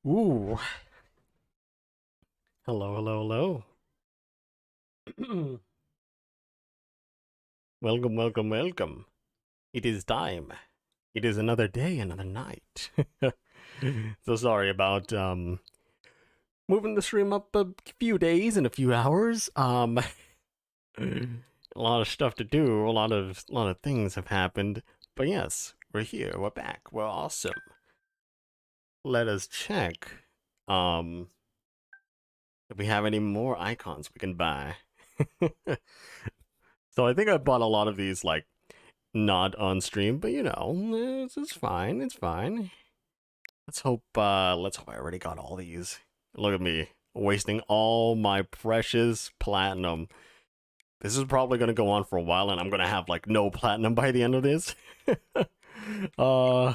Ooh, hello, hello, hello. Welcome, welcome, welcome. It is time. It is another day, another night. So sorry about moving the stream up a few days and a few hours. A lot of stuff to do. A lot of things have happened. But yes, we're here. We're back. We're awesome. Let us check. Um, if we have any more icons we can buy. So I think I bought a lot of these like not on stream, but you know, it's fine. It's fine. Let's hope I already got all these. Look at me wasting all my precious platinum. This is probably gonna go on for a while, and I'm gonna have like no platinum by the end of this. uh,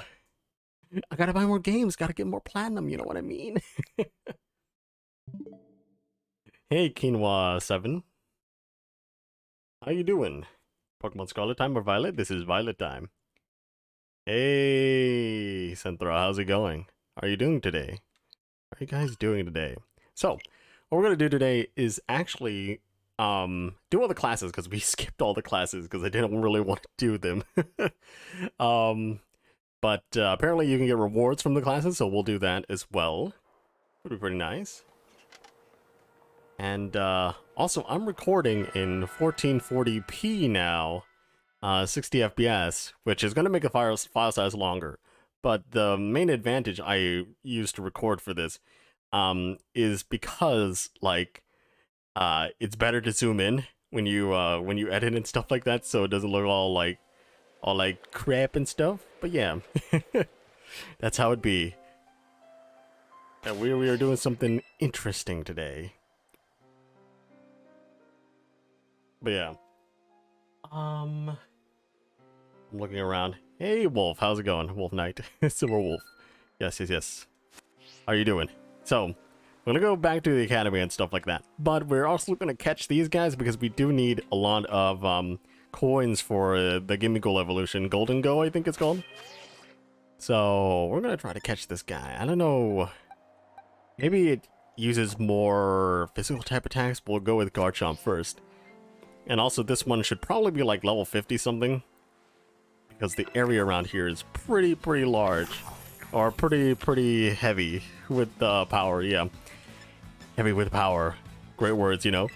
I gotta buy more games. Gotta get more platinum. You know what I mean? Hey, Quinoa7, how you doing? Pokemon Scarlet time or Violet? This is Violet time. Hey, Centra, how's it going? How are you doing today? How are you guys doing today? So, what we're gonna do today is actually do all the classes because we skipped all the classes because I didn't really want to do them. um, but apparently you can get rewards from the classes, so we'll do that as well. Would be pretty nice. And also, I'm recording in 1440p now. 60 FPS, which is going to make the file size longer. But the main advantage I use to record for this is because like it's better to zoom in when you edit and stuff like that, so it doesn't look all like crap and stuff. But yeah, that's how it be. And we are doing something interesting today. But yeah, I'm looking around. Hey, Wolf, how's it going? Wolf Knight, Silver Wolf. Yes, yes, yes. How are you doing? So, we're gonna go back to the academy and stuff like that. But we're also gonna catch these guys because we do need a lot of coins for the Gimme Goal evolution. Golden Go, I think it's called. So, we're gonna try to catch this guy. I don't know. Maybe it uses more physical type attacks, but we'll go with Garchomp first. And also, this one should probably be like level 50 something, because the area around here is pretty large, or pretty heavy with power. Yeah, heavy with power. Great words, you know.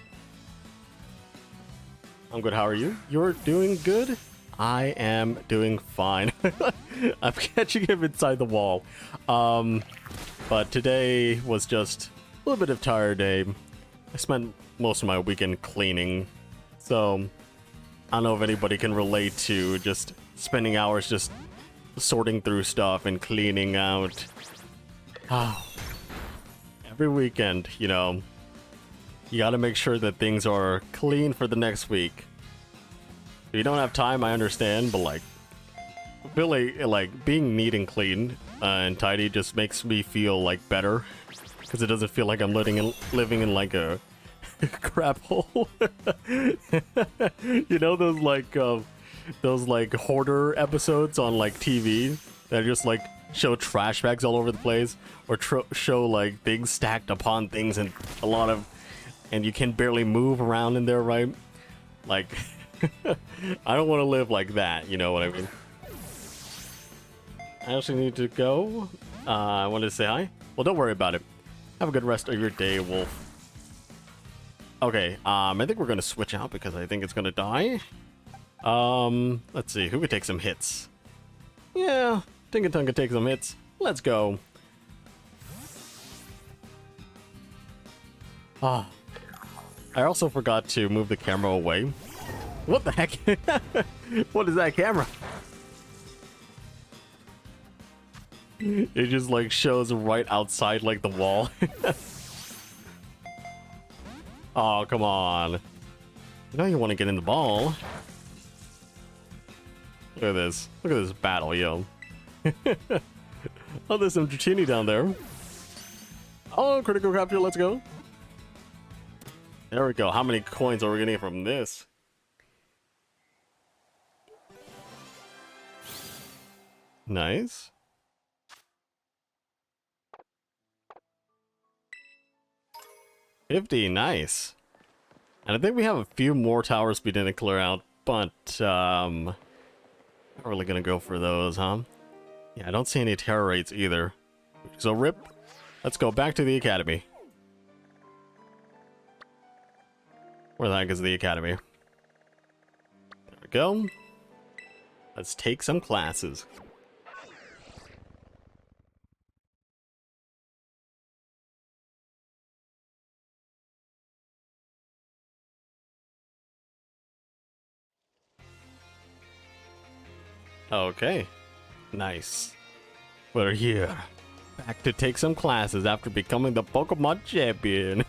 I'm good. How are you? You're doing good. I am doing fine. I'm catching him inside the wall. But today was just a little bit of tired day. I spent most of my weekend cleaning, so I don't know if anybody can relate to just spending hours just sorting through stuff and cleaning out. Every weekend, you know, you gotta make sure that things are clean for the next week. If you don't have time, I understand, but like, really, like, being neat and clean and tidy just makes me feel like better, because it doesn't feel like I'm living in like a crap hole. You know those like hoarder episodes on like TV that just like show trash bags all over the place, or show like things stacked upon things and and you can barely move around in there, right? Like, I don't want to live like that, you know what I mean? I actually need to go. I wanted to say hi. Well, don't worry about it. Have a good rest of your day, Wolf. Okay, I think we're gonna switch out because I think it's gonna die. Let's see, who could take some hits? Yeah, Tinkaton could take some hits. Let's go. Ah, I also forgot to move the camera away. What the heck? What is that camera? It just like shows right outside like the wall. Oh, come on. You know you want to get in the ball. Look at this. Look at this battle, yo. Oh, there's some Dratini down there. Oh, critical capture, let's go. There we go. How many coins are we getting from this? Nice. 50, nice. And I think we have a few more towers we didn't clear out, but not really gonna go for those, huh? Yeah, I don't see any terror rates either. So rip, let's go back to the academy. Where the heck is the academy? There we go. Let's take some classes. Okay, nice. We're here. Back to take some classes after becoming the Pokemon champion.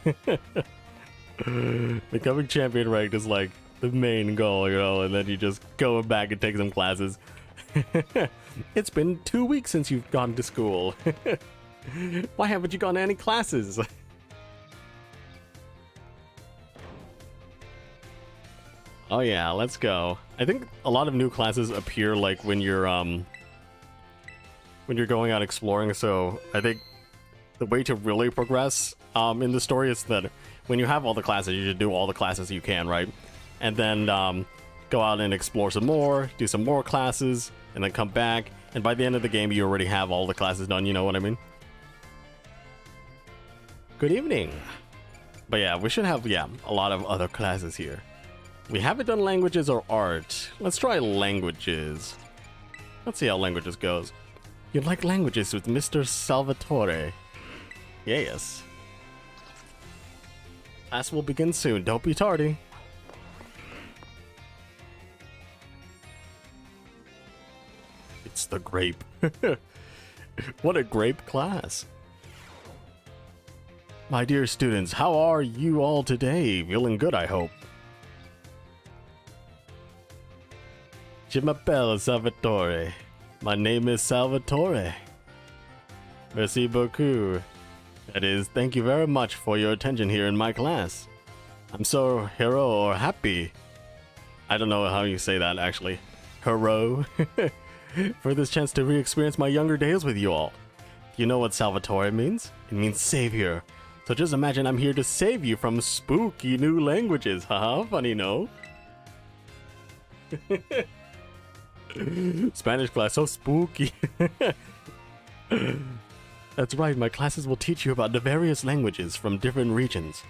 Becoming champion ranked is like the main goal, you know, and then you just go back and take some classes. It's been 2 weeks since you've gone to school. Why haven't you gone to any classes? Oh yeah, let's go. I think a lot of new classes appear like when you're going out exploring, so I think the way to really progress in the story is that when you have all the classes, you should do all the classes you can, right? And then go out and explore some more, do some more classes, and then come back, and by the end of the game you already have all the classes done, you know what I mean? Good evening. But yeah, we should have, yeah, a lot of other classes here. We haven't done languages or art. Let's try languages. Let's see how languages goes. You like languages with Mr. Salvatore. Yes. Class will begin soon. Don't be tardy. It's the grape. What a grape class. My dear students, how are you all today? Feeling good, I hope. Je m'appelle Salvatore. My name is Salvatore. Merci beaucoup. That is, thank you very much for your attention here in my class. I'm so hero or happy. I don't know how you say that actually. Hero. For this chance to re-experience my younger days with you all. You know what Salvatore means? It means savior. So just imagine I'm here to save you from spooky new languages. Haha, funny no? Spanish class, so spooky. That's right, my classes will teach you about the various languages from different regions.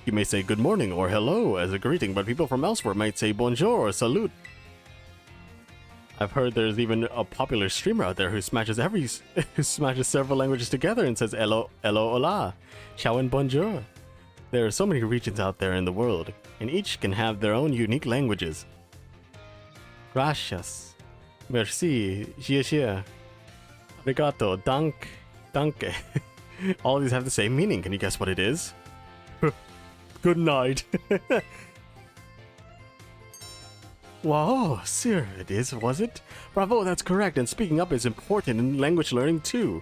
You may say good morning or hello as a greeting, but people from elsewhere might say bonjour or salut. I've heard there's even a popular streamer out there who smashes several languages together and says hello, hello, hola, ciao and bonjour. There are so many regions out there in the world, and each can have their own unique languages. Gracias. Merci, xie, arigato, danke. All of these have the same meaning. Can you guess what it is? Good night. Wow, sir, it is, was it? Bravo, that's correct, and speaking up is important in language learning too.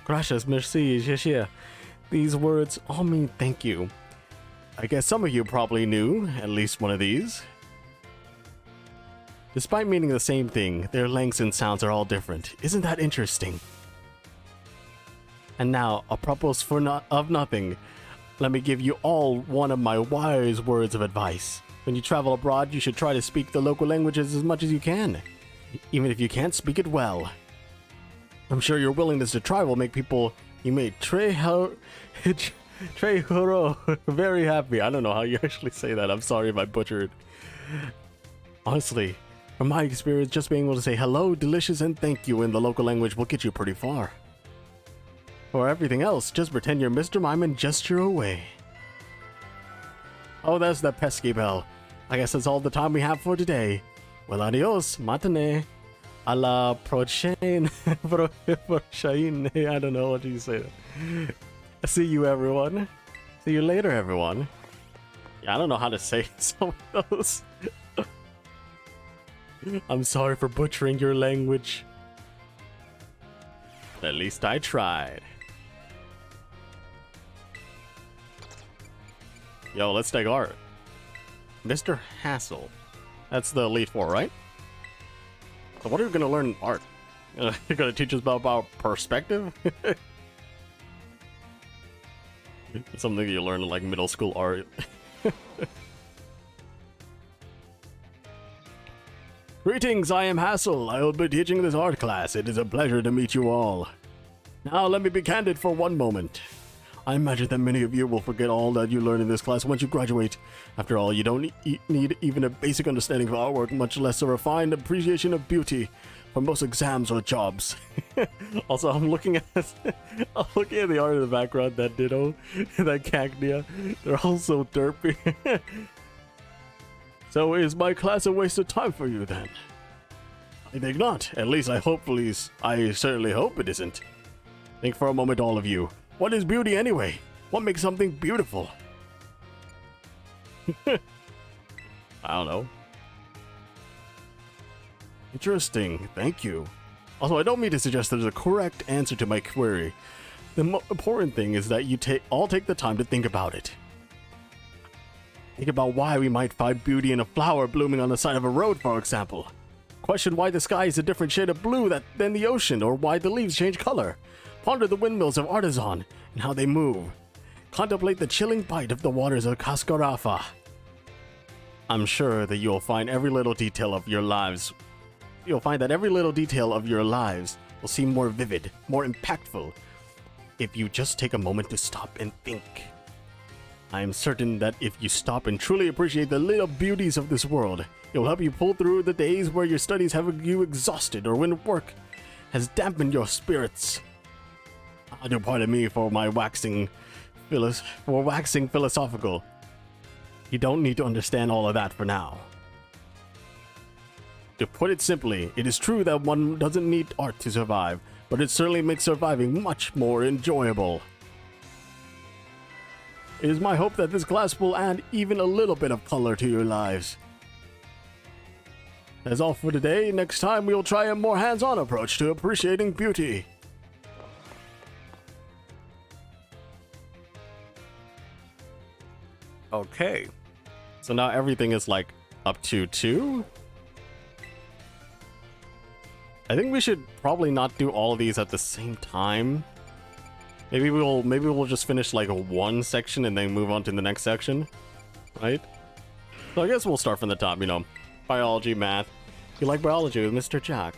Gracias, merci, xie. These words all mean thank you. I guess some of you probably knew at least one of these. Despite meaning the same thing, their lengths and sounds are all different. Isn't that interesting? And now, apropos of nothing, let me give you all one of my wise words of advice. When you travel abroad, you should try to speak the local languages as much as you can, even if you can't speak it well. I'm sure your willingness to try will make people you may très heureux very happy. I don't know how you actually say that. I'm sorry if I butchered. Honestly, from my experience, just being able to say hello, delicious, and thank you in the local language will get you pretty far. For everything else, just pretend you're Mr. Mime and gesture away. Oh, that's that pesky bell. I guess that's all the time we have for today. Well, adios, matane. A la prochaine. I don't know what you say. See you, everyone. See you later, everyone. Yeah, I don't know how to say some of those. I'm sorry for butchering your language. At least I tried. Yo, let's take art. Mr. Hassel. That's the Elite Four, right? So what are we gonna learn in art? You're gonna teach us about perspective? It's something you learn in like middle school art. Greetings, I am Hassel. I will be teaching this art class. It is a pleasure to meet you all. Now let me be candid for one moment. I imagine that many of you will forget all that you learn in this class once you graduate. After all, you don't need even a basic understanding of artwork, much less a refined appreciation of beauty for most exams or jobs. Also, I'm looking at the art in the background, that ditto, that cacnea. They're all so derpy. So is my class a waste of time for you then? I think not. At least I certainly hope it isn't. Think for a moment, all of you. What is beauty anyway? What makes something beautiful? I don't know. Interesting. Thank you. Also, I don't mean to suggest there's a correct answer to my query. The important thing is that you all take the time to think about it. Think about why we might find beauty in a flower blooming on the side of a road, for example. Question why the sky is a different shade of blue than the ocean, or why the leaves change color. Ponder the windmills of Artisan and how they move. Contemplate the chilling bite of the waters of Cascarafa. I'm sure that you'll find every little detail of your lives. You'll find that every little detail of your lives will seem more vivid, more impactful, if you just take a moment to stop and think. I am certain that if you stop and truly appreciate the little beauties of this world, it will help you pull through the days where your studies have you exhausted or when work has dampened your spirits. Do pardon me for my waxing philosophical. You don't need to understand all of that for now. To put it simply, it is true that one doesn't need art to survive, but it certainly makes surviving much more enjoyable. It is my hope that this class will add even a little bit of color to your lives. That's all for today. Next time we'll try a more hands-on approach to appreciating beauty. Okay. So now everything is like up to 2? I think we should probably not do all of these at the same time. Maybe we'll just finish like one section and then move on to the next section, right? So I guess we'll start from the top, you know. Biology, math. You like biology with Mr. Jack?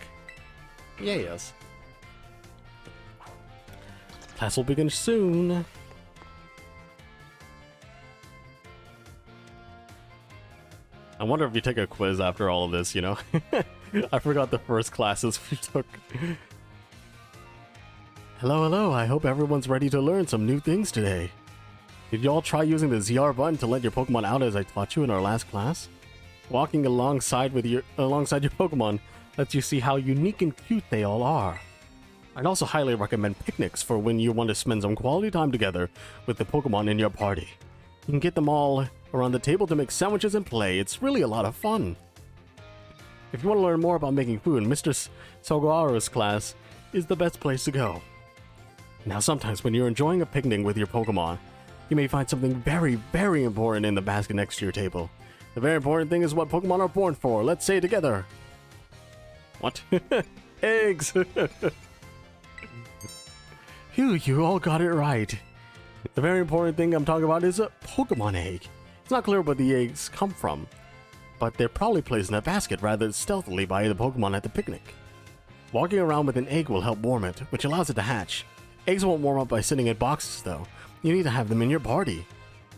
Yeah, yes. Class will begin soon. I wonder if you take a quiz after all of this, you know? I forgot the first classes we took. Hello, I hope everyone's ready to learn some new things today. Did you all try using the ZR button to let your Pokemon out as I taught you in our last class? Walking alongside your Pokemon lets you see how unique and cute they all are. I'd also highly recommend picnics for when you want to spend some quality time together with the Pokemon in your party. You can get them all around the table to make sandwiches and play. It's really a lot of fun. If you want to learn more about making food, Mr. Sogara's class is the best place to go. Now, sometimes when you're enjoying a picnic with your Pokemon, you may find something very, very important in the basket next to your table. The very important thing is what Pokemon are born for. Let's say it together. What? Eggs! Phew, you all got it right. The very important thing I'm talking about is a Pokemon egg. It's not clear where the eggs come from, but they're probably placed in a basket rather stealthily by the Pokemon at the picnic. Walking around with an egg will help warm it, which allows it to hatch. Eggs won't warm up by sitting in boxes, though. You need to have them in your party.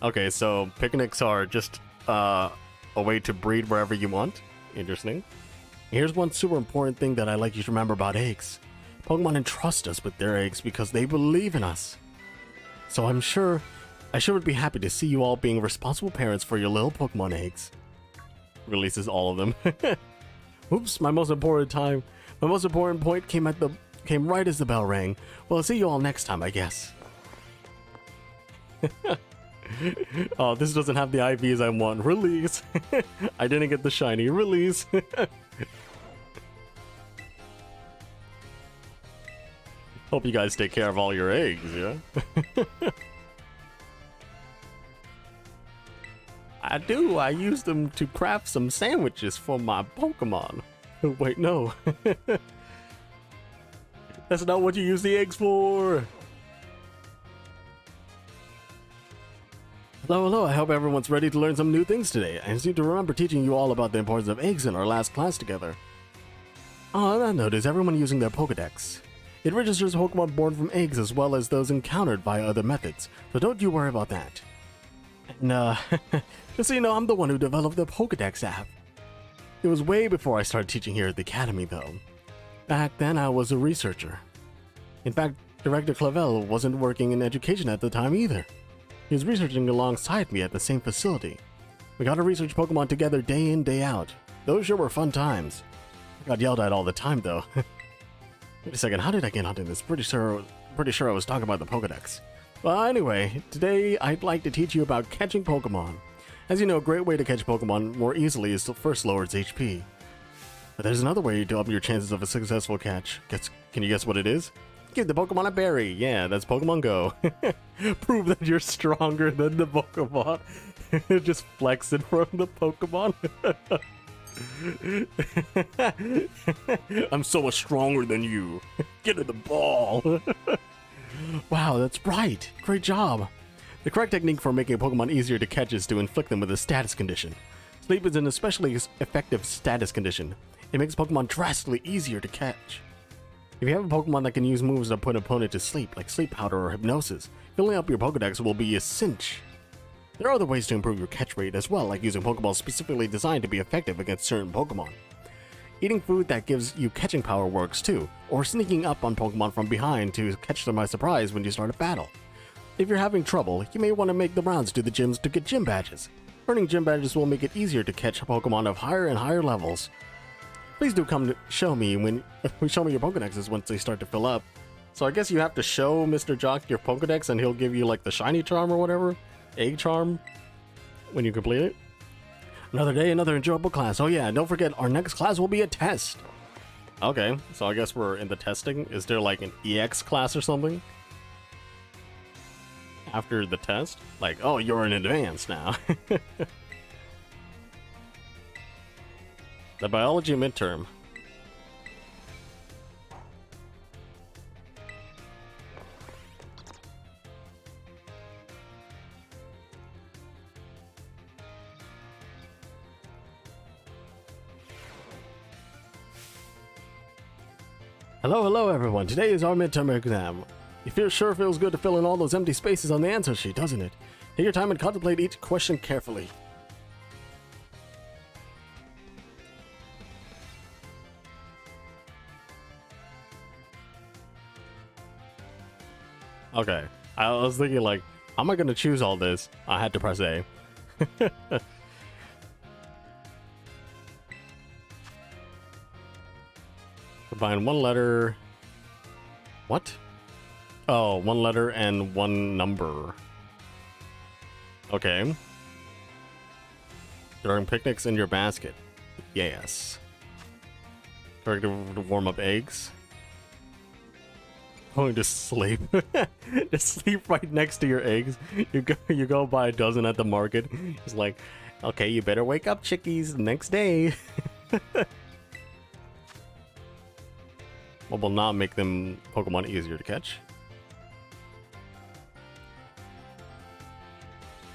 Okay, so picnics are just a way to breed wherever you want. Interesting. Here's one super important thing that I'd like you to remember about eggs. Pokemon entrust us with their eggs because they believe in us. So I sure would be happy to see you all being responsible parents for your little Pokemon eggs. Releases all of them. Oops, my most important point came right as the bell rang. Well, I'll see you all next time, I guess. Oh, this doesn't have the IVs I want. Release. I didn't get the shiny. Release. Hope you guys take care of all your eggs, yeah? I do. I use them to craft some sandwiches for my Pokemon. Wait, no. That's not what you use the eggs for. Hello, I hope everyone's ready to learn some new things today. I seem to remember teaching you all about the importance of eggs in our last class together. On that note, is everyone using their Pokedex? It registers Pokemon born from eggs as well as those encountered via other methods, so don't you worry about that. And, just so you know, I'm the one who developed the Pokedex app. It was way before I started teaching here at the Academy, though. Back then, I was a researcher. In fact, Director Clavel wasn't working in education at the time either. He was researching alongside me at the same facility. We got to research Pokemon together day in, day out. Those sure were fun times. I got yelled at all the time, though. Wait a second, how did I get onto this? Pretty sure I was talking about the Pokedex. Well, anyway, today I'd like to teach you about catching Pokemon. As you know, a great way to catch Pokemon more easily is to first lower its HP. But there's another way to up your chances of a successful catch. Can you guess what it is? Give the Pokemon a berry. Yeah, that's Pokemon Go. Prove that you're stronger than the Pokemon. Just flex in front of the Pokemon. I'm so much stronger than you. Get to the ball. Wow, that's right. Great job. The correct technique for making a Pokemon easier to catch is to inflict them with a status condition. Sleep is an especially effective status condition. It makes Pokemon drastically easier to catch. If you have a Pokemon that can use moves that put an opponent to sleep, like Sleep Powder or Hypnosis, filling up your Pokedex will be a cinch. There are other ways to improve your catch rate as well, like using Pokeballs specifically designed to be effective against certain Pokemon. Eating food that gives you catching power works too, or sneaking up on Pokemon from behind to catch them by surprise when you start a battle. If you're having trouble, you may want to make the rounds to the gyms to get gym badges. Earning gym badges will make it easier to catch Pokemon of higher and higher levels. Please do come to show me your Pokedexes once they start to fill up. So I guess you have to show Mr. Jock your Pokedex and he'll give you like the shiny charm or whatever. Egg charm. When you complete it. Another day, another enjoyable class. Oh yeah, don't forget our next class will be a test. Okay, so I guess we're in the testing. Is there like an EX class or something? After the test? Like, oh, you're in advance now. The biology midterm. Hello everyone. Today is our midterm exam. It sure feels good to fill in all those empty spaces on the answer sheet, doesn't it? Take your time and contemplate each question carefully. Okay, I was thinking like, how am I going to choose all this? I had to press A. Combine one letter. What? Oh, one letter and one number. Okay. During picnics in your basket. Yes. Correct to warm up eggs. Going to sleep. Just sleep right next to your eggs. You go buy a dozen at the market. It's like, okay, you better wake up, chickies, next day. What will not make them Pokemon easier to catch?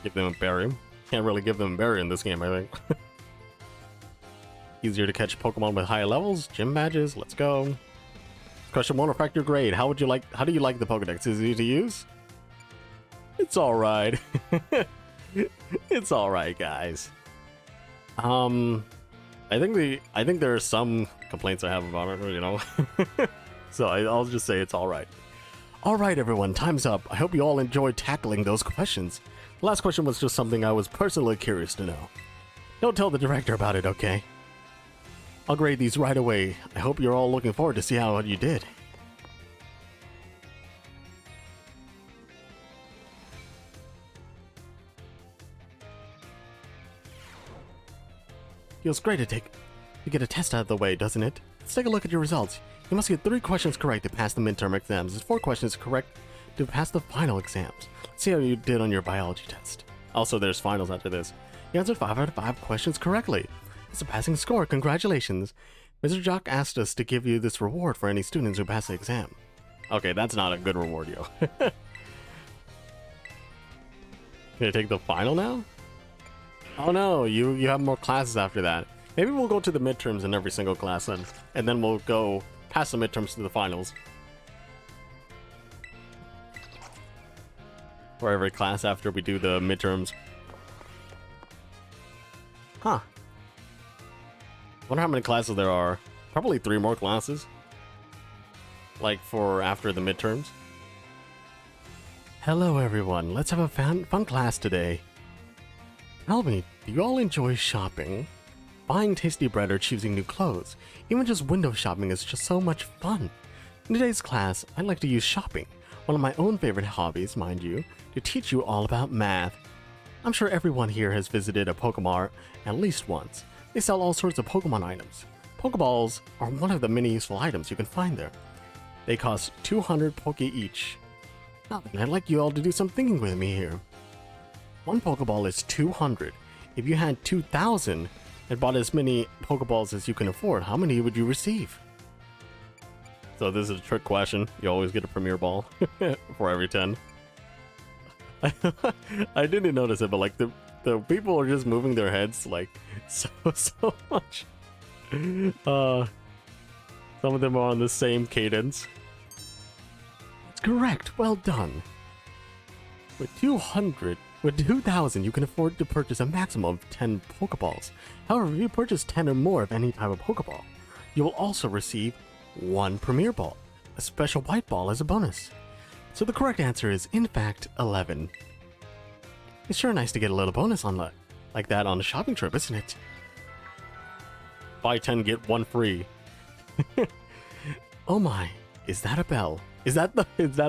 Give them a berry. Can't really give them a berry in this game, I think. Easier to catch Pokemon with higher levels. Gym badges. Let's go. Question won't affect your grade. How do you like the Pokedex? Is it easy to use? It's alright. It's alright, guys. I think there are some complaints I have about it, you know. So I'll just say it's alright. Alright everyone, time's up. I hope you all enjoyed tackling those questions. The last question was just something I was personally curious to know. Don't tell the director about it, okay? I'll grade these right away. I hope you're all looking forward to see how you did. Feels great to get a test out of the way, doesn't it? Let's take a look at your results. You must get 3 questions correct to pass the midterm exams. There's 4 questions correct to pass the final exams. Let's see how you did on your biology test. Also, there's finals after this. You answered 5 out of 5 questions correctly. It's a passing score. Congratulations. Mr. Jock asked us to give you this reward for any students who pass the exam. Okay, that's not a good reward, yo. Gonna take the final now? Oh no, you have more classes after that. Maybe we'll go to the midterms in every single class then. And then we'll go past the midterms to the finals. For every class after we do the midterms. Huh. Wonder how many classes there are. Probably 3 more classes. Like for after the midterms. Hello everyone, let's have a fun class today. Tell me, do you all enjoy shopping? Buying tasty bread or choosing new clothes? Even just window shopping is just so much fun. In today's class, I'd like to use shopping, one of my own favorite hobbies, mind you, to teach you all about math. I'm sure everyone here has visited a Pokemart at least once. They sell all sorts of Pokemon items. Pokeballs are one of the many useful items you can find there. They cost 200 Poke each. Now then, I'd like you all to do some thinking with me here. One Pokeball is 200. If you had 2,000 and bought as many Pokeballs as you can afford, how many would you receive? So this is a trick question. You always get a Premier Ball for every 10. I didn't notice it, but like the people are just moving their heads like so much. Some of them are on the same cadence. That's correct. Well done. With 2,000, you can afford to purchase a maximum of 10 Pokeballs. However, if you purchase 10 or more of any type of Pokeball, you will also receive 1 Premier Ball, a special white ball as a bonus. So the correct answer is, in fact, 11. It's sure nice to get a little bonus on like that on a shopping trip, isn't it? Buy 10, get 1 free. Oh my, is that a bell? Is that a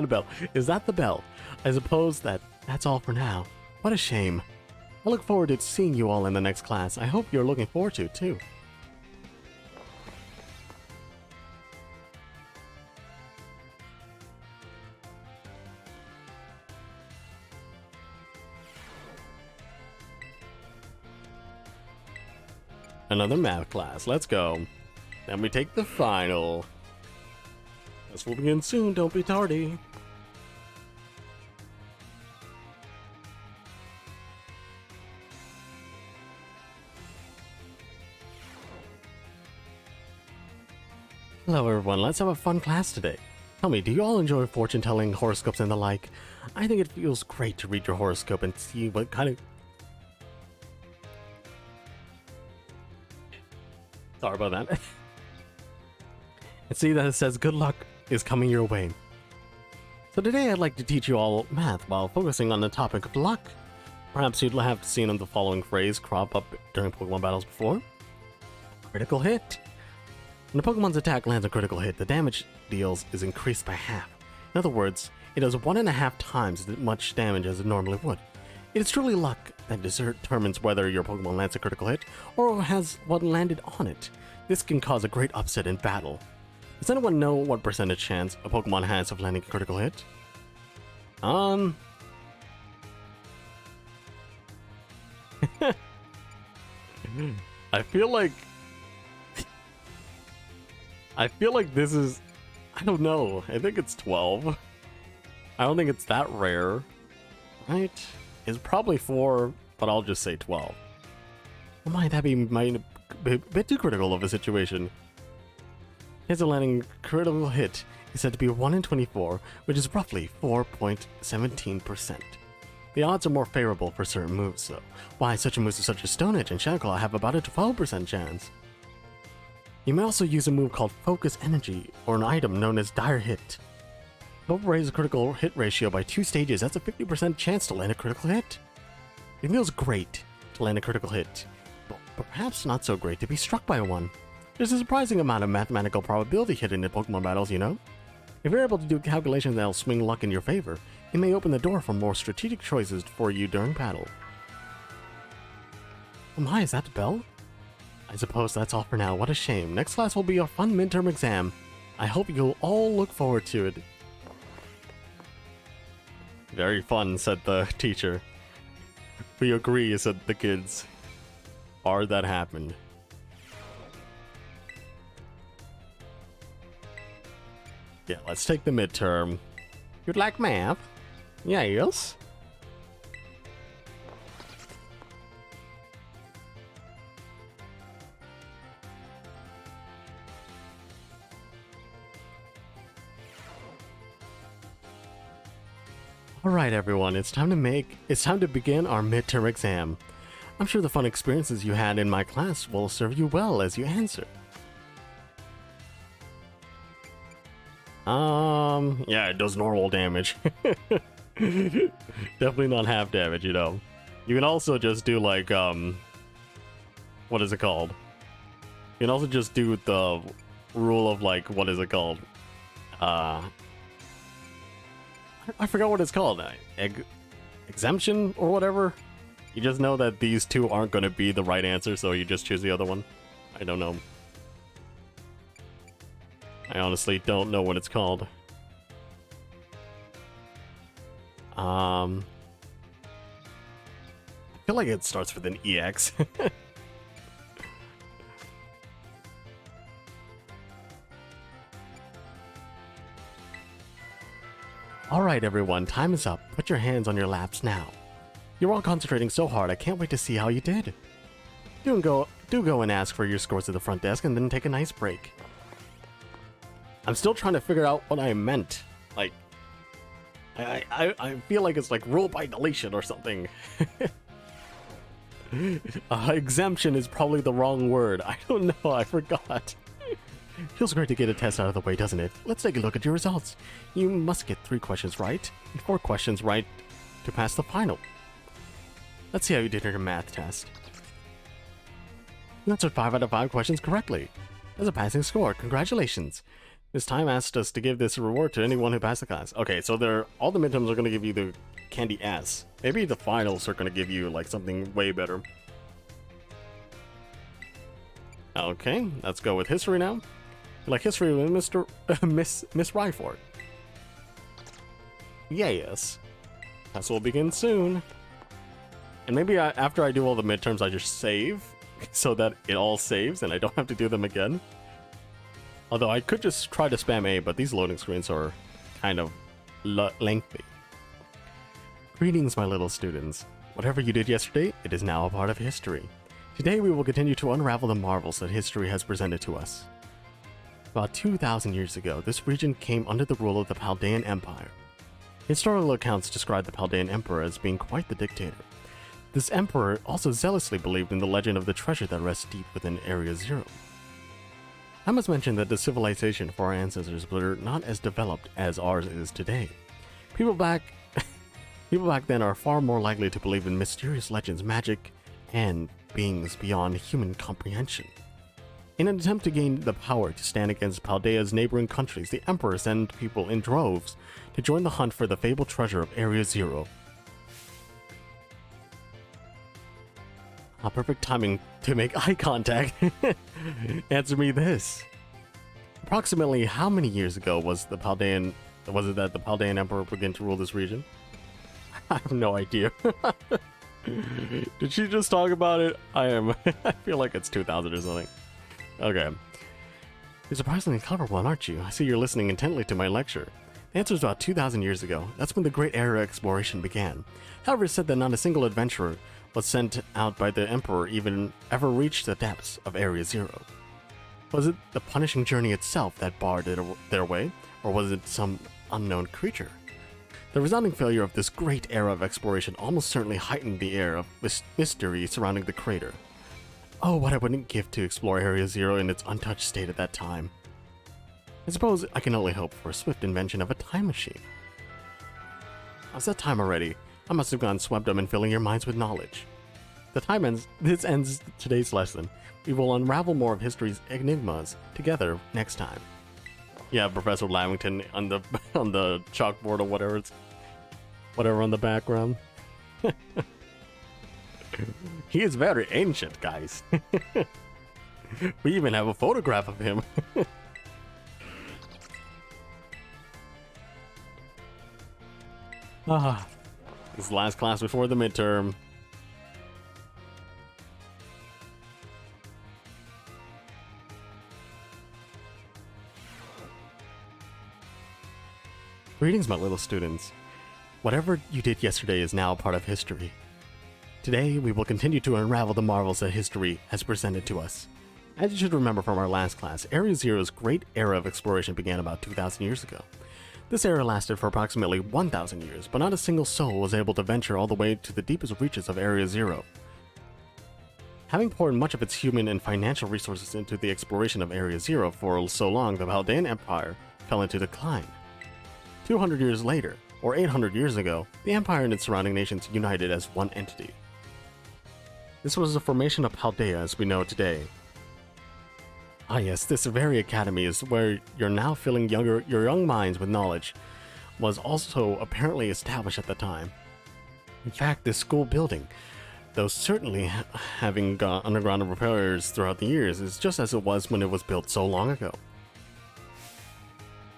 bell? Is that the bell? I suppose that's all for now. What a shame. I look forward to seeing you all in the next class. I hope you're looking forward to it too. Another math class. Let's go. Then we take the final. This will begin soon. Don't be tardy. Hello everyone, let's have a fun class today. Tell me, do you all enjoy fortune telling, horoscopes, and the like? I think it feels great to read your horoscope and see what kind of... Sorry about that. And see that it says good luck is coming your way. So today I'd like to teach you all math while focusing on the topic of luck. Perhaps you'd have seen the following phrase crop up during Pokemon battles before. Critical hit. When a Pokemon's attack lands a critical hit, the damage deals is increased by half. In other words, it does 1.5 times as much damage as it normally would. It is truly luck that determines whether your Pokemon lands a critical hit or has one landed on it. This can cause a great upset in battle. Does anyone know what percentage chance a Pokemon has of landing a critical hit? I feel like this is... I don't know. I think it's 12. I don't think it's that rare. Right? It's probably 4, but I'll just say 12. Well, might that be a bit too critical of a situation? His landing critical hit is said to be 1 in 24, which is roughly 4.17%. The odds are more favorable for certain moves, though. Why, such a moves such as Stone Edge and Shadow Claw have about a 12% chance. You may also use a move called Focus Energy, or an item known as Dire Hit. It'll raise a critical hit ratio by 2 stages. That's a 50% chance to land a critical hit. It feels great to land a critical hit, but perhaps not so great to be struck by one. There's a surprising amount of mathematical probability hidden in Pokemon battles, you know? If you're able to do calculations that'll swing luck in your favor, it may open the door for more strategic choices for you during battle. Oh my, is that the bell? I suppose that's all for now. What a shame. Next class will be a fun midterm exam. I hope you'll all look forward to it. Very fun, said the teacher. We agree, said the kids. Hard that happened. Yeah, let's take the midterm. You'd like math? Yes. Alright everyone, it's time to begin our midterm exam. I'm sure the fun experiences you had in my class will serve you well as you answer. Yeah, it does normal damage. Definitely not half damage, you know. You can also just do like, what is it called? You can also just do the rule of like, what is it called? I forgot what it's called. Exemption or whatever? You just know that these two aren't going to be the right answer, so you just choose the other one. I don't know. I honestly don't know what it's called. I feel like it starts with an EX. Alright everyone, time is up. Put your hands on your laps now. You're all concentrating so hard, I can't wait to see how you did. Do go and ask for your scores at the front desk and then take a nice break. I'm still trying to figure out what I meant. Like, I feel like it's like rule by deletion or something. Exemption is probably the wrong word. I don't know, I forgot. Feels great to get a test out of the way, doesn't it? Let's take a look at your results. You must get 3 questions right, and 4 questions right to pass the final. Let's see how you did in your math test. You answered 5 out of 5 questions correctly. That's a passing score. Congratulations. This time asked us to give this reward to anyone who passed the class. Okay, so all the midterms are going to give you the candy ass. Maybe the finals are going to give you like something way better. Okay, let's go with history now. You like history with Miss Ryford? Yes. Test will begin soon. And maybe after I do all the midterms, I just save so that it all saves and I don't have to do them again. Although I could just try to spam A, but these loading screens are kind of lengthy. Greetings, my little students. Whatever you did yesterday, it is now a part of history. Today we will continue to unravel the marvels that history has presented to us. About 2,000 years ago, this region came under the rule of the Paldean Empire. Historical accounts describe the Paldean Emperor as being quite the dictator. This emperor also zealously believed in the legend of the treasure that rests deep within Area Zero. I must mention that the civilization for our ancestors were not as developed as ours is today. People back then are far more likely to believe in mysterious legends, magic, and beings beyond human comprehension. In an attempt to gain the power to stand against Paldea's neighboring countries, the Emperor sent people in droves to join the hunt for the fabled treasure of Area Zero. Perfect timing to make eye contact. Answer me this. Approximately how many years ago was it that the Paldean Emperor began to rule this region? I have no idea. Did she just talk about it? I feel like it's 2000 or something. Okay. You're surprisingly clever one, aren't you? I see you're listening intently to my lecture. The answer is about 2,000 years ago. That's when the Great Era exploration began. However, it's said that not a single adventurer was sent out by the Emperor ever reached the depths of Area Zero. Was it the punishing journey itself that barred their way, or was it some unknown creature? The resounding failure of this great era of exploration almost certainly heightened the air of mystery surrounding the crater. Oh, what I wouldn't give to explore Area Zero in its untouched state at that time. I suppose I can only hope for a swift invention of a time machine. How's that time already? I must have gone swept up in filling your minds with knowledge. This ends today's lesson. We will unravel more of history's enigmas together next time. Yeah, Professor Lamington on the chalkboard or whatever on the background. He is very ancient, guys. We even have a photograph of him. This is the last class before the midterm. Greetings, my little students. Whatever you did yesterday is now a part of history. Today, we will continue to unravel the marvels that history has presented to us. As you should remember from our last class, Area Zero's great era of exploration began about 2,000 years ago. This era lasted for approximately 1,000 years, but not a single soul was able to venture all the way to the deepest reaches of Area Zero. Having poured much of its human and financial resources into the exploration of Area Zero for so long, the Chaldean Empire fell into decline. 200 years later, or 800 years ago, the Empire and its surrounding nations united as one entity. This was the formation of Chaldea as we know it today. Ah yes, this very academy is where you're now filling your young minds with knowledge, was also apparently established at the time. In fact, this school building, though certainly having gone underground repairs throughout the years, is just as it was when it was built so long ago.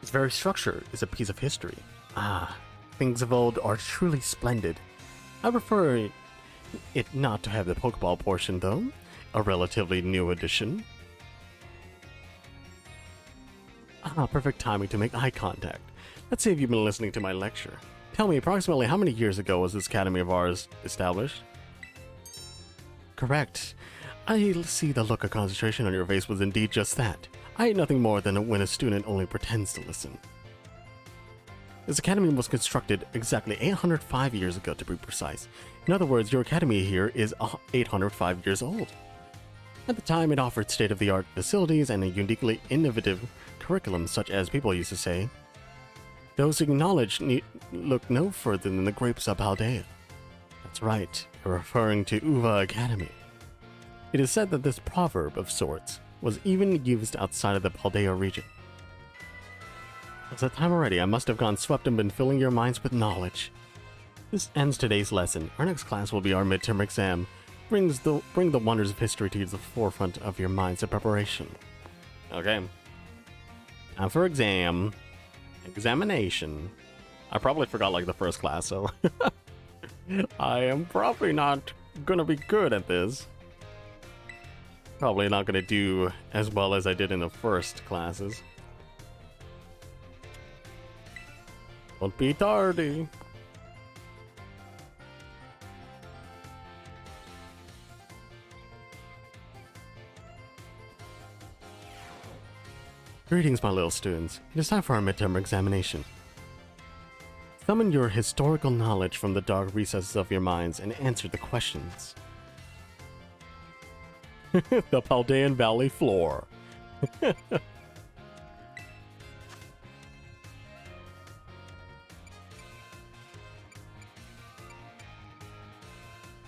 Its very structure is a piece of history. Ah, things of old are truly splendid. I prefer it not to have the Pokeball portion though, a relatively new addition. Ah, perfect timing to make eye contact. Let's say if you've been listening to my lecture. Tell me, approximately how many years ago was this academy of ours established? Correct. I see the look of concentration on your face was indeed just that. I hate nothing more than when a student only pretends to listen. This academy was constructed exactly 805 years ago, to be precise. In other words, your academy here is 805 years old. At the time, it offered state-of-the-art facilities and a uniquely innovative curriculum, such as people used to say. Those who acknowledge look no further than the grapes of Chaldea. That's right, you're referring to Uva Academy. It is said that this proverb of sorts was even used outside of the Chaldea region. It's that time already. I must have gone swept and been filling your minds with knowledge. This ends today's lesson. Our next class will be our midterm exam. Bring the wonders of history to the forefront of your minds in preparation. Okay. Now for examination. I probably forgot like the first class, so I am probably not gonna be good at this. Probably not gonna do as well as I did in the first classes. Don't be tardy. Greetings, my little students. It is time for our midterm examination. Summon your historical knowledge from the dark recesses of your minds and answer the questions. The Chaldean Valley floor.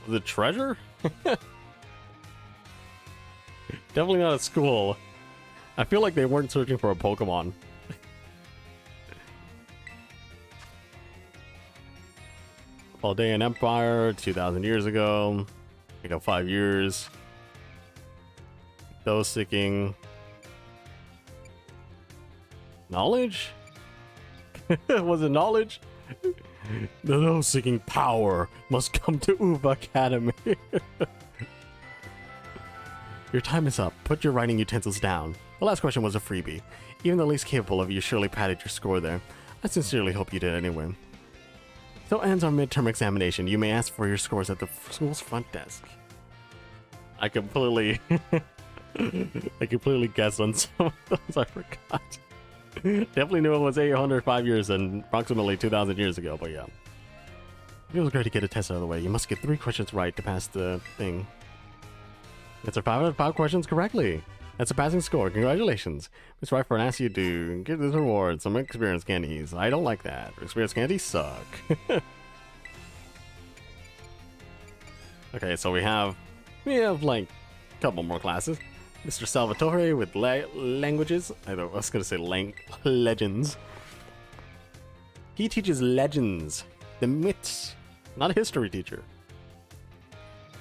Was it treasure? Definitely not a school. I feel like they weren't searching for a Pokemon. Chaldean Empire, 2,000 years ago. 5 years. Those seeking knowledge? Was it knowledge? Those seeking power must come to Uva Academy. Your time is up. Put your writing utensils down. The last question was a freebie. Even the least capable of you surely padded your score there. I sincerely hope you did anyway. So ends our midterm examination. You may ask for your scores at the school's front desk. I completely guessed on some of those. I forgot. Definitely knew it was 805 years and approximately 2,000 years ago, but yeah. It feels great to get a test out of the way. You must get 3 questions right to pass the thing. Answer 5 out of 5 questions correctly. That's a passing score. Congratulations. Miss Ryford asks you to give this reward some experience candies. I don't like that. Experience candies suck. Okay, so we have like a couple more classes. Mr. Salvatore with languages. I was gonna say legends. He teaches legends, the myths, not a history teacher.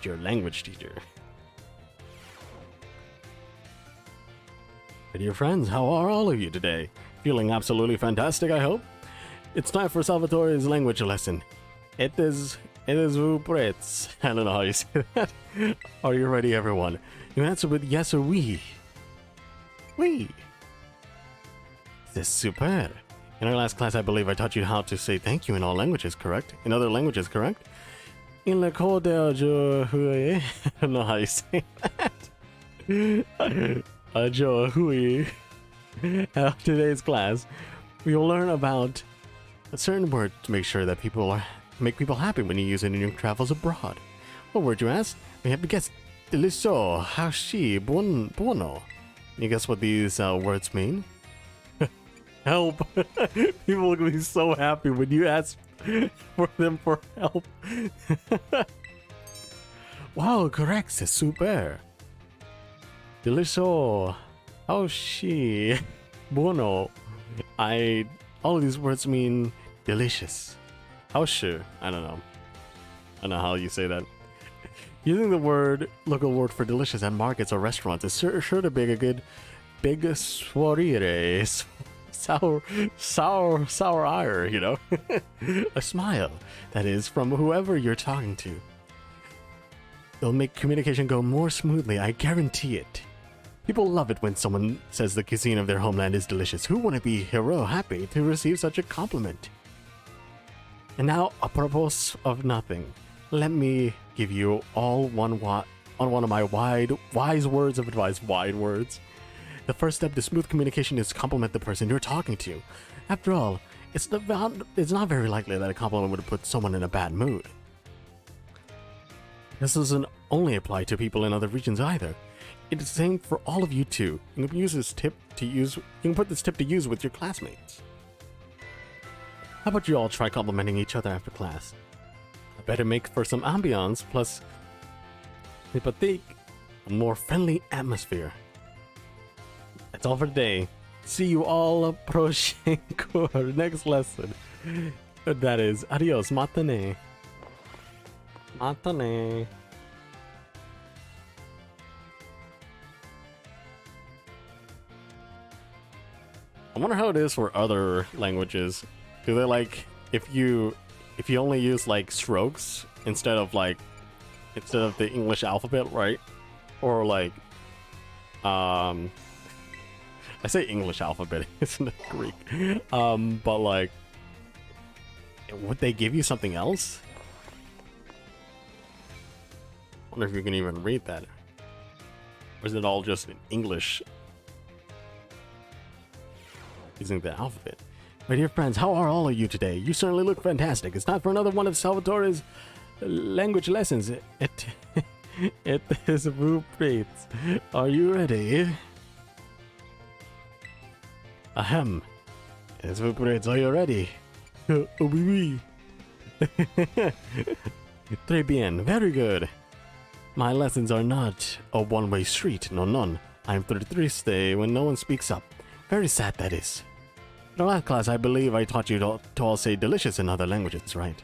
Your language teacher. Hey dear friends, how are all of you today? Feeling absolutely fantastic, I hope? It's time for Salvatore's language lesson. It is Upretz. I don't know how you say that. Are you ready, everyone? You answer with yes or oui. Oui. C'est super. In our last class, I believe I taught you how to say thank you in all languages, correct? In other languages, correct? In le cours de I don't know how you say that. Today's class, We will learn about a certain word to make sure that make people happy when you use it in your travels abroad. What word, you ask? We have to guess. Delicioso, hashi, buono. You guess what these words mean? Help! People will be so happy when you ask for them for help. Wow, correct, c'est super. Delicioso, hashi, buono. All of these words mean delicious. Haushu, I don't know. I don't know how you say that. Using the local word for delicious at markets or restaurants is sure to be a good big soiree. Sour ire, you know? A smile, that is, from whoever you're talking to. It'll make communication go more smoothly, I guarantee it. People love it when someone says the cuisine of their homeland is delicious. Who wouldn't be happy to receive such a compliment? And now, apropos of nothing, let me give you all one of my wise words of advice. Wide words. The first step to smooth communication is to compliment the person you're talking to. After all, it's not very likely that a compliment would put someone in a bad mood. This doesn't only apply to people in other regions either. It's the same for all of you too. You can put this tip to use with your classmates. How about you all try complimenting each other after class? I better make for some ambiance plus a more friendly atmosphere. That's all for today. See you all prochain next lesson. That is, adios, matane. Matane. I wonder how it is for other languages. Do they like if you only use like strokes instead of the English alphabet, right? Or like I say English alphabet, isn't it Greek? But like, would they give you something else? I wonder if you can even read that. Or is it all just in English? Using the alphabet. My dear friends, how are all of you today? You certainly look fantastic. It's time for another one of Salvatore's language lessons. It is Rupreets. Are you ready? Ahem. It's Rupreets. Are you ready? Oui, oui. Très bien. Very good. My lessons are not a one-way street. No, none. I'm triste when no one speaks up. Very sad, that is. In the last class, I believe I taught you to all say delicious in other languages, right?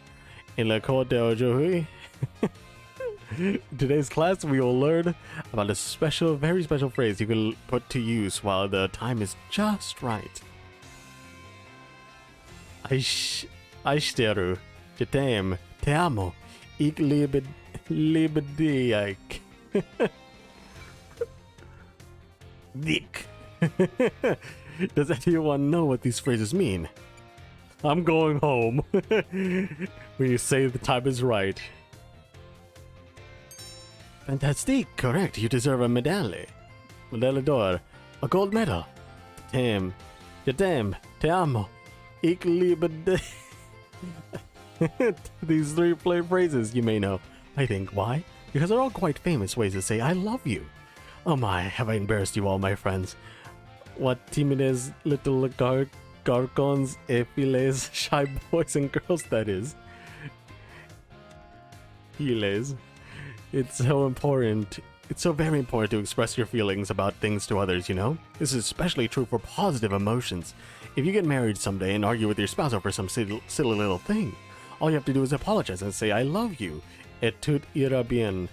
In le cours d'aujourd'hui, today's class, we will learn about a special, very special phrase you can put to use while the time is just right. Aishiteru, je t'aime, te amo, ik liebe dich. Dick. Does anyone know what these phrases mean? I'm going home. When you say the time is right. Fantastic, correct. You deserve a medallion. Medallion d'or. A gold medal. Je t'aime, te amo, ik liebe dich. These three phrases you may know. I think. Why? Because they're all quite famous ways to say I love you. Oh my, have I embarrassed you all, my friends? What timides little garcons, epiles, shy boys and girls that is. Piles. It's so important. It's so very important to express your feelings about things to others, you know? This is especially true for positive emotions. If you get married someday and argue with your spouse over some silly little thing, all you have to do is apologize and say, I love you. Et tout ira bien.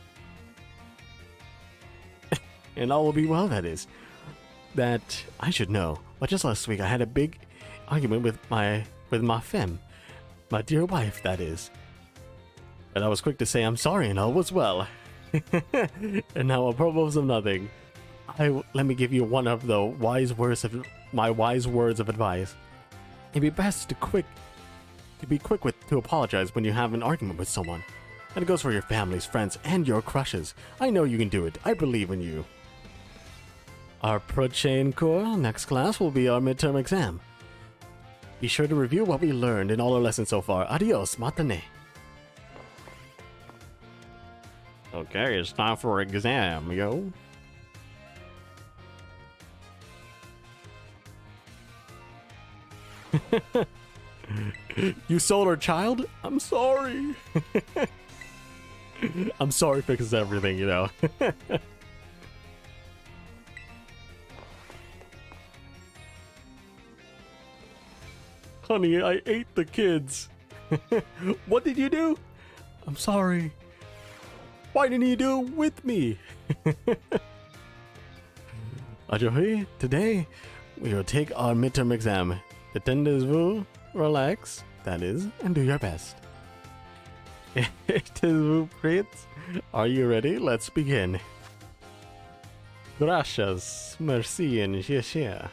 And all will be well, that is. That I should know. But just last week I had a big argument with my femme. My dear wife, that is. And I was quick to say I'm sorry and all was well. And now apropos of nothing. Let me give you one of the my wise words of advice. It'd be best to be quick to apologize when you have an argument with someone. And it goes for your families, friends, and your crushes. I know you can do it. I believe in you. Our prochain course, next class, will be our midterm exam. Be sure to review what we learned in all our lessons so far. Adios, matane. Okay, it's time for exam, yo. You sold our child? I'm sorry. I'm sorry fixes everything, you know. Honey, I ate the kids. What did you do? I'm sorry. Why didn't you do it with me? Ajohi, today we will take our midterm exam. Attendez-vous, relax, that is, and do your best. Êtes-vous prêts? Are you ready? Let's begin. Gracias, merci, and yeah.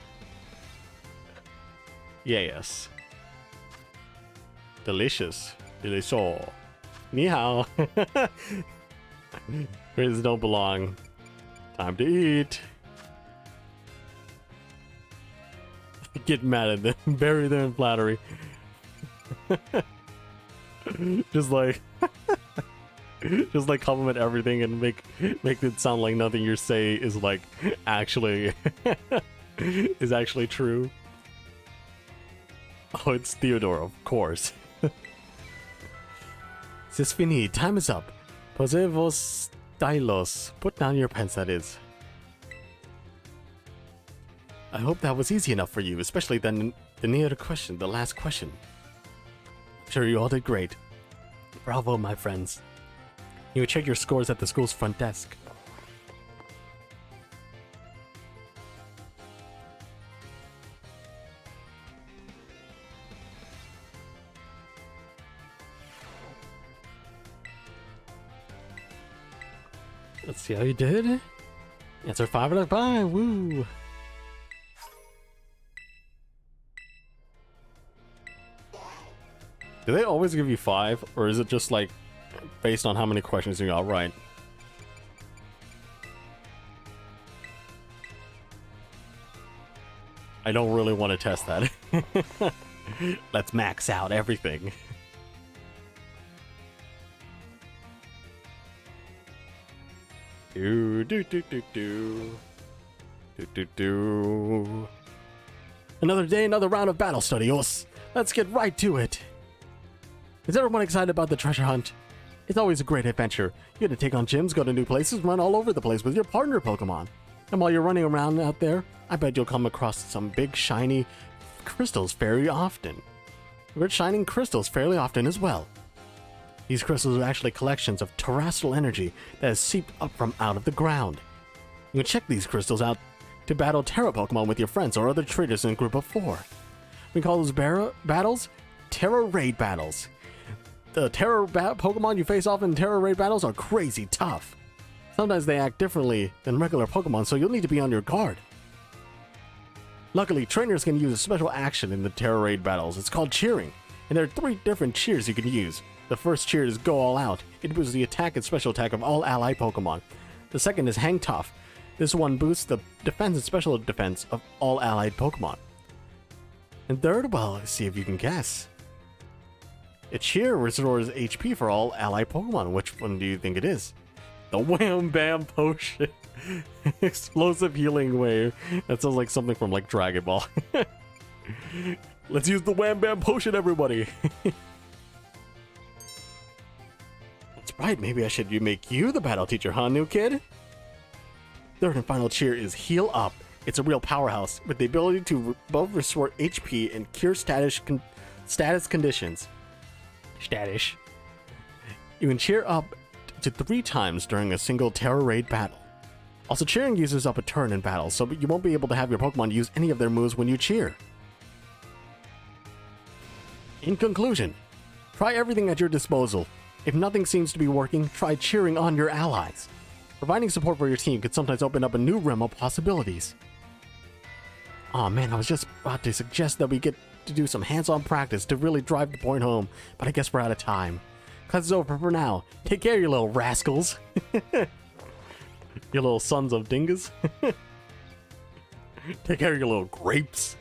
Yes. Delicious. Delicioso. Ni hao. Phrases don't belong. Time to eat. Get mad at them. Bury them in flattery. Just like compliment everything and make it sound like nothing you say is like actually is actually true. Oh, it's Theodore, of course. C'est fini. Time is up. Posez vos stylos. Put down your pens, that is. I hope that was easy enough for you, especially the near question, the last question. I'm sure you all did great. Bravo, my friends. You will check your scores at the school's front desk. Let's see how you did. Answer 5 out of 5. Woo! Do they always give you 5, or is it just like based on how many questions you got right? I don't really want to test that. Let's max out everything. Do do do do do do do do. Another day, another round of battle studios. Let's get right to it. Is everyone excited about the treasure hunt? It's always a great adventure. You get to take on gyms, go to new places, run all over the place with your partner Pokemon. And while you're running around out there, I bet you'll come across some big shiny crystals very often. We're shining crystals fairly often as well. These crystals are actually collections of terrestrial energy that has seeped up from out of the ground. You can check these crystals out to battle Terra Pokemon with your friends or other traders in a group of 4. We call those battles Terra Raid battles. The Terra Pokemon you face off in Terra Raid battles are crazy tough. Sometimes they act differently than regular Pokemon, so you'll need to be on your guard. Luckily, trainers can use a special action in the Terra Raid battles. It's called cheering, and there are 3 different cheers you can use. The first cheer is Go All Out. It boosts the attack and special attack of all ally Pokemon. The second is Hang Tough. This one boosts the defense and special defense of all allied Pokemon. And third, well, see if you can guess. A cheer restores HP for all allied Pokemon. Which one do you think it is? The Wham Bam Potion. Explosive healing wave. That sounds like something from like Dragon Ball. Let's use the Wham Bam Potion, everybody. That's right, maybe I should make you the battle teacher, huh, new kid? Third and final cheer is Heal Up. It's a real powerhouse with the ability to both restore HP and cure status conditions. Status. You can cheer up to 3 times during a single Terra Raid battle. Also, cheering uses up a turn in battle, so you won't be able to have your Pokemon use any of their moves when you cheer. In conclusion, try everything at your disposal. If nothing seems to be working, try cheering on your allies. Providing support for your team could sometimes open up a new realm of possibilities. Aw man, I was just about to suggest that we get to do some hands-on practice to really drive the point home, but I guess we're out of time. Class is over for now. Take care, you little rascals. You little sons of dingas. Take care, you little grapes.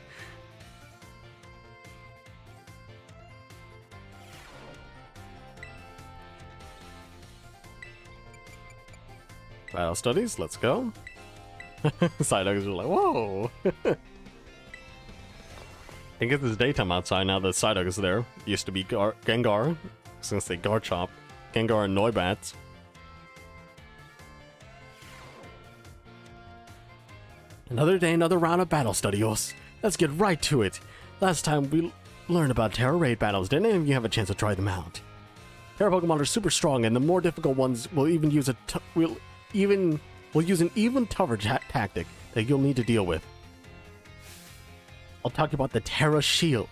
Battle studies, let's go. Psyducks are like, whoa! I guess it's daytime outside now that Psyduck is there. Used to be Gengar, since they Garchomp. Gengar and Noibats. Another day, another round of battle studios. Let's get right to it. Last time we learned about Terra Raid battles, didn't any of you have a chance to try them out? Terra Pokemon are super strong, and the more difficult ones will even use an even tougher tactic that you'll need to deal with. I'll talk about the Terra Shield.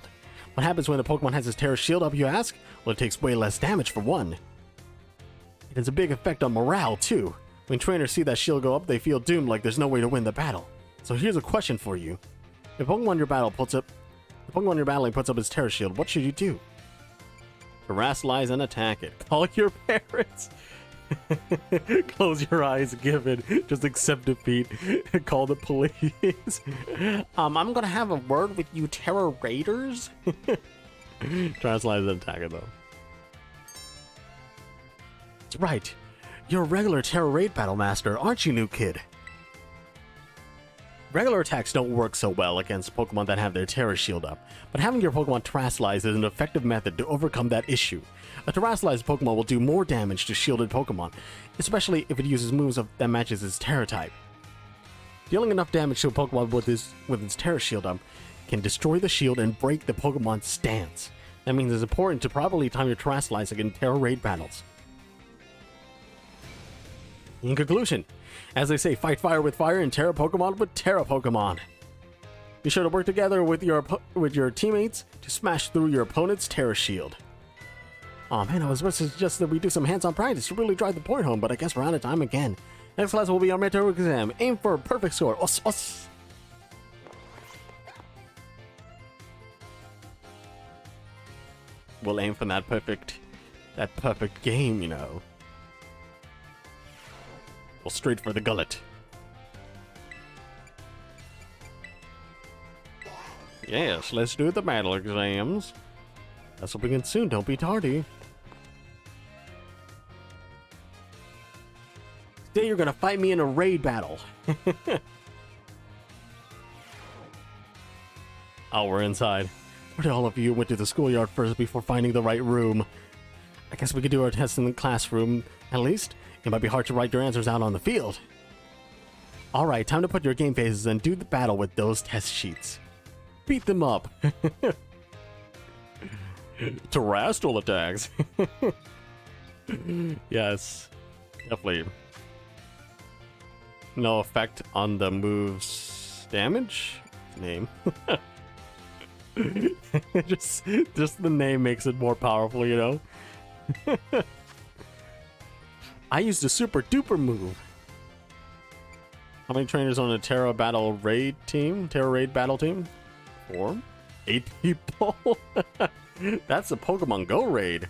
What happens when a Pokemon has his Terra Shield up, you ask? Well, it takes way less damage for one. It has a big effect on morale, too. When trainers see that shield go up, they feel doomed, like there's no way to win the battle. So here's a question for you. If Pokemon you're battling puts up his Terra Shield, what should you do? Harass, lies, and attack it. Call your parents. Close your eyes, give it. Just accept defeat. Call the police. I'm gonna have a word with you Terra Raiders. Harass, lies, and attack it, though. That's right. You're a regular Terra Raid Battle Master, aren't you, new kid? Regular attacks don't work so well against Pokemon that have their Terra Shield up, but having your Pokemon Terrasilize is an effective method to overcome that issue. A Terrasilized Pokemon will do more damage to shielded Pokemon, especially if it uses moves that matches its Terra type. Dealing enough damage to a Pokemon with its Terra Shield up can destroy the shield and break the Pokemon's stance. That means it's important to properly time your Terrasilizing in Terra Raid battles. In conclusion, as they say, fight fire with fire and Terra Pokemon with Terra Pokemon. Be sure to work together with your teammates to smash through your opponent's Terra Shield. Aw man, I was supposed to suggest that we do some hands-on practice to really drive the point home, but I guess we're out of time again. Next class will be our Meteor exam. Aim for a perfect score. Us, us. We'll aim for that perfect game, you know. Well, straight for the gullet. Yes, let's do the battle exams. That's will begin soon, don't be tardy. Today you're gonna fight me in a raid battle. Oh, we're inside. Where did all of you went to the schoolyard first before finding the right room? I guess we could do our tests in the classroom, at least. It might be hard to write your answers out on the field. Alright, time to put your game faces and do the battle with those test sheets. Beat them up. Terrestrial attacks. Yes, definitely. No effect on the move's damage? Name. just the name makes it more powerful, you know? I used a super duper move. How many trainers on a Terra Battle Raid team? Terra Raid Battle team? 4? 8 people? That's a Pokemon Go raid.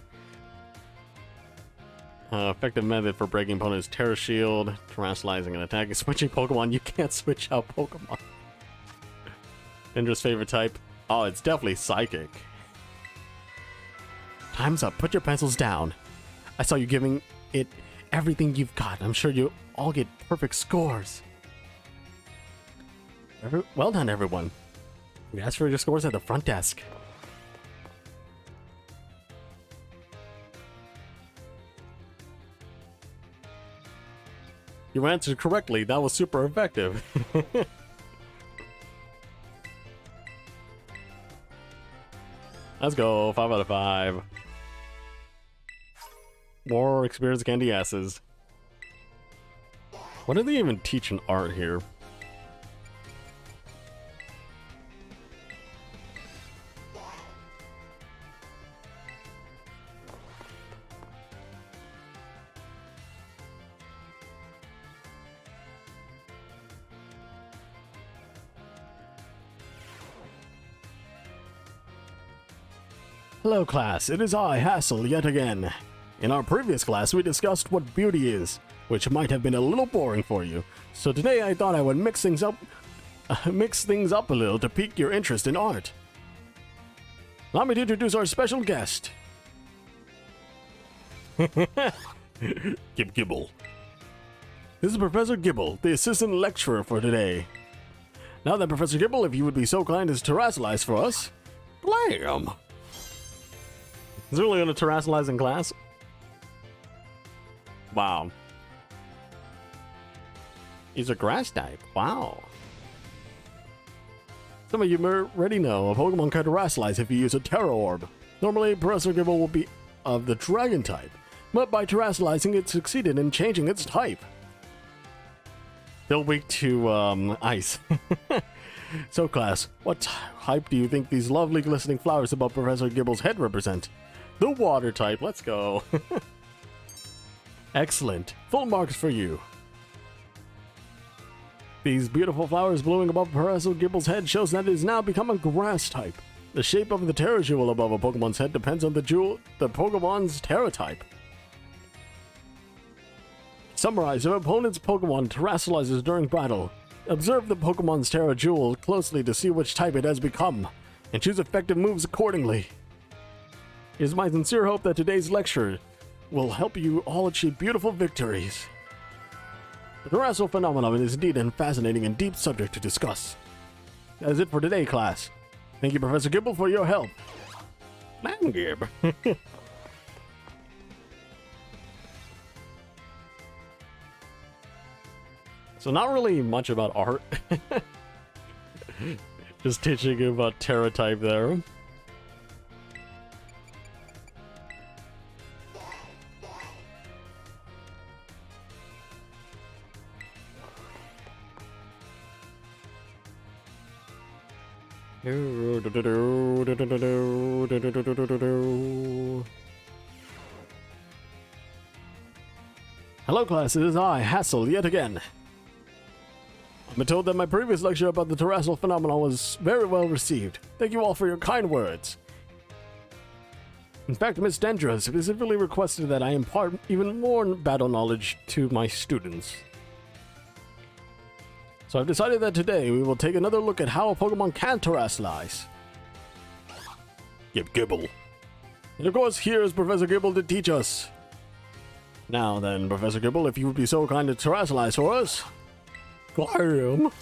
Effective method for breaking opponent's Terra Shield, Terrasilizing and attacking. Switching Pokemon, you can't switch out Pokemon. Indra's favorite type? Oh, it's definitely Psychic. Time's up, put your pencils down. I saw you giving it everything you've got. I'm sure you all get perfect scores. Well done, everyone. We asked for your scores at the front desk. You answered correctly. That was super effective. Let's go. 5 out of 5. More experience candy asses. What do they even teach in art here? Hello class, it is I, Hassel, yet again. In our previous class we discussed what beauty is, which might have been a little boring for you. So today I thought I would mix things up a little to pique your interest in art. Allow me to introduce our special guest. Gibble. This is Professor Gibble, the assistant lecturer for today. Now then, Professor Gibble, if you would be so kind as to terrestrialize for us. Blam! Is it really going to terrestrialize in class? Wow. He's a grass type. Wow. Some of you already know a Pokemon can terrestrialize if you use a Terra Orb. Normally, Professor Gibble will be of the Dragon type, but by terrestrializing, it succeeded in changing its type. Still weak to, ice. So, class, what type do you think these lovely glistening flowers above Professor Gibble's head represent? The water type. Let's go. Excellent. Full marks for you. These beautiful flowers blooming above Professor Gibble's head shows that it has now become a grass type. The shape of the Terra Jewel above a Pokemon's head depends on the Pokemon's Terra type. Summarize, if an opponent's Pokemon terrestrializes during battle, observe the Pokemon's Terra Jewel closely to see which type it has become, and choose effective moves accordingly. It is my sincere hope that today's lecture will help you all achieve beautiful victories. The terrestrial phenomenon is indeed a fascinating and deep subject to discuss. That is it for today, class. Thank you, Professor Gibble, for your help. Man, Gib. So not really much about art. Just teaching you about Terra type there. Hello class, it is I, Hassel, yet again. I've been told that my previous lecture about the terrestrial phenomenon was very well received. Thank you all for your kind words. In fact, Miss Dendra specifically requested that I impart even more battle knowledge to my students. So I've decided that today we will take another look at how a Pokemon can terrestrialize. Gibble. And of course, here is Professor Gibble to teach us. Now then, Professor Gibble, if you would be so kind to terrestrialize for us. Glarium.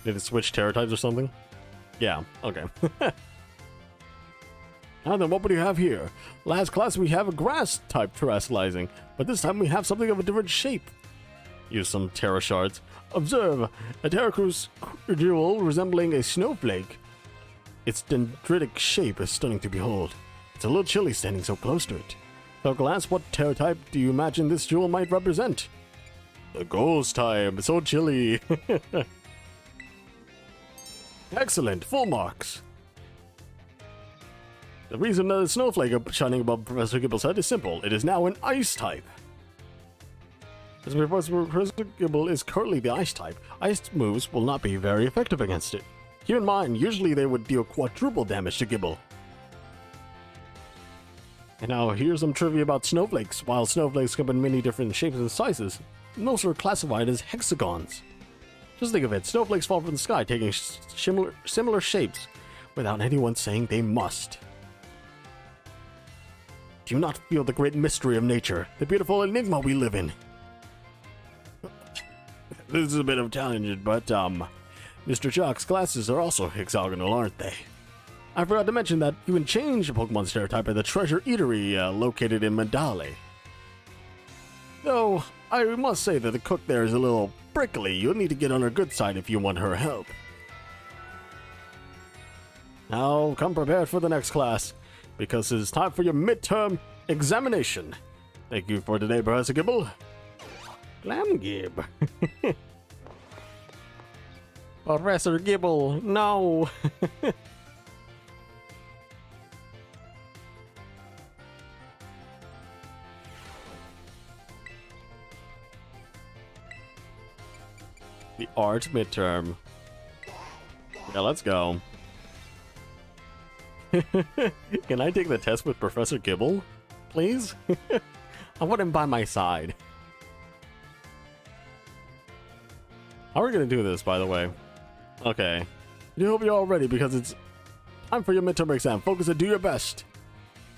Did it switch Terra types or something? Yeah, okay. Now then, what would you have here? Last class we have a grass type terrestrializing, but this time we have something of a different shape. Use some Terra shards. Observe, a Terra Jewel resembling a snowflake. Its dendritic shape is stunning to behold. It's a little chilly standing so close to it. So class, what Terra type do you imagine this jewel might represent? The ghost type, so chilly. Excellent, full marks. The reason that the snowflake shining above Professor Gibble's head is simple. It is now an ice type. As Professor Gibble is currently the ice type, ice moves will not be very effective against it. Keep in mind, usually they would deal quadruple damage to Gibble. And now here's some trivia about snowflakes. While snowflakes come in many different shapes and sizes, most are classified as hexagons. Just think of it, snowflakes fall from the sky taking similar shapes without anyone saying they must. Do you not feel the great mystery of nature, the beautiful enigma we live in? This is a bit of a challenge, but Mr. Chalk's glasses are also hexagonal, aren't they? I forgot to mention that you can change a Pokemon's Terra type at the Treasure Eatery located in Mandale. Though, I must say that the cook there is a little prickly. You'll need to get on her good side if you want her help. Now, come prepared for the next class, because it is time for your midterm examination. Thank you for today, Professor Gibble. Gib. Professor Gibble, no! The art midterm. Yeah, let's go. Can I take the test with Professor Gibble, please? I want him by my side. How are we gonna do this, by the way? Okay. I hope you're all ready because it's time for your midterm exam. Focus and do your best.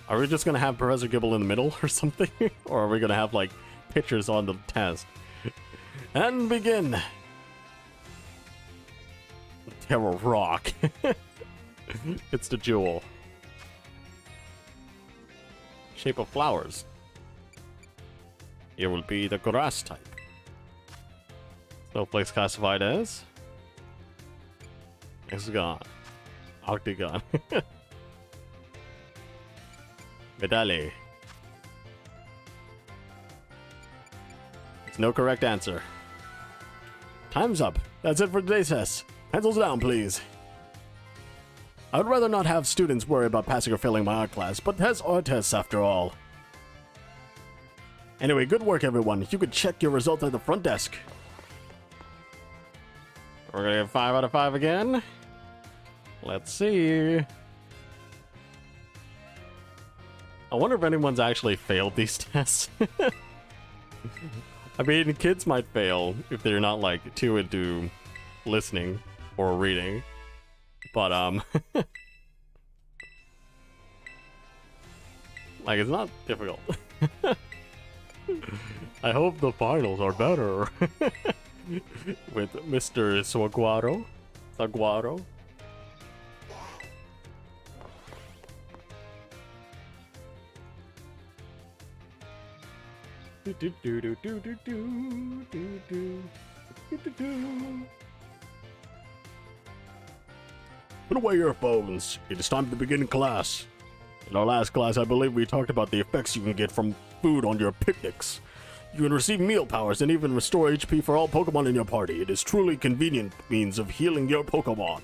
Are we just gonna have Professor Gibble in the middle or something? Or are we gonna have, like, pictures on the test? And begin. Terra Rock. It's the jewel. Shape of flowers. It will be the grass type. Snowflakes classified as hexagon, octagon, medallion. It's no correct answer. Time's up. That's it for today's test. Pencils down, please. I would rather not have students worry about passing or failing my art class, but tests are tests after all. Anyway, good work, everyone. You could check your results at the front desk. We're gonna get 5 out of 5 again. Let's see. I wonder if anyone's actually failed these tests. I mean, kids might fail if they're not, like, too into listening or reading. But, like, it's not difficult. I hope the finals are better. With Mr. Saguaro. Put away your phones. It is time to begin class. In our last class, I believe we talked about the effects you can get from food on your picnics. You can receive meal powers and even restore HP for all Pokemon in your party. It is truly convenient means of healing your Pokemon.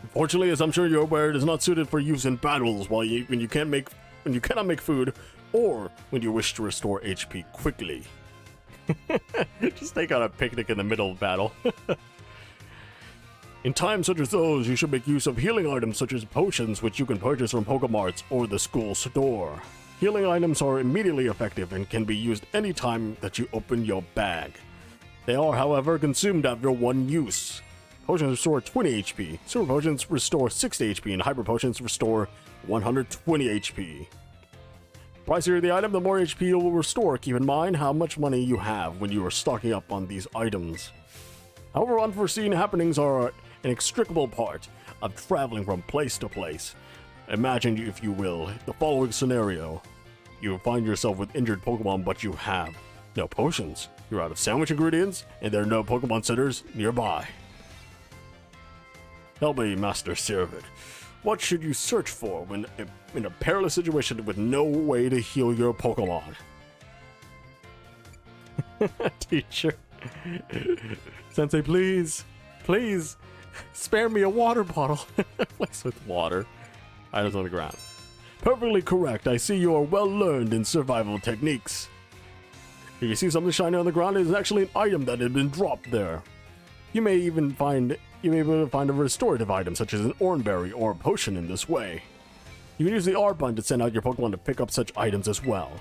Unfortunately, as I'm sure you're aware, it is not suited for use in battles when you cannot make food, or when you wish to restore HP quickly. Just take out a picnic in the middle of battle. In times such as those, you should make use of healing items such as potions, which you can purchase from Pokemarts or the school store. Healing items are immediately effective and can be used anytime that you open your bag. They are, however, consumed after one use. Potions restore 20 HP, Super Potions restore 60 HP, and Hyper Potions restore 120 HP. The pricier the item, the more HP it will restore. Keep in mind how much money you have when you are stocking up on these items. However, unforeseen happenings are an inextricable part of traveling from place to place. Imagine, if you will, the following scenario. You find yourself with injured Pokemon, but you have no potions. You're out of sandwich ingredients, and there are no Pokemon centers nearby. Tell me, Master Cervid, what should you search for when in a perilous situation with no way to heal your Pokemon? Teacher. Sensei, please, spare me a water bottle. Place with water. Items on the ground. Perfectly correct. I see you are well learned in survival techniques. If you see something shiny on the ground, it is actually an item that had been dropped there. You may be able to find a restorative item such as an Oranberry or a potion in this way. You can use the R button to send out your Pokemon to pick up such items as well.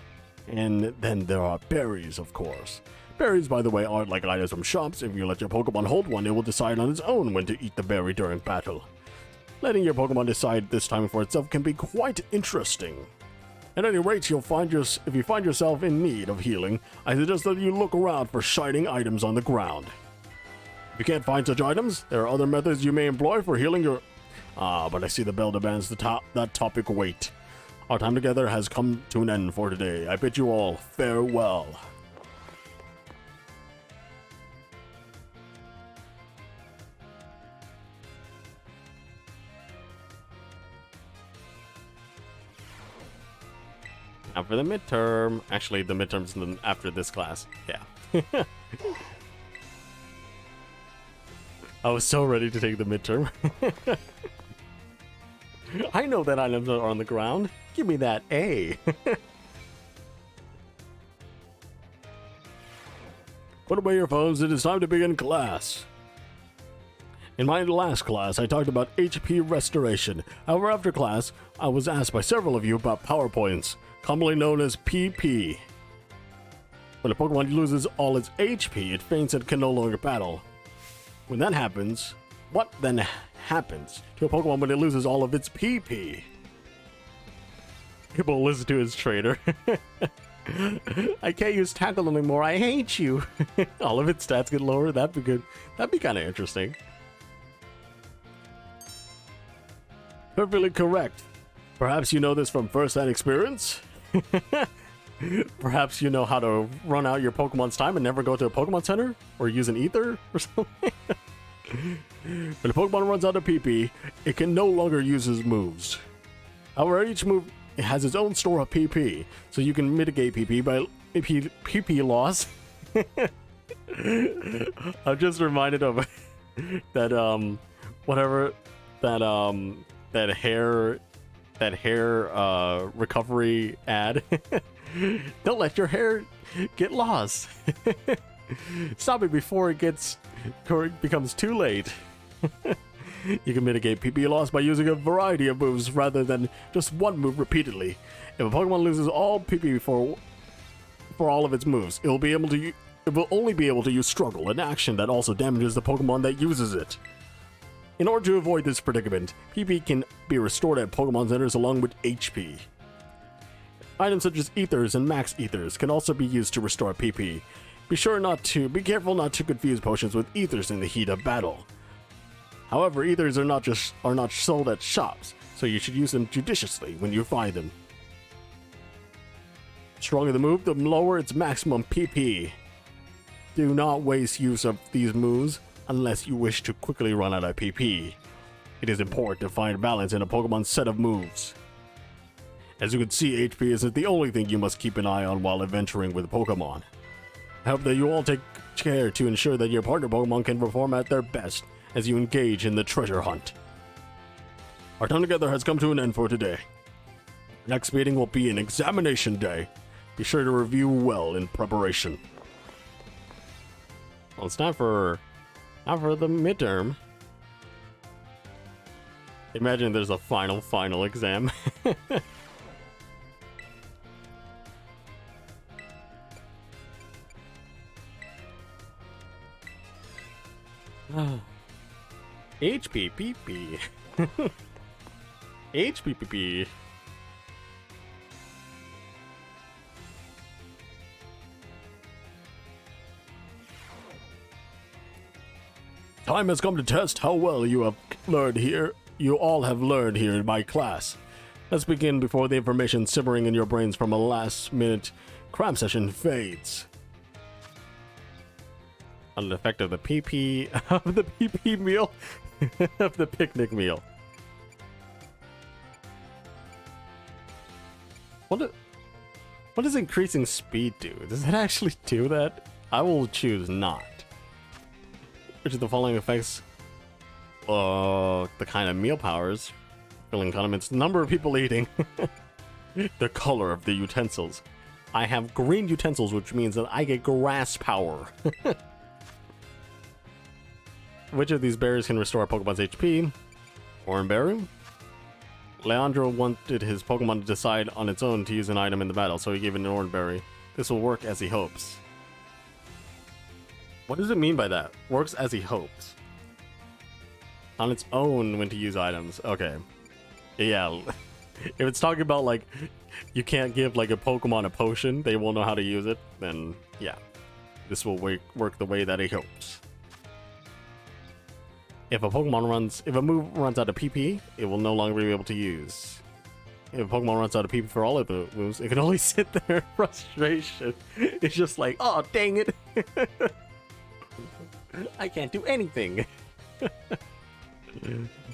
And then there are berries, of course. Berries, by the way, aren't like items from shops. If you let your Pokemon hold one, it will decide on its own when to eat the berry during battle. Letting your Pokemon decide this time for itself can be quite interesting. At any rate, if you find yourself in need of healing, I suggest that you look around for shining items on the ground. If you can't find such items, there are other methods you may employ for healing your... but I see the bell demands that topic wait. Our time together has come to an end for today. I bid you all farewell. Now for the midterm. Actually, the midterm's after this class. Yeah. I was so ready to take the midterm. I know that items are on the ground. Give me that A. Put away your phones. It is time to begin class. In my last class, I talked about HP restoration. However, after class, I was asked by several of you about PowerPoints, commonly known as PP. When a Pokemon loses all its HP, it faints and can no longer battle. When that happens, what then happens to a Pokemon when it loses all of its PP? People listen to his trainer. I can't use tackle anymore. I hate you. All of its stats get lower. That'd be good. That'd be kind of interesting. Perfectly correct. Perhaps you know this from first-hand experience? Perhaps you know how to run out your Pokemon's time and never go to a Pokemon Center? Or use an ether or something? When a Pokemon runs out of PP, it can no longer use its moves. However, each move has its own store of PP, so you can mitigate PP by PP loss. I'm just reminded of that whatever that hair recovery ad. Don't let your hair get lost. Stop it before it becomes too late. You can mitigate PP loss by using a variety of moves rather than just one move repeatedly. If a Pokemon loses all PP for all of its moves, it will only be able to use Struggle, an action that also damages the Pokemon that uses it. In order to avoid this predicament, PP can be restored at Pokemon Centers along with HP. Items such as Ethers and Max Ethers can also be used to restore PP. Be careful not to confuse potions with Ethers in the heat of battle. However, Ethers are not sold at shops, so you should use them judiciously when you find them. The stronger the move, the lower its maximum PP. Do not waste use of these moves unless you wish to quickly run out of PP. It is important to find balance in a Pokemon's set of moves. As you can see, HP isn't the only thing you must keep an eye on while adventuring with Pokemon. I hope that you all take care to ensure that your partner Pokemon can perform at their best as you engage in the treasure hunt. Our time together has come to an end for today. Next meeting will be an examination day. Be sure to review well in preparation. Well, it's time for the midterm. Imagine there's a final exam. HPPP. HPPP. Time has come to test how well you have learned here. You all have learned here in my class. Let's begin before the information simmering in your brains from a last-minute cram session fades. On the effect of the PP meal, of the picnic meal. What does increasing speed do? Does it actually do that? I will choose not. Which of the following effects? The kind of meal powers, filling condiments, number of people eating, the color of the utensils. I have green utensils, which means that I get grass power. Which of these berries can restore Pokemon's HP? Oran Berry? Leandro wanted his Pokemon to decide on its own to use an item in the battle, so he gave it an Oran Berry. This will work as he hopes. What does it mean by that? Works as he hopes. On its own when to use items. Okay. Yeah. If it's talking about, like, you can't give, like, a Pokemon a potion, they won't know how to use it, then, yeah. This will work the way that he hopes. If a move runs out of PP, it will no longer be able to use. If a Pokemon runs out of PP for all of the moves, it can only sit there in frustration. It's just like, oh, dang it. I can't do anything.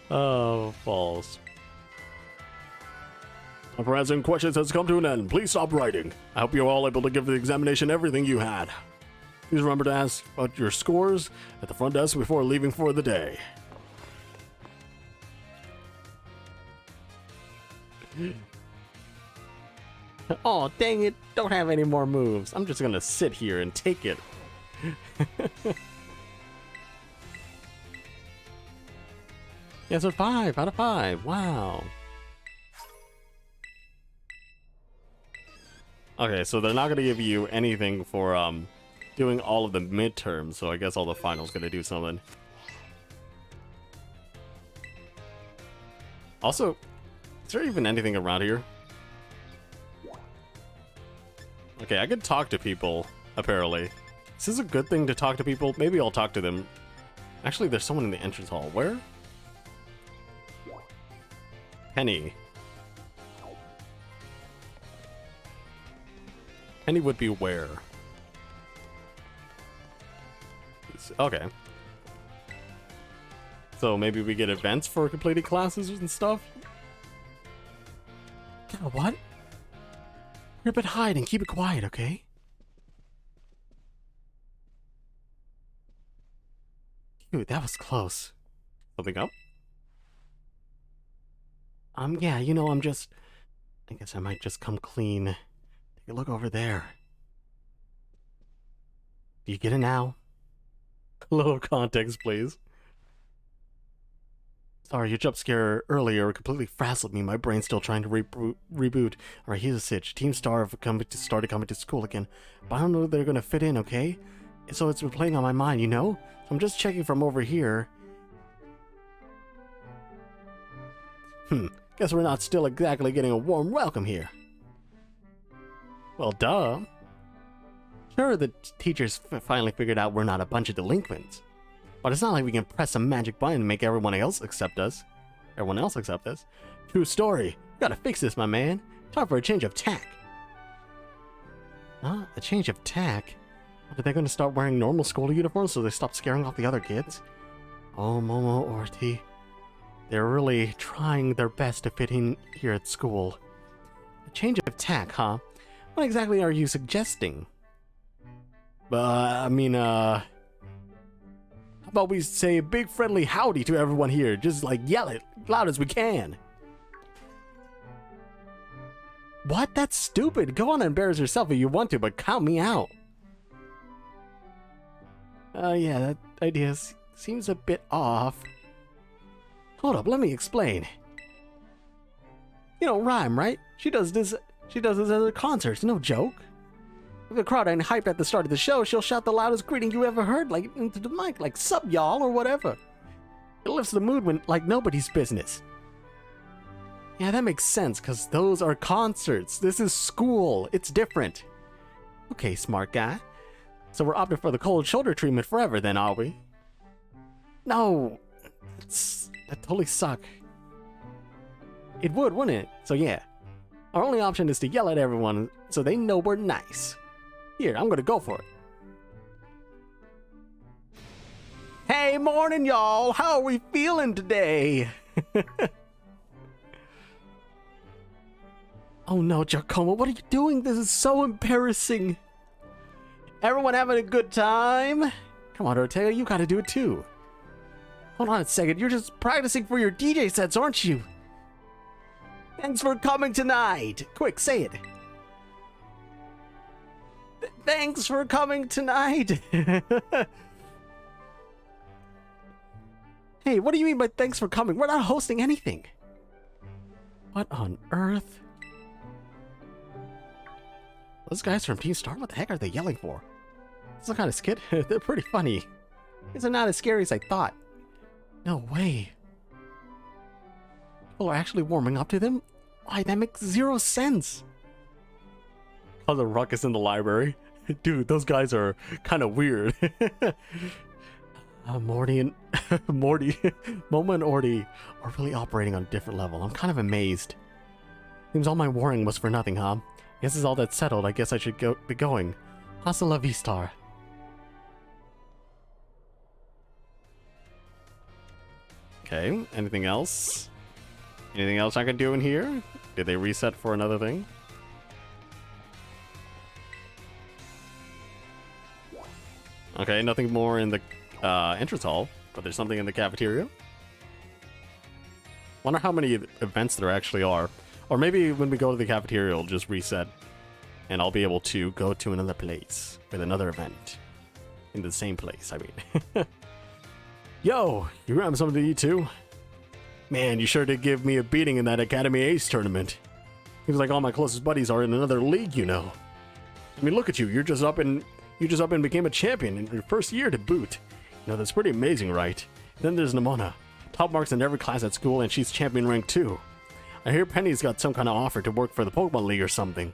Oh, false. Time for answering questions has come to an end. Please stop writing. I hope you're all able to give the examination everything you had. Please remember to ask about your scores at the front desk before leaving for the day. Oh, dang it. Don't have any more moves. I'm just gonna sit here and take it. Yeah, so 5 out of 5. Wow. Okay, so they're not gonna give you anything for doing all of the midterms, so I guess all the finals gonna do something. Also, is there even anything around here? Okay, I can talk to people, apparently. Is this a good thing to talk to people? Maybe I'll talk to them. Actually, there's someone in the entrance hall. Where? Penny. Penny would be where? Okay. So maybe we get events for completing classes and stuff? God, what? Rip it, hide, and keep it quiet, okay? Dude, that was close. Something up? Yeah, you know, I guess I might just come clean. Take a look over there. Do you get it now? A little context, please. Sorry, your jump scare earlier completely frazzled me. My brain's still trying to reboot. Alright, here's a sitch. Team Star have started coming to school again. But I don't know if they're gonna fit in, okay? So it's been playing on my mind, you know? So I'm just checking from over here. Guess we're not still exactly getting a warm welcome here. Well, duh. Sure, the teachers finally figured out we're not a bunch of delinquents. But it's not like we can press a magic button and make everyone else accept us. True story. Gotta fix this, my man. Time for a change of tack. Huh? A change of tack? Are they gonna start wearing normal school uniforms so they stop scaring off the other kids? Oh, Momo Orti. They're really trying their best to fit in here at school. A change of tack, huh? What exactly are you suggesting? How about we say a big friendly howdy to everyone here? Just like yell it loud as we can. What? That's stupid. Go on and embarrass yourself if you want to, but count me out. Yeah, that idea seems a bit off. Hold up, let me explain. You know, Rhyme, right? She does this as a concert, it's no joke. If the crowd ain't hyped at the start of the show, she'll shout the loudest greeting you ever heard, like into the mic, like "Sup, y'all," or whatever. It lifts the mood when like nobody's business. Yeah, that makes sense, because those are concerts. This is school. It's different. Okay, smart guy. So we're opting for the cold shoulder treatment forever then, are we? No. That totally suck. It would, wouldn't it? So yeah. Our only option is to yell at everyone so they know we're nice. Here, I'm gonna go for it. Hey, morning, y'all. How are we feeling today? Oh no, Giacomo, what are you doing? This is so embarrassing. Everyone having a good time? Come on, Ortega, you gotta do it too. Hold on a second, you're just practicing for your DJ sets, aren't you? Thanks for coming tonight. Quick, say it. Thanks for coming tonight. Hey, what do you mean by thanks for coming? We're not hosting anything. What on earth? Those guys from Team Star, what the heck are they yelling for? Some kind of skit? They're pretty funny. These are not as scary as I thought. No way. People are actually warming up to them? Why, that makes zero sense. Oh, the ruckus in the library. Dude, those guys are kind of weird. Momo and Orty are really operating on a different level. I'm kind of amazed. Seems all my worrying was for nothing, huh? Guess it's all that's settled. I guess I should be going. Hasta la vista. Okay, anything else? Anything else I can do in here? Did they reset for another thing? Okay, nothing more in the entrance hall, but there's something in the cafeteria. Wonder how many events there actually are. Or maybe when we go to the cafeteria, it'll just reset. And I'll be able to go to another place with another event. In the same place, I mean. Yo, you grab something to eat too? Man, you sure did give me a beating in that Academy Ace tournament. Seems like all my closest buddies are in another league, you know. I mean, look at you. You just up and became a champion in your first year to boot. You know, that's pretty amazing, right? Then there's Nimona. Top marks in every class at school, and she's champion rank too. I hear Penny's got some kind of offer to work for the Pokemon League or something.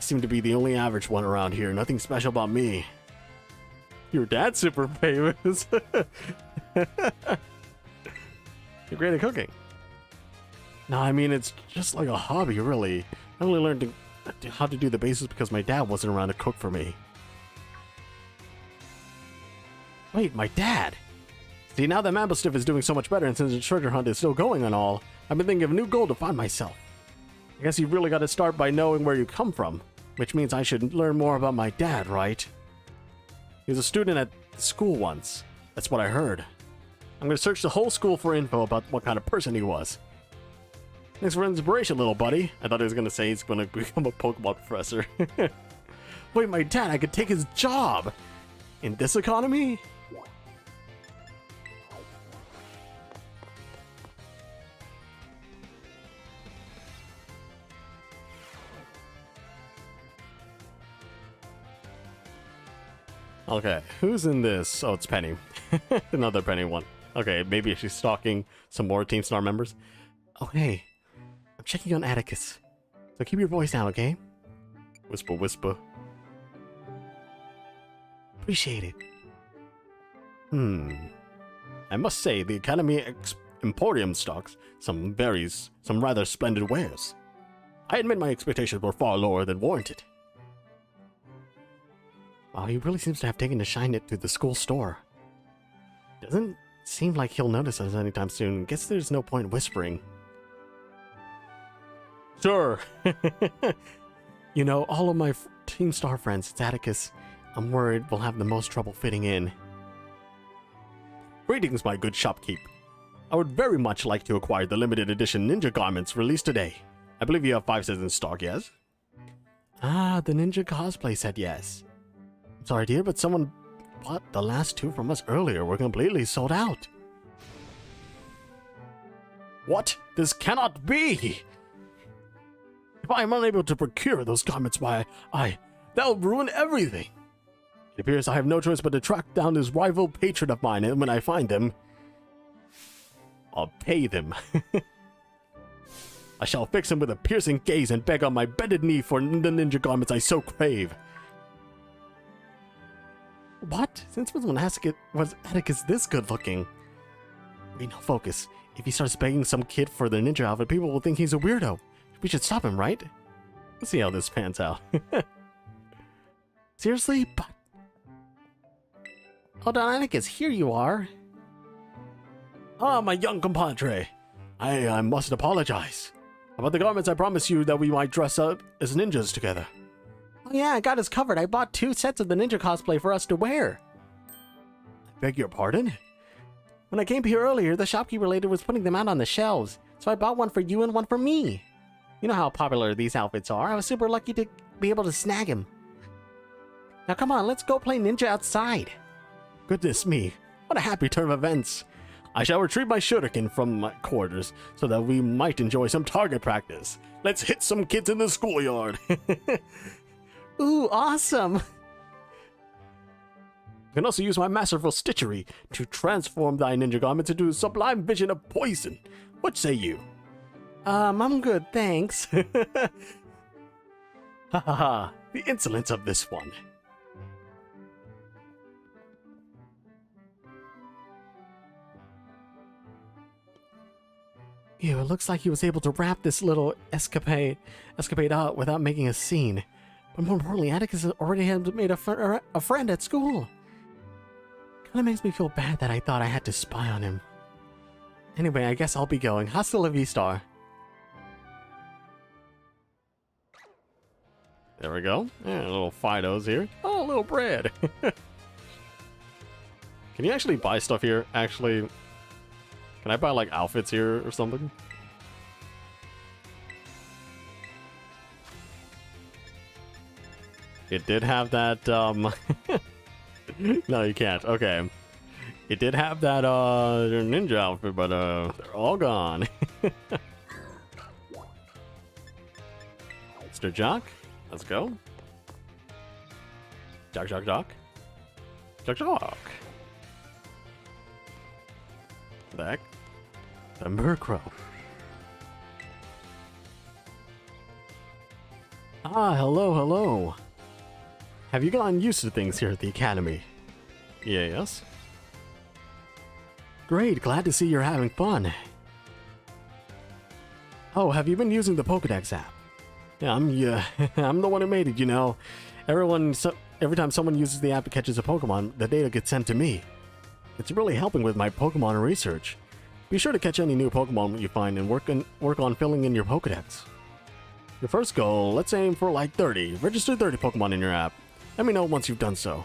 I seem to be the only average one around here. Nothing special about me. Your dad's super famous. You're great at cooking. No, I mean, it's just like a hobby, really. I only learned how to do the basics because my dad wasn't around to cook for me. Wait, my dad? See, now that Mambostiff is doing so much better and since the treasure hunt is still going and all, I've been thinking of a new goal to find myself. I guess you've really got to start by knowing where you come from, which means I should learn more about my dad, right? He was a student at school once. That's what I heard. I'm going to search the whole school for info about what kind of person he was. Thanks for inspiration, little buddy. I thought he was going to say he's going to become a Pokemon professor. Wait, my dad, I could take his job! In this economy? Okay, who's in this? Oh, it's Penny. Another Penny one. Okay, maybe she's stalking some more Team Star members. Oh, hey. I'm checking on Atticus. So keep your voice down, okay? Whisper, whisper. Appreciate it. I must say, the Academy Emporium stocks some rather splendid wares. I admit my expectations were far lower than warranted. Wow, he really seems to have taken to shine it to the school store. Doesn't seem like he'll notice us anytime soon. Guess there's no point whispering. Sure. You know, all of my Team Star friends, it's Atticus. I'm worried we'll have the most trouble fitting in. Greetings, my good shopkeep. I would very much like to acquire the limited edition ninja garments released today. I believe you have 5 sets in stock, yes? Ah, the ninja cosplay set, yes. I'm sorry, dear, but someone bought the last 2 from us earlier. We're completely sold out. What? This cannot be! If I am unable to procure those garments, that'll ruin everything. It appears I have no choice but to track down this rival patron of mine, and when I find them, I'll pay them. I shall fix him with a piercing gaze and beg on my bended knee for the ninja garments I so crave. What? Since when was Atticus this good looking? Wait, no, focus. If he starts begging some kid for the ninja outfit, people will think he's a weirdo. We should stop him, right? Let's see how this pans out. Seriously? But... Oh, Don Atticus, here you are. Ah, my young compadre. I must apologize. About the garments, I promised you that we might dress up as ninjas together. Oh yeah, I got us covered. I bought 2 sets of the ninja cosplay for us to wear. I beg your pardon? When I came here earlier, the shopkeeper lady was putting them out on the shelves, so I bought one for you and one for me. You know how popular these outfits are. I was super lucky to be able to snag him. Now come on, let's go play ninja outside. Goodness me, what a happy turn of events. I shall retrieve my shuriken from my quarters so that we might enjoy some target practice. Let's hit some kids in the schoolyard. Ooh, awesome. I can also use my masterful stitchery to transform thy ninja garments into a sublime vision of poison. What say you? I'm good, thanks. Ha ha ha, the insolence of this one. Ew, it looks like he was able to wrap this little escapade out without making a scene. But more importantly, Atticus already had made a friend at school. Kinda makes me feel bad that I thought I had to spy on him. Anyway, I guess I'll be going. Hasta la vista. There we go. Yeah, little Fidos here. Oh, a little bread. Can you actually buy stuff here? Actually, can I buy like outfits here or something? It did have that, no, you can't. Okay. It did have that, ninja outfit, but, they're all gone. Mr. Jock, let's go. Jock, jock, jock. Jock, jock. Back. The Murkrow. Ah, hello, hello. Have you gotten used to things here at the Academy? Yes. Great, glad to see you're having fun. Oh, have you been using the Pokédex app? Yeah, I'm the one who made it, you know. Every time someone uses the app to catches a Pokemon, the data gets sent to me. It's really helping with my Pokemon research. Be sure to catch any new Pokemon you find and work on filling in your Pokédex. Your first goal, let's aim for like 30. Register 30 Pokemon in your app. Let me know once you've done so.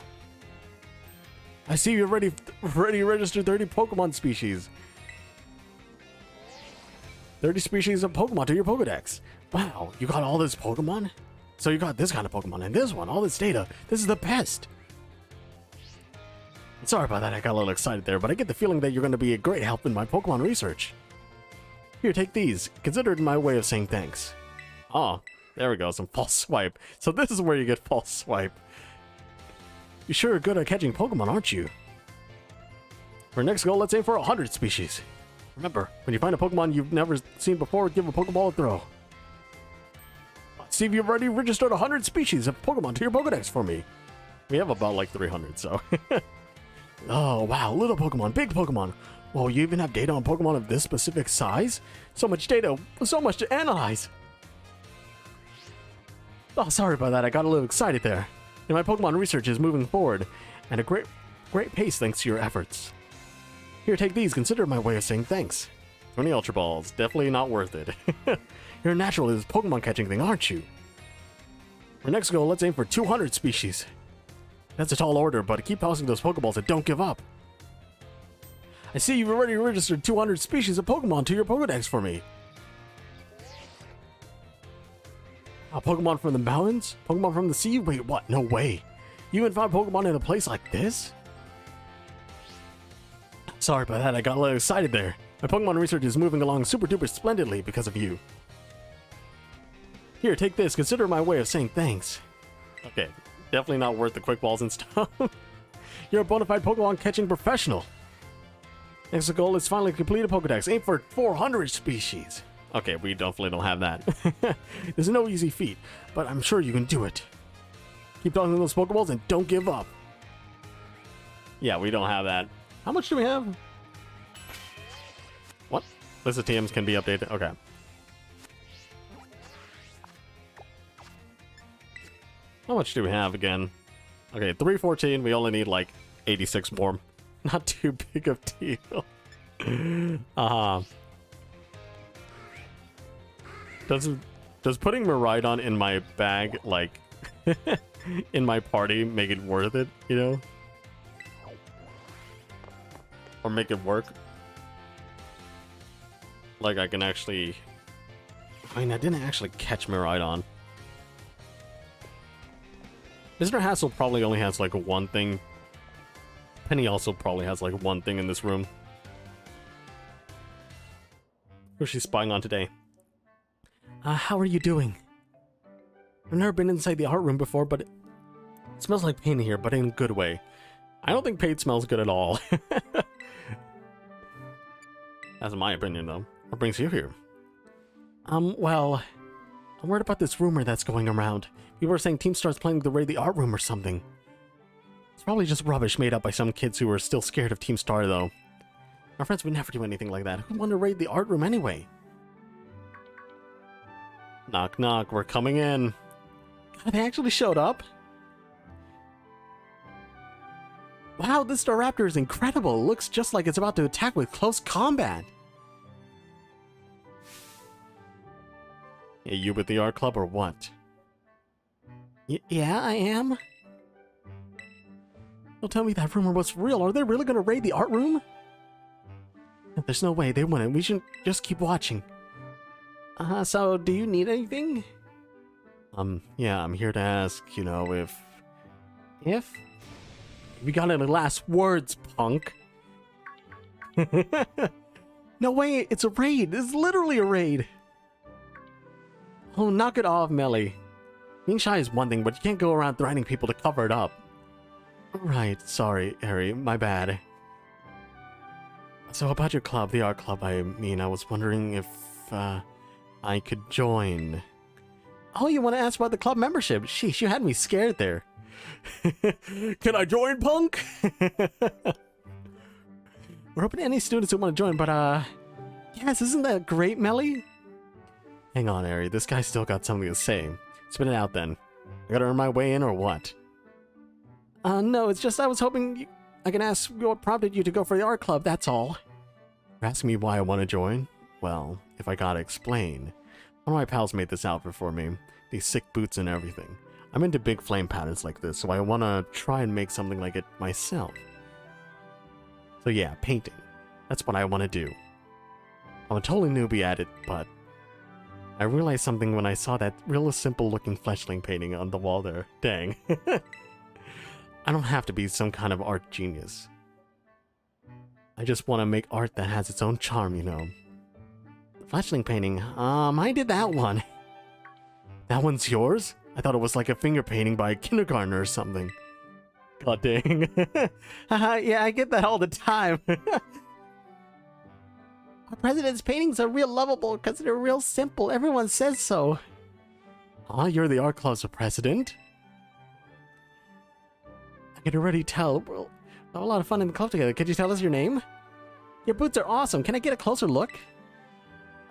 I see you've already registered 30 Pokemon species. 30 species of Pokemon to your Pokédex. Wow, you got all this Pokemon? So you got this kind of Pokemon and this one, all this data. This is the best. Sorry about that, I got a little excited there, but I get the feeling that you're going to be a great help in my Pokemon research. Here, take these. Consider it my way of saying thanks. Oh, there we go, some false swipe. So this is where you get false swipe. You sure are good at catching Pokemon, aren't you? For next goal, let's aim for 100 species. Remember, when you find a Pokemon you've never seen before, give a Pokeball a throw. See if you've already registered 100 species of Pokemon to your Pokedex for me. We have about like 300, so... Oh, wow, little Pokemon, big Pokemon. Whoa, you even have data on Pokemon of this specific size? So much data, so much to analyze. Oh, sorry about that, I got a little excited there. And my Pokemon research is moving forward, and a great pace thanks to your efforts. Here, take these, consider my way of saying thanks. 20 Ultra Balls, definitely not worth it. You're a natural at this Pokemon catching thing, aren't you? For next goal, let's aim for 200 species. That's a tall order, but keep tossing those Pokeballs and don't give up. I see you've already registered 200 species of Pokemon to your Pokedex for me. A Pokemon from the mountains? Pokemon from the sea? Wait, what? No way. You even found Pokemon in a place like this? Sorry about that, I got a little excited there. My Pokemon research is moving along super duper splendidly because of you. Here, take this. Consider my way of saying thanks. Okay, definitely not worth the quick balls and stuff. You're a bona fide Pokemon catching professional. Next goal is finally complete a Pokedex. Aim for 400 species. Okay, we definitely don't have that. There's no easy feat, but I'm sure you can do it. Keep tossing those Pokeballs and don't give up. Yeah, we don't have that. How much do we have? What? List of TMs can be updated. Okay. How much do we have again? Okay, 314. We only need like 86 more. Not too big of a deal. Does putting Miraidon in my bag, like, in my party, make it worth it, you know? Or make it work? Like, I can actually... I mean, I didn't actually catch Miraidon. Mr. Hassel probably only has, like, one thing. Penny also probably has, like, one thing in this room. Who's she spying on today? How are you doing? I've never been inside the art room before, but it smells like paint here, but in a good way. I don't think paint smells good at all. That's my opinion, though. What brings you here? Well, I'm worried about this rumor that's going around. People are saying Team Star's planning to raid the art room or something. It's probably just rubbish made up by some kids who are still scared of Team Star, though. Our friends would never do anything like that. Who'd want to raid the art room anyway? Knock, knock, we're coming in. God, they actually showed up? Wow, this Staraptor is incredible. It looks just like it's about to attack with close combat. Hey, you with the art club or what? Yeah, I am. Don't tell me that rumor was real. Are they really gonna raid the art room? There's no way they wouldn't. We should just keep watching. So do you need anything? Yeah, I'm here to ask, you know, if we got any last words, punk? No way, it's a raid. It's literally a raid. Oh, knock it off, Melly. Being shy is one thing, but you can't go around threatening people to cover it up. Right, sorry, Harry, my bad. So about your club, the art club, I mean, I was wondering if, I could join. Oh, you want to ask about the club membership? Sheesh, you had me scared there. Can I join, punk? We're open to any students who want to join, but, yes, isn't that great, Melly? Hang on, Ari, this guy's still got something to say. Spit it out, then. I gotta earn my way in, or what? No, it's just I was hoping I can ask what prompted you to go for the art club, that's all. You're asking me why I want to join? Well, if I gotta explain. One of my pals made this outfit for me. These sick boots and everything. I'm into big flame patterns like this, so I want to try and make something like it myself. So yeah, painting. That's what I want to do. I'm a totally newbie at it, but I realized something when I saw that real simple looking fleshling painting on the wall there. Dang. I don't have to be some kind of art genius. I just want to make art that has its own charm, you know. Fleshling painting, I did that one. That one's yours? I thought it was like a finger painting by a kindergartner or something. God dang. Yeah, I get that all the time. Our president's paintings are real lovable because they're real simple. Everyone says so. Aw, you're the art club's president? I can already tell. We'll have a lot of fun in the club together. Could you tell us your name? Your boots are awesome. Can I get a closer look?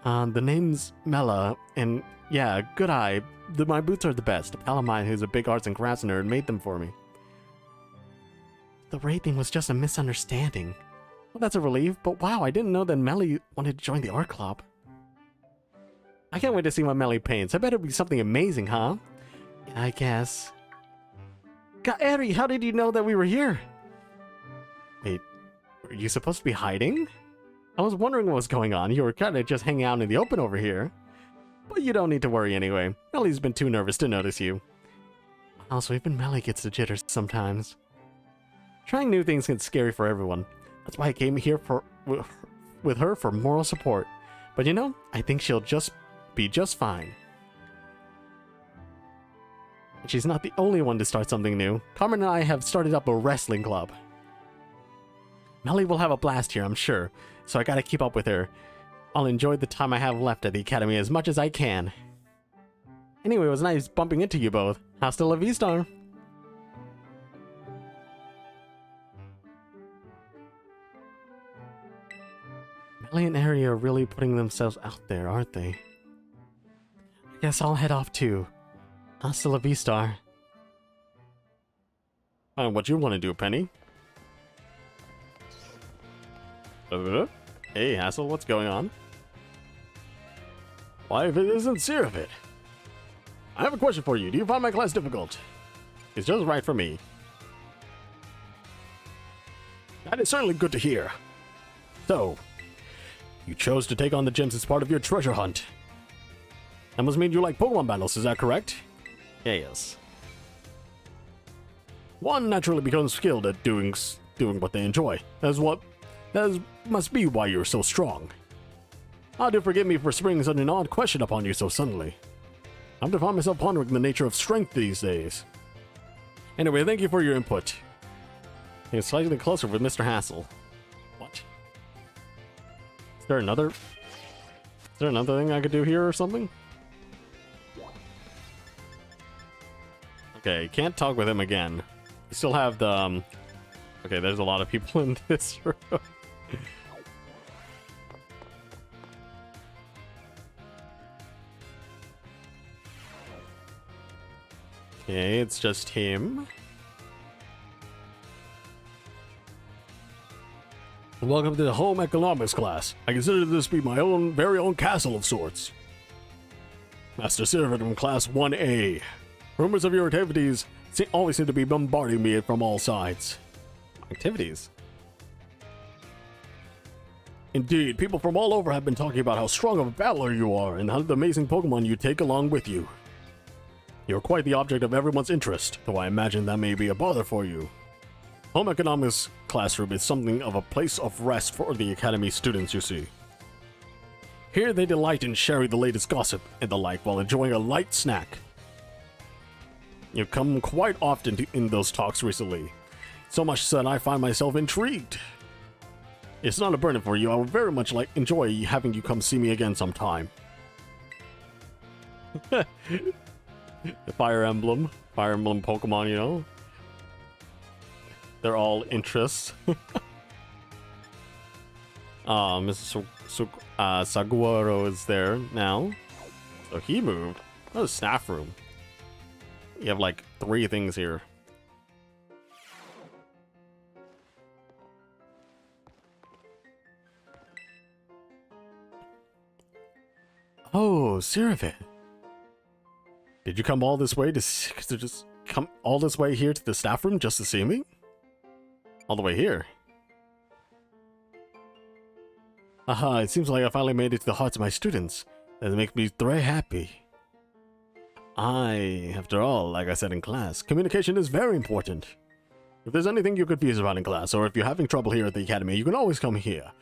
The name's Mela, and yeah, good eye. My boots are the best. A pal of mine who's a big arts and crafts nerd made them for me. The raid thing was just a misunderstanding. Well, that's a relief, but wow, I didn't know that Melly wanted to join the art club. I can't wait to see what Melly paints. I bet it'll be something amazing, huh? Yeah, I guess. God, Eri, how did you know that we were here? Wait, were you supposed to be hiding? I was wondering what was going on. You were kind of just hanging out in the open over here. But you don't need to worry anyway. Melly's been too nervous to notice you. Also, even Melly gets the jitters sometimes. Trying new things gets scary for everyone. That's why I came here with her for moral support. But you know, I think she'll be just fine. And she's not the only one to start something new. Carmen and I have started up a wrestling club. Melly will have a blast here, I'm sure. So I gotta keep up with her. I'll enjoy the time I have left at the academy as much as I can. Anyway, it was nice bumping into you both. Hasta la vista. Melly and Ari are really putting themselves out there, aren't they? I guess I'll head off too. Hasta la vista. What you want to do, Penny? Hey, Hassel, what's going on? Why, if it isn't sincere of it. I have a question for you. Do you find my class difficult? It's just right for me. That is certainly good to hear. So, you chose to take on the gems as part of your treasure hunt. That must mean you like Pokemon battles, is that correct? Yeah, yes. One naturally becomes skilled at doing what they enjoy. That must be why you're so strong. How do forgive me for springing such an odd question upon you so suddenly. I'm to find myself pondering the nature of strength these days. Anyway, thank you for your input. Getting slightly closer with Mr. Hassel. What? Is there another thing I could do here or something? Okay, can't talk with him again. We still have the, okay, there's a lot of people in this room. Okay, it's just him. Welcome to the home economics class. I consider this to be my very own castle of sorts. Master Servant from class 1A. Rumors of your activities always seem to be bombarding me from all sides. Activities? Indeed, people from all over have been talking about how strong of a battler you are and how the amazing Pokemon you take along with you. You're quite the object of everyone's interest, though I imagine that may be a bother for you. Home economics classroom is something of a place of rest for the academy students, you see. Here they delight in sharing the latest gossip and the like while enjoying a light snack. You've come quite often in those talks recently, so much so that I find myself intrigued. It's not a burden for you. I would very much enjoy having you come see me again sometime. The Fire Emblem Pokemon, you know? They're all interests. Mr. Saguaro is there now. So he moved. Oh, staff room. You have like 3 things here. Oh, Siravid. Did you come all this way to just come all this way here to the staff room just to see me? All the way here. Aha, it seems like I finally made it to the hearts of my students. That makes me very happy. After all, like I said in class, communication is very important. If there's anything you're confused about in class, or if you're having trouble here at the academy, you can always come here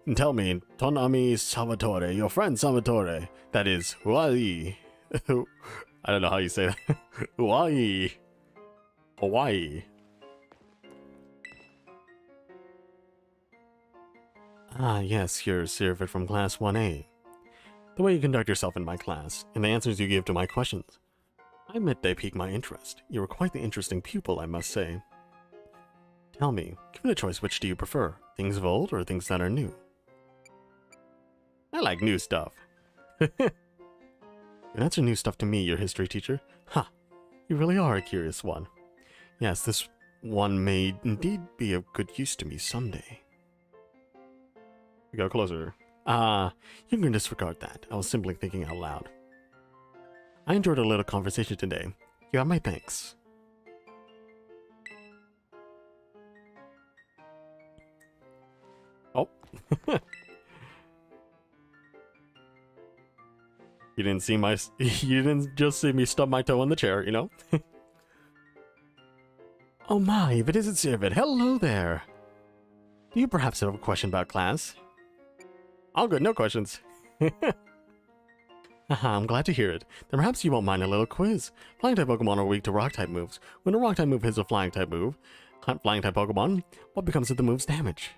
and tell me, Tonami Salvatore, your friend Salvatore, that is, Hawaii. I don't know how you say that. Hawaii. Hawaii. Ah, yes, you're Siravid from Class 1A. The way you conduct yourself in my class, and the answers you give to my questions, I admit they pique my interest. You are quite the interesting pupil, I must say. Tell me, given a choice, which do you prefer? Things of old or things that are new? I like new stuff. You answer new stuff to me, your history teacher. Ha! You really are a curious one. Yes, this one may indeed be of good use to me someday. We go closer. You can disregard that. I was simply thinking out loud. I enjoyed our little conversation today. You have my thanks. Oh. You didn't see my... You didn't just see me stub my toe on the chair, you know? Oh my, if it isn't Siravid, hello there! Do you perhaps have a question about class? All good, no questions. Haha, I'm glad to hear it. Then perhaps you won't mind a little quiz. Flying-type Pokemon are weak to Rock-type moves. When a Rock-type move hits a Flying-type move, Flying-type Pokemon, what becomes of the move's damage?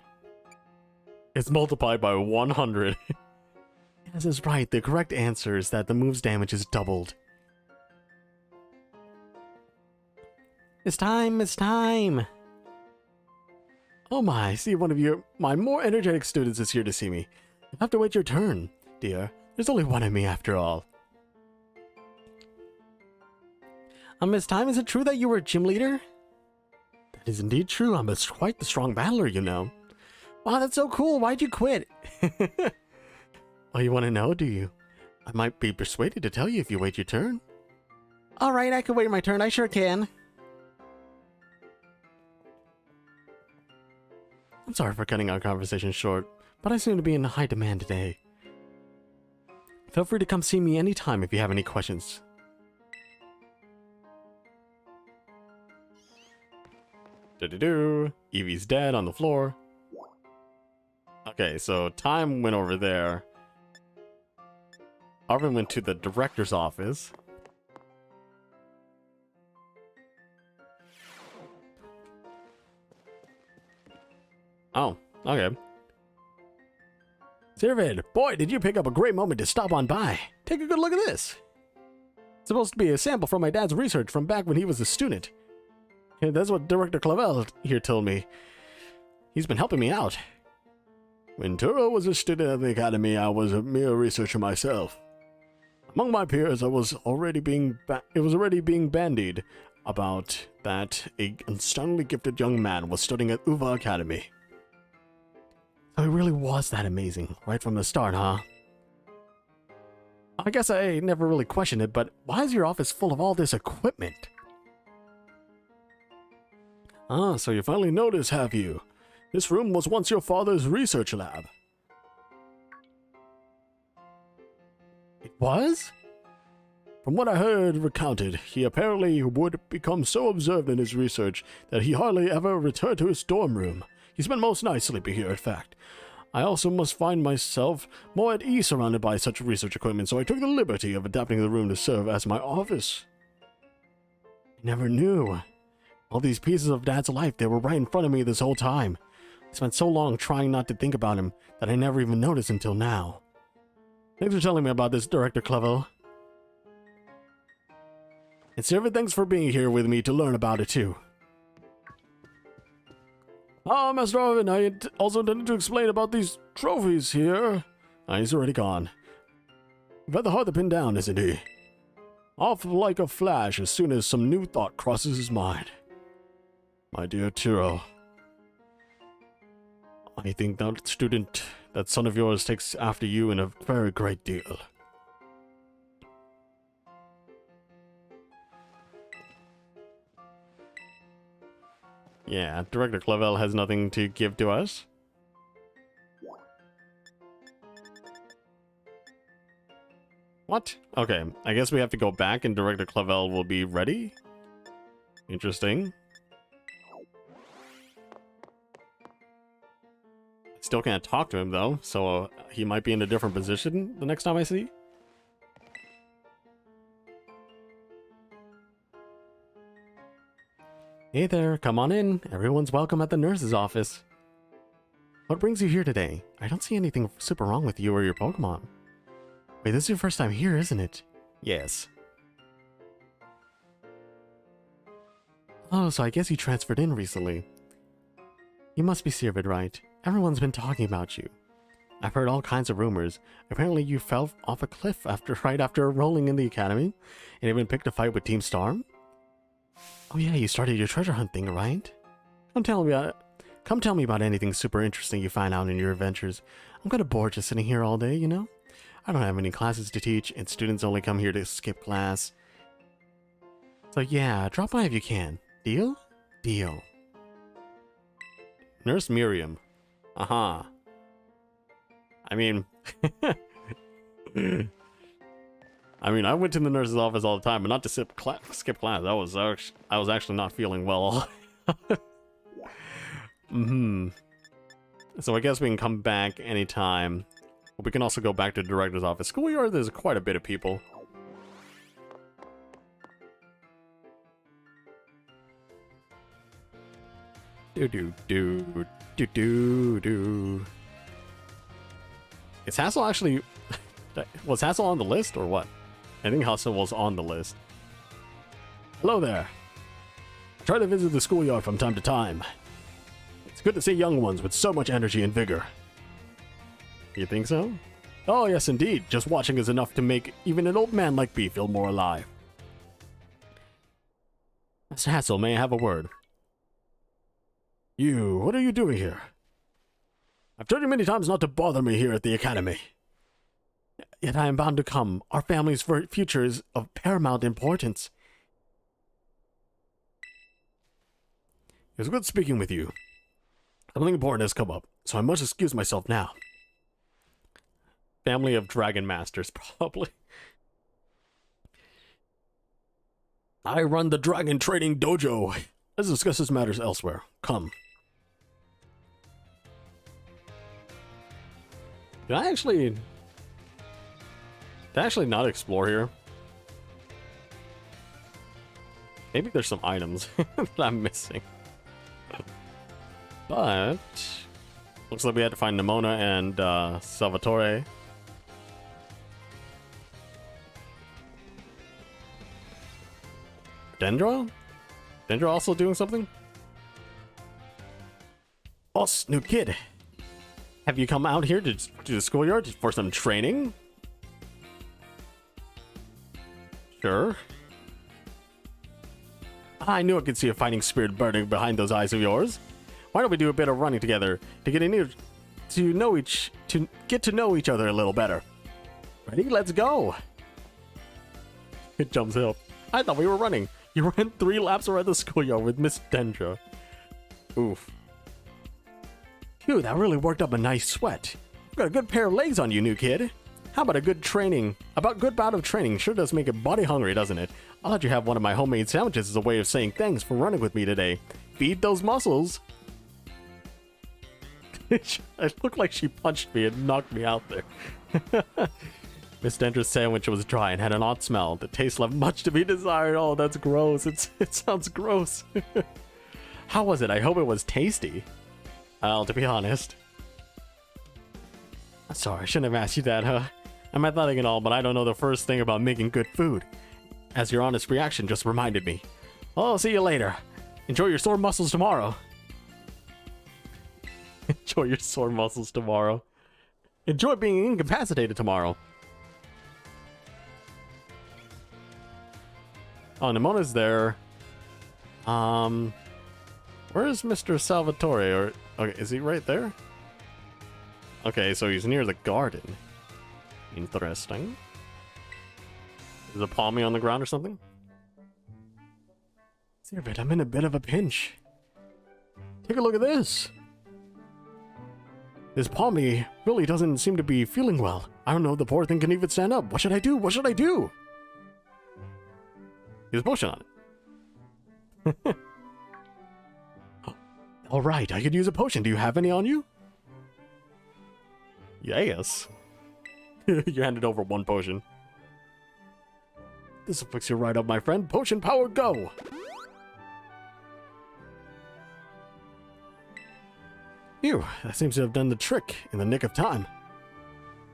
It's multiplied by 100. Yes, that's right. The correct answer is that the move's damage is doubled. It's time, it's time! Oh my, I see one of my more energetic students is here to see me. You'll have to wait your turn, dear. There's only one of me after all. Miss Time, is it true that you were a gym leader? That is indeed true. I'm quite the strong battler, you know. Wow, that's so cool. Why'd you quit? Oh, you want to know, do you? I might be persuaded to tell you if you wait your turn. Alright, I can wait my turn. I sure can. I'm sorry for cutting our conversation short, but I seem to be in high demand today. Feel free to come see me anytime if you have any questions. Do-do-do. Eevee's dead on the floor. Okay, so Time went over there. Arvin went to the director's office. Oh, okay. Siravid, boy, did you pick up a great moment to stop on by. Take a good look at this. It's supposed to be a sample from my dad's research from back when he was a student. Yeah, that's what Director Clavel here told me. He's been helping me out. When Turo was a student at the academy, I was a mere researcher myself. Among my peers, it was already being bandied about that a stunningly gifted young man was studying at Uva Academy. So he really was that amazing, right from the start, huh? I guess I never really questioned it, but why is your office full of all this equipment? Ah, so you finally noticed, have you? This room was once your father's research lab. It was? From what I heard recounted, he apparently would become so absorbed in his research that he hardly ever returned to his dorm room. He spent most nights sleeping here, in fact. I also must find myself more at ease surrounded by such research equipment, so I took the liberty of adapting the room to serve as my office. I never knew. All these pieces of Dad's life, they were right in front of me this whole time. I spent so long trying not to think about him that I never even noticed until now. Thanks for telling me about this, Director Clavel. And Sylvia, thanks for being here with me to learn about it too. Ah, Master Arvin, also intended to explain about these trophies here. He's already gone. Rather hard to pin down, isn't he? Off like a flash as soon as some new thought crosses his mind. My dear Tiro, I think that son of yours takes after you in a very great deal. Yeah, Director Clavel has nothing to give to us. What? Okay, I guess we have to go back and Director Clavel will be ready? Interesting. Still can't talk to him though, so he might be in a different position the next time I see. Hey there, come on in. Everyone's welcome at the nurse's office. What brings you here today? I don't see anything super wrong with you or your Pokemon. Wait, this is your first time here, isn't it? Yes. Oh, so I guess you transferred in recently. You must be Sirvid, right? Everyone's been talking about you. I've heard all kinds of rumors. Apparently you fell off a cliff right after enrolling in the academy, and even picked a fight with Team Storm? Oh yeah, you started your treasure hunt thing, right? Come tell me about anything super interesting you find out in your adventures. I'm kinda bored just sitting here all day, you know? I don't have any classes to teach, and students only come here to skip class. So yeah, drop by if you can. Deal? Deal. Nurse Miriam. Uh-huh. I mean... I went to the nurse's office all the time, but not to skip class. I was actually not feeling well. So I guess we can come back anytime. We can also go back to the director's office. Schoolyard, there's quite a bit of people. Do. Is Hassel actually... Was Hassel on the list, or what? I think Hassel was on the list. Hello there. I try to visit the schoolyard from time to time. It's good to see young ones with so much energy and vigor. You think so? Oh yes, indeed. Just watching is enough to make even an old man like me feel more alive. Mr. Hassel, may I have a word? You, what are you doing here? I've told you many times not to bother me here at the academy. Yet I am bound to come. Our family's future is of paramount importance. It was good speaking with you. Something important has come up, so I must excuse myself now. Family of Dragon Masters, probably. I run the Dragon Trading Dojo. Let's discuss this matters elsewhere. Come. Did I actually not explore here? Maybe there's some items that I'm missing. But looks like we had to find Nimona and Salvatore. Dendro? Dendro also doing something? Boss, new kid. Have you come out here to the schoolyard for some training? Sure. I knew I could see a fighting spirit burning behind those eyes of yours. Why don't we do a bit of running together to get to know each other a little better? Ready? Let's go. It jumps up. I thought we were running. You ran 3 laps around the schoolyard with Miss Dendra. Oof. Phew, that really worked up a nice sweat. You've got a good pair of legs on you, new kid. How about a good bout of training? Sure does make a body hungry, doesn't it? I'll let you have one of my homemade sandwiches as a way of saying thanks for running with me today. Feed those muscles. It looked like she punched me and knocked me out there. Miss Dendra's sandwich was dry and had an odd smell. The taste left much to be desired. Oh, that's gross. It sounds gross. How was it? I hope it was tasty. Well, to be honest. Sorry, I shouldn't have asked you that, huh? I'm athletic and all, but I don't know the first thing about making good food. as your honest reaction just reminded me. I'll see you later. Enjoy your sore muscles tomorrow. Enjoy your sore muscles tomorrow. Enjoy being incapacitated tomorrow. Oh, Nimona's there. Where is Mr. Salvatore? Or okay, is he right there? Okay, so he's near the garden. Interesting. Is a palmy on the ground or something? Zerbit, I'm in a bit of a pinch. Take a look at this. This palmy really doesn't seem to be feeling well. I don't know if the poor thing can even stand up. What should I do? What should I do? Use a potion on it. All right, I could use a potion. Do you have any on you? Yes. You handed over one potion. This will fix you right up, my friend. Potion power, go! Phew, that seems to have done the trick in the nick of time.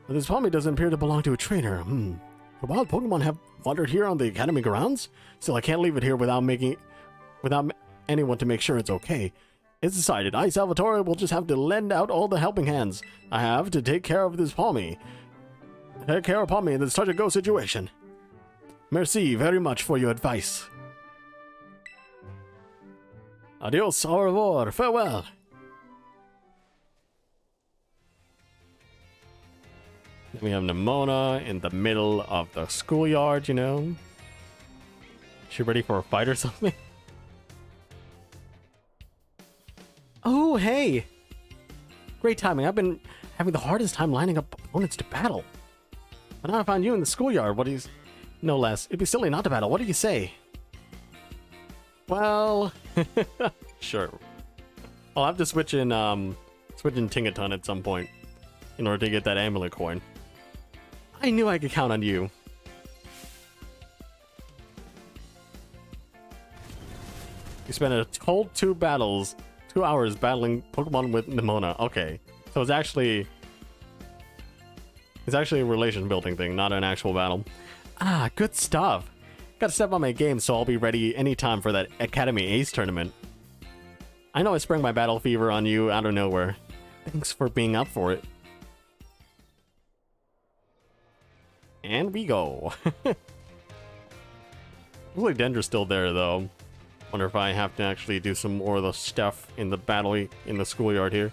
But this palmy doesn't appear to belong to a trainer. The wild Pokemon have wandered here on the academy grounds? Still, I can't leave it here without anyone to make sure it's okay. It's decided. I, Salvatore, will just have to lend out all the helping hands I have to take care of this palmy. Take care of palmy in this touch-and-go situation. Merci very much for your advice. Adios, au revoir, farewell. We have Nimona in the middle of the schoolyard, you know. She ready for a fight or something? Oh, hey! Great timing. I've been having the hardest time lining up opponents to battle. But now I found you in the schoolyard. What do you... No less. It'd be silly not to battle. What do you say? Well... Sure. I'll have to switch in Tingaton at some point in order to get that amulet coin. I knew I could count on you. You spent a whole 2 hours battling Pokemon with Nimona. Okay. So it's actually a relation building thing, not an actual battle. Ah, good stuff. Gotta step on my game so I'll be ready anytime for that Academy Ace tournament. I know I sprung my battle fever on you out of nowhere. Thanks for being up for it. And we go. Looks like Dendra's still there, though. Wonder if I have to actually do some more of the stuff in the battle in the schoolyard here.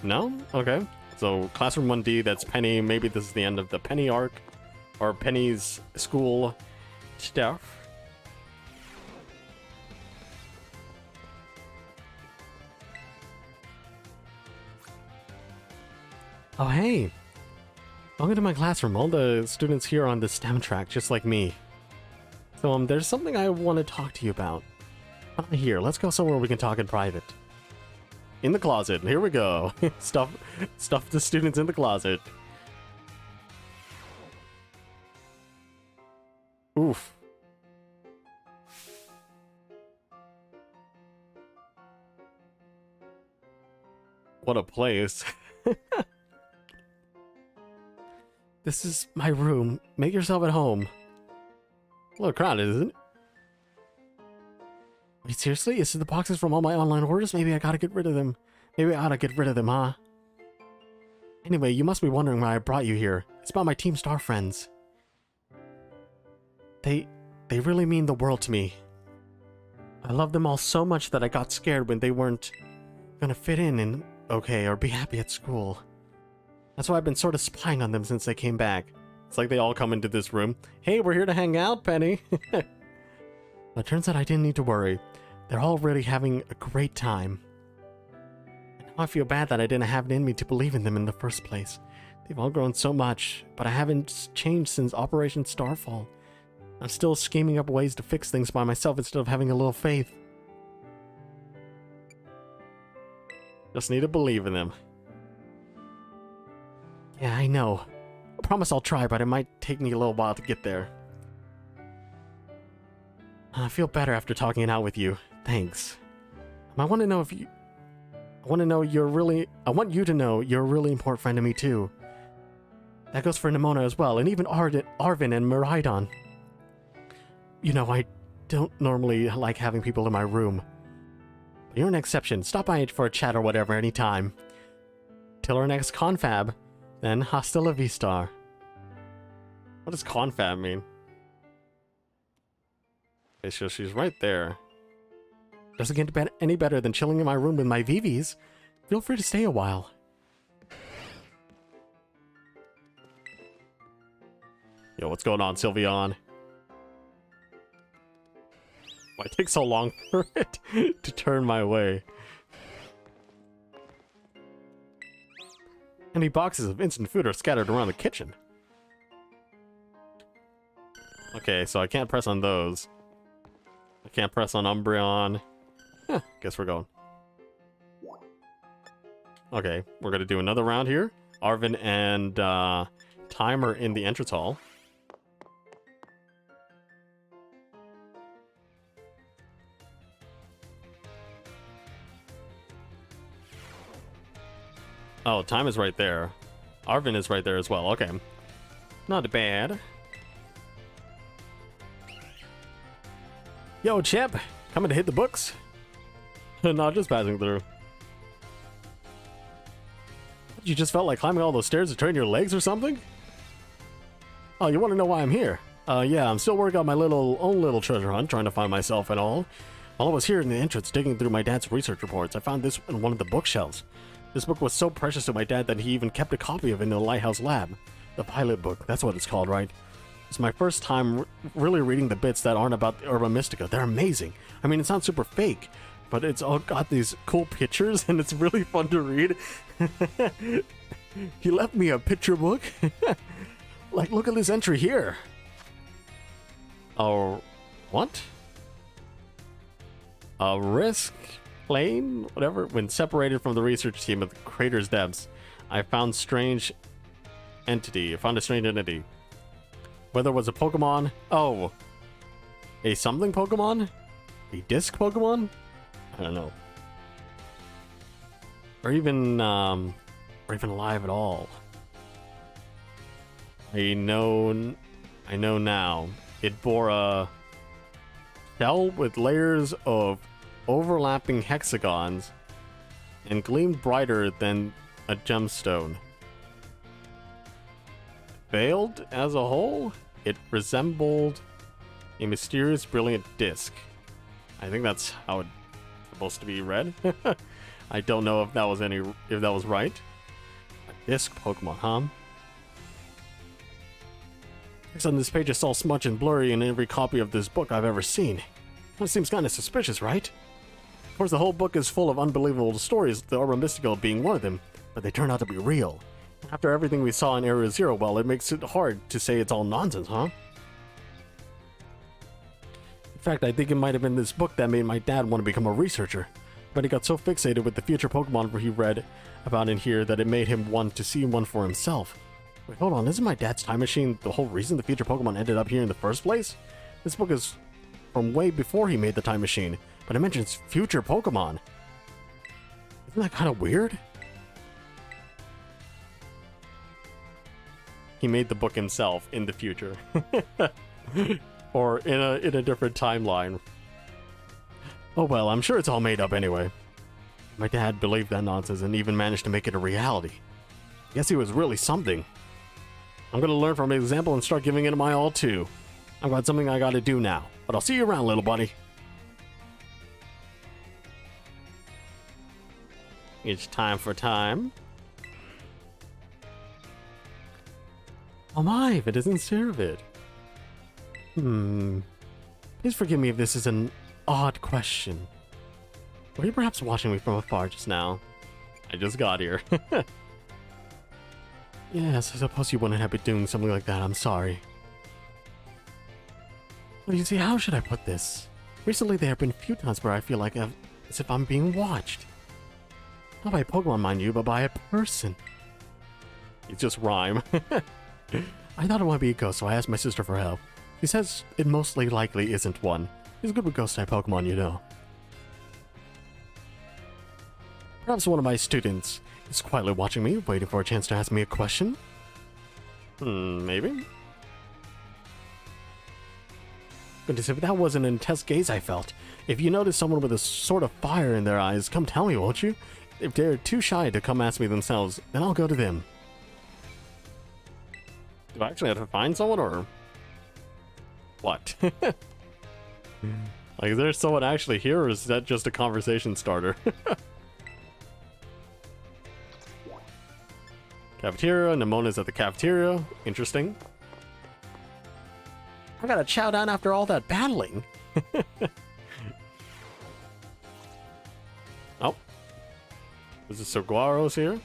No? Okay. So, Classroom 1D, that's Penny. Maybe this is the end of the Penny arc. Or Penny's school stuff. Oh, hey. Welcome to my classroom. All the students here are on the STEM track, just like me. So, there's something I want to talk to you about. Not here. Let's go somewhere we can talk in private. In the closet. Here we go. Stuff the students in the closet. Oof. What a place. This is my room. Make yourself at home. A little crowded, isn't it? Wait, seriously? Is it the boxes from all my online orders? Maybe I gotta get rid of them. Maybe I oughta get rid of them, huh? Anyway, you must be wondering why I brought you here. It's about my Team Star friends. They really mean the world to me. I love them all so much that I got scared when they weren't gonna fit in and okay or be happy at school. That's why I've been sort of spying on them since they came back. It's like they all come into this room. Hey, we're here to hang out, Penny. But it turns out I didn't need to worry. They're all really having a great time. And now I feel bad that I didn't have it in me to believe in them in the first place. They've all grown so much, but I haven't changed since Operation Starfall. I'm still scheming up ways to fix things by myself instead of having a little faith. Just need to believe in them. Yeah, I know. I promise I'll try, but it might take me a little while to get there. I feel better after talking it out with you. Thanks. I want to know if you... I want you to know you're a really important friend to me too. That goes for Nimona as well, and even Arvin and Miraidon. You know, I don't normally like having people in my room. You're an exception. Stop by for a chat or whatever anytime. Till our next confab, then hasta la vista. What does confab mean? Okay, so she's right there. Doesn't get any better than chilling in my room with my VVs. Feel free to stay a while. Yo, what's going on, Sylveon? Why it takes so long for it to turn my way? Any boxes of instant food are scattered around the kitchen. Okay, so I can't press on those. I can't press on Umbreon. Guess we're going. Okay, we're gonna do another round here. Arvin and Time are in the entrance hall. Oh, Time is right there. Arvin is right there as well. Okay. Not bad. Yo, champ! Coming to hit the books? Not just passing through. You just felt like climbing all those stairs to train your legs or something? Oh, you want to know why I'm here? Yeah, I'm still working on my own little treasure hunt, trying to find myself and all. While I was here in the entrance digging through my dad's research reports, I found this in one of the bookshelves. This book was so precious to my dad that he even kept a copy of it in the Lighthouse Lab. The pilot book, that's what it's called, right? It's my first time really reading the bits that aren't about Urba Mystica. They're amazing. I mean, it sounds super fake, but it's all got these cool pictures, and it's really fun to read. He left me a picture book. Like, look at this entry here. Oh, what? A risk plane, whatever. When separated from the research team at the crater's depths, I found a strange entity. Whether it was a Pokemon, a something Pokemon, a disc Pokemon, I don't know, or even alive at all. I know now. It bore a shell with layers of overlapping hexagons and gleamed brighter than a gemstone. Veiled as a whole, it resembled a mysterious, brilliant disc. I think that's how it's supposed to be read. I don't know if that was right. A disc Pokemon, huh? Text on this page is all smudged and blurry in every copy of this book I've ever seen. That seems kind of suspicious, right? Of course, the whole book is full of unbelievable stories, the Urba Mystical being one of them, but they turn out to be real. After everything we saw in Area Zero, well, it makes it hard to say it's all nonsense, huh? In fact, I think it might have been this book that made my dad want to become a researcher, but he got so fixated with the future Pokemon he read about in here that it made him want to see one for himself. Wait, hold on, isn't my dad's time machine the whole reason the future Pokemon ended up here in the first place? This book is from way before he made the time machine, but it mentions future Pokemon. Isn't that kind of weird? He made the book himself in the future. Or in a different timeline. Oh well, I'm sure it's all made up anyway. My dad believed that nonsense and even managed to make it a reality. Guess he was really something. I'm gonna learn from his example and start giving it my all too. I've got something I gotta do now, but I'll see you around, little buddy. It's time for time. Oh my, if it isn't Cerevid. Please forgive me if this is an odd question. Were you perhaps watching me from afar just now? I just got here. Yes, I suppose you wouldn't have been doing something like that, I'm sorry. Well, you see, how should I put this? Recently there have been a few times where I feel like as if I'm being watched. Not by a Pokemon, mind you, but by a person. It's just rhyme. I thought it might be a ghost, so I asked my sister for help. She says it mostly likely isn't one. She's good with ghost-type Pokemon, you know. Perhaps one of my students is quietly watching me, waiting for a chance to ask me a question. Maybe? Goodness, if that wasn't an intense gaze I felt. If you notice someone with a sort of fire in their eyes, come tell me, won't you? If they're too shy to come ask me themselves, then I'll go to them. Do I actually have to find someone, or what? Like, is there someone actually here, or is that just a conversation starter? Cafeteria, Nemona's at the cafeteria. Interesting. I gotta chow down after all that battling. Oh. Is this Saguaro's here?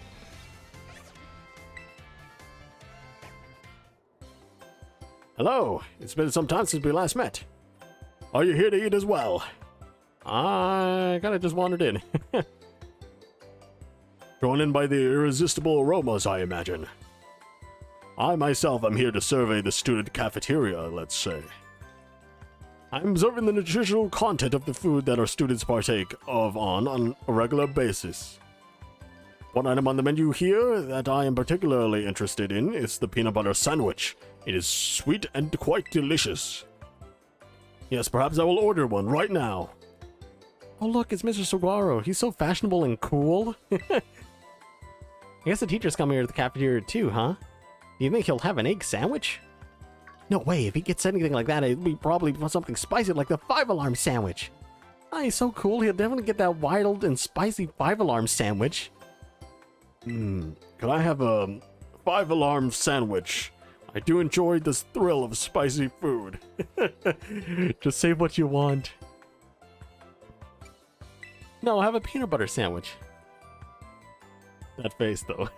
Hello. It's been some time since we last met. Are you here to eat as well? I kinda just wandered in. Drawn in by the irresistible aromas, I imagine. I myself am here to survey the student cafeteria, let's say. I'm observing the nutritional content of the food that our students partake of on a regular basis. One item on the menu here that I am particularly interested in is the peanut butter sandwich. It is sweet and quite delicious. Yes, perhaps I will order one right now. Oh look, it's Mr. Saguaro. He's so fashionable and cool. I guess the teacher's coming here to the cafeteria too, huh? Do you think he'll have an egg sandwich? No way, if he gets anything like that, it'll be probably something spicy like the 5-alarm sandwich. Oh, he's so cool, he'll definitely get that wild and spicy 5-alarm sandwich. Could I have a 5-alarm sandwich? I do enjoy this thrill of spicy food. Just say what you want. No, have a peanut butter sandwich. That face, though.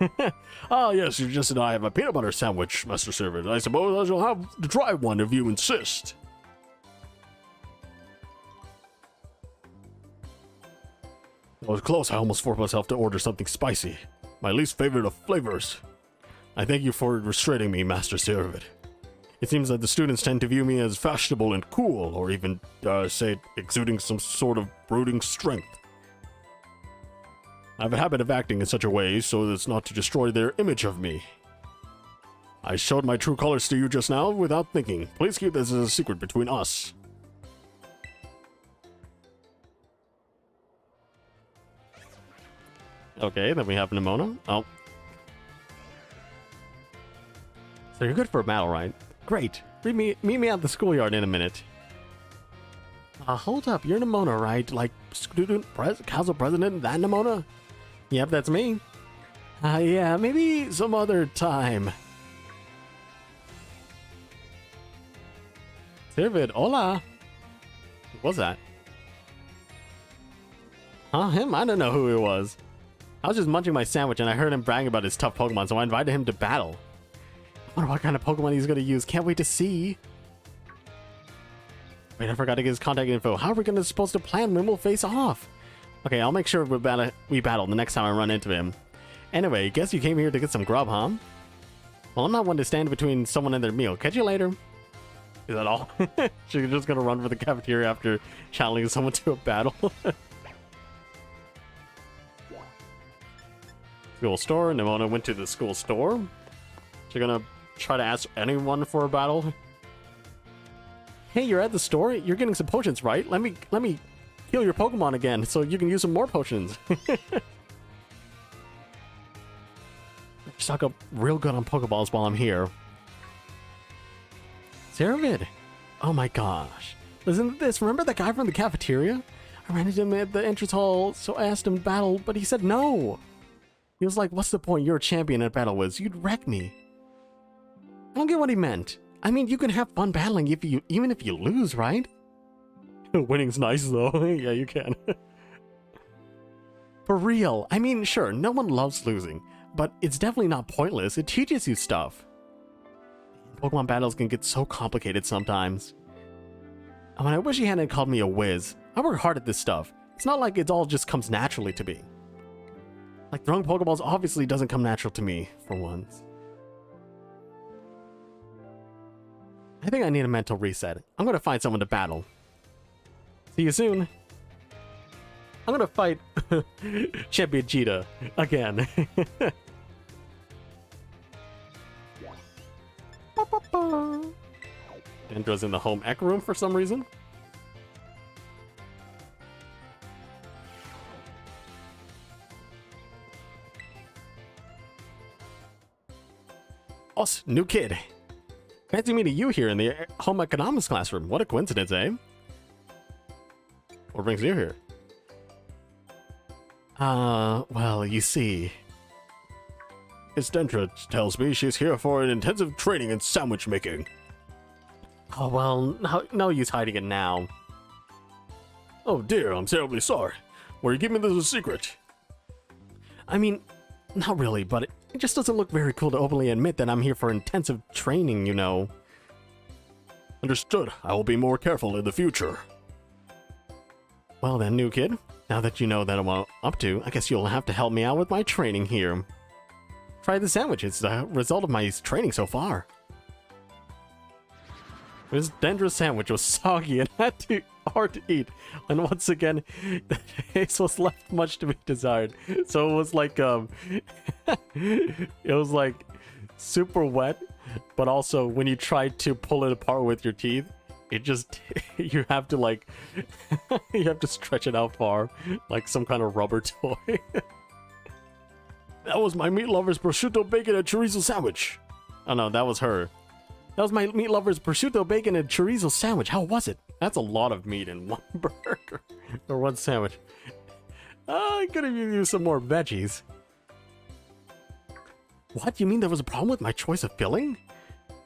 Ah, yes, you just and I have a peanut butter sandwich, Master Servant. I suppose I shall have to try one if you insist. I was close. I almost forced myself to order something spicy. My least favorite of flavors. I thank you for restraining me, Master Servant. It seems that the students tend to view me as fashionable and cool, or even, say, exuding some sort of brooding strength. I have a habit of acting in such a way so as not to destroy their image of me. I showed my true colors to you just now without thinking. Please keep this as a secret between us. Okay, then we have Nemona. Oh. So you're good for a battle, right? Great. Meet me at the schoolyard in a minute. Hold up. You're Nemona, right? Like, council president, that Nemona? Yep, that's me. Yeah, maybe some other time. Servant, hola. What was that? Huh, him? I don't know who he was. I was just munching my sandwich and I heard him bragging about his tough Pokemon, so I invited him to battle. I wonder what kind of Pokemon he's going to use. Can't wait to see. Wait, I forgot to get his contact info. How are we supposed to plan when we'll face off? Okay, I'll make sure we battle the next time I run into him. Anyway, guess you came here to get some grub, huh? Well, I'm not one to stand between someone and their meal. Catch you later. Is that all? She's just gonna run for the cafeteria after challenging someone to a battle. School store. Nemona went to the school store. She's gonna try to ask anyone for a battle. Hey, you're at the store? You're getting some potions, right? Let me heal your Pokemon again so you can use some more potions. Stock up real good on Pokeballs while I'm here. Zeravid! Oh my gosh. Listen to this. Remember that guy from the cafeteria? I ran into him at the entrance hall, so I asked him to battle, but he said no. He was like, what's the point? You're a champion at Battle Wiz. You'd wreck me. I don't get what he meant. I mean, you can have fun battling even if you lose, right? Winning's nice, though. Yeah, you can. For real. I mean, sure, no one loves losing, but it's definitely not pointless. It teaches you stuff. Pokemon battles can get so complicated sometimes. I mean, I wish he hadn't called me a whiz. I work hard at this stuff. It's not like it all just comes naturally to me. Like, throwing Pokeballs obviously doesn't come natural to me, for once. I think I need a mental reset. I'm gonna find someone to battle. See you soon. I'm gonna fight Champion Cheetah again. Dendra's in the home ec room for some reason. Us, new kid. Fancy meeting you here in the home economics classroom. What a coincidence, eh? What brings you here? Well, you see... Miss Dendra tells me she's here for an intensive training in sandwich making. Oh, well, no use hiding it now. Oh dear, I'm terribly sorry. Were you keeping this a secret? I mean, not really, but it just doesn't look very cool to openly admit that I'm here for intensive training, you know. Understood. I will be more careful in the future. Well then, new kid. Now that you know that I'm up to, I guess you'll have to help me out with my training here. Try the sandwich. It's the result of my training so far. This Dendra's sandwich was soggy and hard to eat, and once again, the taste was left much to be desired. So it was like it was like super wet, but also when you tried to pull it apart with your teeth, it just you have to like you have to stretch it out far, like some kind of rubber toy. That was my meat lover's prosciutto bacon and chorizo sandwich. Oh no, that was her. That was my meat lover's prosciutto bacon and chorizo sandwich. How was it? That's a lot of meat in one burger. Or one sandwich. I could have used some more veggies. What? You mean there was a problem with my choice of filling?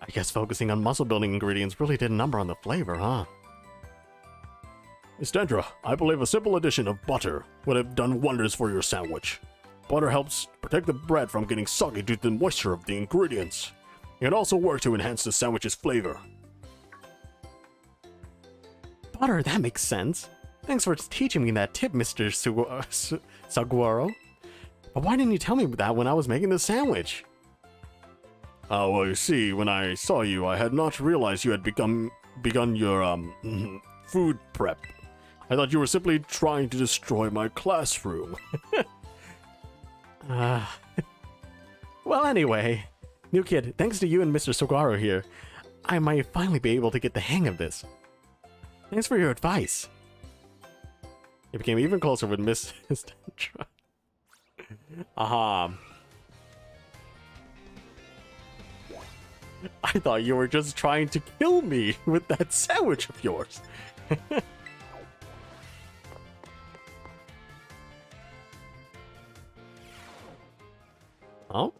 I guess focusing on muscle building ingredients really did a number on the flavor, huh? Miss Dendra, I believe a simple addition of butter would have done wonders for your sandwich. Butter helps protect the bread from getting soggy due to the moisture of the ingredients. It can also work to enhance the sandwich's flavor. Butter, that makes sense. Thanks for teaching me that tip, Mr. Saguaro. But why didn't you tell me that when I was making the sandwich? Well, you see, when I saw you, I had not realized you had begun your, food prep. I thought you were simply trying to destroy my classroom. Well, anyway, new kid, thanks to you and Mr. Saguaro here, I might finally be able to get the hang of this. Thanks for your advice. It became even closer with Miss Dendra. Aha. I thought you were just trying to kill me with that sandwich of yours. Oh?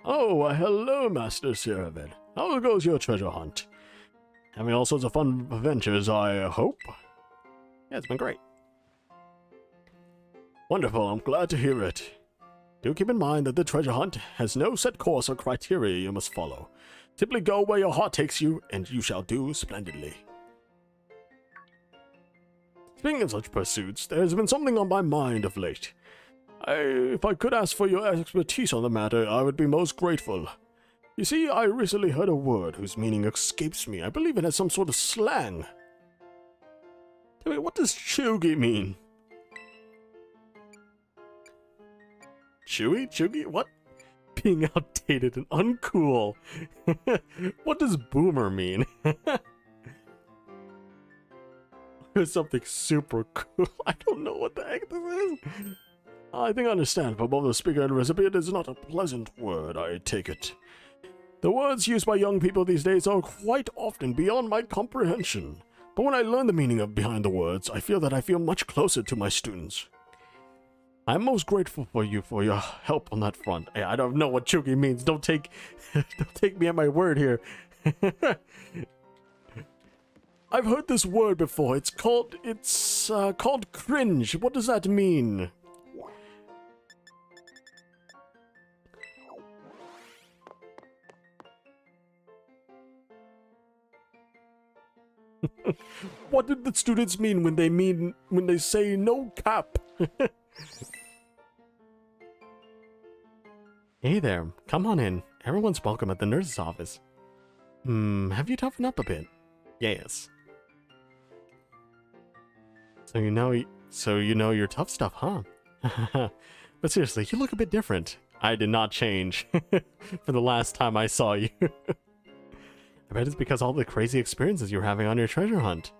Oh, hello, Master Siravid. How goes your treasure hunt? Having all sorts of fun adventures, I hope? Yeah, it's been great. Wonderful, I'm glad to hear it. Do keep in mind that the treasure hunt has no set course or criteria you must follow. Simply go where your heart takes you, and you shall do splendidly. Speaking of such pursuits, there has been something on my mind of late. If I could ask for your expertise on the matter, I would be most grateful. You see, I recently heard a word whose meaning escapes me. I believe it has some sort of slang. Tell me, what does chuggy mean? Chewy? Chuggy? What? Being outdated and uncool. What does boomer mean? There's something super cool. I don't know what the heck this is. I think I understand. For both the speaker and recipient, it is not a pleasant word, I take it. The words used by young people these days are quite often beyond my comprehension. But when I learn the meaning behind the words, I feel that I feel much closer to my students. I'm most grateful for your help on that front. I don't know what chuggy means. Don't take me at my word here. I've heard this word before. It's called cringe. What does that mean? What did the students mean when they say no cap? Hey there, come on in. Everyone's welcome at the nurse's office. Have you toughened up a bit? Yes. So you know your tough stuff, huh? But seriously, you look a bit different. I did not change for the last time I saw you. I bet it's because all the crazy experiences you're having on your treasure hunt.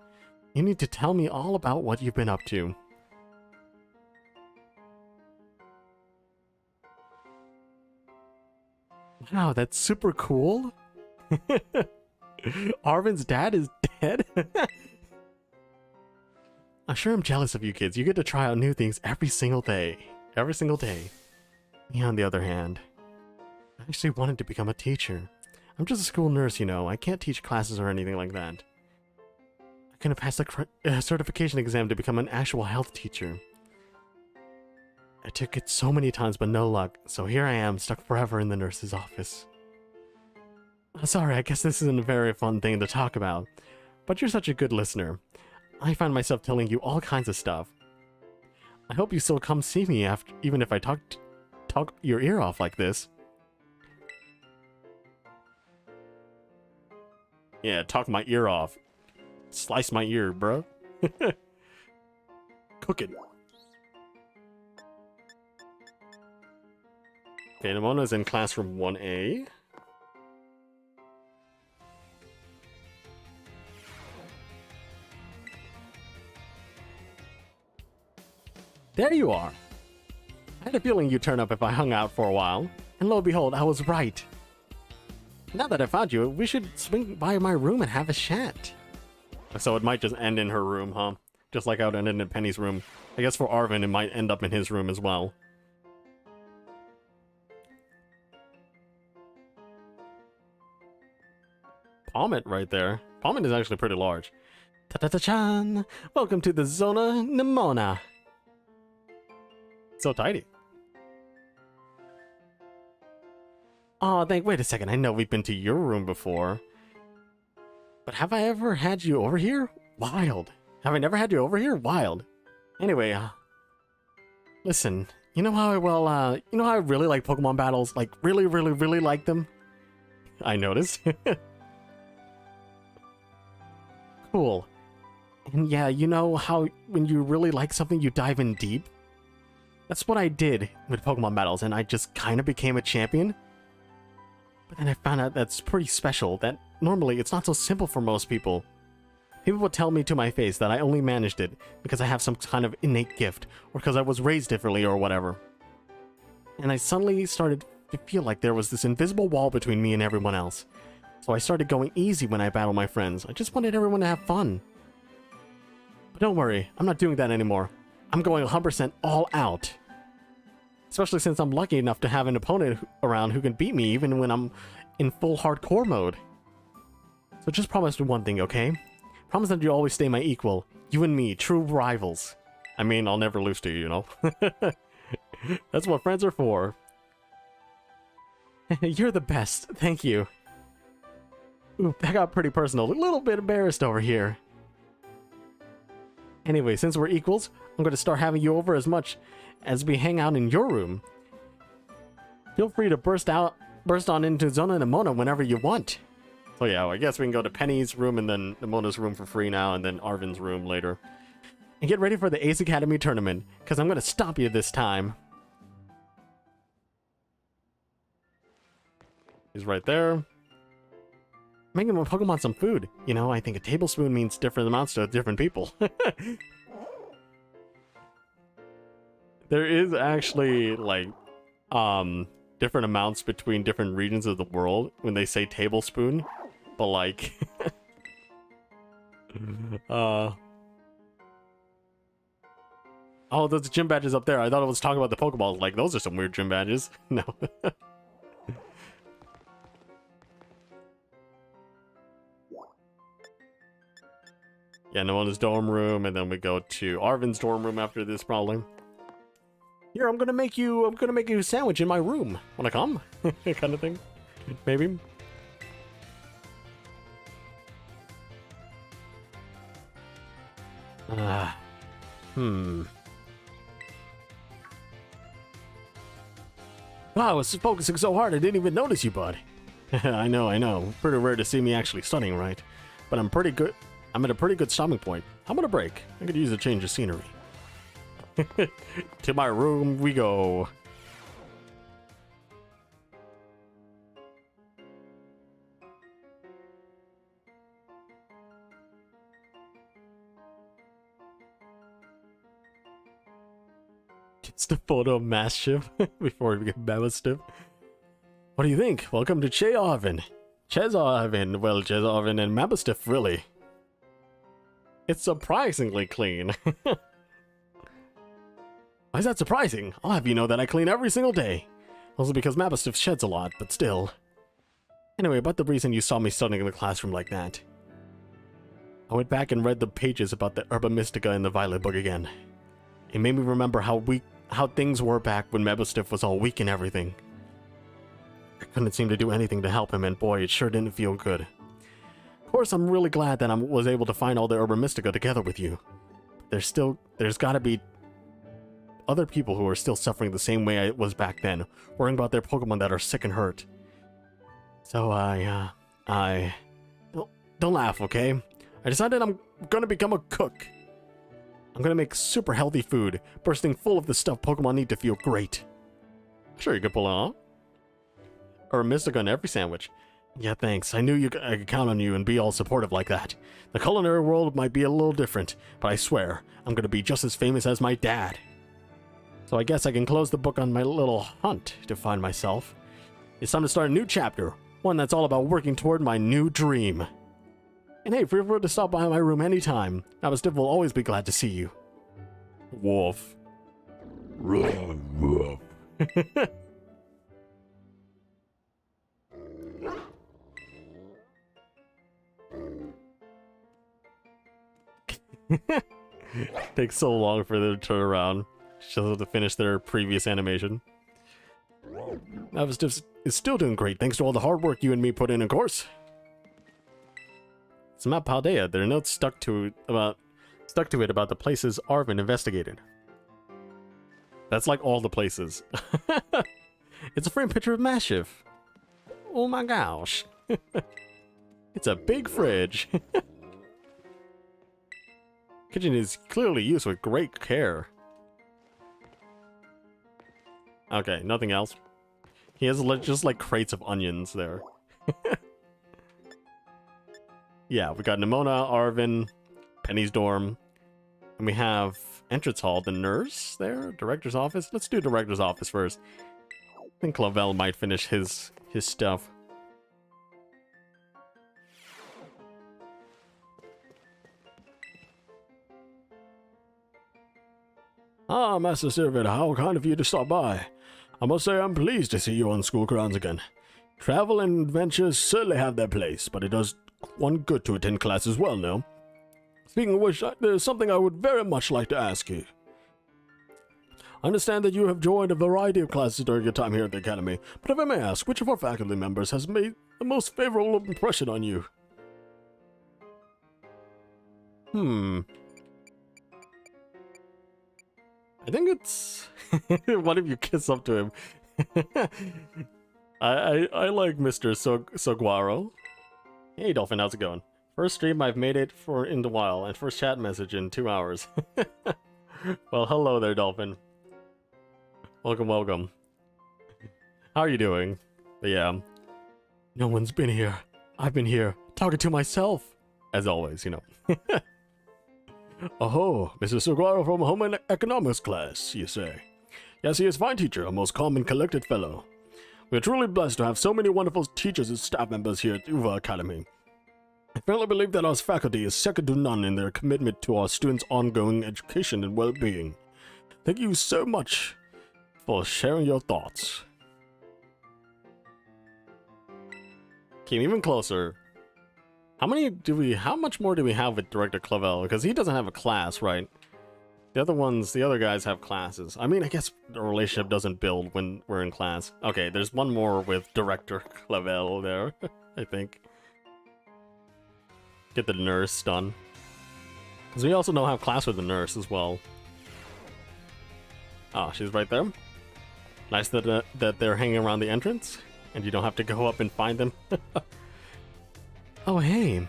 You need to tell me all about what you've been up to. Wow, that's super cool. Arvin's dad is dead? I'm sure I'm jealous of you kids. You get to try out new things every single day. Every single day. Me, on the other hand, I actually wanted to become a teacher. I'm just a school nurse, you know. I can't teach classes or anything like that. I couldn't pass the certification exam to become an actual health teacher. I took it so many times, but no luck. So here I am, stuck forever in the nurse's office. Sorry, I guess this isn't a very fun thing to talk about. But you're such a good listener. I find myself telling you all kinds of stuff. I hope you still come see me after, even if I talk your ear off like this. Yeah, talk my ear off. Slice my ear, bro. Cook it. Okay, Nemona's in classroom 1A. There you are. I had a feeling you'd turn up if I hung out for a while. And lo and behold, I was right. Now that I found you, we should swing by my room and have a chat. So it might just end in her room, huh? Just like how it ended in Penny's room. I guess for Arvin, it might end up in his room as well. Palmet right there. Palmet is actually pretty large. Ta-ta-ta-chan! Welcome to the Zona Nemona. So tidy. Oh, wait a second. I know we've been to your room before. But have I ever had you over here? Wild. Have I never had you over here? Wild. Anyway, listen. You know how I really like Pokemon battles? Like, really, really, really like them? I noticed. Cool. And yeah, you know how when you really like something, you dive in deep? That's what I did with Pokemon battles, and I just kind of became a champion. But then I found out that's pretty special, that normally it's not so simple for most people. People would tell me to my face that I only managed it because I have some kind of innate gift, or because I was raised differently or whatever. And I suddenly started to feel like there was this invisible wall between me and everyone else. So I started going easy when I battled my friends. I just wanted everyone to have fun. But don't worry, I'm not doing that anymore. I'm going 100% all out. Especially since I'm lucky enough to have an opponent around who can beat me even when I'm in full hardcore mode. So just promise me one thing, okay? Promise that you'll always stay my equal. You and me, true rivals. I mean, I'll never lose to you, you know? That's what friends are for. You're the best, thank you. Ooh, that got pretty personal. A little bit embarrassed over here. Anyway, since we're equals, I'm going to start having you over as much as we hang out in your room. Feel free to burst on into Zona Nemona whenever you want. So yeah, I guess we can go to Penny's room and then Nemona's room for free now, and then Arvin's room later. And get ready for the Ace Academy tournament, because I'm going to stop you this time. He's right there. Making my Pokemon some food. You know, I think a tablespoon means different amounts to different people. There is actually, like, different amounts between different regions of the world when they say tablespoon. But, like... Oh, those gym badges up there. I thought I was talking about the Pokeballs. Like, those are some weird gym badges. No. Yeah, Noana's dorm room, and then we go to Arvin's dorm room after this, probably. Here, I'm gonna make you a sandwich in my room. Wanna come? Kind of thing. Maybe. Wow, I was focusing so hard I didn't even notice you, bud. I know. Pretty rare to see me actually studying, right? But I'm pretty good. I'm at a pretty good stopping point. How about a break? I could use a change of scenery. To my room we go. It's the photo of Mastiff before we get Mastiff. What do you think? Welcome to Chearvin. Chearvin. Well, Chearvin and Mastiff, really. It's surprisingly clean. Why is that surprising? I'll have you know that I clean every single day. Also because Mastiff sheds a lot, but still. Anyway, about the reason you saw me studying in the classroom like that. I went back and read the pages about the Herba Mystica in the Violet Book again. It made me remember how things were back when Mastiff was all weak and everything. I couldn't seem to do anything to help him, and boy, it sure didn't feel good. Of course, I'm really glad that I was able to find all the Herba Mystica together with you. There's gotta be other people who are still suffering the same way I was back then, worrying about their Pokemon that are sick and hurt. So don't laugh, okay? I decided I'm gonna become a cook. I'm gonna make super healthy food, bursting full of the stuff Pokemon need to feel great. Sure, you could pull it off. Or a Mystica on every sandwich. Yeah, thanks. I knew I could count on you and be all supportive like that. The culinary world might be a little different, but I swear, I'm gonna be just as famous as my dad. So I guess I can close the book on my little hunt to find myself. It's time to start a new chapter, one that's all about working toward my new dream. And hey, feel free to stop by my room anytime. Mastiff will always be glad to see you. Wolf. Takes so long for them to turn around. Just have to finish their previous animation. Mastiff is still doing great thanks to all the hard work you and me put in, of course. It's map Paldea. There are notes stuck to it about the places Arvin investigated. That's like all the places. It's a framed picture of Mastiff. Oh my gosh. It's a big fridge. Kitchen is clearly used with great care. Okay, nothing else. He has just like crates of onions there. Yeah, we got Nimona, Arvin, Penny's dorm, and we have entrance hall, the nurse there, director's office. Let's do director's office first. I think Clavel might finish his stuff. Ah, Master Servant, how kind of you to stop by. I must say I'm pleased to see you on school grounds again. Travel and adventures certainly have their place, but it does one good to attend class as well, no? Speaking of which, there's something I would very much like to ask you. I understand that you have joined a variety of classes during your time here at the Academy, but if I may ask, which of our faculty members has made the most favorable impression on you? I think it's... What if you kiss up to him? I like Mr. Saguaro. Hey Dolphin, how's it going? First stream I've made it for in a while, and first chat message in 2 hours. Well, hello there, Dolphin. Welcome, welcome. How are you doing? But yeah. No one's been here. I've been here, talking to myself. As always, you know. Oh, Mr. Saguaro from Home and Economics class, you say? Yes, he is a fine teacher, a most calm and collected fellow. We are truly blessed to have so many wonderful teachers and staff members here at Uva Academy. I firmly believe that our faculty is second to none in their commitment to our students' ongoing education and well-being. Thank you so much for sharing your thoughts. Came even closer. How much more do we have with Director Clavel? Because he doesn't have a class, right? The other guys have classes. I mean, I guess the relationship doesn't build when we're in class. Okay, there's one more with Director Clavel there, I think. Get the nurse done. Because we also don't have class with the nurse as well. Oh, she's right there. Nice that they're hanging around the entrance, and you don't have to go up and find them. Oh, hey.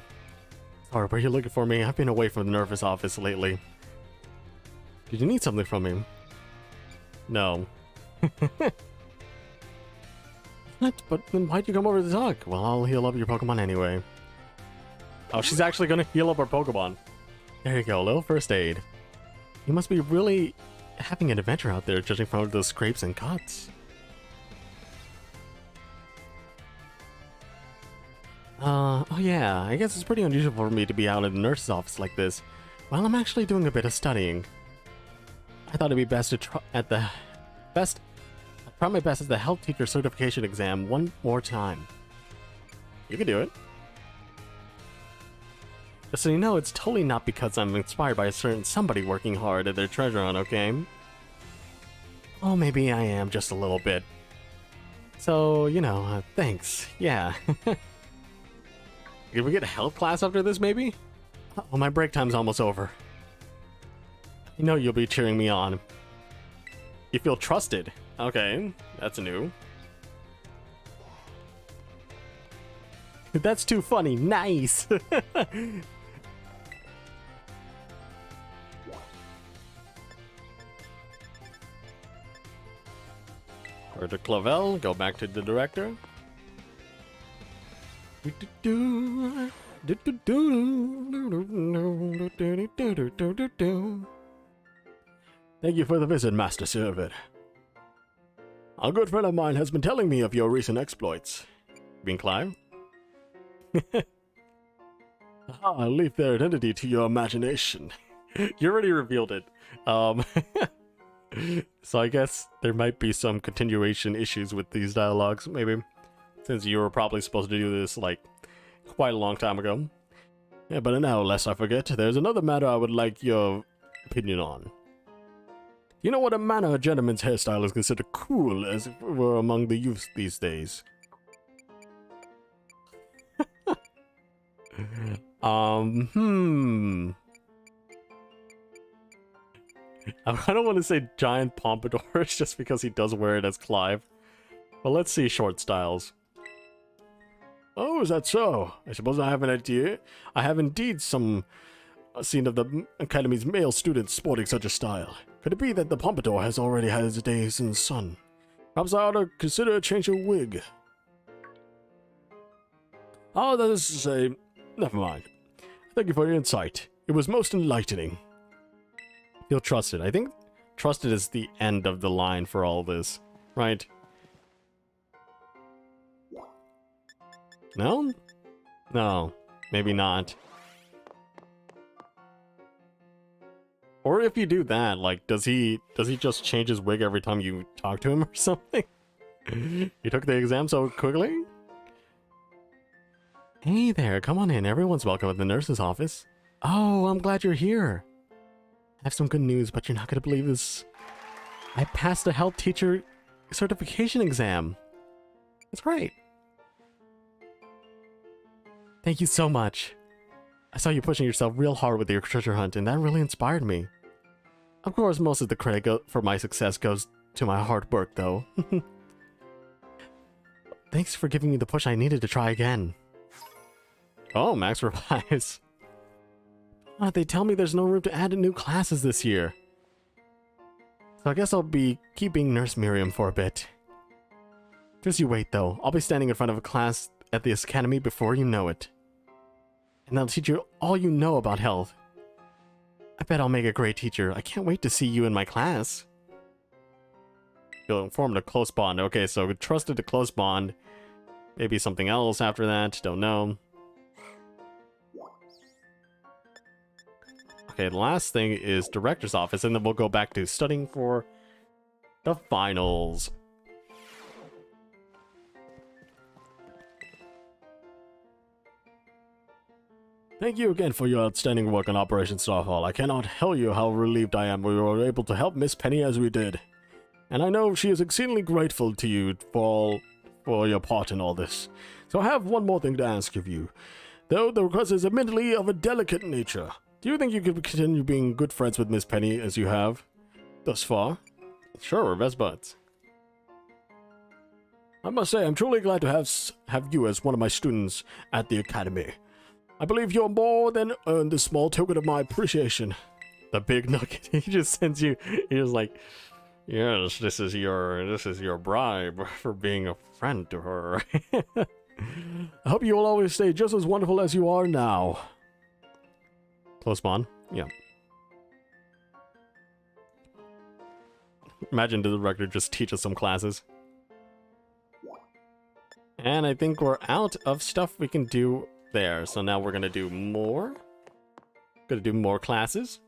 Sorry, were you looking for me? I've been away from the nurse's office lately. Did you need something from me? No. What? But then why'd you come over to talk? Well, I'll heal up your Pokemon anyway. Oh, she's actually gonna heal up our Pokemon. There you go, a little first aid. You must be really having an adventure out there, judging from those scrapes and cuts. Oh yeah, I guess it's pretty unusual for me to be out in the nurse's office like this while I'm actually doing a bit of studying. I thought it'd be best to try my best at the health teacher certification exam one more time. You can do it. Just so you know, it's totally not because I'm inspired by a certain somebody working hard at their treasure hunt, okay? Oh, maybe I am just a little bit. So, you know, thanks. Yeah. Did we get a health class after this, maybe? Oh, my break time's almost over. You know you'll be cheering me on. You feel trusted. Okay, that's new. That's too funny. Nice! Or to Clavel, go back to the director. Thank you for the visit, Master Servant. A good friend of mine has been telling me of your recent exploits. Being Clive? Leave their identity to your imagination. You already revealed it. So I guess there might be some continuation issues with these dialogues, maybe. Since you were probably supposed to do this, like, quite a long time ago. Yeah, but now, lest I forget, there's another matter I would like your opinion on. You know what a manner a gentleman's hairstyle is considered cool as if it were among the youth these days? I don't want to say giant pompadours just because he does wear it as Clive. But let's see short styles. Oh, is that so? I suppose I have an idea. I have indeed seen of the Academy's male students sporting such a style. Could it be that the pompadour has already had its days in the sun? Perhaps I ought to consider a change of wig. Oh, that is to say, never mind. Thank you for your insight. It was most enlightening. Feel trusted. I think trusted is the end of the line for all this, right? No? No, maybe not. Or if you do that, like, does he just change his wig every time you talk to him or something? You took the exam so quickly? Hey there, come on in. Everyone's welcome at the nurse's office. Oh, I'm glad you're here. I have some good news, but you're not going to believe this. I passed the health teacher certification exam. That's right. Thank you so much. I saw you pushing yourself real hard with your treasure hunt, and that really inspired me. Of course, most of the credit for my success goes to my hard work, though. Thanks for giving me the push I needed to try again. Oh, Max replies. They tell me there's no room to add new classes this year. So I guess I'll be keeping Nurse Miriam for a bit. Just you wait, though. I'll be standing in front of a class at the academy before you know it. And I'll teach you all you know about health. I bet I'll make a great teacher. I can't wait to see you in my class. You'll form a close bond. Okay, so trusted a close bond. Maybe something else after that. Don't know. Okay, the last thing is director's office, and then we'll go back to studying for the finals. Thank you again for your outstanding work on Operation Starfall. I cannot tell you how relieved I am we were able to help Miss Penny as we did. And I know she is exceedingly grateful to you for your part in all this. So I have one more thing to ask of you. Though the request is admittedly of a delicate nature, do you think you could continue being good friends with Miss Penny as you have thus far? Sure, we're best buds. I must say, I'm truly glad to have you as one of my students at the Academy. I believe you're more than earned this small token of my appreciation. The big nugget. He just sends you. He's just like, yes, this is your bribe for being a friend to her. I hope you will always stay just as wonderful as you are now. Close bond. Yeah. Imagine the director just teaches some classes. And I think we're out of stuff we can do there. So now we're gonna do more. Gonna do more classes.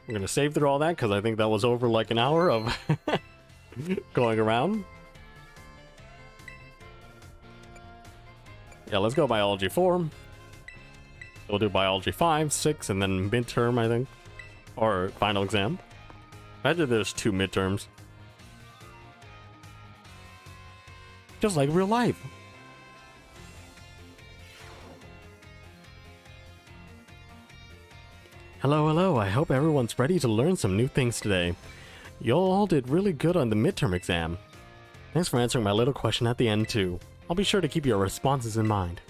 I'm gonna save through all that because I think that was over like an hour of going around. Yeah, let's go biology 4. We'll do biology 5, 6, and then midterm, I think. Or final exam. Imagine there's 2 midterms. Just like real life. Hello, hello. I hope everyone's ready to learn some new things today. You all did really good on the midterm exam. Thanks for answering my little question at the end, too. I'll be sure to keep your responses in mind.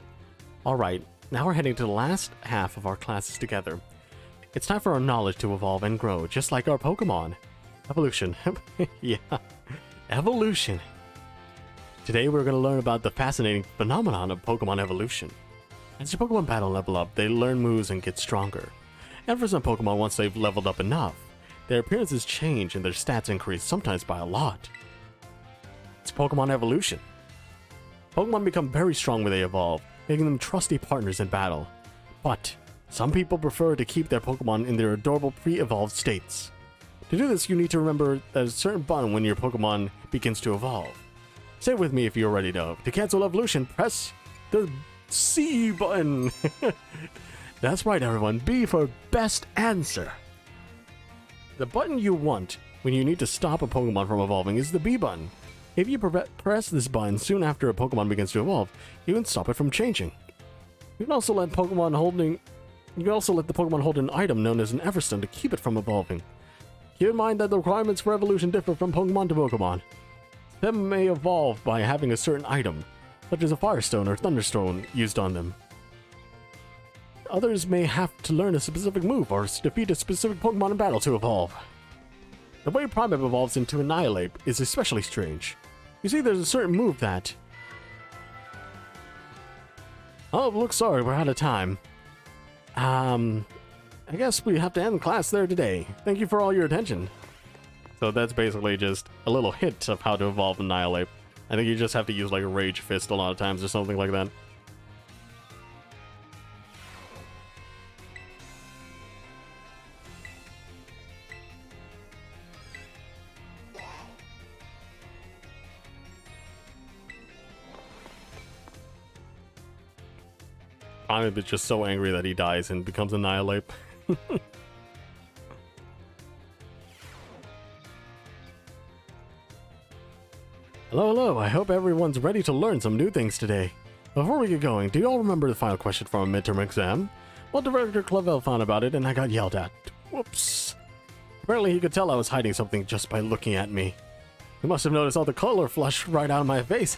Alright, now we're heading to the last half of our classes together. It's time for our knowledge to evolve and grow, just like our Pokemon. Evolution. Yeah, evolution. Today we're going to learn about the fascinating phenomenon of Pokemon evolution. As your Pokemon battle level up, they learn moves and get stronger. And for some Pokemon, once they've leveled up enough, their appearances change and their stats increase, sometimes by a lot. It's Pokemon evolution. Pokemon become very strong when they evolve, making them trusty partners in battle. But some people prefer to keep their Pokemon in their adorable pre-evolved states. To do this, you need to remember that a certain button when your Pokemon begins to evolve. Say it with me if you're ready to cancel evolution, press the C button. That's right, everyone. B for best answer. The button you want when you need to stop a Pokemon from evolving is the B button. If you press this button soon after a Pokemon begins to evolve, you can stop it from changing. You can also let the Pokemon hold an item known as an Everstone to keep it from evolving. Keep in mind that the requirements for evolution differ from Pokemon to Pokemon. Some may evolve by having a certain item, such as a Firestone or Thunderstone used on them. Others may have to learn a specific move or defeat a specific Pokemon in battle to evolve. The way Primeape evolves into Annihilate is especially strange. You see, there's a certain move that... Oh, look, sorry, we're out of time. I guess we have to end class there today. Thank you for all your attention. So that's basically just a little hint of how to evolve Annihilate. I think you just have to use like a Rage Fist a lot of times or something like that. I'm just so angry that he dies and becomes Annihilate. Hello, hello. I hope everyone's ready to learn some new things today. Before we get going, do you all remember the final question from a midterm exam? Well, Director Clavel found about it and I got yelled at. Whoops. Apparently he could tell I was hiding something just by looking at me. He must have noticed all the color flushed right out of my face.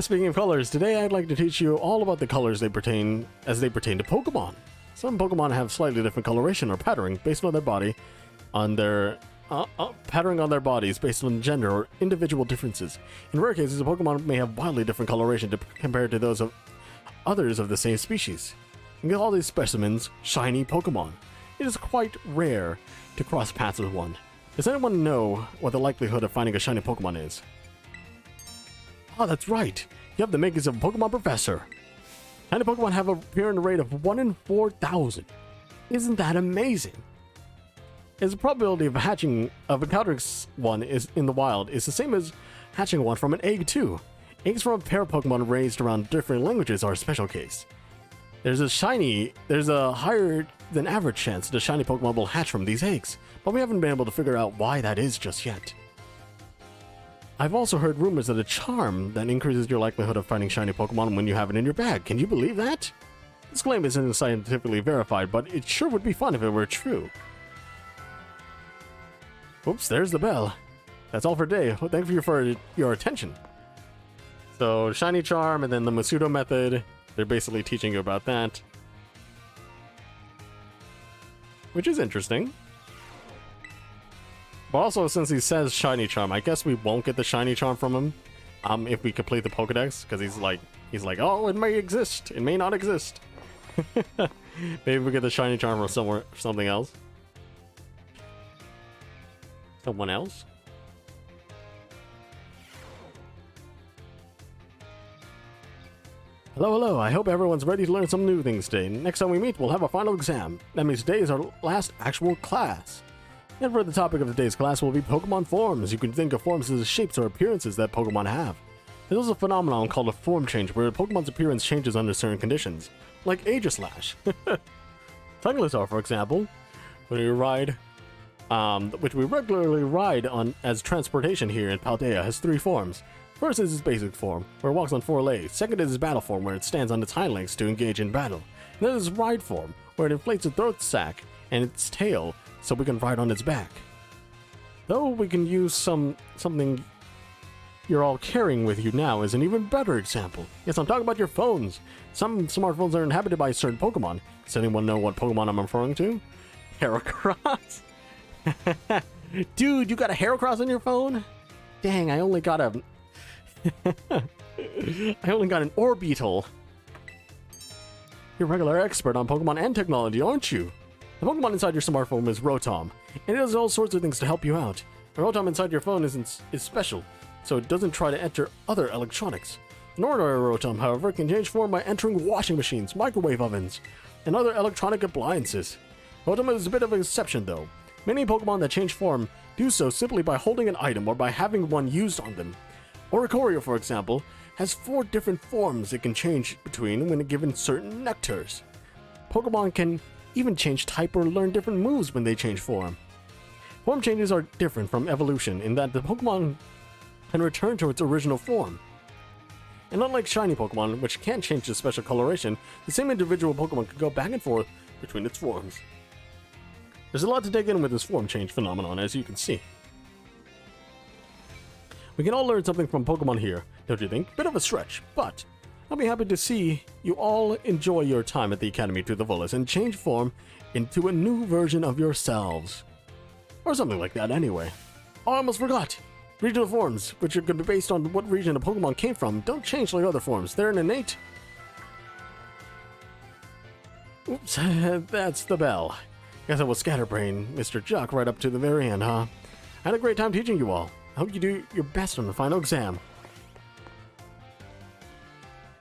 Speaking of colors, today I'd like to teach you all about the colors as they pertain to Pokemon. Some Pokemon have slightly different coloration or patterning based on their body, patterning on their bodies based on gender or individual differences. In rare cases, a Pokemon may have wildly different coloration compared to those of others of the same species. You can call these specimens shiny Pokemon. It is quite rare to cross paths with one. Does anyone know what the likelihood of finding a shiny Pokemon is? Oh, that's right. You have the makings of a Pokemon professor. Shiny Pokemon have a appearance rate of 1 in 4,000. Isn't that amazing? As the probability of encountering one in the wild is the same as hatching one from an egg too. Eggs from a pair of Pokemon raised around different languages are a special case. There's a higher than average chance that a shiny Pokemon will hatch from these eggs, but we haven't been able to figure out why that is just yet. I've also heard rumors that a charm that increases your likelihood of finding shiny Pokemon when you have it in your bag. Can you believe that? This claim isn't scientifically verified, but it sure would be fun if it were true. Oops, there's the bell. That's all for today. Well, thank you for your attention. So, shiny charm and then the Masudo method. They're basically teaching you about that. Which is interesting. But also, since he says shiny charm, I guess we won't get the shiny charm from him if we complete the Pokedex, because he's like He's like, oh, it may exist. It may not exist. Maybe we get the shiny charm or somewhere, something else. Someone else? Hello, hello. I hope everyone's ready to learn some new things today. Next time we meet, we'll have a final exam. That means today is our last actual class. And for the topic of today's class will be Pokemon forms. You can think of forms as the shapes or appearances that Pokemon have. This is a phenomenon called a form change, where a Pokemon's appearance changes under certain conditions, like Aegislash. Tunglisar, for example, when we ride, which we regularly ride on as transportation here in Paldea, has 3 forms. First is its basic form, where it walks on 4 legs. Second is its battle form, where it stands on its hind legs to engage in battle. And then its ride form, where it inflates its throat sac and its tail so we can ride on its back. Though we can use something you're all carrying with you now is an even better example. Yes, I'm talking about your phones. Some smartphones are inhabited by certain Pokemon. Does anyone know what Pokemon I'm referring to? Heracross? Dude, you got a Heracross on your phone? Dang, I only got a... I only got an Orbeetle. You're a regular expert on Pokemon and technology, aren't you? The Pokemon inside your smartphone is Rotom, and it does all sorts of things to help you out. The Rotom inside your phone is special, so it doesn't try to enter other electronics. An ordinary Rotom, however, can change form by entering washing machines, microwave ovens, and other electronic appliances. Rotom is a bit of an exception, though. Many Pokemon that change form do so simply by holding an item or by having one used on them. Oricorio, for example, has 4 different forms it can change between when given certain nectars. Pokemon can even change type or learn different moves when they change form. Form changes are different from evolution in that the Pokemon can return to its original form. And unlike shiny Pokemon, which can't change the special coloration, the same individual Pokemon can go back and forth between its forms. There's a lot to take in with this form change phenomenon, as you can see. We can all learn something from Pokemon here, don't you think? Bit of a stretch, but I'll be happy to see you all enjoy your time at the Academy to the fullest and change form into a new version of yourselves. Or something like that anyway. Oh, I almost forgot! Regional forms, which are going to be based on what region a Pokemon came from, don't change like other forms. They're an innate. Oops, that's the bell. Guess I was scatterbrain, Mr. Jock, right up to the very end, huh? I had a great time teaching you all. I hope you do your best on the final exam.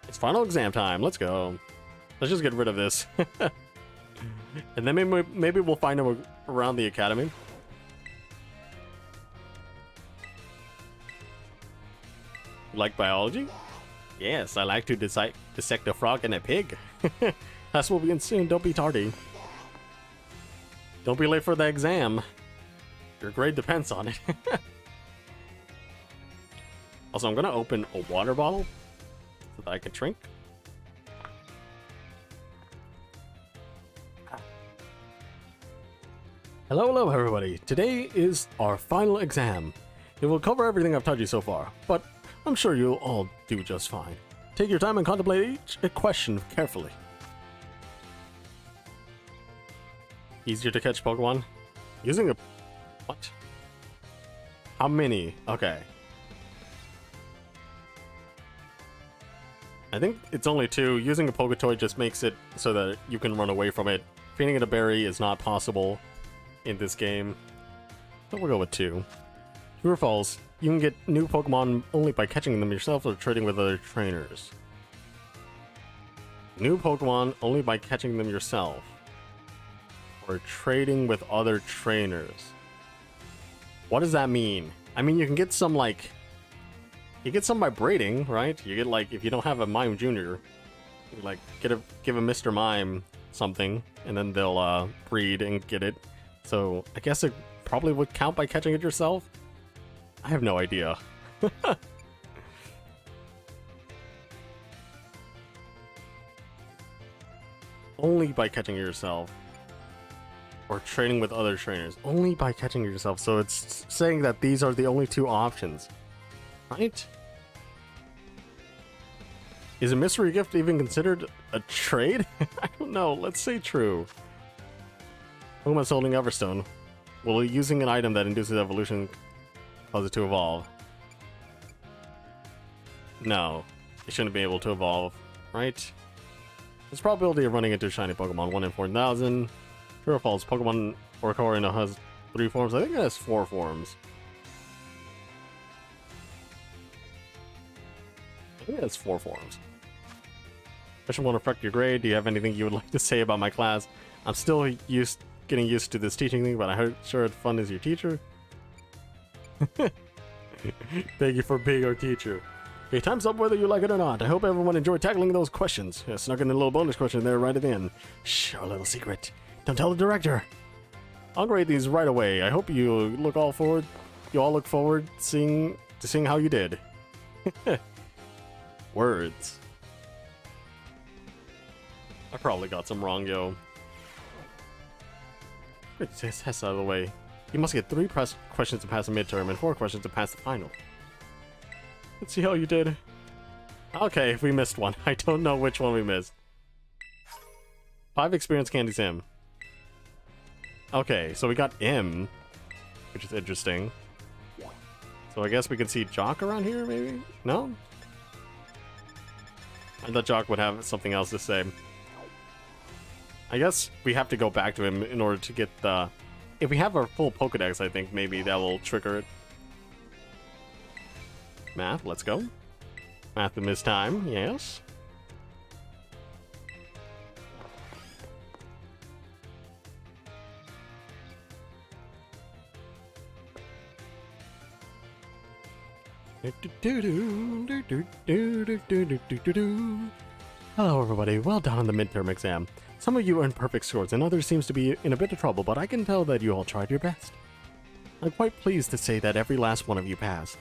It's final exam time. Let's go. Let's just get rid of this. And then maybe we'll find them around the academy. Like biology? Yes, I like to dissect a frog and a pig. That's what we can soon. Don't be tardy. Don't be late for the exam. Your grade depends on it. Also, I'm gonna open a water bottle so that I can drink. Hello, everybody. Today is our final exam. It will cover everything I've taught you so far, but I'm sure you'll all do just fine. Take your time and contemplate each question carefully. Easier to catch Pokemon? Using a... What? How many? Okay. I think it's only 2. Using a Poketoy just makes it so that you can run away from it. Feeding it a berry is not possible in this game. So we'll go with 2. True or false? You can get new Pokemon only by catching them yourself or trading with other trainers. New Pokemon only by catching them yourself. Or trading with other trainers. What does that mean? I mean, you can get some, like... You get some by breeding, right? You get, like, if you don't have a Mime Jr., you, like, give a Mr. Mime something, and then they'll, breed and get it. So, I guess it probably would count by catching it yourself? I have no idea. Only by catching it yourself. Or trading with other trainers. Only by catching it yourself. So it's saying that these are the only 2 options. Right? Is a mystery gift even considered a trade? I don't know. Let's say true. Pokemon's holding Everstone. Will using an item that induces evolution cause it to evolve? No. it shouldn't be able to evolve, right? There's probability of running into a shiny Pokemon, 1 in 4,000. True or false? Pokemon Oricorio has 3 forms. I think it has 4 forms. I think it has 4 forms. Question won't affect your grade. Do you have anything you would like to say about my class? I'm still getting used to this teaching thing, but I heard sure it's fun as your teacher. Thank you for being our teacher. Okay, time's up whether you like it or not. I hope everyone enjoyed tackling those questions. I snuck in a little bonus question there right at the end. Shh, our little secret. Don't tell the director. I'll grade these right away. I hope you all look forward to seeing how you did. Words. I probably got some wrong, yo. Get this test out of the way. You must get 3 questions to pass the midterm and 4 questions to pass the final. Let's see how you did. Okay, we missed one. I don't know which one we missed. 5 experience candy sim. Okay, so we got M, which is interesting. So I guess we can see Jock around here, maybe? No? I thought Jock would have something else to say. I guess we have to go back to him in order to get the... If we have our full Pokedex, I think maybe that will trigger it. Math, let's go. Math in this time, yes. Hello everybody, well done on the midterm exam. Some of you earned perfect scores and others seems to be in a bit of trouble, but I can tell that you all tried your best. I'm quite pleased to say that every last one of you passed.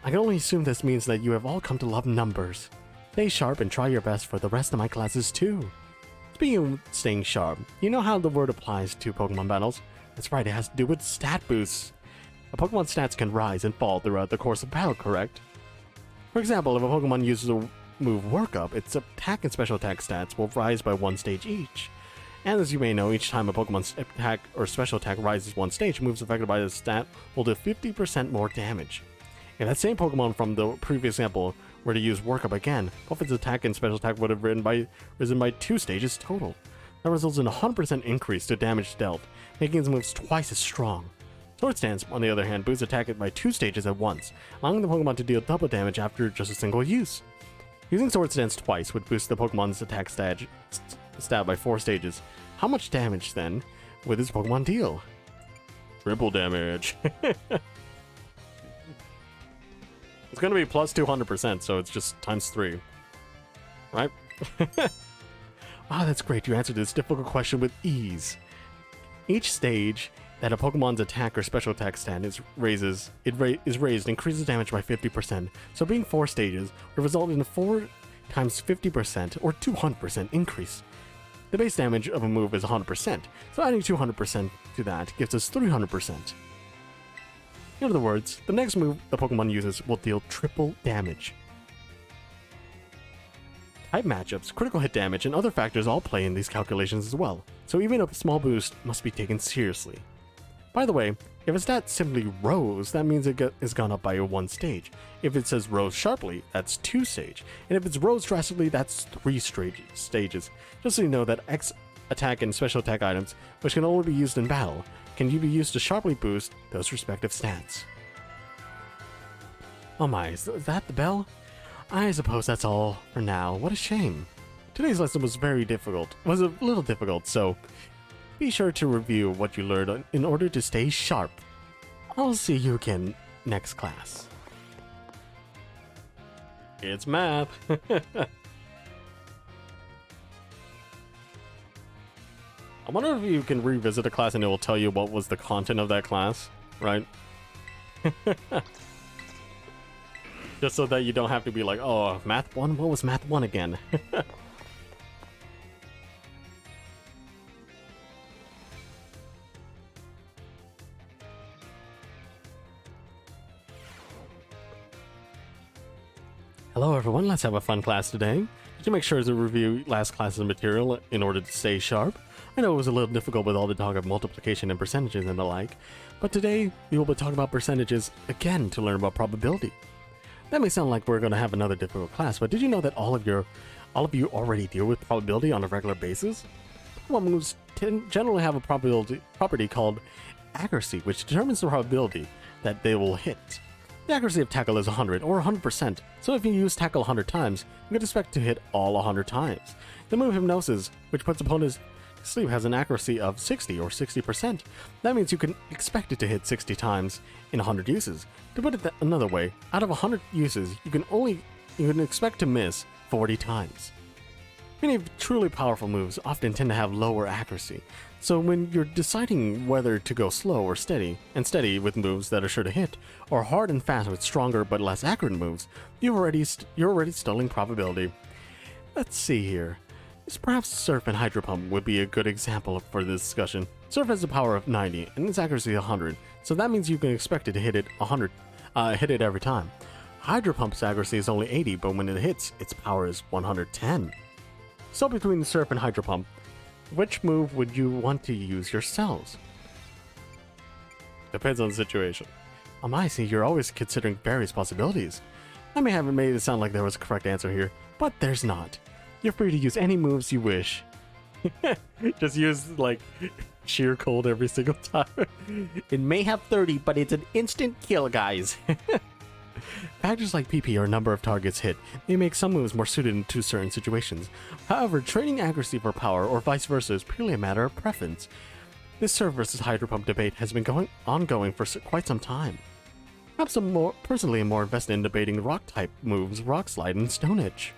I can only assume this means that you have all come to love numbers. Stay sharp and try your best for the rest of my classes too. Speaking of staying sharp, you know how the word applies to Pokemon battles? That's right, it has to do with stat boosts. A Pokemon's stats can rise and fall throughout the course of battle, correct? For example, if a Pokemon uses a move Work Up, its attack and special attack stats will rise by 1 stage each. And as you may know, each time a Pokemon's attack or special attack rises 1 stage, moves affected by the stat will do 50% more damage. If that same Pokemon from the previous example were to use Work Up again, both its attack and special attack would have risen by 2 stages total. That results in a 100% increase to damage dealt, making its moves twice as strong. Swords Dance, on the other hand, boosts attack by 2 stages at once, allowing the Pokemon to deal double damage after just a single use. Using Swords Dance twice would boost the Pokemon's attack stat by 4 stages. How much damage, then, would this Pokemon deal? Triple damage. It's going to be plus 200%, so it's just times 3. Right? That's great. You answered this difficult question with ease. Each stage that a Pokemon's attack or special attack stat is raised increases damage by 50%. So being 4 stages would result in a 4 times 50% or 200% increase. The base damage of a move is 100%, so adding 200% to that gives us 300%. In other words, the next move the Pokemon uses will deal triple damage. Type matchups, critical hit damage, and other factors all play in these calculations as well, so even a small boost must be taken seriously. By the way, if a stat simply rose, that means it is gone up by 1 stage. If it says rose sharply, that's 2 stage. And if it's rose drastically, that's 3 stages. Just so you know that X attack and special attack items, which can only be used in battle, can be used to sharply boost those respective stats. Oh my, is that the bell? I suppose that's all for now. What a shame. Today's lesson was a little difficult, so be sure to review what you learned in order to stay sharp. I'll see you again next class. It's math. I wonder if you can revisit a class and it will tell you what was the content of that class, right? Just so that you don't have to be like, oh, Math 1? What was Math 1 again? Hello everyone, let's have a fun class today. To make sure to review last class's material in order to stay sharp. I know it was a little difficult with all the talk of multiplication and percentages and the like, but today we will be talking about percentages again to learn about probability. That may sound like we're going to have another difficult class, but did you know that all of you already deal with probability on a regular basis? Pokemon moves generally have a property called accuracy, which determines the probability that they will hit. The accuracy of tackle is 100 or 100%, so if you use tackle 100 times, you can expect to hit all 100 times. The move hypnosis, which puts opponents to sleep, has an accuracy of 60 or 60%. That means you can expect it to hit 60 times in 100 uses. To put it another way, out of 100 uses, you can expect to miss 40 times. Many truly powerful moves often tend to have lower accuracy, so when you're deciding whether to go slow or steady with moves that are sure to hit, or hard and fast with stronger but less accurate moves, you're already stalling probability. Let's see here. Perhaps Surf and Hydro Pump would be a good example for this discussion. Surf has a power of 90 and its accuracy 100, so that means you can expect it to hit it every time. Hydro Pump's accuracy is only 80, but when it hits, its power is 110. So between Surf and Hydro Pump, which move would you want to use yourselves? Depends on the situation. I see you're always considering various possibilities. I may have made it sound like there was a correct answer here, but there's not. You're free to use any moves you wish. Just use, like, sheer cold every single time. It may have 30, but it's an instant kill, guys. Factors like PP or number of targets hit may make some moves more suited to certain situations. However, trading accuracy for power or vice versa is purely a matter of preference. This Surf versus Hydro Pump debate has been ongoing for quite some time. Perhaps I'm personally more invested in debating rock-type moves, Rock Slide and Stone Edge.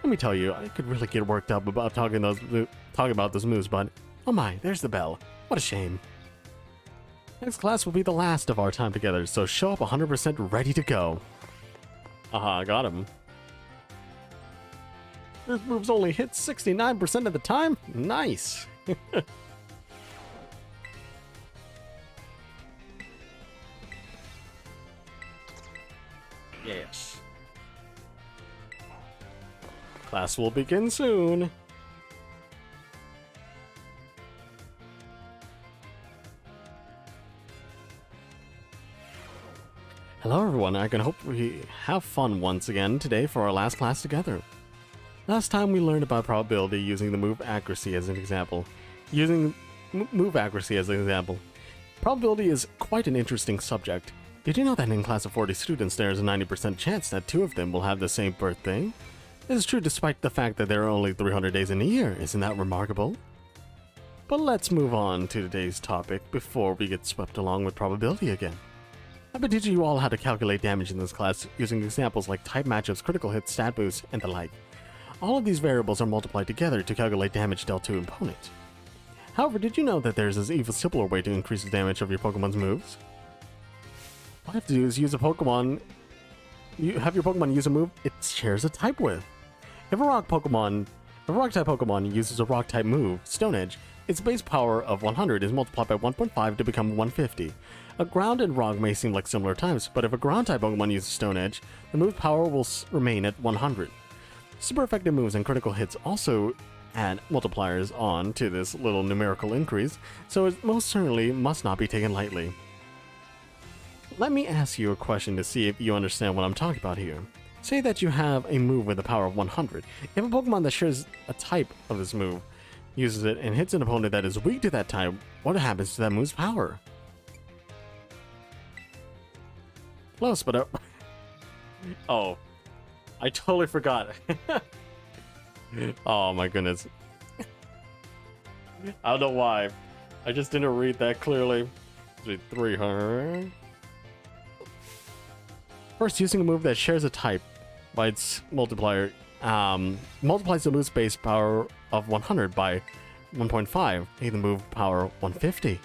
Let me tell you, I could really get worked up about talking about those moves, but oh my, there's the bell. What a shame. Next class will be the last of our time together, so show up 100% ready to go. Aha, got him. This move's only hit 69% of the time? Nice! Yes. Class will begin soon. Hello everyone, I can hope we have fun once again today for our last class together. Last time we learned about probability using the move accuracy as an example. Probability is quite an interesting subject. Did you know that in a class of 40 students there is a 90% chance that 2 of them will have the same birthday? This is true despite the fact that there are only 300 days in a year, isn't that remarkable? But let's move on to today's topic before we get swept along with probability again. I've been teaching you all how to calculate damage in this class using examples like type matchups, critical hits, stat boosts, and the like. All of these variables are multiplied together to calculate damage dealt to opponents. However, did you know that there's an even simpler way to increase the damage of your Pokemon's moves? All you have to do is use a Pokemon. You have your Pokemon use a move it shares a type with. If a rock type Pokemon uses a rock type move, Stone Edge, its base power of 100 is multiplied by 1.5 to become 150. A ground and rock may seem like similar types, but if a ground type Pokemon uses Stone Edge, the move's power will remain at 100. Super effective moves and critical hits also add multipliers on to this little numerical increase, so it most certainly must not be taken lightly. Let me ask you a question to see if you understand what I'm talking about here. Say that you have a move with a power of 100. If a Pokemon that shares a type of this move uses it and hits an opponent that is weak to that type, what happens to that move's power? Close, but oh, I totally forgot. Oh my goodness. I don't know why. I just didn't read that clearly. 300. First, using a move that shares a type by its multiplier multiplies the move's base power of 100 by 1.5, making the move power 150.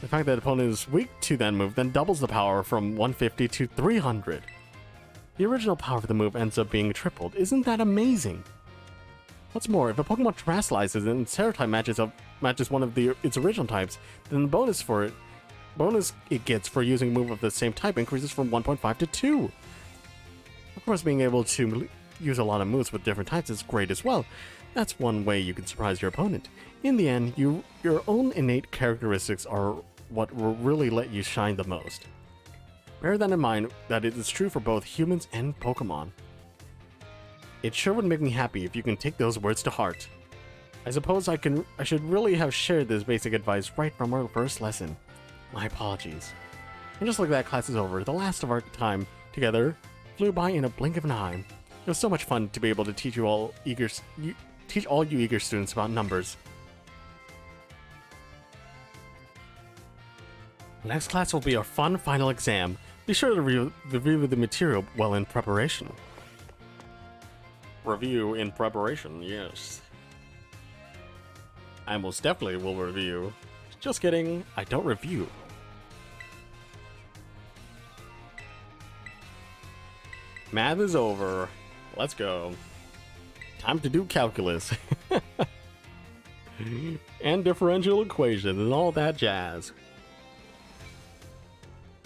The fact that the opponent is weak to that move then doubles the power from 150 to 300. The original power of the move ends up being tripled. Isn't that amazing? What's more, if a Pokemon terrestrializes and its Terra type matches one of its original types, then the bonus it gets for using a move of the same type increases from 1.5 to 2. Of course, being able to use a lot of moves with different types is great as well. That's one way you can surprise your opponent. In the end, your own innate characteristics are what will really let you shine the most. Bear that in mind that it is true for both humans and Pokemon. It sure would make me happy if you can take those words to heart. I suppose I should really have shared this basic advice right from our first lesson. My apologies. And just like that, class is over. The last of our time together flew by in a blink of an eye. It was so much fun to be able to teach all you eager students about numbers. Next class will be our fun final exam. Be sure to review the material well in preparation. Review in preparation, yes. I most definitely will review. Just kidding, I don't review. Math is over. Let's go. Time to do calculus. And differential equations and all that jazz.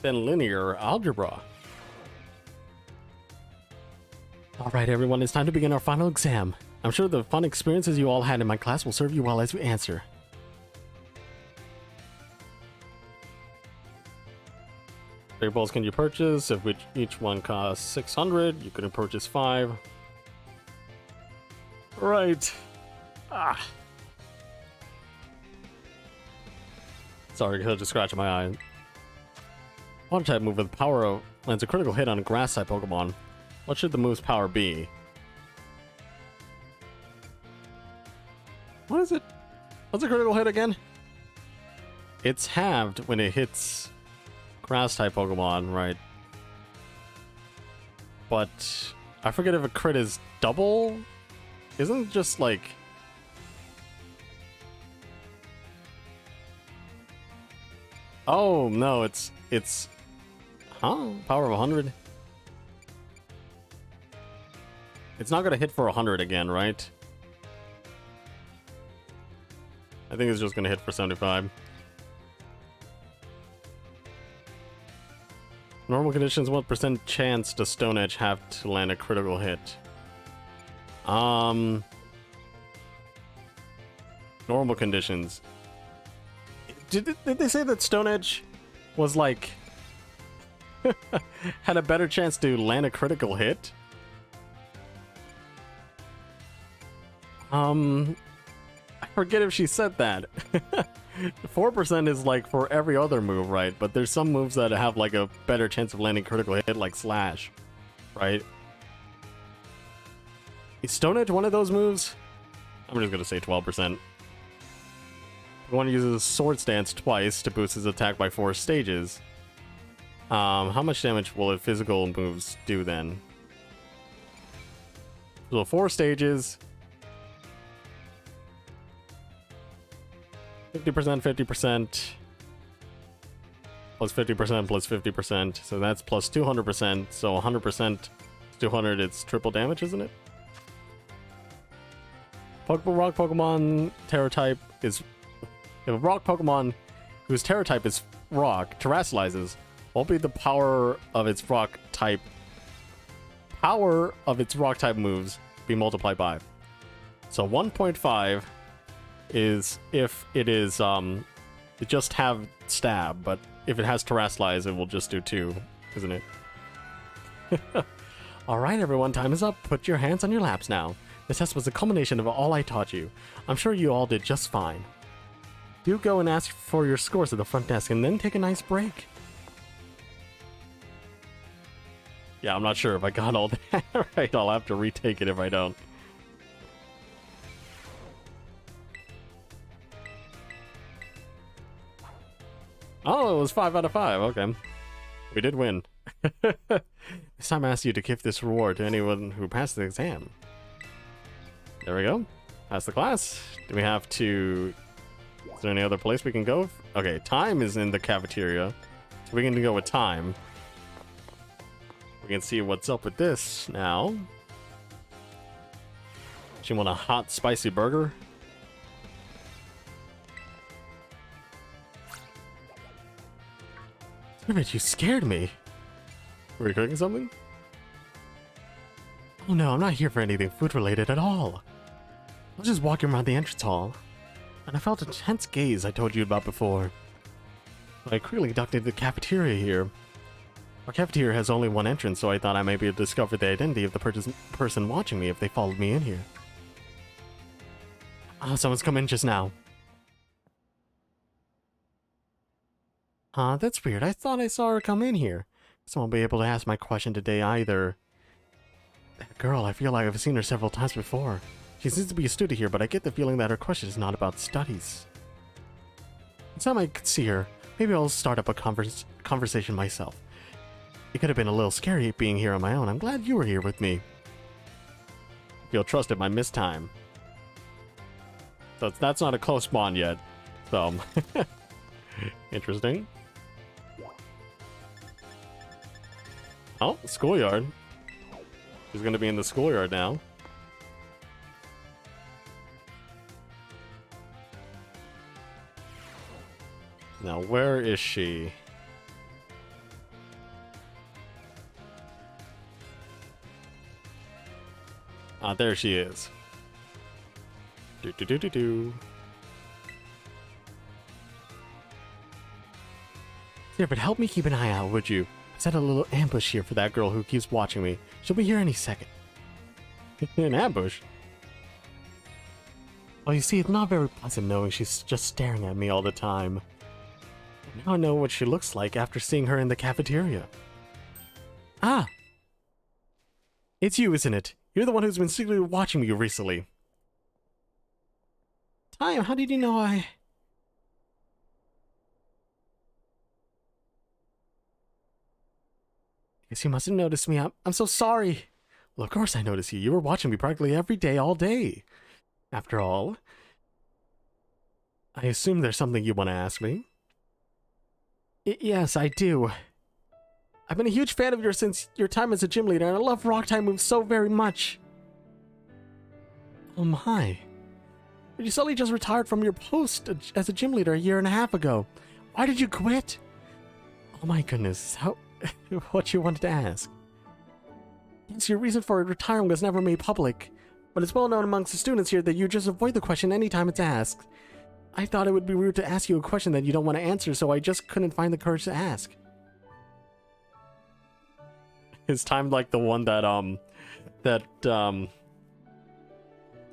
Then linear algebra. Alright everyone, it's time to begin our final exam. I'm sure the fun experiences you all had in my class will serve you well as you answer. Three balls can you purchase, of which each one costs 600. You can purchase 5. Right. Sorry, I just scratched my eye. Water type move with power of lands a critical hit on a grass type Pokemon. What should the move's power be? What is it? What's a critical hit again? It's halved when it hits grass type Pokemon, right? But I forget if a crit is double. Isn't it just like... Oh, no, it's... Huh? Power of 100? It's not gonna hit for 100 again, right? I think it's just gonna hit for 75. Normal conditions, what % chance does Stone Edge have to land a critical hit? Normal conditions. Did they say that Stone Edge was like... had a better chance to land a critical hit? I forget if she said that. 4% is like for every other move, right? But there's some moves that have like a better chance of landing critical hit, like Slash, right? Is Stone Edge one of those moves? I'm just gonna say 12%. One uses Sword Stance twice to boost his attack by 4 stages. How much damage will its physical moves do then? So 4 stages. 50%, 50%. Plus 50%, plus 50%. So that's plus 200%. So 100%, 200, it's triple damage, isn't it? Rock Pokemon Terra type is... If a rock Pokemon whose Terra type is rock terrestrializes, what will be the power of its rock type? Power of its rock type moves be multiplied by. So 1.5 is if it is it just have stab, but if it has terrestrialize, it will just do 2, isn't it? Alright everyone, time is up. Put your hands on your laps now. This test was a culmination of all I taught you. I'm sure you all did just fine. Do go and ask for your scores at the front desk and then take a nice break. Yeah, I'm not sure if I got all that right. I'll have to retake it if I don't. Oh, it was 5 out of 5. Okay. We did win. This time I asked you to give this reward to anyone who passed the exam. There we go. Pass the class. Do we have to... Is there any other place we can go? Okay, time is in the cafeteria. So we can go with time. We can see what's up with this now. Do you want a hot, spicy burger? You scared me. Were you cooking something? Oh no, I'm not here for anything food related at all. I was just walking around the entrance hall, and I felt a tense gaze I told you about before. I quickly ducked into the cafeteria here. Our cafeteria has only one entrance, so I thought I might be able to discover the identity of the person watching me if they followed me in here. Ah, someone's come in just now. Huh, that's weird. I thought I saw her come in here. Guess I won't be able to ask my question today either. That girl, I feel like I've seen her several times before. She seems to be a student here, but I get the feeling that her question is not about studies. Next time I could see her, maybe I'll start up a conversation myself. It could have been a little scary being here on my own. I'm glad you were here with me. I feel trusted by Miss Time. So that's not a close bond yet. So, interesting. Oh, schoolyard. She's gonna be in the schoolyard now. Now, where is she? Ah, there she is. Do. Here, but help me keep an eye out, would you? I set a little ambush here for that girl who keeps watching me. She'll be here any second. An ambush? Well, you see, it's not very pleasant knowing she's just staring at me all the time. Now I know what she looks like after seeing her in the cafeteria. Ah! It's you, isn't it? You're the one who's been secretly watching me recently. Time, how did you know I... Guess you must have noticed me. I'm so sorry. Well, of course I noticed you. You were watching me practically every day, all day. After all, I assume there's something you want to ask me. Yes, I do. I've been a huge fan of yours since your time as a gym leader, and I love rock time moves so very much. Oh my. But you suddenly just retired from your post as a gym leader a year and a half ago. Why did you quit? Oh my goodness, how... what you wanted to ask. Yes, your reason for retiring was never made public, but it's well known amongst the students here that you just avoid the question anytime it's asked. I thought it would be rude to ask you a question that you don't want to answer, so I just couldn't find the courage to ask. Is time like the one that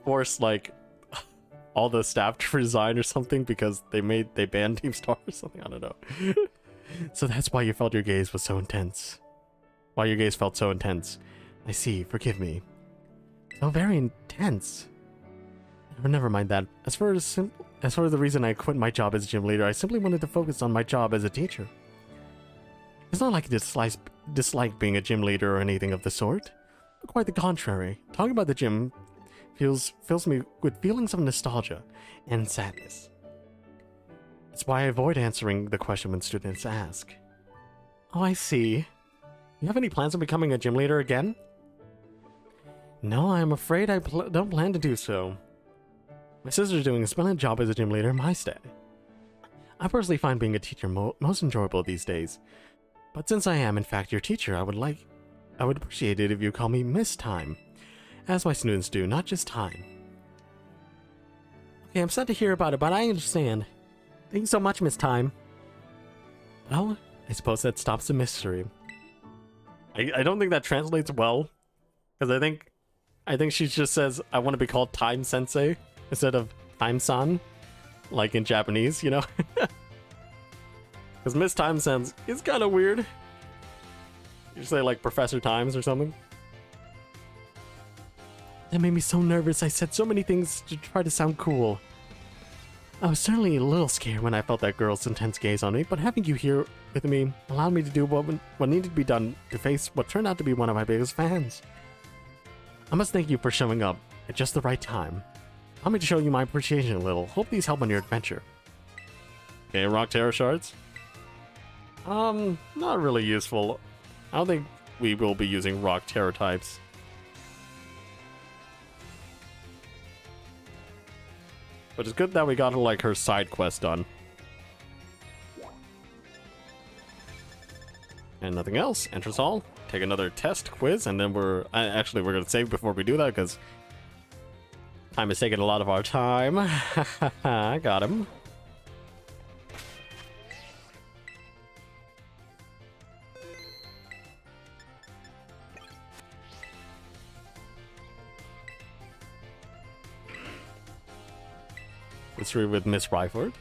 forced like all the staff to resign or something because they banned Team Star or something? I don't know. So that's why you felt your gaze was so intense. Why your gaze felt so intense. I see, forgive me. So very intense. Oh, never mind that. As far as the reason I quit my job as gym leader, I simply wanted to focus on my job as a teacher. It's not like I dislike being a gym leader or anything of the sort. Quite the contrary. Talking about the gym fills me with feelings of nostalgia and sadness. That's why I avoid answering the question when students ask. Oh, I see. You have any plans on becoming a gym leader again? No, I'm afraid I don't plan to do so. My sister's doing a splendid job as a gym leader in my stead. I personally find being a teacher most enjoyable these days. But since I am, in fact, your teacher, I would appreciate it if you call me Miss Time. As my students do, not just Time. Okay, I'm sad to hear about it, but I understand. Thank you so much, Miss Time. Well, I suppose that stops the mystery. I don't think that translates well. Because I think she just says, I want to be called Time Sensei instead of Time-san. Like in Japanese, you know? Because Miss Time sounds, it's kind of weird. You say like Professor Times or something. That made me so nervous. I said so many things to try to sound cool. I was certainly a little scared when I felt that girl's intense gaze on me, but having you here with me allowed me to do what needed to be done to face what turned out to be one of my biggest fans. I must thank you for showing up at just the right time. Allow me to show you my appreciation a little. Hope these help on your adventure. Okay, rock tarot shards. Not really useful. I don't think we will be using rock tarot types. But it's good that we got like her side quest done. And nothing else. Entrance hall. Take another test quiz, and then we're gonna save before we do that because time is taking a lot of our time. I got him. history with Miss Ryford.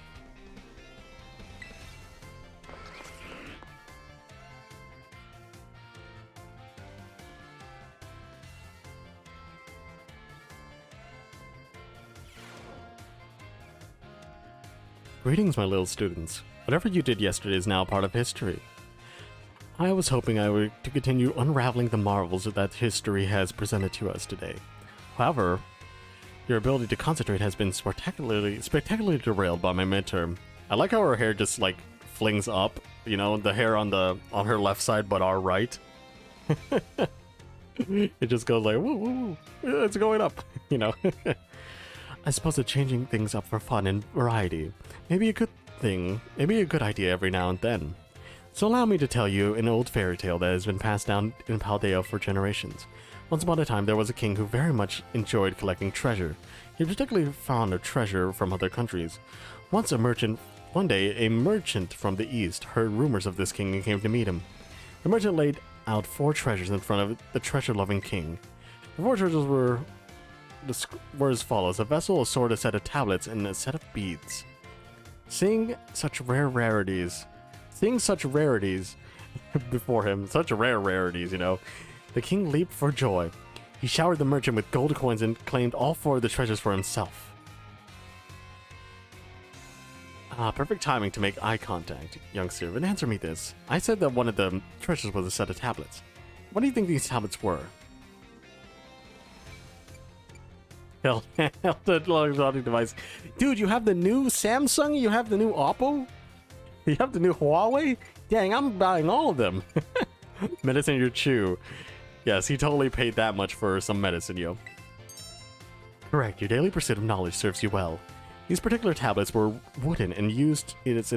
Greetings, my little students. Whatever you did yesterday is now part of history. I was hoping I were to continue unraveling the marvels that history has presented to us today. However, your ability to concentrate has been spectacularly derailed by my midterm. I like how her hair just like flings up, you know, the hair on her left side but our right. It just goes like, woo woo, it's going up, you know. I suppose that changing things up for fun and variety may be a good thing, maybe a good idea every now and then. So allow me to tell you an old fairy tale that has been passed down in Paldea for generations. Once upon a time, there was a king who very much enjoyed collecting treasure. He particularly fond of treasure from other countries. One day, a merchant from the east heard rumors of this king and came to meet him. The merchant laid out 4 treasures in front of the treasure-loving king. The 4 treasures were as follows: a vessel, a sword, a set of tablets, and a set of beads. Seeing such rarities before him, such rare rarities, you know, the king leaped for joy. He showered the merchant with gold coins and claimed all 4 of the treasures for himself. Perfect timing to make eye contact, young servant. Answer me this. I said that one of the treasures was a set of tablets. What do you think these tablets were? Hell, the electronic device. Dude, you have the new Samsung? You have the new Oppo? You have the new Huawei? Dang, I'm buying all of them. Medicine your chew. Yes, he totally paid that much for some medicine, yo. Correct, your daily pursuit of knowledge serves you well. These particular tablets were wooden and used as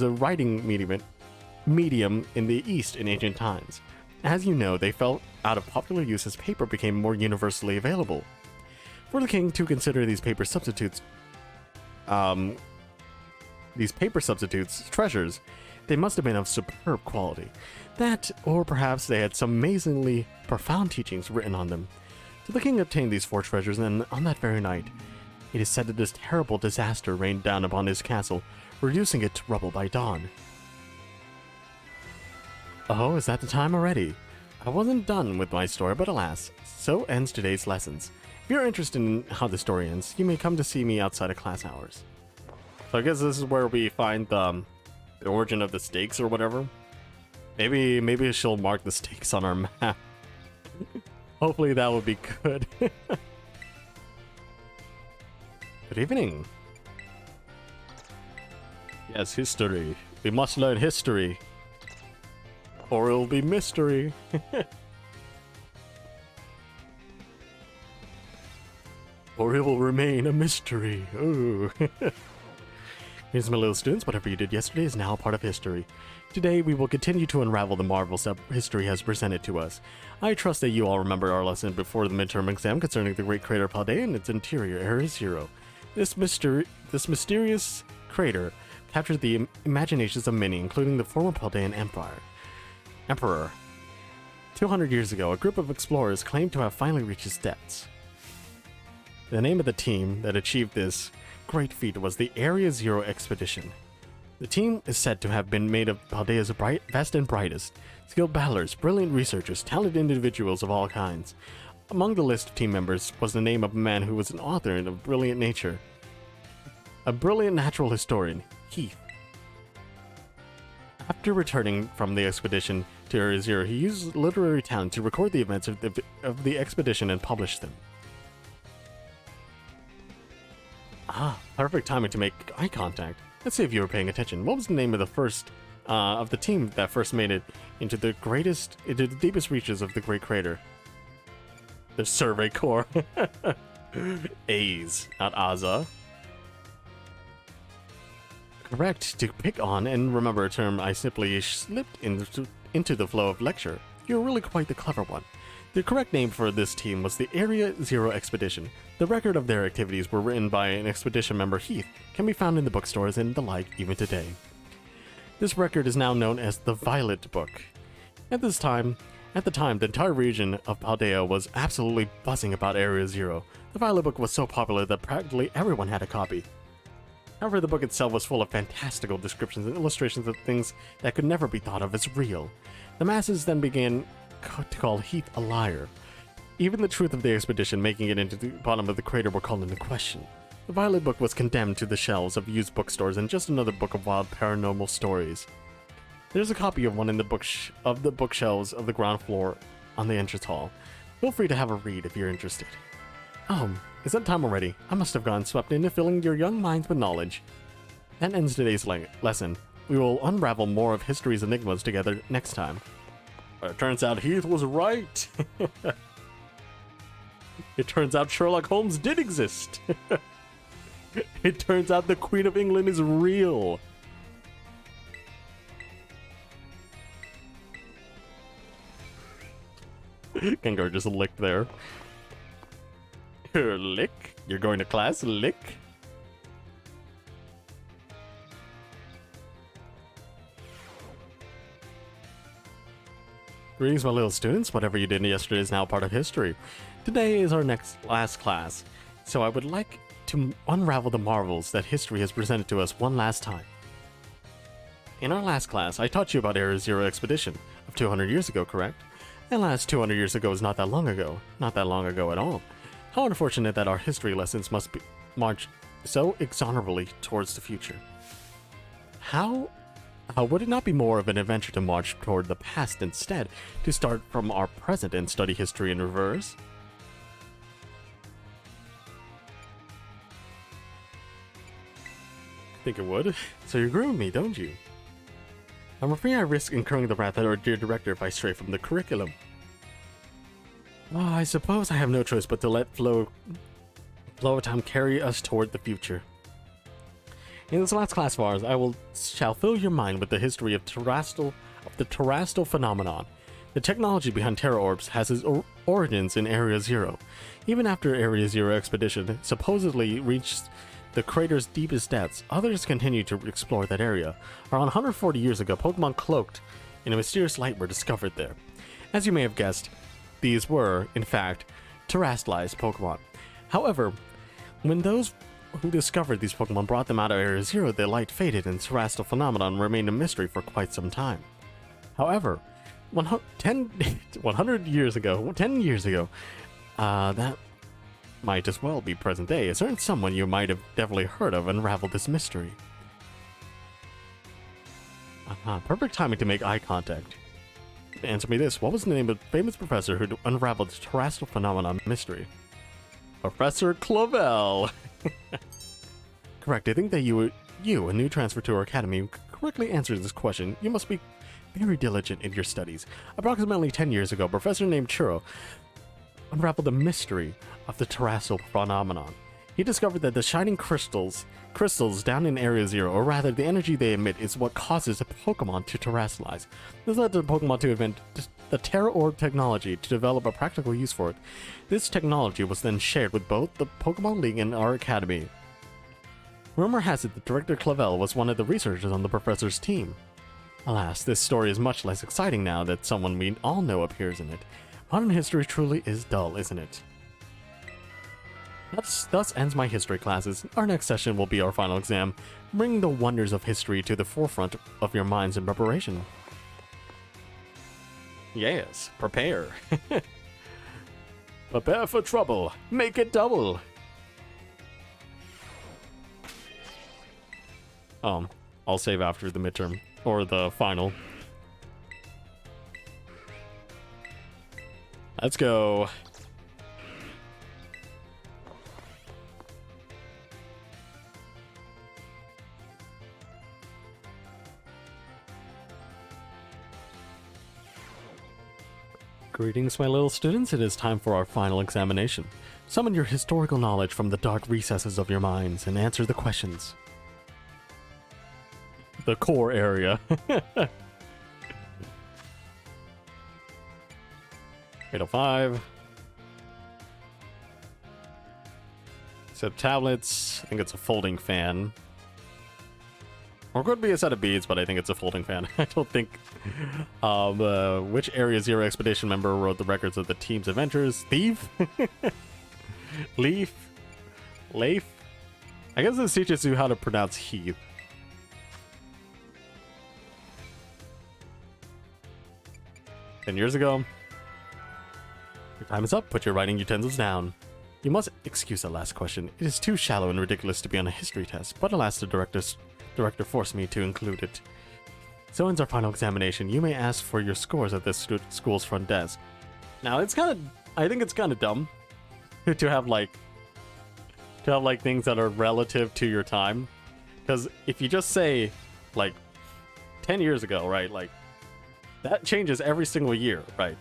a writing medium in the East in ancient times. As you know, they fell out of popular use as paper became more universally available. For the king to consider these paper substitutes treasures, they must have been of superb quality. That, or perhaps they had some amazingly profound teachings written on them. So the king obtained these 4 treasures, and on that very night, it is said that this terrible disaster rained down upon his castle, reducing it to rubble by dawn. Oh, is that the time already? I wasn't done with my story, but alas, so ends today's lessons. If you're interested in how the story ends, you may come to see me outside of class hours. So I guess this is where we find the origin of the stakes or whatever. Maybe she'll mark the stakes on our map. Hopefully that would be good. Good evening. Yes, history. We must learn history, or it'll be mystery. Or it will remain a mystery. Ooh. Here's my little students. Whatever you did yesterday is now a part of history. Today, we will continue to unravel the marvels that history has presented to us. I trust that you all remember our lesson before the midterm exam concerning the great crater Paldea and its interior, Area Zero. This mysterious crater captured the imaginations of many, including the former Paldean Emperor. 200 years ago, a group of explorers claimed to have finally reached its depths. The name of the team that achieved this great feat was the Area Zero Expedition. The team is said to have been made of Paldea's best and brightest, skilled battlers, brilliant researchers, talented individuals of all kinds. Among the list of team members was the name of a man who was an author and of brilliant nature. A brilliant natural historian, Heath. After returning from the expedition to Area Zero, he used literary talent to record the events of the expedition and publish them. Perfect timing to make eye contact. Let's see if you were paying attention. What was the name of the first of the team that first made it into the deepest reaches of the Great Crater? The Survey Corps. A's, not Aza. Correct. To pick on and remember a term I simply slipped into the flow of lecture. You're really quite the clever one. The correct name for this team was the Area Zero Expedition. The record of their activities were written by an expedition member, Heath, can be found in the bookstores and the like even today. This record is now known as the Violet Book. At the time, the entire region of Paldea was absolutely buzzing about Area Zero. The Violet Book was so popular that practically everyone had a copy. However, the book itself was full of fantastical descriptions and illustrations of things that could never be thought of as real. The masses then began to call Heath a liar. Even the truth of the expedition making it into the bottom of the crater were called into question. The Violet book was condemned to the shelves of used bookstores and just another book of wild paranormal stories. There's a copy of one in the bookshelves of the ground floor on the entrance hall. Feel free to have a read if you're interested. Is that time already? I must have gone swept into filling your young minds with knowledge. That ends today's lesson. We will unravel more of history's enigmas together next time. It turns out Heath was right. It turns out Sherlock Holmes did exist. It turns out the Queen of England is real. Gengar just licked there. Lick? You're going to class? Lick? Greetings, my little students. Whatever you did yesterday is now part of history. Today is our last class, so I would like to unravel the marvels that history has presented to us one last time. In our last class, I taught you about Area Zero expedition of 200 years ago, correct? And last 200 years ago is not that long ago. Not that long ago at all. How unfortunate that our history lessons must march so inexorably towards the future. How would it not be more of an adventure to march toward the past instead, to start from our present and study history in reverse? I think it would. So you agree with me, don't you? I'm afraid I risk incurring the wrath of our dear director if I stray from the curriculum. Oh, I suppose I have no choice but to let flow of time carry us toward the future. In this last class of ours, shall fill your mind with the history of the terrestrial phenomenon. The technology behind Terra Orbs has its origins in Area Zero. Even after Area Zero expedition supposedly reached the crater's deepest depths, others continue to explore that area. Around 140 years ago, Pokemon cloaked in a mysterious light were discovered there. As you may have guessed, these were, in fact, terrestrialized Pokemon. However, when those who discovered these Pokemon brought them out of Area Zero, the light faded and the terrestrial phenomenon remained a mystery for quite some time. However, 10 years ago, that might as well be present day. A certain someone you might have definitely heard of unraveled this mystery. Perfect timing to make eye contact. Answer me this, what was the name of the famous professor who unraveled the terrestrial phenomenon mystery? Professor Clavel! Correct, I think that you, a new transfer to our academy, correctly answered this question. You must be very diligent in your studies. Approximately 10 years ago, a professor named Churro unraveled the mystery of the terrestrial phenomenon. He discovered that the shining crystals down in Area Zero, or rather the energy they emit, is what causes a Pokemon to terrestrialize. This led the Pokemon to invent the Terra Orb technology to develop a practical use for it. This technology was then shared with both the Pokemon League and our academy. Rumor has it that Director Clavel was one of the researchers on the professor's team. Alas, this story is much less exciting now that someone we all know appears in it. Modern history truly is dull, isn't it? Thus ends my history classes. Our next session will be our final exam, bringing the wonders of history to the forefront of your minds in preparation. Yes, prepare. Prepare for trouble. Make it double. I'll save after the midterm, or the final. Let's go. Greetings, my little students. It is time for our final examination. Summon your historical knowledge from the dark recesses of your minds and answer the questions. The core area. 805. Set of tablets. I think it's a folding fan. Or it could be a set of beads, but I think it's a folding fan. I don't think... which Area Zero expedition member wrote the records of the team's adventures? Thief? Leaf? Leif? I guess this teaches you how to pronounce Heath. Years ago. Your time is up. Put your writing utensils down. You must excuse that last question. It is too shallow and ridiculous to be on a history test, but alas, the director forced me to include it. So ends our final examination. You may ask for your scores at this school's front desk. Now, I think it's kind of dumb to have like things that are relative to your time, because if you just say like 10 years ago, right, like that changes every single year, right?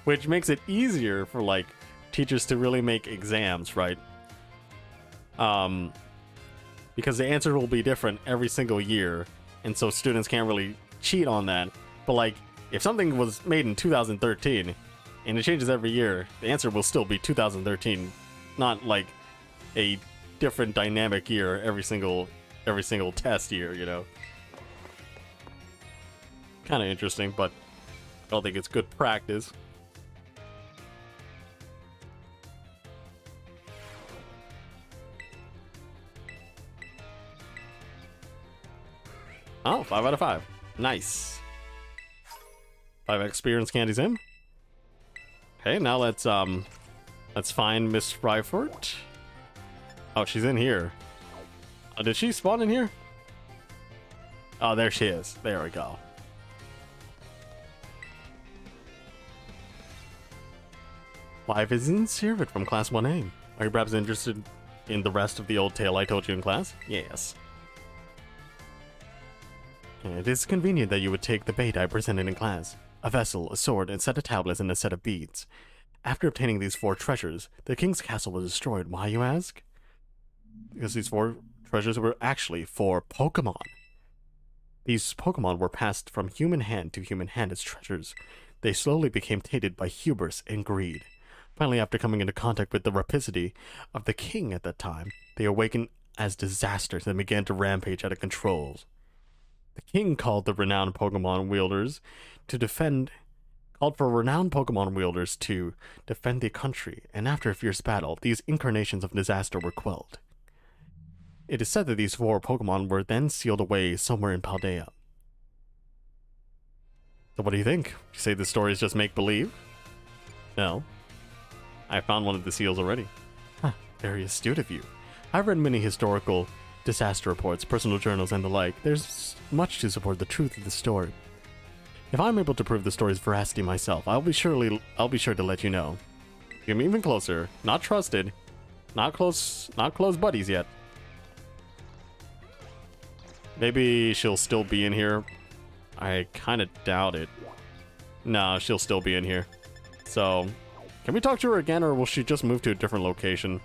Which makes it easier for like teachers to really make exams, right? Because the answer will be different every single year, and so students can't really cheat on that. But like, if something was made in 2013 and it changes every year, the answer will still be 2013, not like a different dynamic year every single test year, you know? Kind of interesting, but I don't think it's good practice. Oh, 5 out of 5. Nice. 5 experience candies in. Okay, now let's find Miss Ryford. Oh, she's in here. Oh, did she spawn in here? Oh, there she is. There we go. Live is in Sirvit from Class 1A. Are you perhaps interested in the rest of the old tale I told you in class? Yes. It is convenient that you would take the bait I presented in class. A vessel, a sword, and a set of tablets, and a set of beads. After obtaining these 4 treasures, the king's castle was destroyed. Why, you ask? Because these 4 treasures were actually 4 Pokemon. These Pokemon were passed from human hand to human hand as treasures. They slowly became tainted by hubris and greed. Finally, after coming into contact with the rapacity of the king at that time, they awakened as disasters and began to rampage out of control. The king called for renowned Pokemon wielders to defend the country, and after a fierce battle, these incarnations of disaster were quelled. It is said that these 4 Pokemon were then sealed away somewhere in Paldea. So what do you think? You say the story is just make-believe? No. I found one of the seals already. Huh, very astute of you. I've read many historical disaster reports, personal journals, and the like. There's much to support the truth of the story. If I'm able to prove the story's veracity myself, I'll be sure to let you know. Get me even closer. Not trusted. Not close buddies yet. Maybe she'll still be in here. I kind of doubt it. No, she'll still be in here. So, can we talk to her again, or will she just move to a different location?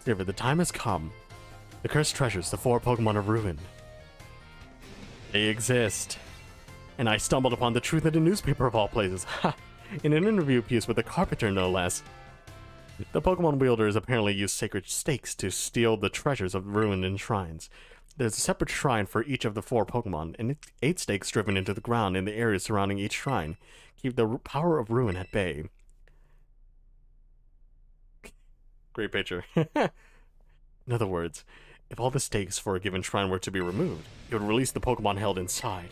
River, the time has come. The cursed treasures, the 4 Pokemon are ruined. They exist. And I stumbled upon the truth in a newspaper of all places. Ha! In an interview piece with a carpenter, no less. The Pokemon wielders apparently use sacred stakes to steal the treasures of ruined shrines. There's a separate shrine for each of the 4 Pokemon, and 8 stakes driven into the ground in the areas surrounding each shrine keep the power of ruin at bay. Great picture. In other words, if all the stakes for a given shrine were to be removed, it would release the Pokemon held inside.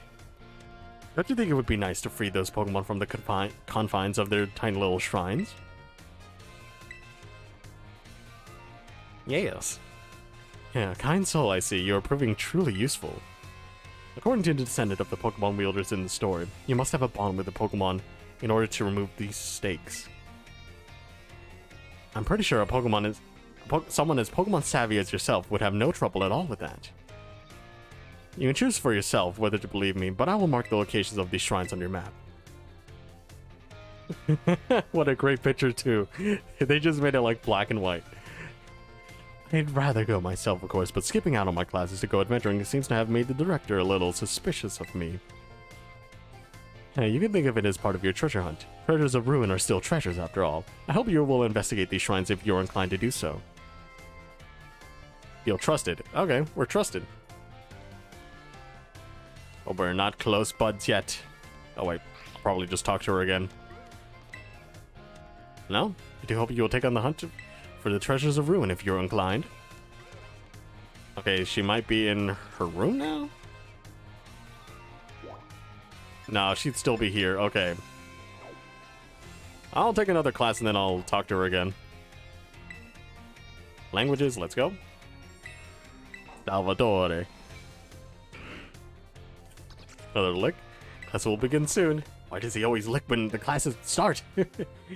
Don't you think it would be nice to free those Pokemon from the confines of their tiny little shrines? Yes. Yeah, kind soul, I see. You are proving truly useful. According to the descendant of the Pokemon wielders in the story, you must have a bond with the Pokemon in order to remove these stakes. I'm pretty sure someone as Pokemon savvy as yourself would have no trouble at all with that. You can choose for yourself whether to believe me, but I will mark the locations of these shrines on your map. What a great picture too. They just made it like black and white. I'd rather go myself, of course, but skipping out on my classes to go adventuring seems to have made the director a little suspicious of me. Hey, you can think of it as part of your treasure hunt. Treasures of ruin are still treasures after all. I hope you will investigate these shrines if you're inclined to do so. Feel trusted. Okay, we're trusted. But we're not close buds yet. Oh wait, I'll probably just talk to her again. No? I do hope you'll take on the hunt for the treasures of ruin if you're inclined. Okay, she might be in her room now? No, she'd still be here. Okay. I'll take another class and then I'll talk to her again. Languages, let's go. Salvatore. Another lick. Class will begin soon. Why does he always lick when the classes start? Is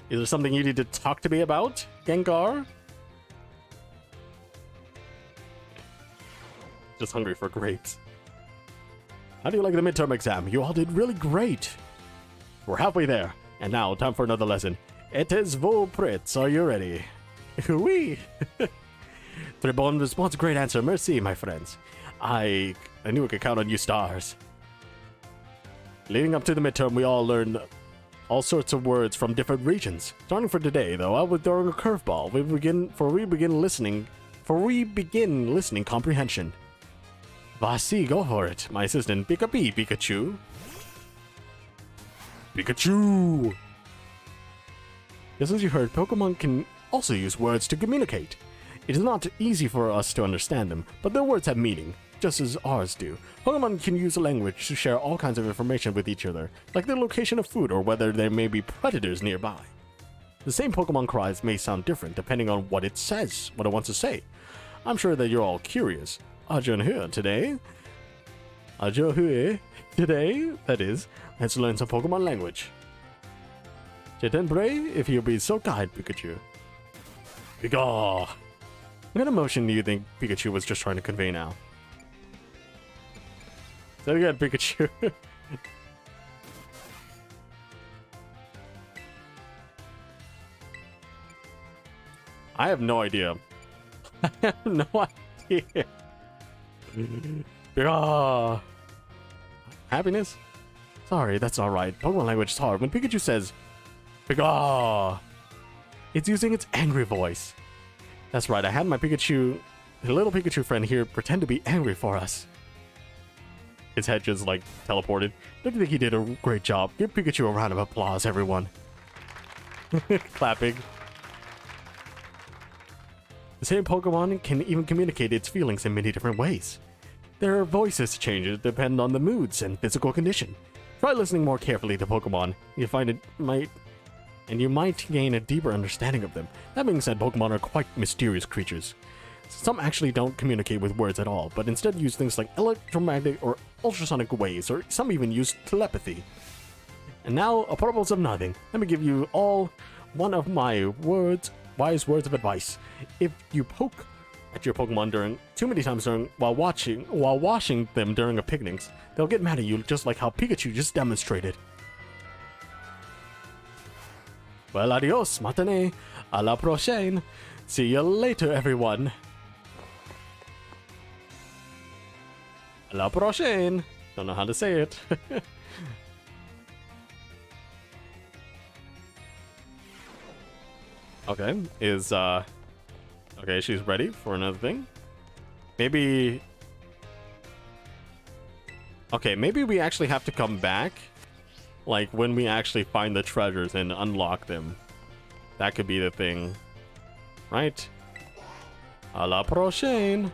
there something you need to talk to me about, Gengar? Just hungry for grapes. How do you like the midterm exam? You all did really great. We're halfway there. And now, time for another lesson. It is vos prêts. Are you ready? Oui. Très bon response. Great answer. Merci, my friends. I knew I could count on you stars. Leading up to the midterm, we all learned all sorts of words from different regions. Starting for today, though, I was throwing a curveball. We begin listening comprehension. Vasi, go for it. My assistant, Pikachu. Pikachu! Just as you heard, Pokemon can also use words to communicate. It is not easy for us to understand them, but their words have meaning, just as ours do. Pokemon can use language to share all kinds of information with each other, like the location of food or whether there may be predators nearby. The same Pokemon cries may sound different depending on what it says, what it wants to say. I'm sure that you're all curious. Today, that is, let's learn some Pokemon language. Jetenbre, if you'll be so kind, Pikachu. Pika! What kind of emotion do you think Pikachu was just trying to convey now? Say it again, Pikachu. I have no idea. I have no idea. Pika! Happiness? Sorry, that's alright. Pokemon language is hard. When Pikachu says, Pika! It's using its angry voice. That's right, I had my Pikachu, the little Pikachu friend here, pretend to be angry for us. His head just, like, teleported. Don't you think he did a great job? Give Pikachu a round of applause, everyone. Clapping. The same Pokemon can even communicate its feelings in many different ways. Their voices changes depend on the moods and physical condition. Try listening more carefully to Pokemon. You might gain a deeper understanding of them. That being said, Pokemon are quite mysterious creatures. Some actually don't communicate with words at all, but instead use things like electromagnetic or ultrasonic waves, or some even use telepathy. And now, a purpose of nothing, let me give you all one of my wise words of advice. If you poke at your Pokemon too many times while washing them during a picnic, they'll get mad at you just like how Pikachu just demonstrated. Well, adios, matane. A la prochaine. See you later, everyone. A la prochaine. Don't know how to say it. Okay, okay, she's ready for another thing. Maybe... Okay, maybe we actually have to come back, like, when we actually find the treasures and unlock them. That could be the thing. Right? A la prochaine.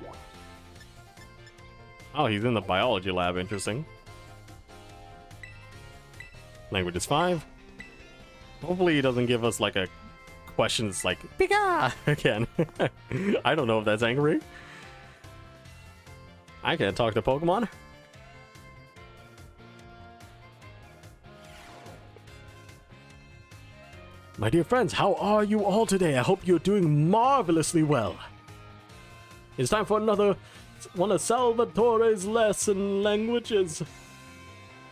Oh, he's in the biology lab. Interesting. Language is 5. Hopefully he doesn't give us, like, a questions like Pika again. I don't know if that's angry. I can't talk to Pokemon. My dear friends, how are you all today? I hope you're doing marvelously well. It's time for another one of Salvatore's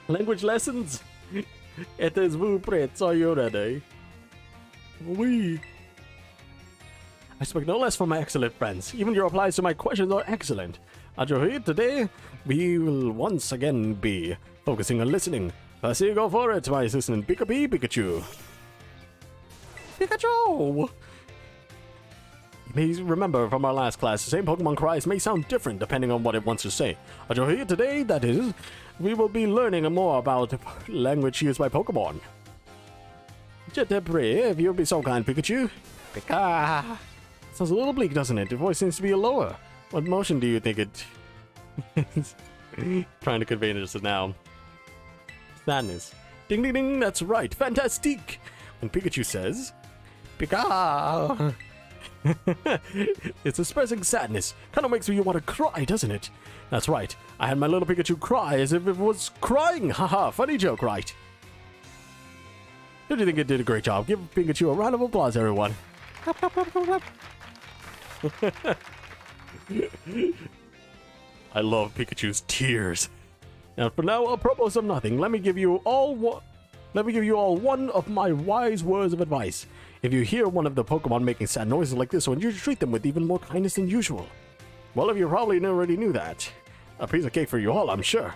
language lessons. It is vous prêts? Are you ready? Oui. I expect no less from my excellent friends. Even your replies to my questions are excellent. Today, we will once again be focusing on listening. First, you go for it, my assistant Pikachu. Pikachu! You may remember from our last class, the same Pokemon cries may sound different depending on what it wants to say. Today, that is, we will be learning more about language used by Pokemon. Je te prie, if you'll be so kind, Pikachu. Pika. Sounds a little bleak, doesn't it? Your voice seems to be a lower. What emotion do you think it... Trying to convey this now. Sadness. Ding ding ding, that's right. Fantastique. When Pikachu says... Pika. It's expressing sadness. Kind of makes you want to cry, doesn't it? That's right. I had my little Pikachu cry as if it was crying. Haha, funny joke, right? Don't you think it did a great job? Give Pikachu a round of applause, everyone. I love Pikachu's tears. Now, for now, apropos of nothing, let me give you all one of my wise words of advice. If you hear one of the Pokemon making sad noises like this one, you should treat them with even more kindness than usual. Well, if you probably already knew that. A piece of cake for you all, I'm sure.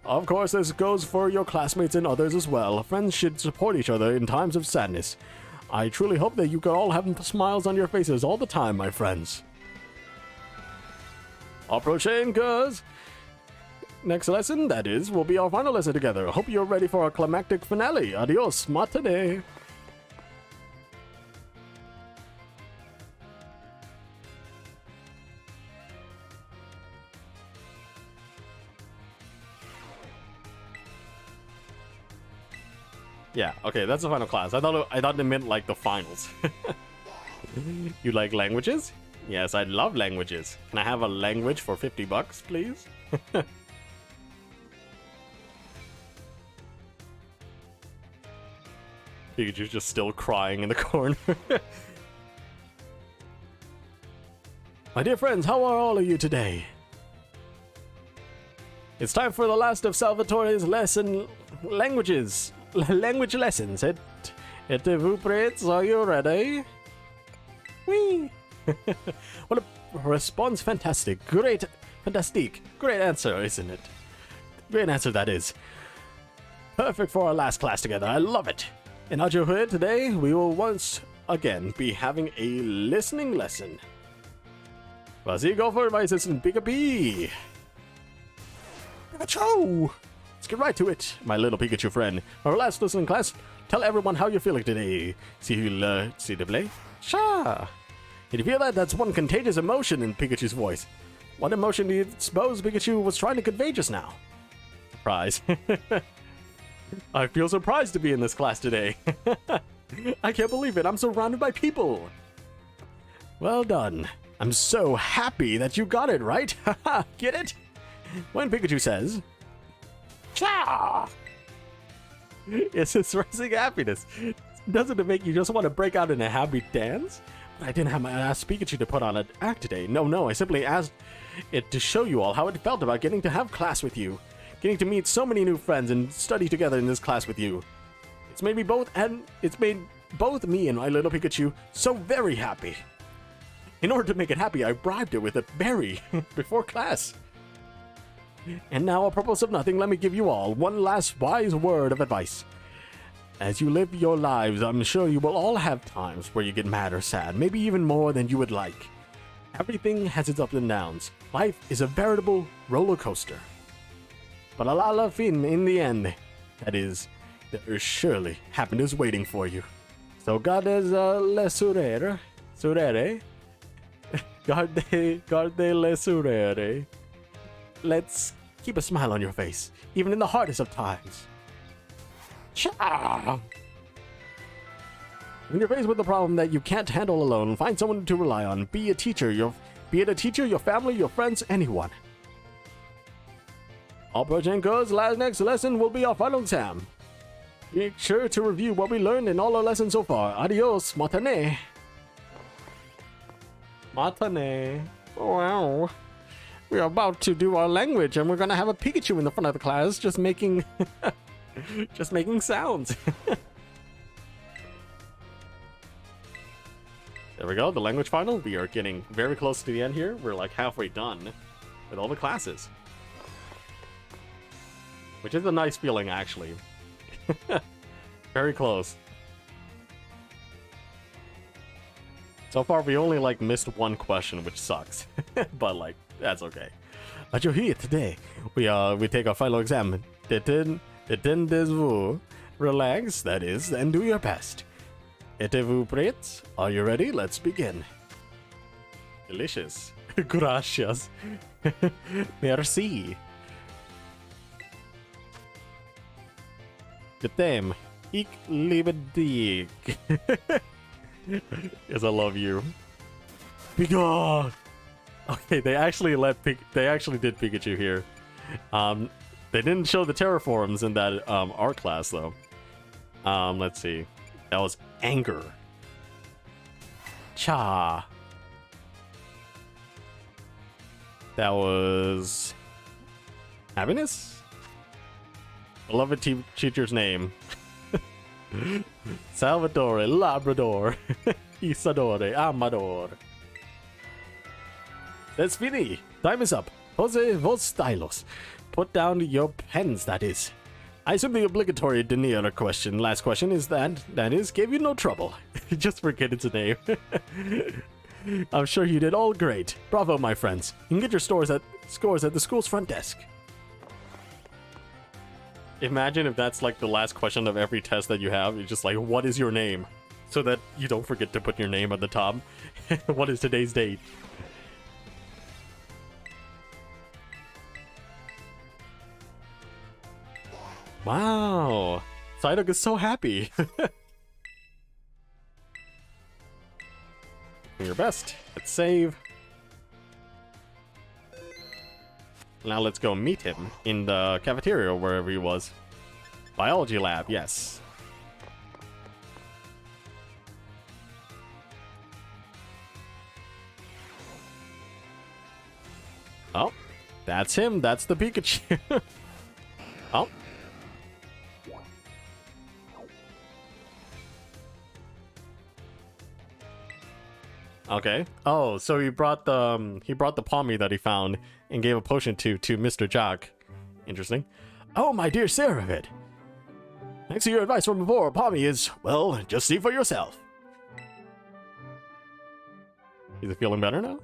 Of course, this goes for your classmates and others as well. Friends should support each other in times of sadness. I truly hope that you can all have smiles on your faces all the time, my friends. Approaching, cuz. Next lesson, that is, will be our final lesson together. Hope you're ready for our climactic finale. Adios, matane. Yeah, okay, that's the final class. I thought it meant like the finals. You like languages? Yes, I love languages. Can I have a language for 50 bucks, please? Pikachu's just still crying in the corner. My dear friends, how are all of you today? It's time for the last of Salvatore's language lessons. Êtes-vous prêts? Are you ready? Whee! What a response. Fantastic. Great. Fantastic. Great answer, isn't it? Great answer, that is. Perfect for our last class together. I love it. And as you heard today, we will once again be having a listening lesson. Vas-y, go for it, my assistant Pika-Pee. Pikachu! Let's get right to it, my little Pikachu friend. Our last listening class, tell everyone how you're feeling today. S'il te plaît? Sure. Did you feel that? That's one contagious emotion in Pikachu's voice. What emotion do you suppose Pikachu was trying to convey just now? Surprise. I feel surprised to be in this class today. I can't believe it. I'm surrounded by people. Well done. I'm so happy that you got it right. Get it? When Pikachu says, Cha! It's expressing happiness. Doesn't it make you just want to break out in a happy dance? But I didn't ask Pikachu to put on an act today. No, I simply asked it to show you all how it felt about getting to have class with you. Getting to meet so many new friends and study together in this class with you. It's made both me and my little Pikachu so very happy. In order to make it happy, I bribed it with a berry before class. And now, apropos of nothing, let me give you all one last wise word of advice. As you live your lives, I'm sure you will all have times where you get mad or sad, maybe even more than you would like. Everything has its ups and downs. Life is a veritable roller coaster. But a la fin, in the end, that is, there is surely happiness waiting for you. So gardes le surere, garde le surere. Let's keep a smile on your face, even in the hardest of times. Cha! When you're faced with a problem that you can't handle alone, find someone to rely on. Be it a teacher, your family, your friends, anyone. All Projenko's next lesson will be our final exam. Make sure to review what we learned in all our lessons so far. Adios, matane. Matane. Wow. We're about to do our language, and we're gonna have a Pikachu in the front of the class, just making sounds. There we go, the language final. We are getting very close to the end here. We're like halfway done with all the classes. Which is a nice feeling, actually. Very close. So far, we only, like, missed one question, which sucks. But, like, that's okay. But you're here today. We take our final exam. Relax, that is, and do your best. Êtes-vous prêts? Are you ready? Let's begin. Delicious. Gracias. Merci. Je t'aime. Ich liebe dich. Yes, I love you. Pika! Okay, they actually did Pikachu here. They didn't show the terraforms in that art class though. Let's see. That was anger. Cha. That was happiness? Beloved teacher's name. Salvatore, Labrador, Isadore, Amador. That's fini. Time is up. Pose vos stylos. Put down your pens, that is. I assume the obligatory denier question. Last question is that is, gave you no trouble. Just forget it's a name. I'm sure you did all great. Bravo, my friends. You can get your scores at the school's front desk. Imagine if that's like the last question of every test that you have. It's just like, what is your name? So that you don't forget to put your name at the top. What is today's date? Wow. Psyduck is so happy. Do your best. Let's save. Now let's go meet him in the cafeteria or wherever he was. Biology lab, yes. Oh, that's him. That's the Pikachu. Oh. Okay. Oh, so he brought the Pommy that he found and gave a potion to Mr. Jock. Interesting. Oh, my dear Saravid. Thanks to your advice from before, Pommy is, well, just see for yourself. Is it feeling better now?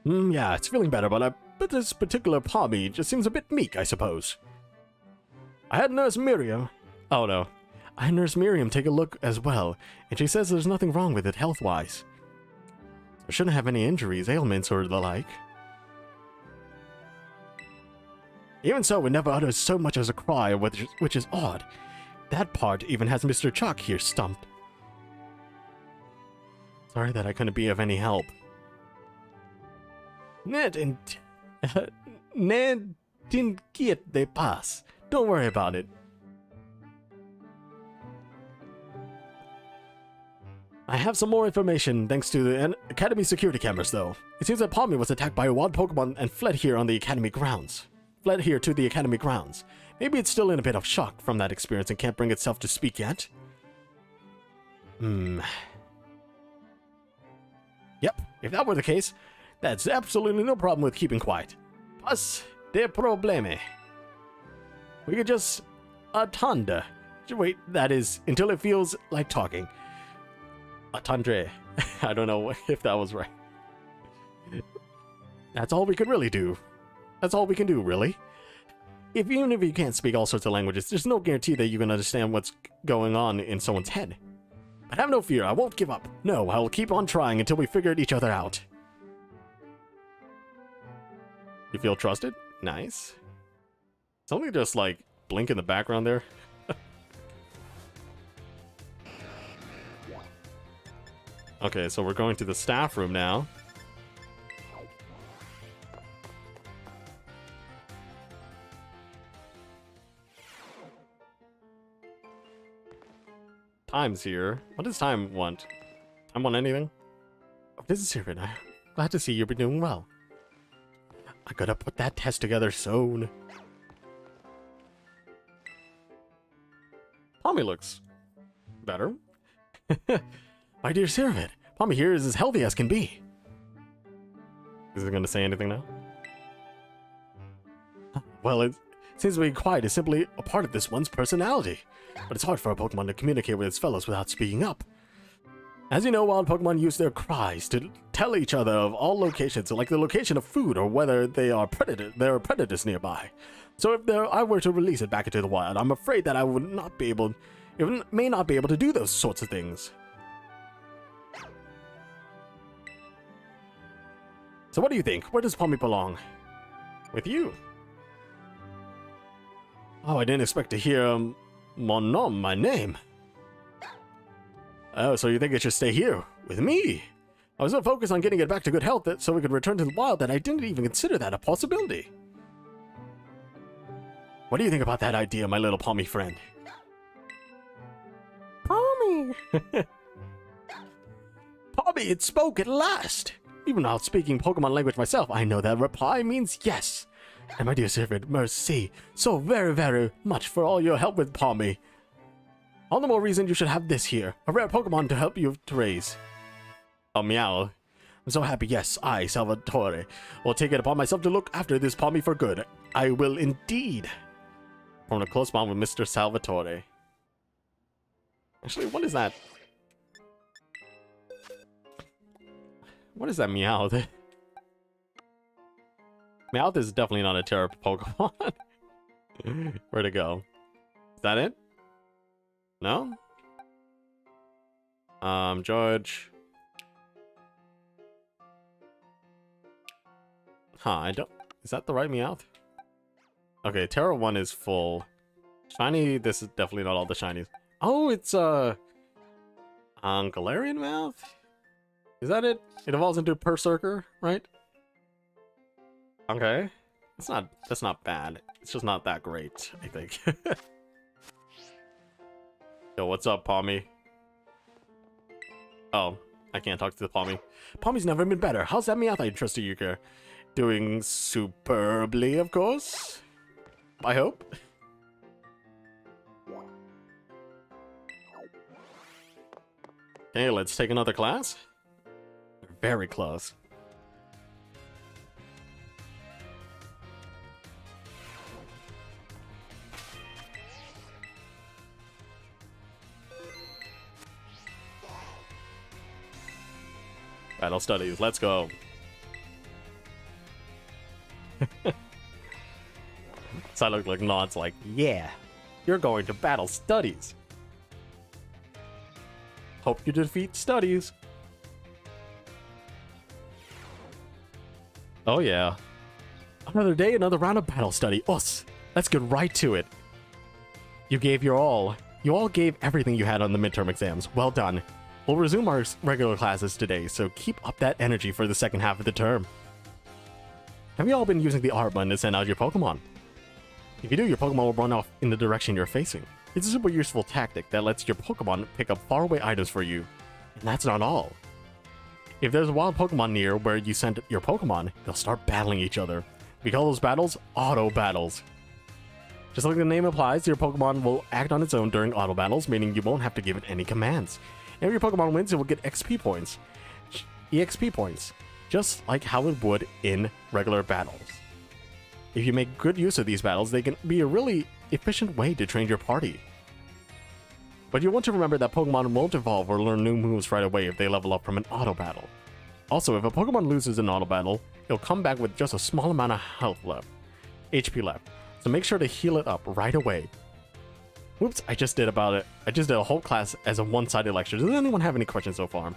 Yeah, it's feeling better, but this particular Pommy just seems a bit meek, I suppose. I had Nurse Miriam. Oh, no. I had Nurse Miriam take a look as well, and she says there's nothing wrong with it health-wise. I shouldn't have any injuries, ailments, or the like. Even so, it never utters so much as a cry, which is odd. That part even has Mr. Chalk here stumped. Sorry that I couldn't be of any help. Ne t'inquiète de pas. Don't worry about it. I have some more information thanks to the Academy security cameras, though. It seems that Pommy was attacked by a wild Pokemon and fled here to the Academy grounds. Maybe it's still in a bit of shock from that experience and can't bring itself to speak yet. Yep, if that were the case, that's absolutely no problem with keeping quiet. Pas de probleme. We could just attendre. Wait, that is, until it feels like talking. Attendre. I don't know if that was right. That's all we could really do. That's all we can do, really. Even if you can't speak all sorts of languages, there's no guarantee that you can understand what's going on in someone's head. But have no fear, I won't give up. No, I will keep on trying until we figure each other out. You feel trusted? Nice. Something just like blink in the background there. Okay, so we're going to the staff room now. Time's here. What does Time want? Time want anything? Oh, this is Siren. I'm glad to see you've been doing well. I gotta put that test together soon. Pommy looks better. My dear Saravid, Pommy here is as healthy as can be. Is it gonna say anything now? Well, it seems to be quiet is simply a part of this one's personality. But it's hard for a Pokemon to communicate with its fellows without speaking up. As you know, wild Pokemon use their cries to tell each other of all locations, like the location of food or whether there are predators nearby. So if I were to release it back into the wild, I'm afraid that I would not be able It may not be able to do those sorts of things. So what do you think? Where does Pommy belong? With you? Oh, I didn't expect to hear mon nom, my name. Oh, so you think it should stay here with me? I was so focused on getting it back to good health so we could return to the wild that I didn't even consider that a possibility. What do you think about that idea, my little Pommy friend? Pommy! Pommy, it spoke at last! Even without speaking Pokemon language myself, I know that reply means yes. And my dear servant, merci so very, very much for all your help with Pommy. All the more reason you should have this here, a rare Pokemon to help you to raise. Oh, meow. I'm so happy, yes, I, Salvatore, will take it upon myself to look after this Pommy for good. I will indeed. From a close bond with Mr. Salvatore. Actually, what is that? What is that Meowth? Meowth is definitely not a Terra Pokemon. Where'd it go? Is that it? No? George. Huh, I don't... Is that the right Meowth? Okay, Terra 1 is full. Shiny, this is definitely not all the shinies. Oh, it's, Galarian Meowth? Is that it? It evolves into Berserker, right? Okay. That's not bad. It's just not that great, I think. Yo, what's up, Pommy? Oh, I can't talk to the Pommy. Pommy's never been better. How's that Meowth I trust you, Yuka? Doing superbly, of course. I hope. Okay, let's take another class. Very close. Battle studies, let's go. So I look like nods like, yeah, you're going to battle studies. Hope you defeat studies. Oh yeah. Another day, another round of battle study. Us. Let's get right to it. You gave your all. You all gave everything you had on the midterm exams. Well done. We'll resume our regular classes today, so keep up that energy for the second half of the term. Have you all been using the R button to send out your Pokemon? If you do, your Pokemon will run off in the direction you're facing. It's a super useful tactic that lets your Pokemon pick up faraway items for you. And that's not all. If there's a wild Pokemon near where you send your Pokemon, they'll start battling each other. We call those battles auto battles. Just like the name implies, your Pokemon will act on its own during auto battles, meaning you won't have to give it any commands. And if your Pokemon wins, it will get XP points. EXP points. Just like how it would in regular battles. If you make good use of these battles, they can be a really efficient way to train your party. But you want to remember that Pokemon won't evolve or learn new moves right away if they level up from an auto battle. Also, if a Pokemon loses an auto battle, it'll come back with just a small amount of health left, HP left, so make sure to heal it up right away. Whoops, I just did a whole class as a one-sided lecture. Does anyone have any questions so far?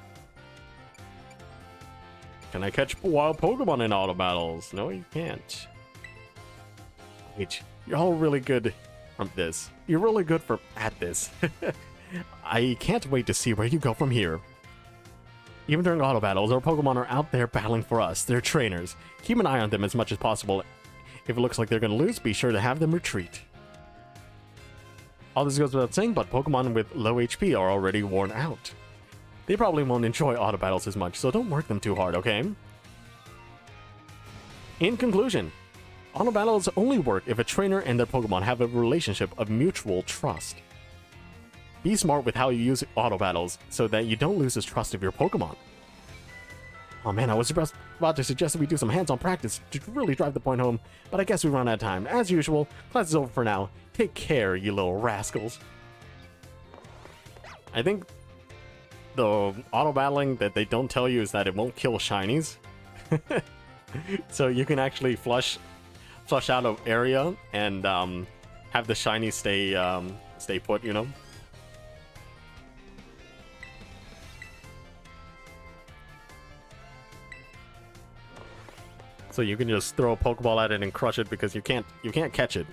Can I catch wild Pokemon in auto battles? No, you can't. Wait, you're all really good from this. You're really good at this. I can't wait to see where you go from here. Even during auto battles, our Pokemon are out there battling for us. They're trainers. Keep an eye on them as much as possible. If it looks like they're going to lose, be sure to have them retreat. All this goes without saying, but Pokemon with low HP are already worn out. They probably won't enjoy auto battles as much, so don't work them too hard, okay? In conclusion, auto battles only work if a trainer and their Pokemon have a relationship of mutual trust. Be smart with how you use auto battles so that you don't lose the trust of your Pokemon. Oh man, I was about to suggest that we do some hands-on practice to really drive the point home, but I guess we run out of time. As usual, class is over for now. Take care, you little rascals. I think the auto battling that they don't tell you is that it won't kill shinies. So you can actually flush out of area and have the shiny stay put, you know? So you can just throw a Pokeball at it and crush it because you can't catch it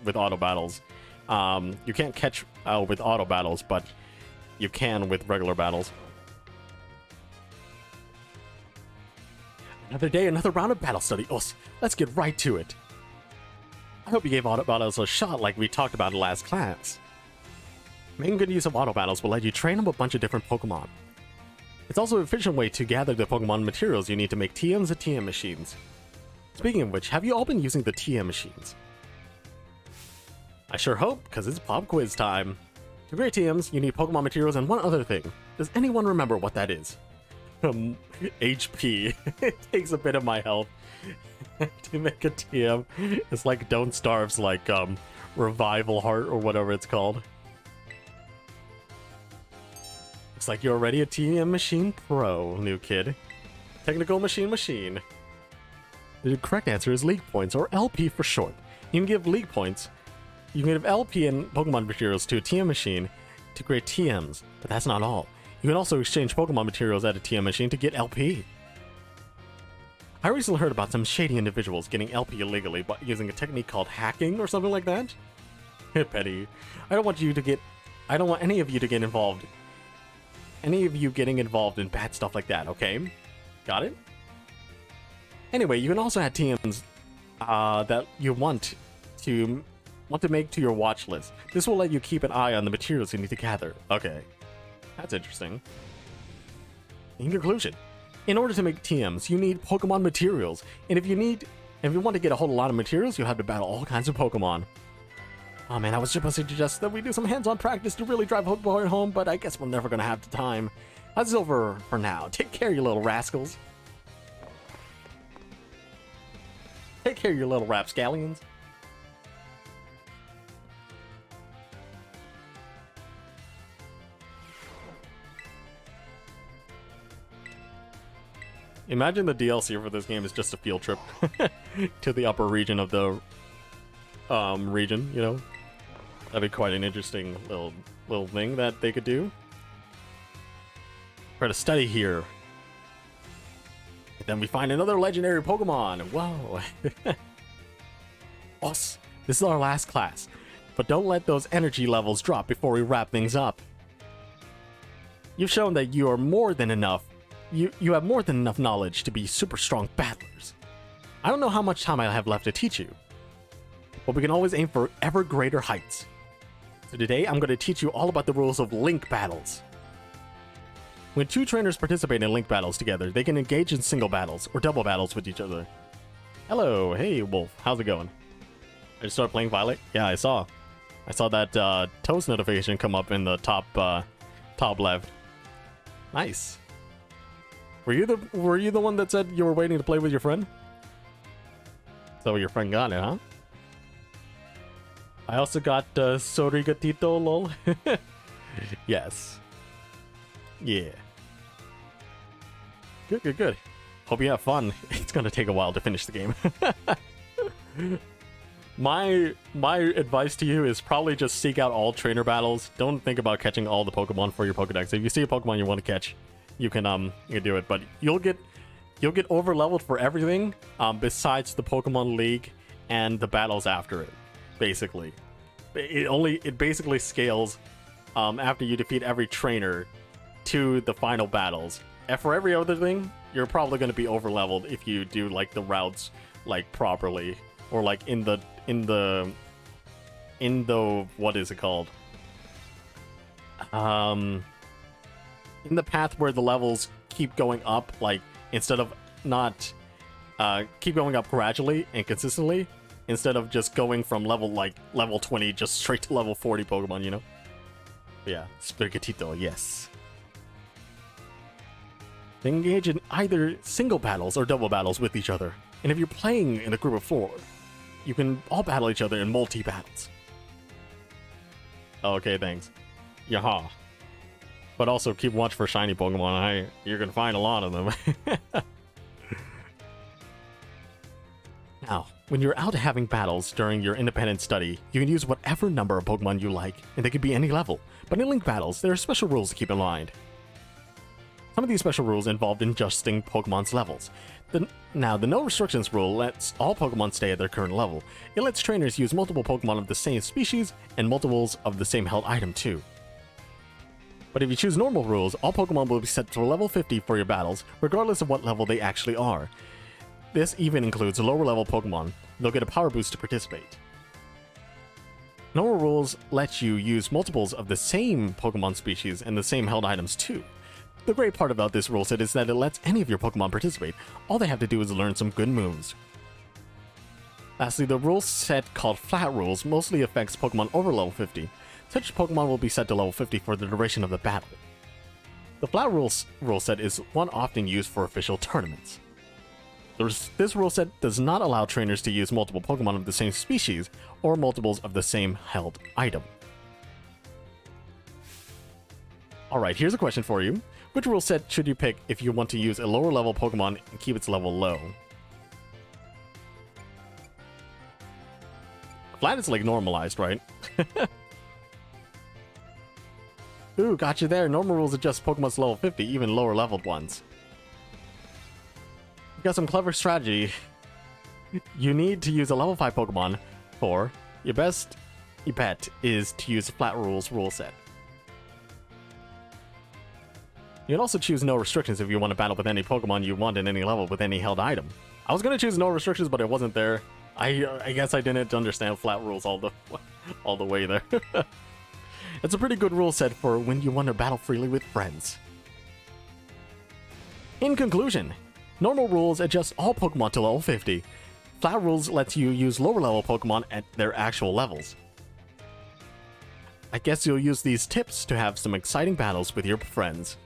with auto battles. You can't catch with auto battles, but you can with regular battles. Another day, another round of battle study. Let's get right to it. I hope you gave auto battles a shot like we talked about in last class. Making good use of auto battles will let you train up a bunch of different Pokemon. It's also an efficient way to gather the Pokemon materials you need to make TMs and TM machines. Speaking of which, have you all been using the TM machines? I sure hope, because it's pop quiz time. To create TMs, you need Pokemon materials and one other thing. Does anyone remember what that is? HP. It takes a bit of my health to make a TM. It's like Don't Starve's like Revival Heart or whatever it's called. Looks like you're already a TM Machine Pro, new kid. Technical Machine. The correct answer is League Points, or LP for short. You can give League Points. You can give LP and Pokemon materials to a TM machine to create TMs, but that's not all. You can also exchange Pokemon materials at a TM machine to get LP. I recently heard about some shady individuals getting LP illegally by using a technique called hacking or something like that. Petty. I don't want any of you to get involved. Any of you getting involved in bad stuff like that, okay? Got it? Anyway, you can also add TMs that you want to make to your watch list. This will let you keep an eye on the materials you need to gather. Okay. That's interesting. In conclusion, in order to make TMs, you need Pokemon materials. And if you want to get a whole lot of materials, you'll have to battle all kinds of Pokemon. Oh man, I was supposed to suggest that we do some hands-on practice to really drive Pokemon home, but I guess we're never gonna have the time. That's over for now. Take care, you little rascals. Take care, you little rapscallions. Imagine the DLC for this game is just a field trip to the upper region of the region, you know? That'd be quite an interesting little thing that they could do. Try to study here. And then we find another legendary Pokemon. Whoa. Boss, this is our last class. But don't let those energy levels drop before we wrap things up. You've shown that you are more than enough. You have more than enough knowledge to be super strong battlers. I don't know how much time I have left to teach you, but we can always aim for ever greater heights. So today, I'm going to teach you all about the rules of link battles. When two trainers participate in link battles together, they can engage in single battles or double battles with each other. Hello, hey Wolf, how's it going? I just started playing Violet? Yeah, I saw that toast notification come up in the top left. Nice. Were you the one that said you were waiting to play with your friend? So your friend got it, huh? I also got Sorigatito, lol. Yes. Yeah. Good. Hope you have fun. It's gonna take a while to finish the game. My advice to you is probably just seek out all trainer battles. Don't think about catching all the Pokemon for your Pokedex. If you see a Pokemon you want to catch, you can do it, but you'll get over leveled for everything besides the Pokemon League and the battles after it. Basically, it basically scales after you defeat every trainer to the final battles. And for every other thing, you're probably going to be over leveled if you do like the routes like properly, or like in the what is it called? In the path where the levels keep going up, like instead of not keep going up gradually and consistently, instead of just going from level 20 just straight to level 40 Pokemon, you know? Yeah, Sprigatito, yes. They engage in either single battles or double battles with each other. And if you're playing in a group of 4, you can all battle each other in multi-battles. Okay, thanks. Yaha. But also keep watch for shiny Pokemon. You're gonna find a lot of them. Now, when you're out having battles during your independent study, you can use whatever number of Pokemon you like, and they could be any level. But in link battles, there are special rules to keep in mind. Some of these special rules involved adjusting Pokemon's levels. Now, the no restrictions rule lets all Pokemon stay at their current level. It lets trainers use multiple Pokemon of the same species and multiples of the same held item too. But if you choose normal rules, all Pokemon will be set to level 50 for your battles, regardless of what level they actually are. This even includes lower level Pokemon. They'll get a power boost to participate. Normal rules let you use multiples of the same Pokemon species and the same held items too. The great part about this rule set is that it lets any of your Pokemon participate. All they have to do is learn some good moves. Lastly, the rule set called Flat Rules mostly affects Pokemon over level 50. Such Pokemon will be set to level 50 for the duration of the battle. The Flat Rules rule set is one often used for official tournaments. This rule set does not allow trainers to use multiple Pokemon of the same species or multiples of the same held item. Alright, here's a question for you. Which rule set should you pick if you want to use a lower level Pokemon and keep its level low? Flat is like normalized, right? Ooh, got you there. Normal rules adjust Pokemon's level 50, even lower leveled ones. You got some clever strategy. You need to use a level 5 Pokemon for your best bet is to use Flat Rules rule set. You can also choose no restrictions if you want to battle with any Pokemon you want at any level with any held item. I was going to choose no restrictions, but it wasn't there. I guess I didn't understand Flat Rules all the way there. It's a pretty good rule set for when you want to battle freely with friends. In conclusion, normal rules adjust all Pokemon to level 50. Flat Rules lets you use lower level Pokemon at their actual levels. I guess you'll use these tips to have some exciting battles with your friends.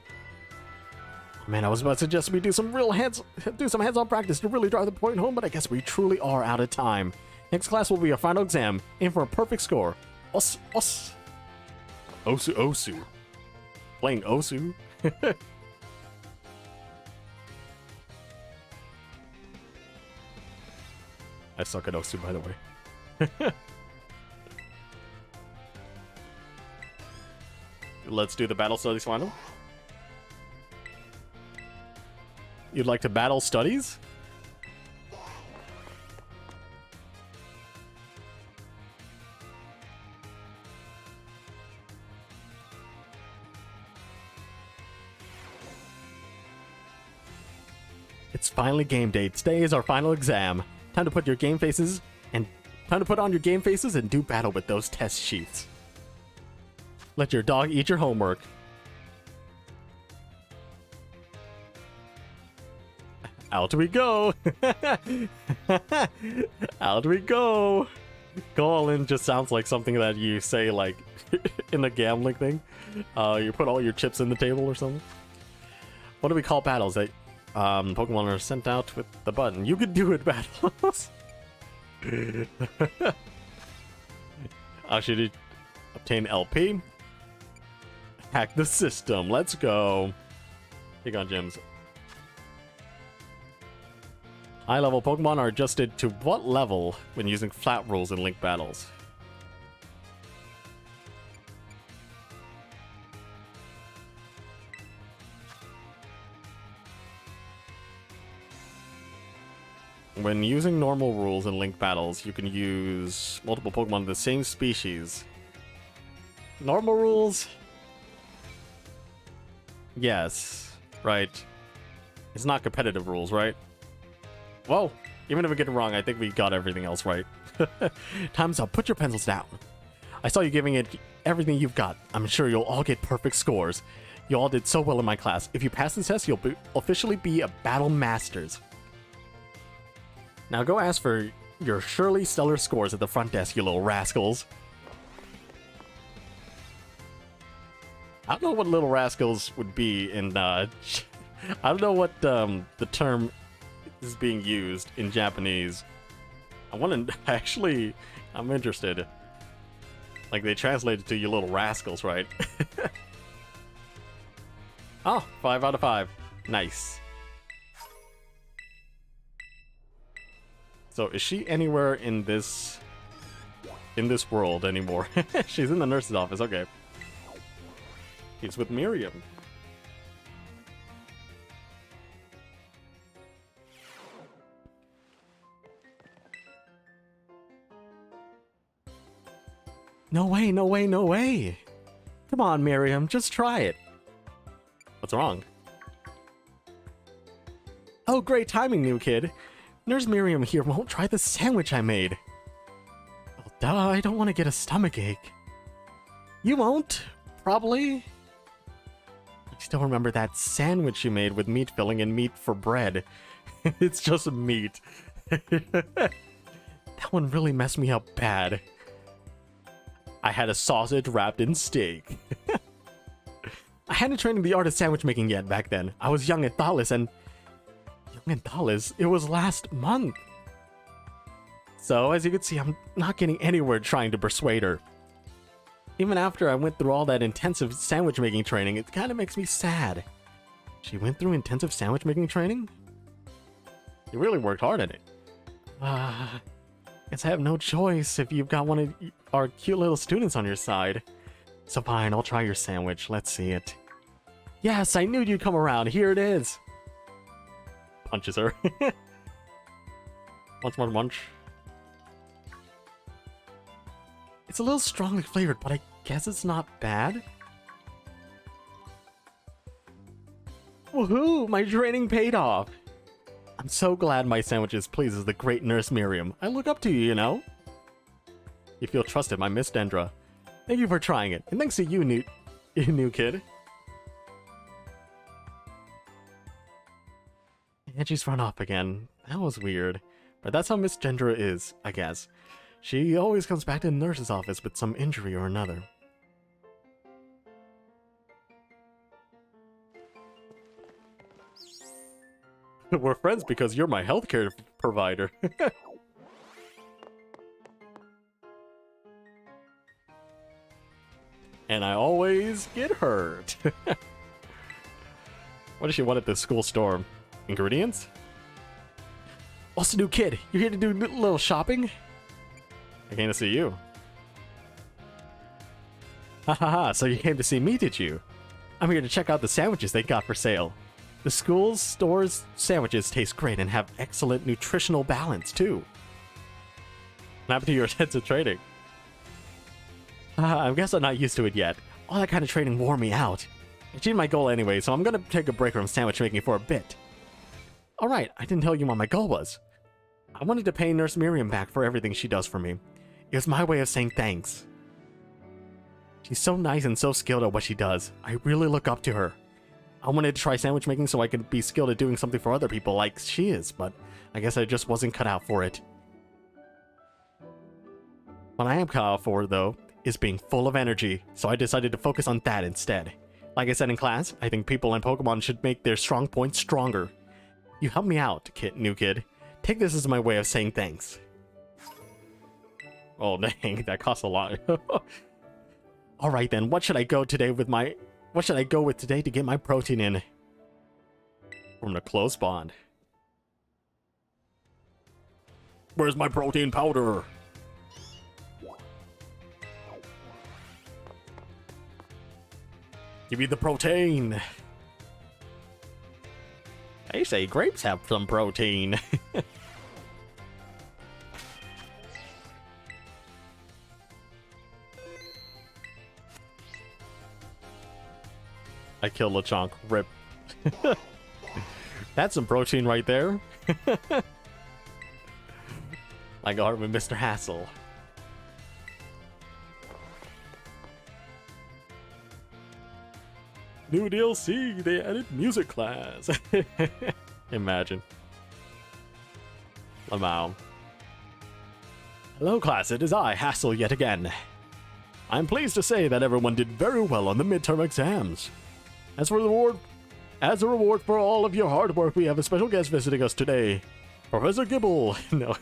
Man, I was about to suggest we do some hands-on practice to really drive the point home, but I guess we truly are out of time. Next class will be our final exam. Aim for a perfect score. Osu. Playing Osu. I suck at Osu, by the way. Let's do the battle studies final. You'd like to battle studies? It's finally game day. Today is our final exam. Time to put on your game faces and do battle with those test sheets. Let your dog eat your homework. Out we go! Out we go! Go all in just sounds like something that you say like in a gambling thing. You put all your chips in the table or something. What do we call battles that Pokemon are sent out with the button? You could do it battles. Should obtain LP. Hack the system. Let's go. Take on gyms. High-level Pokemon are adjusted to what level when using Flat Rules in Link battles? When using normal rules in Link battles, you can use multiple Pokemon of the same species. Normal rules? Yes, right. It's not competitive rules, right? Well, even if we get it wrong, I think we got everything else right. Time's up. Put your pencils down. I saw you giving it everything you've got. I'm sure you'll all get perfect scores. You all did so well in my class. If you pass this test, you'll officially be a Battle Masters. Now go ask for your surely stellar scores at the front desk, you little rascals. I don't know what little rascals would be in, I don't know what the term is being used in Japanese. I'm interested. Like, they translated to you little rascals, right? Oh, 5 out of 5. Nice. So, is she anywhere in this world anymore? She's in the nurse's office, okay. He's with Miriam. No way, no way, no way. Come on, Miriam, just try it. What's wrong? Oh, great timing, new kid. Nurse Miriam here won't try the sandwich I made. Well, duh, I don't want to get a stomachache. You won't, probably. I still remember that sandwich you made with meat filling and meat for bread. It's just meat. That one really messed me up bad. I had a sausage wrapped in steak. I hadn't trained in the art of sandwich making yet back then. I was young and thoughtless, and... Young and thoughtless? It was last month. So, as you can see, I'm not getting anywhere trying to persuade her. Even after I went through all that intensive sandwich making training, it kind of makes me sad. She went through intensive sandwich making training? You really worked hard at it. Guess I have no choice if you've got one of our cute little students on your side. So fine, I'll try your sandwich. Let's see it. Yes, I knew you'd come around. Here it is. Punches her. Munch. It's a little strongly flavored, but I guess it's not bad. Woohoo! My training paid off. I'm so glad my sandwiches pleases the great Nurse Miriam. I look up to you, you know. You feel trusted, my Miss Dendra. Thank you for trying it, and thanks to you, new kid. And she's run off again. That was weird. But that's how Miss Dendra is, I guess. She always comes back to the nurse's office with some injury or another. We're friends because you're my healthcare provider. And I always get hurt. What does she want at the school store? Ingredients? What's the new kid? You're here to do a little shopping? I came to see you. Ha, so you came to see me, did you? I'm here to check out the sandwiches they got for sale. The school's store's sandwiches taste great and have excellent nutritional balance, too. What happened to your sense of training? I guess I'm not used to it yet. All that kind of training wore me out. I achieved my goal anyway, so I'm gonna take a break from sandwich making for a bit. Alright, I didn't tell you what my goal was. I wanted to pay Nurse Miriam back for everything she does for me. It was my way of saying thanks. She's so nice and so skilled at what she does. I really look up to her. I wanted to try sandwich making so I could be skilled at doing something for other people like she is, but I guess I just wasn't cut out for it. What I am cut out for, though, is being full of energy, so I decided to focus on that instead. Like I said in class, I think people and Pokemon should make their strong points stronger. You helped me out, new kid. Take this as my way of saying thanks. Oh dang, that costs a lot. Alright then, what should I go with today to get my protein in? From the close bond. Where's my protein powder? Give me the protein. They say grapes have some protein. I killed LeChonk. Rip. That's some protein right there. Like art with Mr. Hassel. New DLC, they added music class. Imagine. Lamau. Hello class, it is I, Hassel, yet again. I'm pleased to say that everyone did very well on the midterm exams. As a reward for all of your hard work, we have a special guest visiting us today. Professor Gibble. No.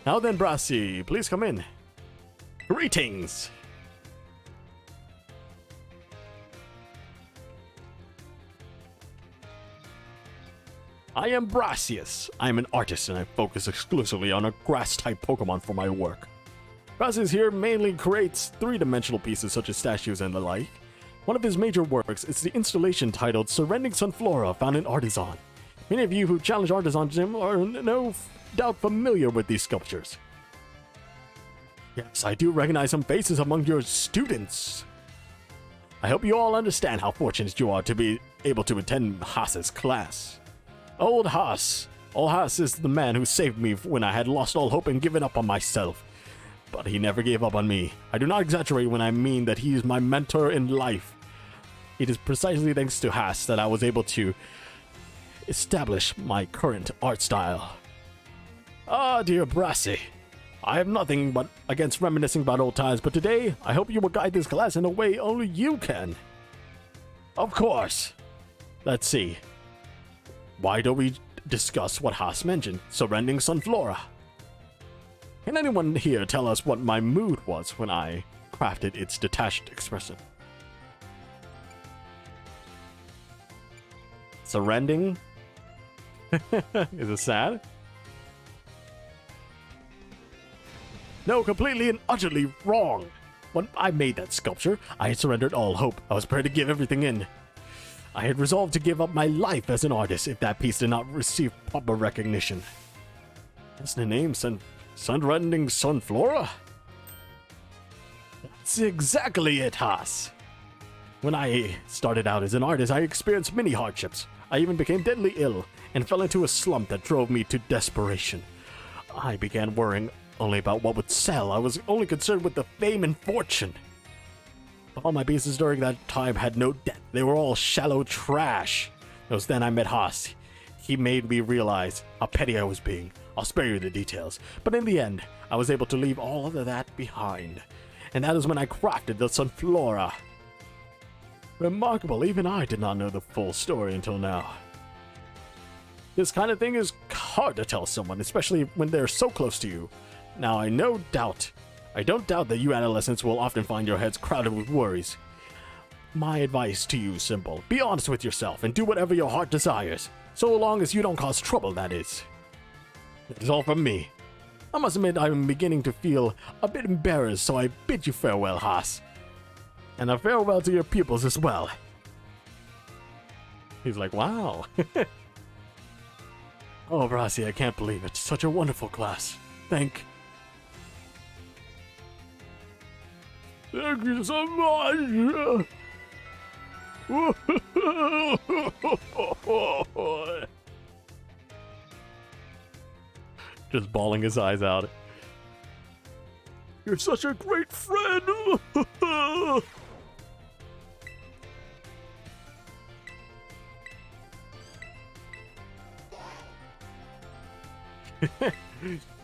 Now then, Brassi, please come in. Greetings. I am Brassius. I am an artist and I focus exclusively on a grass-type Pokemon for my work. Brassius here mainly creates three-dimensional pieces such as statues and the like. One of his major works is the installation titled Surrendering Sunflora found in Artisan. Many of you who challenge Artisan Gym are no doubt familiar with these sculptures. Yes, I do recognize some faces among your students. I hope you all understand how fortunate you are to be able to attend Haas's class. Old Haas. Old Haas is the man who saved me when I had lost all hope and given up on myself. But he never gave up on me. I do not exaggerate when I mean that he is my mentor in life. It is precisely thanks to Haas that I was able to establish my current art style. Ah, dear Brassy. I have nothing but against reminiscing about old times, but today, I hope you will guide this class in a way only you can. Of course. Let's see. Why don't we discuss what Haas mentioned, surrendering Sunflora? Can anyone here tell us what my mood was when I crafted its detached expression? Surrendering? Is it sad? No, completely and utterly wrong. When I made that sculpture, I had surrendered all hope. I was prepared to give everything in. I had resolved to give up my life as an artist if that piece did not receive proper recognition. That's the name, Sunrending Sunflora? That's exactly it, Haas. When I started out as an artist, I experienced many hardships. I even became deadly ill and fell into a slump that drove me to desperation. I began worrying only about what would sell. I was only concerned with the fame and fortune. All my pieces during that time had no depth. They were all shallow trash. It was then I met Haas. He made me realize how petty I was being. I'll spare you the details. But in the end, I was able to leave all of that behind. And that is when I crafted the Sunflora. Remarkable, even I did not know the full story until now. This kind of thing is hard to tell someone, especially when they're so close to you. Now, I don't doubt that you adolescents will often find your heads crowded with worries. My advice to you is simple. Be honest with yourself and do whatever your heart desires. So long as you don't cause trouble, that is. That is all from me. I must admit I'm beginning to feel a bit embarrassed, so I bid you farewell, Haas. And a farewell to your pupils as well. He's like, wow. Oh, Brassy, I can't believe it. Such a wonderful class. Thank you so much. Just bawling his eyes out. You're such a great friend.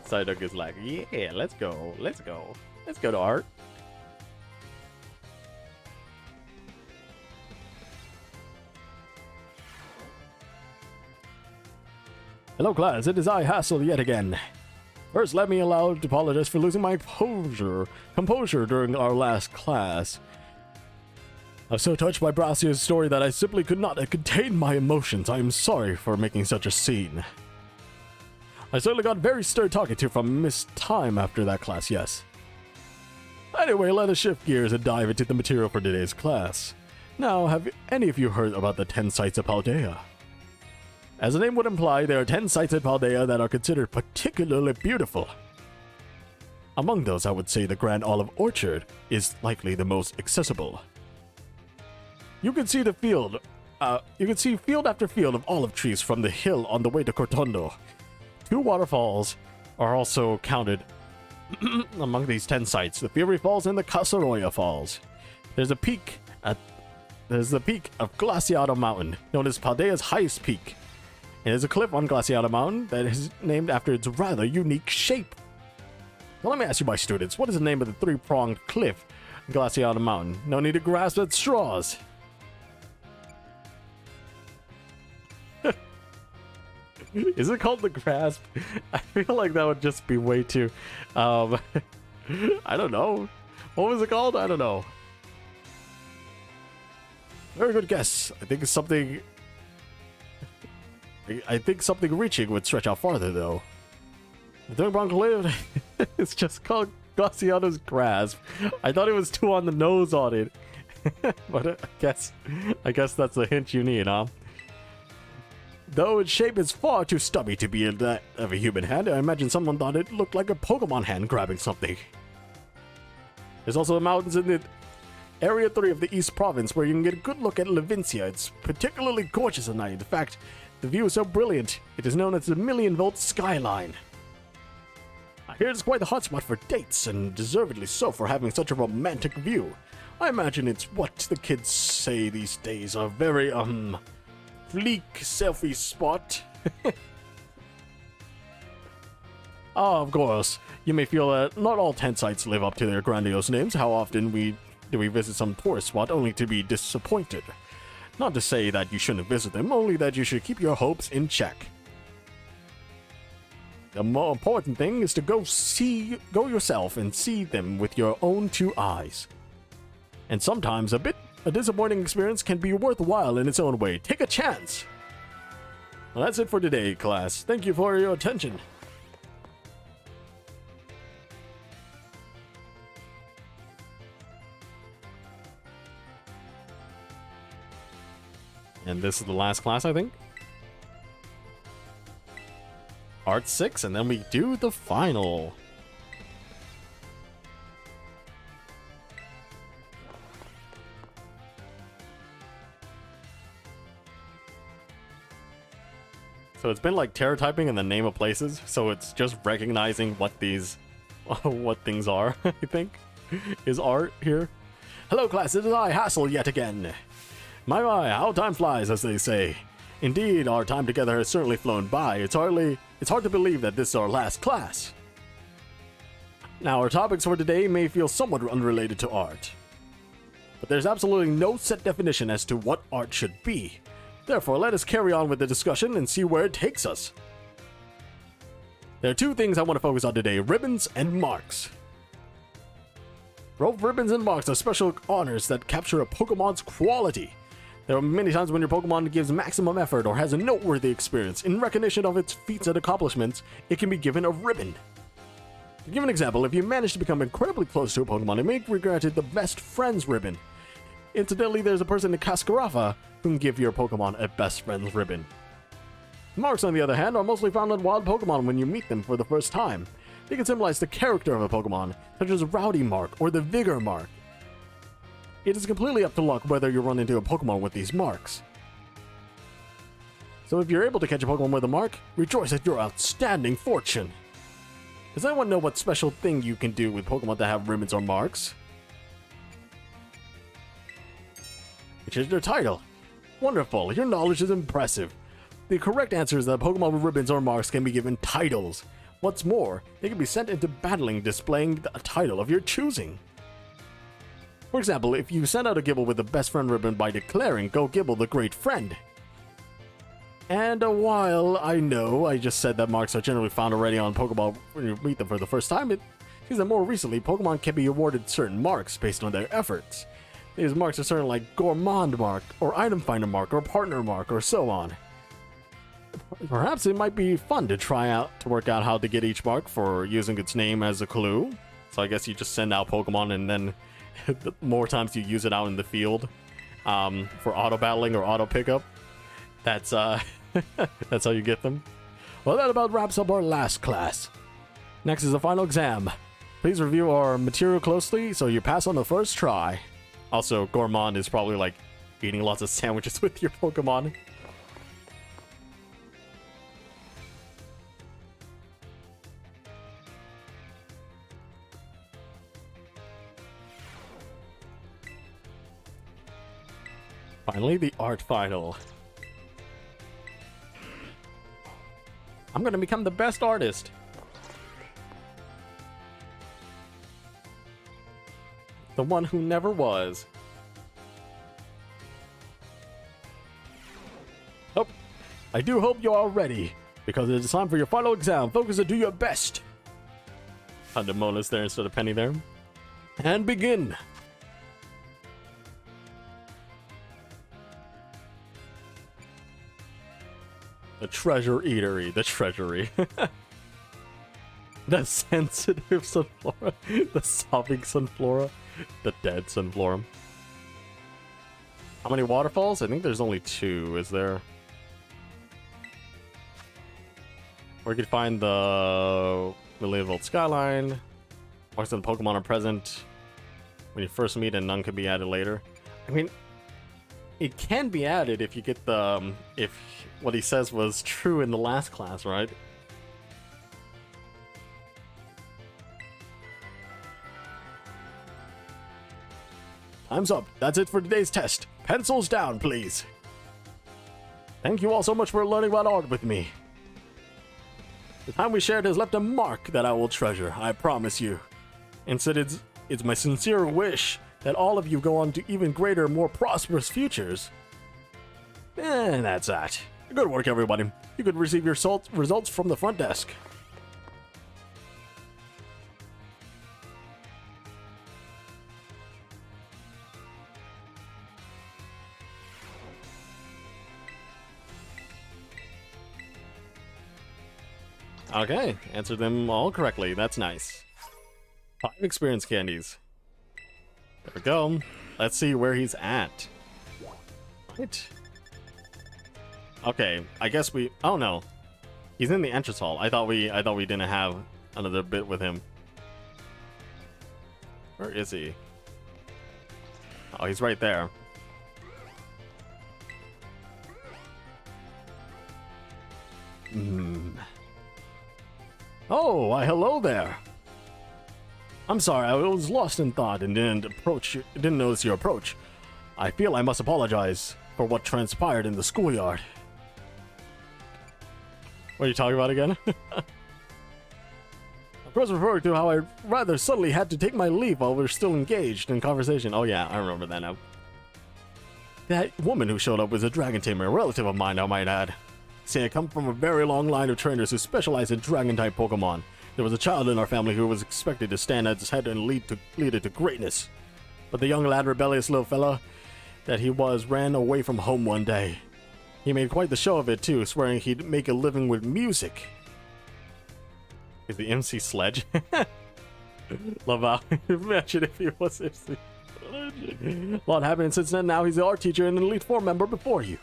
Psyduck is like, yeah, let's go. Let's go to art. Hello class, it is I, Hassel, yet again. First, let me allow to apologize for losing my composure during our last class. I was so touched by Brassia's story that I simply could not contain my emotions. I am sorry for making such a scene. I certainly got very stirred talking to from Miss Time after that class, yes. Anyway, let us shift gears and dive into the material for today's class. Now, have any of you heard about the 10 sites of Paldea? As the name would imply, there are 10 sites at Paldea that are considered particularly beautiful. Among those, I would say the Grand Olive Orchard is likely the most accessible. You can see the field. You can see field after field of olive trees from the hill on the way to Cortondo. 2 waterfalls are also counted among these 10 sites: the Fury Falls and the Casaroya Falls. There's the peak of Glaciado Mountain, known as Paldea's highest peak. And there's a cliff on Glaciado Mountain that is named after its rather unique shape. Now let me ask you, my students, what is the name of the 3-pronged cliff on Glaciado Mountain? No need to grasp at straws. Is it called the grasp? I feel like that would just be way too... I don't know. What was it called? I don't know. Very good guess. I think it's something... I think something reaching would stretch out farther, though. The 3-pronged cliff... It's just called Glaciado's grasp. I thought it was too on the nose on it. But I guess that's the hint you need, huh? Though its shape is far too stubby to be that of a human hand, I imagine someone thought it looked like a Pokemon hand grabbing something. There's also mountains in the Area 3 of the East Province where you can get a good look at Levincia. It's particularly gorgeous at night. In fact, the view is so brilliant, it is known as the Million-Volt Skyline. I hear it's quite the hotspot for dates, and deservedly so for having such a romantic view. I imagine it's what the kids say these days, a very, fleek selfie spot. Of course, you may feel that not all tent sites live up to their grandiose names. How often do we visit some tourist spot only to be disappointed? Not to say that you shouldn't visit them, only that you should keep your hopes in check. The more important thing is to go yourself and see them with your own two eyes. And sometimes a disappointing experience can be worthwhile in its own way. Take a chance! Well, that's it for today, class. Thank you for your attention. And this is the last class, I think. Art 6, and then we do the final. So it's been like terratyping in the name of places, so it's just recognizing what these, what things are, I think, is art here. Hello class, it is I, Hassel, yet again. My, how time flies, as they say. Indeed, our time together has certainly flown by. It's hard to believe that this is our last class. Now, our topics for today may feel somewhat unrelated to art, but there's absolutely no set definition as to what art should be. Therefore, let us carry on with the discussion and see where it takes us. There are two things I want to focus on today, ribbons and marks. Both ribbons and marks are special honors that capture a Pokemon's quality. There are many times when your Pokemon gives maximum effort or has a noteworthy experience. In recognition of its feats and accomplishments, it can be given a ribbon. To give an example, if you manage to become incredibly close to a Pokemon, it may be granted the Best Friends ribbon. Incidentally, there's a person in Cascarafa who can give your Pokemon a Best Friends ribbon. Marks, on the other hand, are mostly found on wild Pokemon when you meet them for the first time. They can symbolize the character of a Pokemon, such as Rowdy Mark or the Vigor Mark. It is completely up to luck whether you run into a Pokemon with these marks. So if you're able to catch a Pokemon with a mark, rejoice at your outstanding fortune. Does anyone know what special thing you can do with Pokemon that have ribbons or marks? Which is their title. Wonderful, your knowledge is impressive. The correct answer is that Pokemon with ribbons or marks can be given titles. What's more, they can be sent into battling displaying a title of your choosing. For example, if you send out a Gibble with the Best Friend ribbon by declaring Go Gibble the Great Friend. And while I know I just said that marks are generally found already on Pokemon when you meet them for the first time, it seems that more recently Pokemon can be awarded certain marks based on their efforts. These marks are certain like Gourmand Mark, or Item Finder Mark, or Partner Mark, or so on. Perhaps it might be fun to work out how to get each mark for using its name as a clue. So I guess you just send out Pokemon and then the more times you use it out in the field for auto battling or auto pickup, that's that's how you get them. Well, that about wraps up our last class. Next is the final exam. Please review our material closely so you pass on the first try. Also, Gourmand is probably like eating lots of sandwiches with your Pokemon. Finally, the art final. I'm gonna become the best artist. The one who never was. Oh, I do hope you're all ready, because it is time for your final exam. Focus and do your best. Pandemona's there instead of Penny there. And begin. The Treasure Eatery, the Treasury. The sensitive Sunflora, the sobbing Sunflora, the dead Sunflora. How many waterfalls? I think there's only 2, is there? Where you can find the Million-Volt Skyline. Marks of the Pokemon are present. when you first meet, and none can be added later. I mean, it can be added if you get the if what he says was true in the last class, right? Time's up. That's it for today's test. Pencils down, please. Thank you all so much for learning about art with me. The time we shared has left a mark that I will treasure, I promise you. Instead, it's my sincere wish that all of you go on to even greater, more prosperous futures. And that's that. Good work, everybody. You could receive your results from the front desk. Okay, answered them all correctly. That's nice. 5 experience candies. There we go. Let's see where he's at. Right. Okay, I guess we... Oh no. He's in the entrance hall. I thought we didn't have another bit with him. Where is he? Oh, he's right there. Oh, why hello there. I'm sorry, I was lost in thought and didn't notice your approach. I feel I must apologize for what transpired in the schoolyard. What are you talking about again? Of course, referring to how I rather suddenly had to take my leave while we were still engaged in conversation. Oh yeah, I remember that now. That woman who showed up was a dragon tamer, a relative of mine, I might add. See, I come from a very long line of trainers who specialize in dragon-type Pokemon. There was a child in our family who was expected to stand at his head and lead it to greatness. But the young lad, rebellious little fella that he was, ran away from home one day. He made quite the show of it too, swearing he'd make a living with music. Is the MC Sledge? Love how. Imagine if he was MC Sledge. A lot happened since then. Now he's the art teacher and an Elite Four member before you.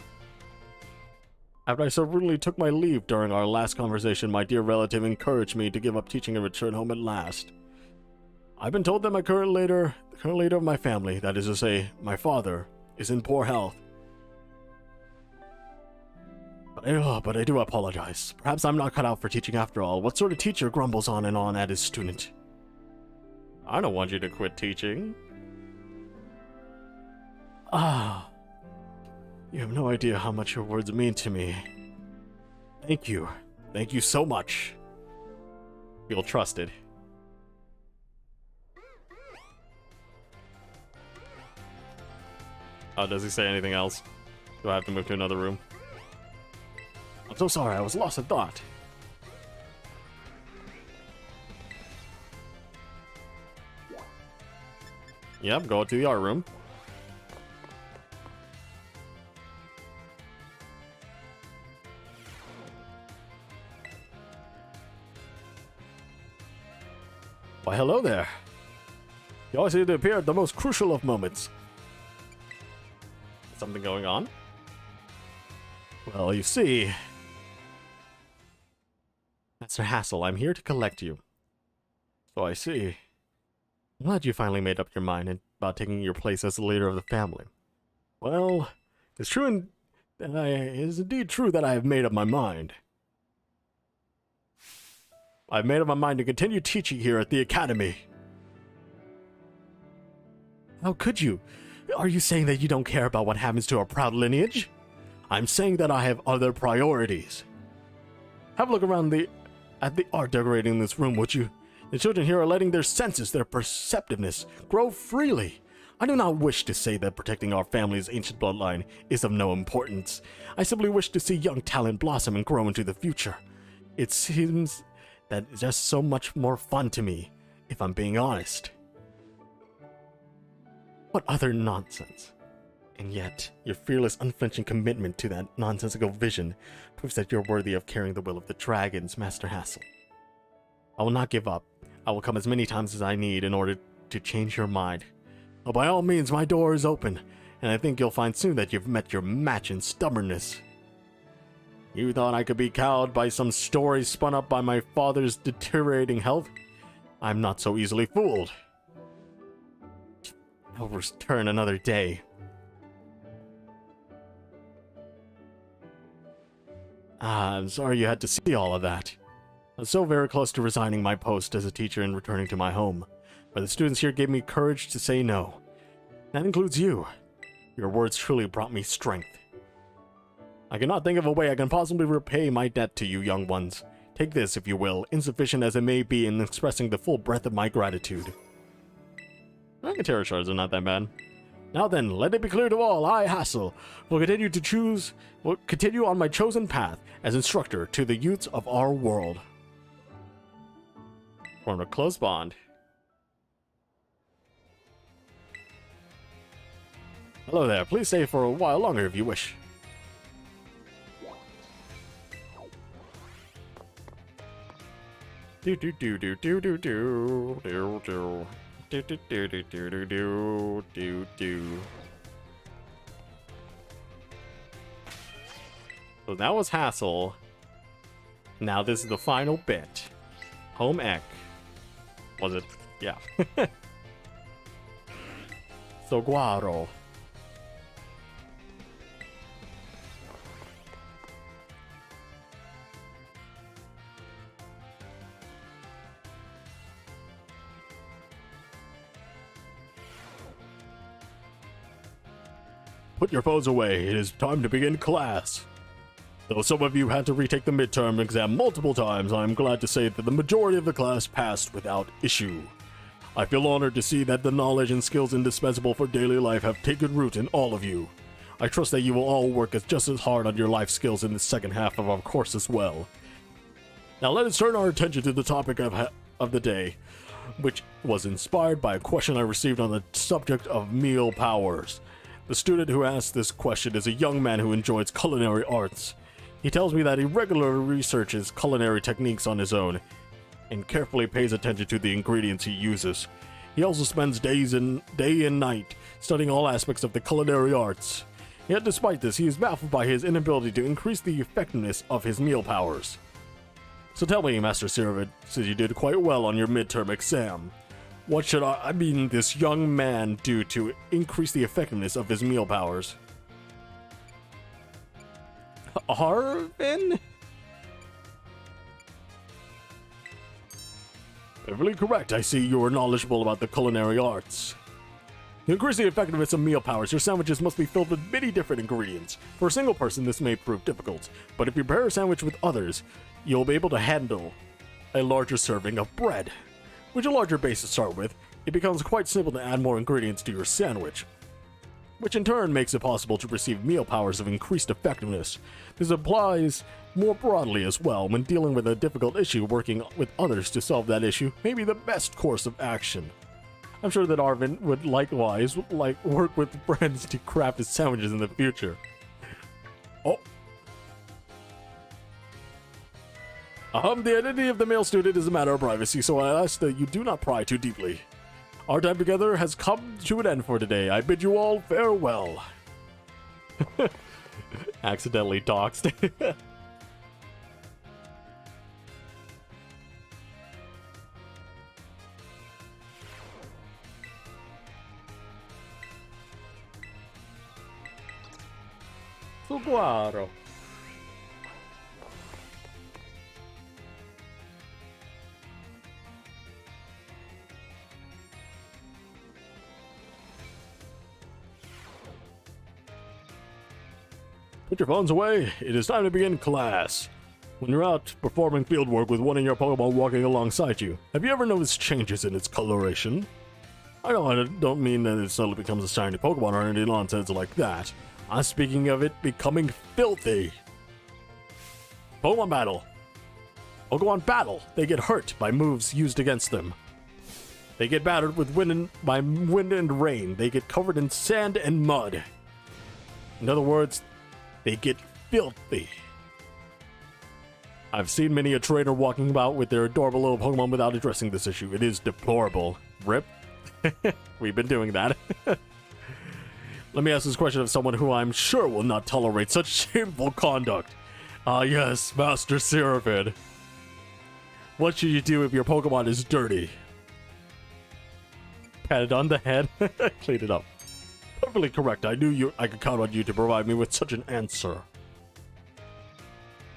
After I so rudely took my leave during our last conversation, my dear relative encouraged me to give up teaching and return home at last. I've been told that the current leader of my family, that is to say, my father, is in poor health. But I do apologize. Perhaps I'm not cut out for teaching after all. What sort of teacher grumbles on and on at his student? I don't want you to quit teaching. Ah. You have no idea how much your words mean to me. Thank you. Thank you so much. Feel trusted. Oh, does he say anything else? Do I have to move to another room? I'm so sorry, I was lost in thought. Yep, go to the art room. Why, hello there. You always seem to appear at the most crucial of moments. Something going on? Well, you see... Master Hassel, I'm here to collect you. So I see. I'm glad you finally made up your mind about taking your place as the leader of the family. Well, it's indeed true that I have made up my mind. I've made up my mind to continue teaching here at the academy. How could you? Are you saying that you don't care about what happens to our proud lineage? I'm saying that I have other priorities. Have a look around at the art decorating this room, would you? The children here are letting their senses, their perceptiveness, grow freely. I do not wish to say that protecting our family's ancient bloodline is of no importance. I simply wish to see young talent blossom and grow into the future. It seems that it's just so much more fun to me, if I'm being honest. What other nonsense. And yet, your fearless, unflinching commitment to that nonsensical vision proves that you're worthy of carrying the will of the dragons, Master Hassel. I will not give up. I will come as many times as I need in order to change your mind. But by all means, my door is open, and I think you'll find soon that you've met your match in stubbornness. You thought I could be cowed by some stories spun up by my father's deteriorating health? I'm not so easily fooled. I'll return another day. I'm sorry you had to see all of that. I was so very close to resigning my post as a teacher and returning to my home, but the students here gave me courage to say no. That includes you. Your words truly brought me strength. I cannot think of a way I can possibly repay my debt to you young ones. Take this, if you will, insufficient as it may be in expressing the full breadth of my gratitude. Terror shards are not that bad. Now then, let it be clear to all, I, Hassel, will continue on my chosen path as instructor to the youths of our world. Formed a close bond. Hello there, please stay for a while longer if you wish. Do do do do do do do do do. Do do do do do do do do do. So that was Hassel. Now this is the final bit. Home ec. Was it? Yeah. So Guaro. Put your phones away, it is time to begin class. Though some of you had to retake the midterm exam multiple times, I am glad to say that the majority of the class passed without issue. I feel honored to see that the knowledge and skills indispensable for daily life have taken root in all of you. I trust that you will all work just as hard on your life skills in the second half of our course as well. Now let us turn our attention to the topic of the day, which was inspired by a question I received on the subject of meal powers. The student who asked this question is a young man who enjoys culinary arts. He tells me that he regularly researches culinary techniques on his own and carefully pays attention to the ingredients he uses. He also spends day and night studying all aspects of the culinary arts. Yet despite this, he is baffled by his inability to increase the effectiveness of his meal powers. So tell me, Master Siravid, since you did quite well on your midterm exam, what should this young man do to increase the effectiveness of his meal powers? Arvin? Perfectly correct. I see you are knowledgeable about the culinary arts. To increase the effectiveness of meal powers, your sandwiches must be filled with many different ingredients. For a single person, this may prove difficult, but if you prepare a sandwich with others, you'll be able to handle a larger serving of bread. With a larger base to start with, it becomes quite simple to add more ingredients to your sandwich, which in turn makes it possible to receive meal powers of increased effectiveness. This applies more broadly as well when dealing with a difficult issue. Working with others to solve that issue may be the best course of action. I'm sure that Arvin would likewise work with friends to craft his sandwiches in the future. Oh. The identity of the male student is a matter of privacy, so I ask that you do not pry too deeply. Our time together has come to an end for today. I bid you all farewell. Accidentally doxed. Suguaro. Put your phones away. It is time to begin class. When you're out performing fieldwork with one of your Pokemon walking alongside you, have you ever noticed changes in its coloration? I know I don't mean that it suddenly becomes a shiny Pokemon or any nonsense like that. I'm speaking of it becoming filthy. Pokemon battle. Pokemon battle. They get hurt by moves used against them. They get battered with by wind and rain. They get covered in sand and mud. In other words, they get filthy. I've seen many a trainer walking about with their adorable little Pokemon without addressing this issue. It is deplorable. Rip. We've been doing that. Let me ask this question of someone who I'm sure will not tolerate such shameful conduct. Yes, Master Seraphid. What should you do if your Pokemon is dirty? Pat it on the head. Clean it up. Perfectly correct. I knew I could count on you to provide me with such an answer.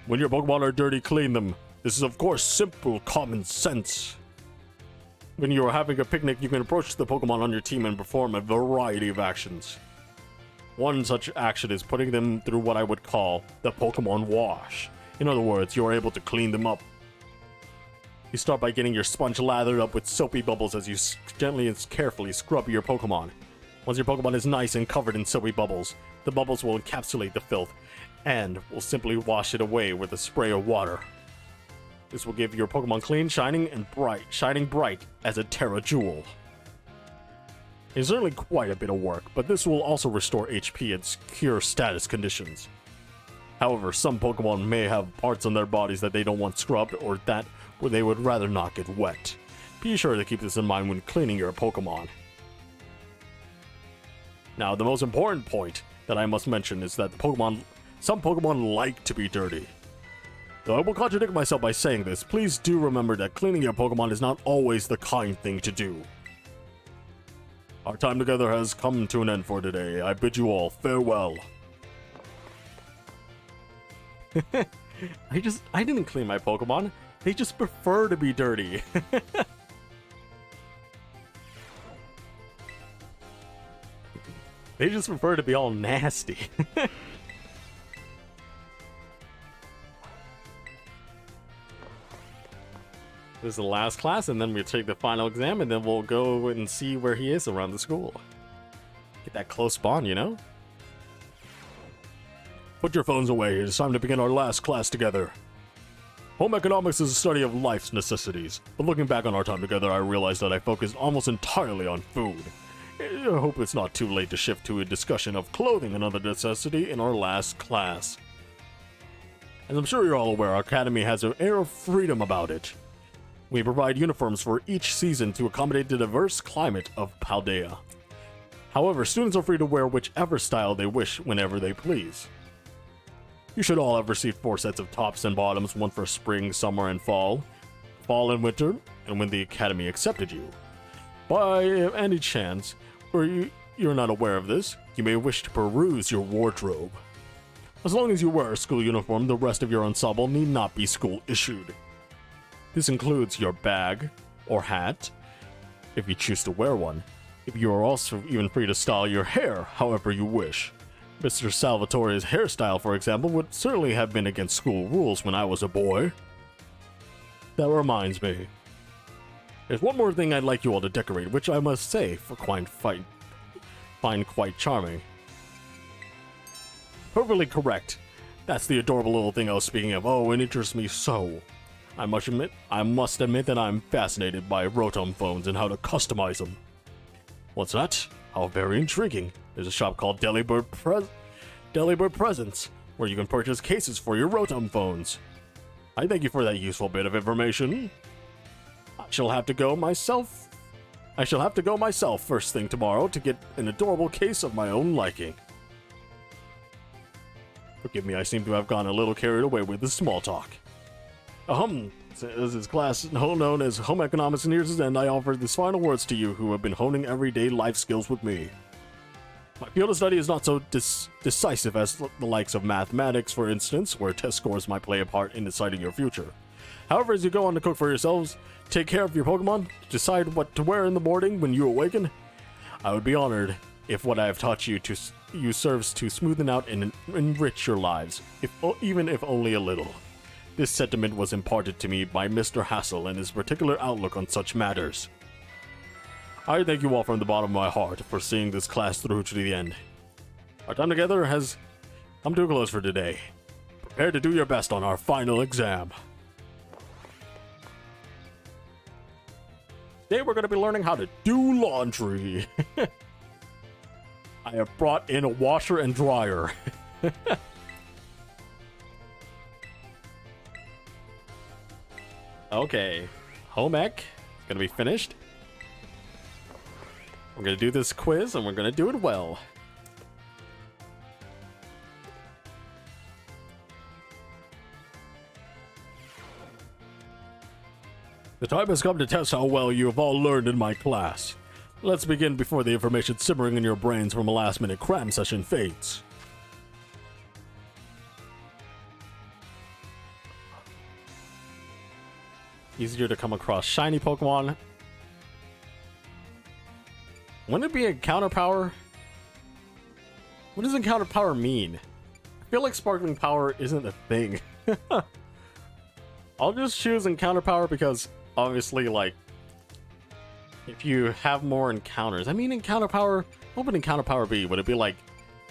When your Pokemon are dirty, clean them. This is, of course, simple common sense. When you are having a picnic, you can approach the Pokemon on your team and perform a variety of actions. One such action is putting them through what I would call the Pokemon wash. In other words, you are able to clean them up. You start by getting your sponge lathered up with soapy bubbles as you gently and carefully scrub your Pokemon. Once your Pokemon is nice and covered in soapy bubbles, the bubbles will encapsulate the filth and will simply wash it away with a spray of water. This will give your Pokemon clean, shining bright as a Terra Jewel. It's certainly quite a bit of work, but this will also restore HP and cure status conditions. However, some Pokemon may have parts on their bodies that they don't want scrubbed or that where they would rather not get wet. Be sure to keep this in mind when cleaning your Pokemon. Now, the most important point that I must mention is that some Pokemon like to be dirty. Though I will contradict myself by saying this, please do remember that cleaning your Pokemon is not always the kind thing to do. Our time together has come to an end for today. I bid you all farewell. I didn't clean my Pokemon. They just prefer to be dirty. They just prefer to be all nasty. This is the last class, and then we'll take the final exam, and then we'll go and see where he is around the school. Get that close bond, you know? Put your phones away. It is time to begin our last class together. Home economics is a study of life's necessities, but looking back on our time together, I realized that I focused almost entirely on food. I hope it's not too late to shift to a discussion of clothing, another necessity, in our last class. As I'm sure you're all aware, our academy has an air of freedom about it. We provide uniforms for each season to accommodate the diverse climate of Paldea. However, students are free to wear whichever style they wish whenever they please. You should all have received 4 sets of tops and bottoms, one for spring, summer, and fall and winter, and when the academy accepted you. By any chance, or you're not aware of this, you may wish to peruse your wardrobe. As long as you wear a school uniform, the rest of your ensemble need not be school-issued. This includes your bag or hat, if you choose to wear one. If you are also even free to style your hair however you wish. Mr. Salvatore's hairstyle, for example, would certainly have been against school rules when I was a boy. That reminds me. There's one more thing I'd like you all to decorate, which I must say find quite charming. Perfectly correct. That's the adorable little thing I was speaking of. Oh, it interests me so. I must admit that I'm fascinated by Rotom phones and how to customize them. What's that? How very intriguing. There's a shop called Delibird Presents, where you can purchase cases for your Rotom phones. I thank you for that useful bit of information. I shall have to go myself first thing tomorrow to get an adorable case of my own liking. Forgive me, I seem to have gone a little carried away with the small talk. As this class known as Home Economics nears its end, I offer these final words to you who have been honing everyday life skills with me. My field of study is not so decisive as the likes of mathematics, for instance, where test scores might play a part in deciding your future. However, as you go on to cook for yourselves, take care of your Pokemon, decide what to wear in the morning when you awaken, I would be honored if what I have taught you serves to smoothen out and enrich your lives, even if only a little. This sentiment was imparted to me by Mr. Hassel and his particular outlook on such matters. I thank you all from the bottom of my heart for seeing this class through to the end. Our time together has come to a close for today. Prepare to do your best on our final exam. Today we're going to be learning how to do laundry. I have brought in a washer and dryer. Okay, home ec is gonna be finished. We're gonna do this quiz and we're gonna do it well. The time has come to test how well you have all learned in my class. Let's begin before the information simmering in your brains from a last-minute cram session fades. Easier to come across shiny Pokemon. Wouldn't it be a counter power? What does encounter power mean? I feel like sparkling power isn't a thing. I'll just choose encounter power because obviously, like, if you have more encounters, I mean, encounter power, what would encounter power be? Would it be like,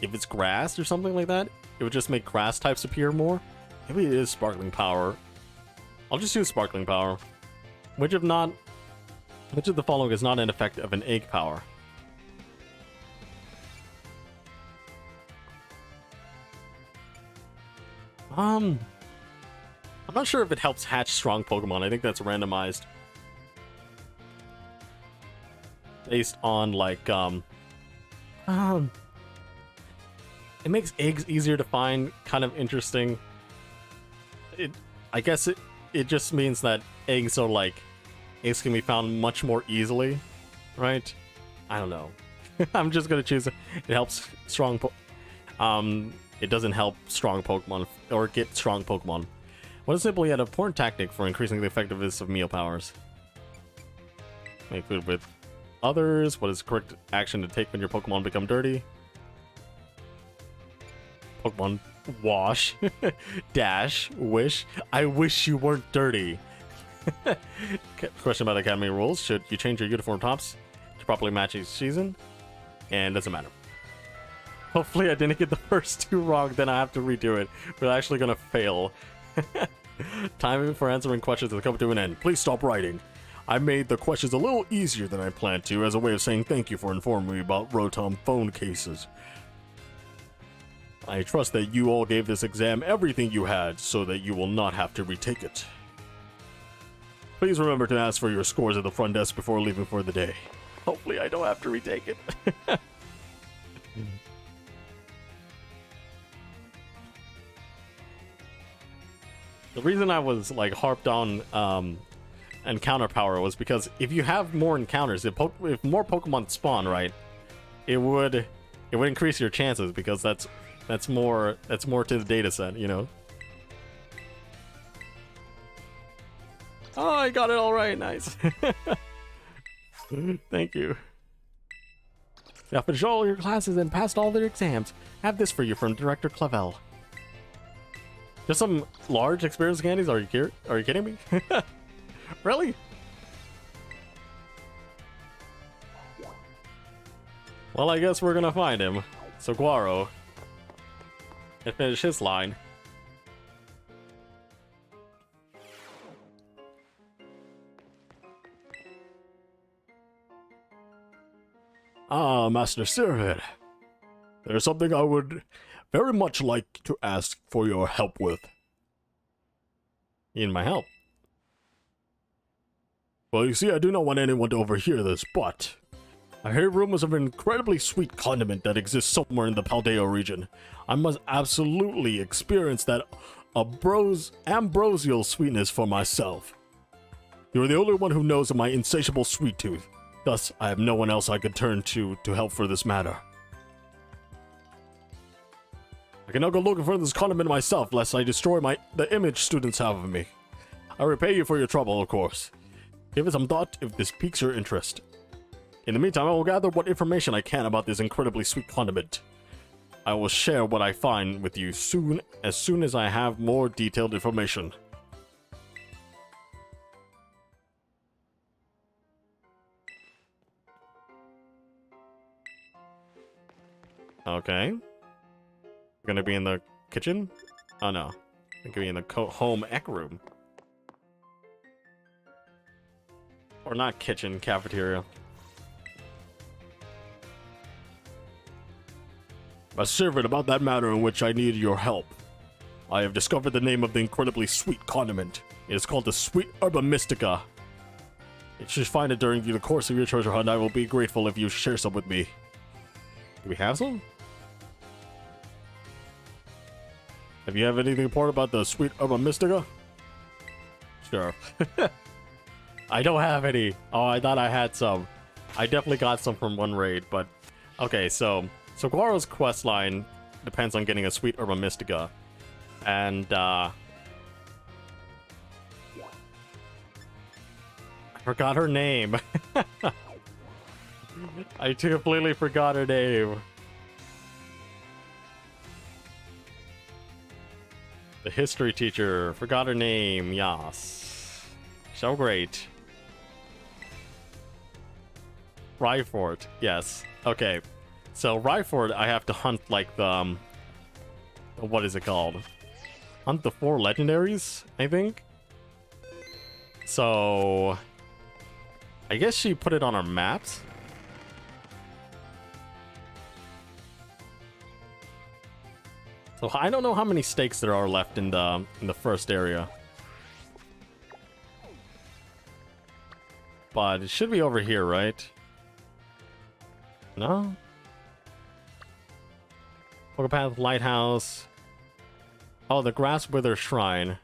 if it's grass or something like that? It would just make grass types appear more? Maybe it is sparkling power. I'll just use sparkling power. Which of the following is not an effect of an egg power? I'm not sure if it helps hatch strong Pokemon. I think that's randomized. Based on, like, it makes eggs easier to find, kind of interesting. I guess it just means that eggs can be found much more easily, right? I don't know. I'm just gonna choose it. It helps strong it doesn't help strong Pokemon, or get strong Pokemon. What is simply an important tactic for increasing the effectiveness of meal powers? Make food with others. What is the correct action to take when your Pokemon become dirty? Pokemon wash. Dash. Wish. I wish you weren't dirty. Question about Academy rules. Should you change your uniform tops to properly match each season? And doesn't matter. Hopefully I didn't get the first two wrong, then I have to redo it. We're actually gonna fail. Time for answering questions has come to an end. Please stop writing. I made the questions a little easier than I planned to, as a way of saying thank you for informing me about Rotom phone cases. I trust that you all gave this exam everything you had, so that you will not have to retake it. Please remember to ask for your scores at the front desk before leaving for the day. Hopefully I don't have to retake it. The reason I was, like, harped on encounter power was because if you have more encounters, if more Pokemon spawn, right, it would increase your chances, because that's more to the data set, you know. Oh, I got it all right. Nice. Thank you. You have finished all your classes and passed all their exams. Have this for you from Director Clavel. Just some large experience candies? Are you kidding me? Really? Well, I guess we're gonna find him. Saguaro. And finish his line. Ah, Master Sirvid. There's something I would very much like to ask for your help with. You need my help? Well, you see, I do not want anyone to overhear this, but I hear rumors of an incredibly sweet condiment that exists somewhere in the Paldea region. I must absolutely experience that ambrosial sweetness for myself. You are the only one who knows of my insatiable sweet tooth. Thus, I have no one else I could turn to help for this matter. I cannot go looking for this condiment myself, lest I destroy the image students have of me. I repay you for your trouble, of course. Give it some thought if this piques your interest. In the meantime, I will gather what information I can about this incredibly sweet condiment. I will share what I find with you as soon as I have more detailed information. Okay. Gonna be in the kitchen? Oh no. I'm gonna be in the home ec room. Or not kitchen, cafeteria. I serve it about that matter in which I need your help. I have discovered the name of the incredibly sweet condiment. It is called the Sweet Herba Mystica. If you find it during the course of your treasure hunt, I will be grateful if you share some with me. Do we have some? Have you anything to report about the Sweet Herba Mystica? Sure. I don't have any. Oh, I thought I had some. I definitely got some from one raid, but okay, so Guaro's quest line depends on getting a sweet Herba Mystica. And I forgot her name. I completely forgot her name. The history teacher forgot her name. Yes. So great. Ryford, yes. Okay. So Ryford, I have to hunt like the what is it called? Hunt the 4 legendaries, I think. So I guess she put it on our maps. So I don't know how many stakes there are left in the first area. But it should be over here, right? No? Path Lighthouse. Oh, the Grass Wither Shrine.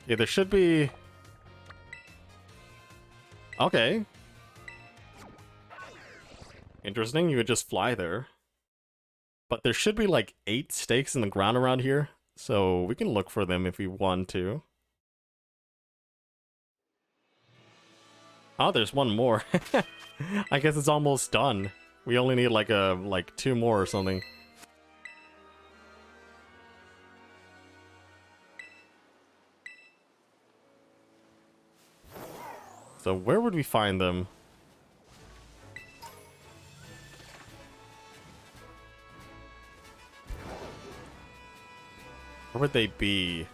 Yeah, there should be... Okay. Interesting, you would just fly there. But there should be like 8 stakes in the ground around here. So we can look for them if we want to. Oh, there's one more. I guess it's almost done. We only need like 2 more or something. So where would we find them? Where would they be?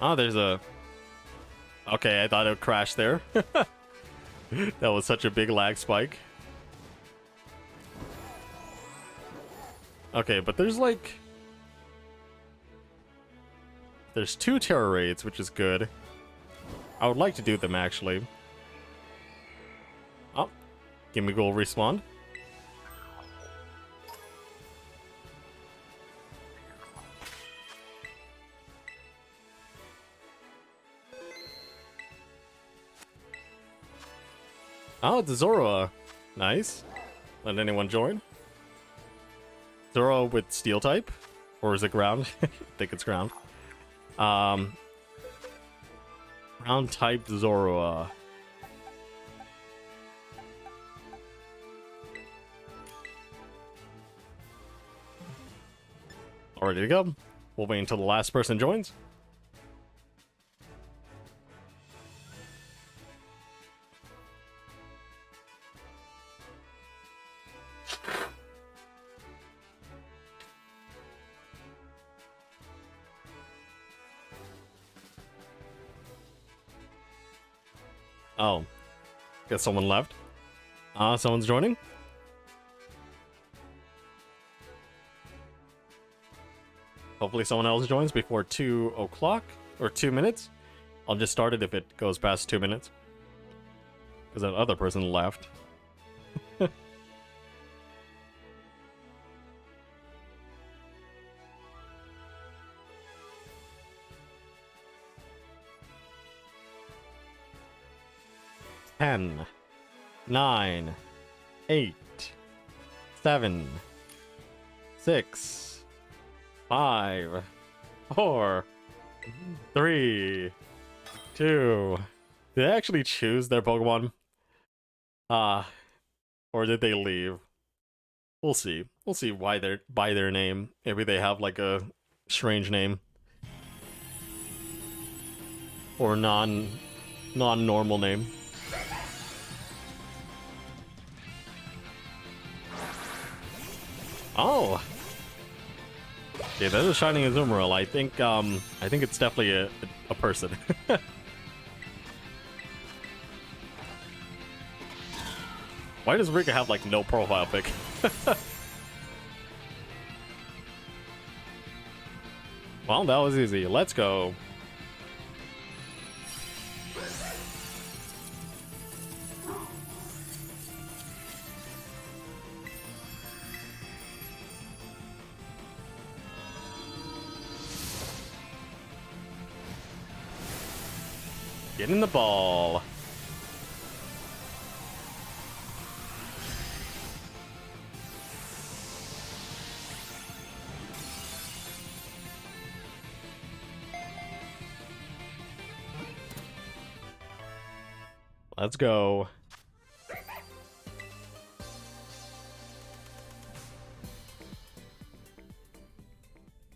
Oh, there's a... Okay, I thought it would crash there. That was such a big lag spike. Okay, but there's like... There's 2 terror raids, which is good. I would like to do them, actually. Oh, Gimme Goal respawn. Oh, it's Zoroa. Nice. Let anyone join? Zoroa with steel type? Or is it ground? I think it's ground. Ground type Zoroa. All ready to go. We'll wait until the last person joins. Oh, guess someone left. Someone's joining. Hopefully someone else joins before 2 o'clock or 2 minutes. I'll just start it if it goes past 2 minutes. Because that other person left. Ten, 9, 8, 7, 6, 5, 4, 3, 2. Did they actually choose their Pokemon? Or did they leave? We'll see. We'll see why they're by their name. Maybe they have like a strange name. Or non-normal name. Oh. Okay, that is Shining Azumarill. I think it's definitely a person. Why does Rika have like no profile pic? Well, that was easy. Let's go. Get in the ball. Let's go.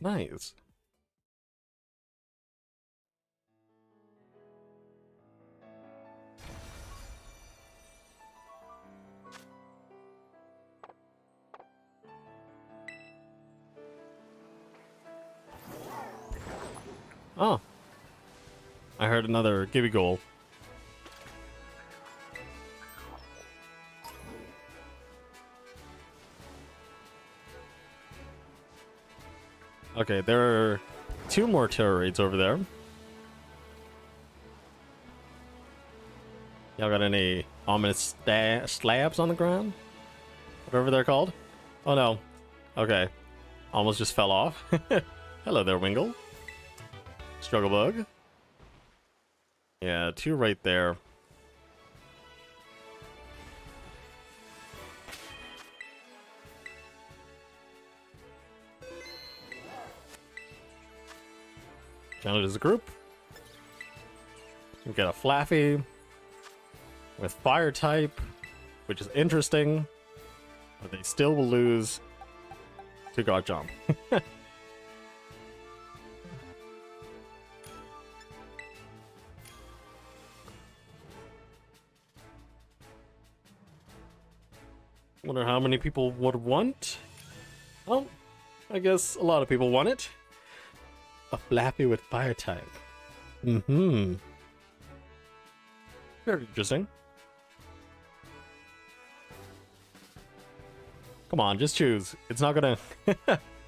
Nice. Oh. I heard another Gibby goal. Okay, there are 2 more terror raids over there. Y'all got any ominous slabs on the ground? Whatever they're called? Oh no. Okay. Almost just fell off. Hello there, Wingle. Struggle bug. Yeah, 2 right there. Challenge as a group. We got a Flaffy with fire type, which is interesting, but they still will lose to God Jump. Wonder how many people would want? Well, I guess a lot of people want it. A Flappy with fire type. Mm-hmm. Very interesting. Come on, just choose. It's not gonna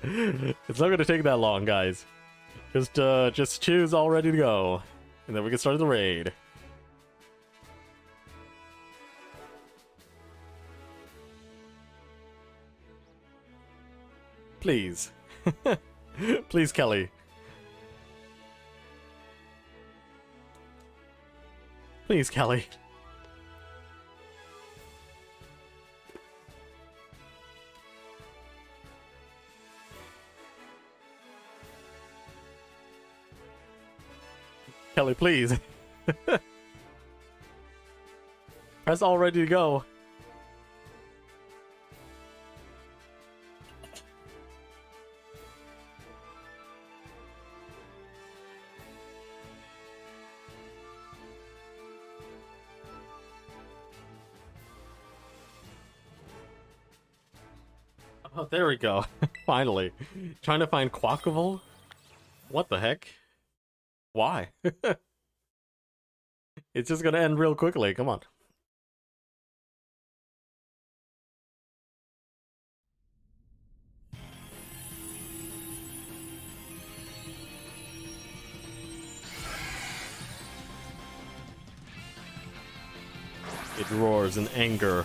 it's not gonna take that long, guys. Just choose all ready to go. And then we can start the raid. Please. Please, Kelly. Please, Kelly. Kelly, please. Press all ready to go. Oh, there we go. Finally. Trying to find Quackable? What the heck? Why? It's just gonna end real quickly. Come on. It roars in anger.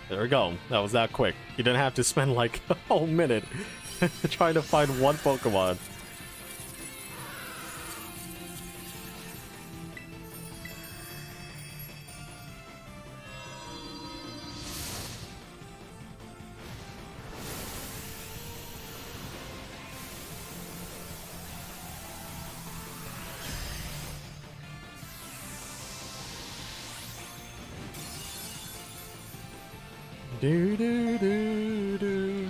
There we go. That was that quick. You didn't have to spend like a whole minute trying to find one Pokemon. Do do do do.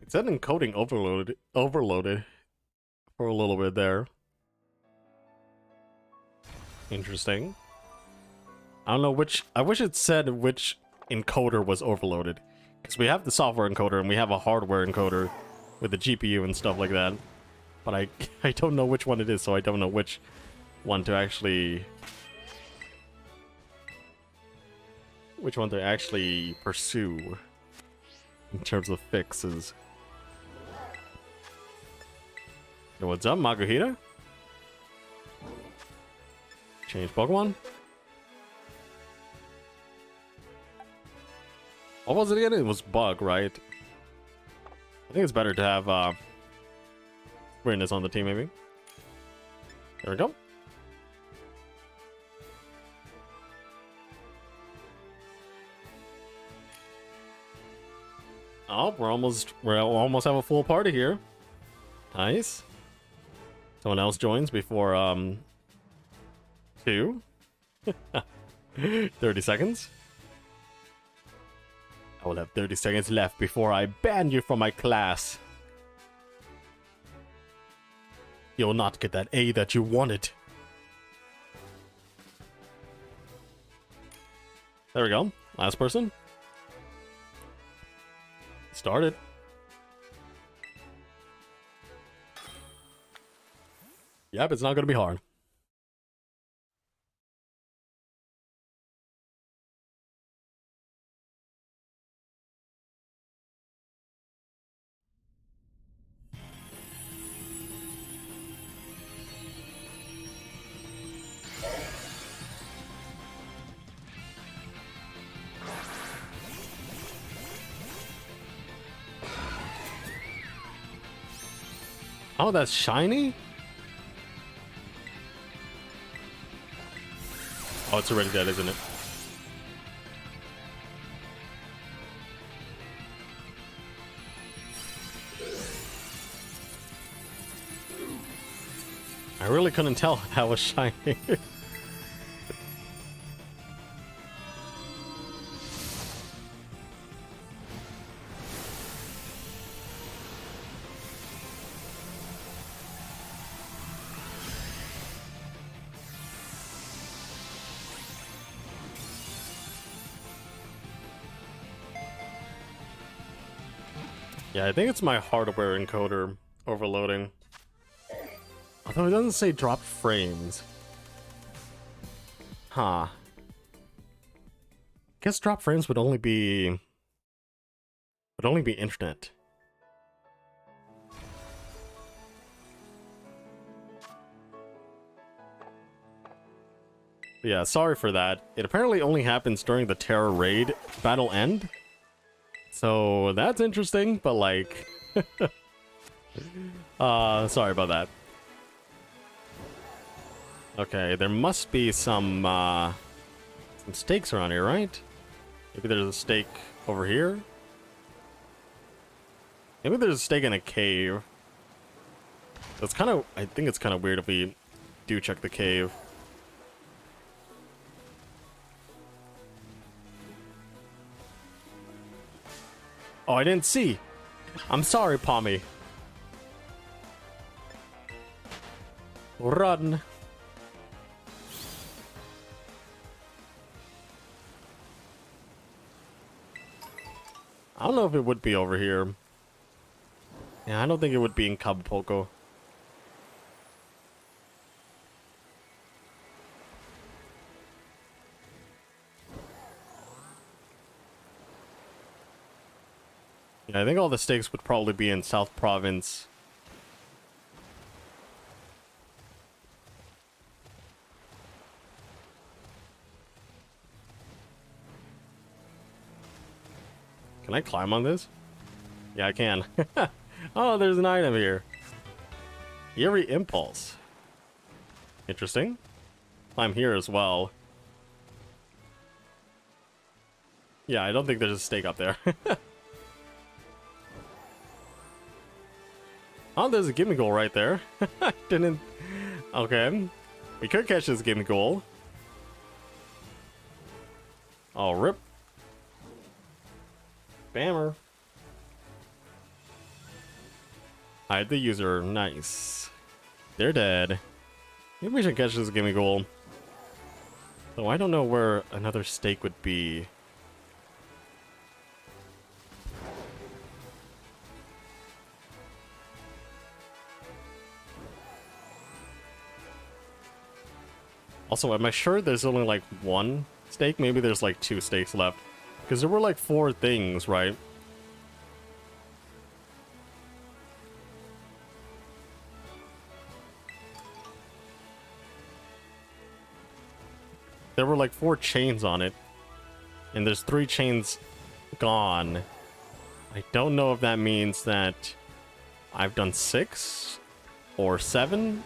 It said encoding overloaded for a little bit there. Interesting. I don't know which. I wish it said which encoder was overloaded. Because we have the software encoder and we have a hardware encoder with the GPU and stuff like that. But I don't know which one it is, so I don't know which one to actually which one to actually pursue in terms of fixes. Yo, what's up, Maguhita? Change Pokemon? What was it again? It was Bug, right? I think it's better to have Weirdness on the team, maybe. There we go. Oh, we almost have a full party here. Nice. Someone else joins before 2. 30 seconds. I will have 30 seconds left before I ban you from my class. You'll not get that A that you wanted. There we go. Last person. Started. Yep, it's not going to be hard. Oh, that's shiny? Oh, it's already dead, isn't it? I really couldn't tell that was shiny. Yeah, I think it's my hardware encoder overloading. Although it doesn't say dropped frames. Huh. Guess drop frames would only be internet. But yeah, sorry for that. It apparently only happens during the Terra raid battle end. So that's interesting, but like sorry about that. Okay, there must be some stakes around here, right? Maybe there's a stake over here. Maybe there's a stake in a cave. That's kind of, I think it's kind of weird if we do check the cave. Oh, I didn't see. I'm sorry, Pommy. Run. I don't know if it would be over here. Yeah, I don't think it would be in Acapulco. Yeah, I think all the stakes would probably be in South Province. Can I climb on this? Yeah, I can. Oh, there's an item here. Eerie Impulse. Interesting. Climb here as well. Yeah, I don't think there's a stake up there. Oh, there's a gimme goal right there. Didn't... Okay. We could catch this gimme goal. Oh, rip. Spammer. Hide the user. Nice. They're dead. Maybe we should catch this gimme goal. So I don't know where another stake would be. Also, am I sure there's only like one Steak, maybe there's like 2 steaks left. Because there were like 4 things, right? There were like 4 chains on it. And there's 3 chains gone. I don't know if that means that I've done 6 or 7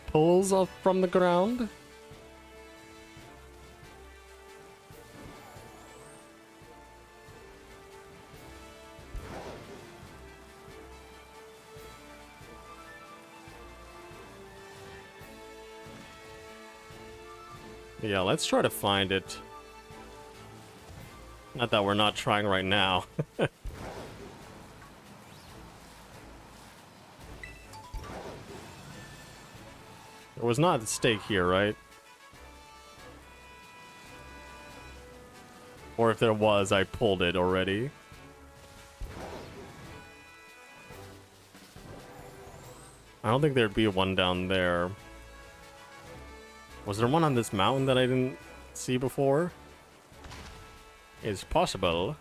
pulls up from the ground. Yeah, let's try to find it. Not that we're not trying right now. There was not a stake here, right? Or if there was, I pulled it already. I don't think there'd be one down there. Was there one on this mountain that I didn't see before? It's possible.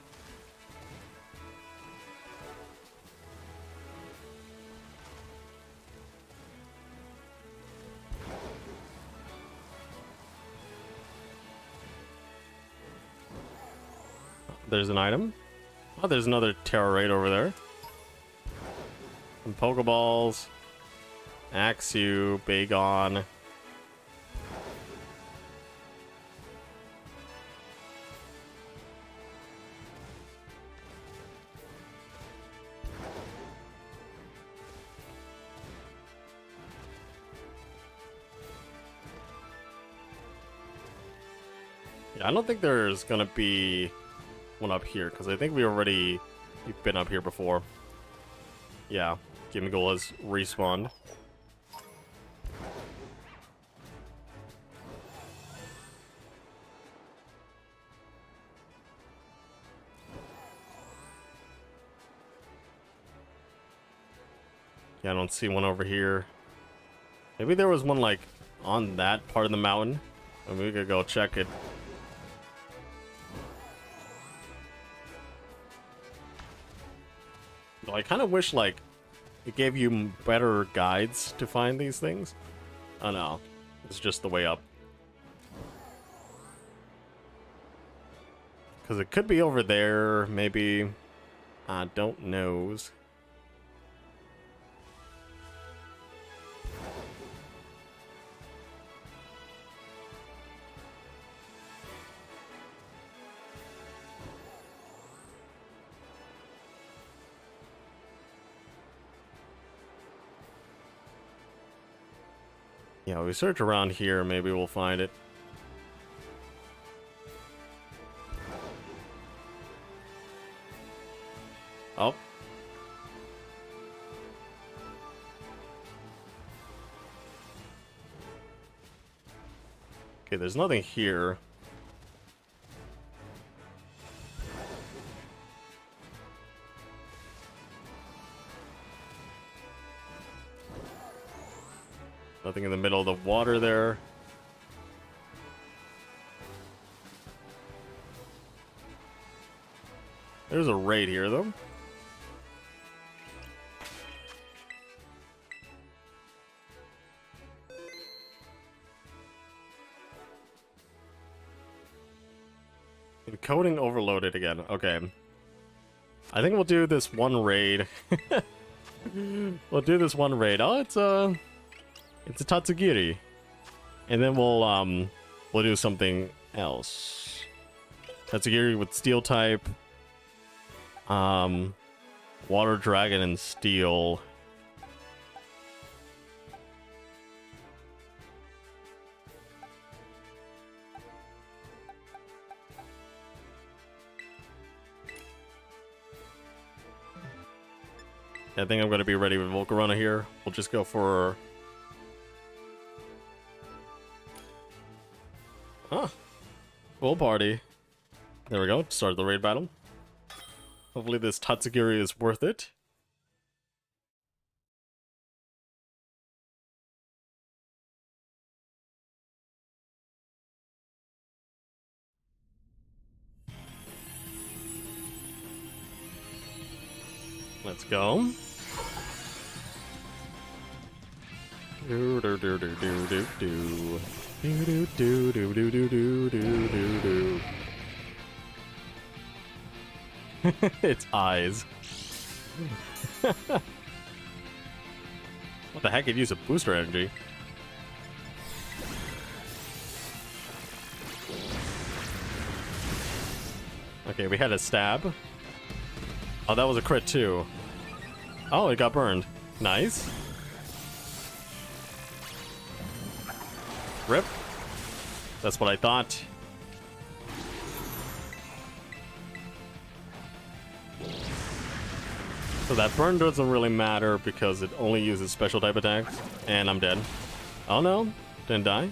There's an item. Oh, there's another terror raid over there. Some Pokeballs. Axew, Bagon. Yeah, I don't think there's gonna be one up here, because I think we've been up here before. Yeah, Gimmighoul has respawned. Yeah, I don't see one over here. Maybe there was one, like, on that part of the mountain. And we could go check it. Though I kind of wish, like, it gave you better guides to find these things. Oh no, it's just the way up. Because it could be over there, maybe. I don't knows. Yeah, we search around here, maybe we'll find it. Oh. Okay, there's nothing here. Nothing in the middle of the water there. There's a raid here, though. Encoding overloaded again. Okay. I think we'll do this one raid. We'll do this one raid. Oh, it's a Tatsugiri. And then we'll do something else. Tatsugiri with steel type. Water dragon and steel. I think I'm going to be ready with Volcarona here. We'll just go for... Huh. Full party. There we go. Start the raid battle. Hopefully this Tatsugiri is worth it. Let's go. Do do do do do do do. Do do do do do do do do do. Its eyes. What the heck? It used a booster energy. Okay, we had a stab. Oh, that was a crit too. Oh, it got burned. Nice. Rip. That's what I thought. So that burn doesn't really matter because it only uses special type attacks. And I'm dead. Oh no, didn't die.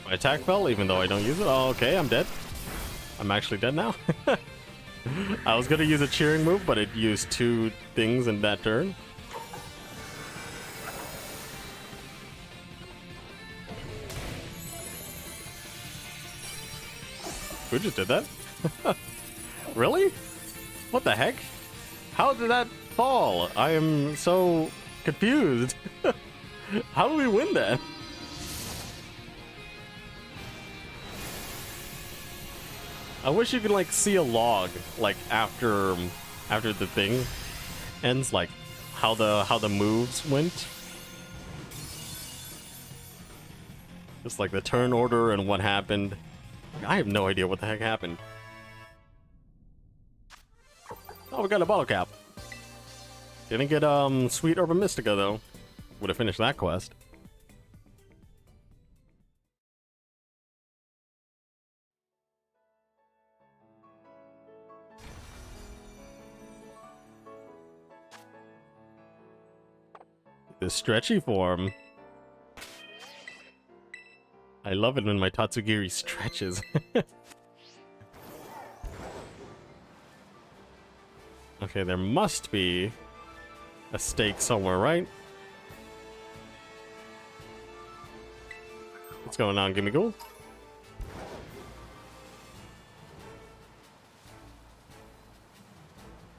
My attack fell even though I don't use it. Oh, okay, I'm dead. I'm actually dead now. I was gonna use a cheering move, but it used 2 things in that turn. Who just did that? Really? What the heck? How did that fall? I am so confused. How do we win that? I wish you could like see a log like after the thing ends, like how the moves went. Just like the turn order and what happened. I have no idea what the heck happened. Oh, we got a bottle cap. Didn't get Sweet Urban Mystica though. Would have finished that quest. The stretchy form. I love it when my Tatsugiri stretches. Okay, there must be a stake somewhere, right? What's going on, Gimme Ghoul?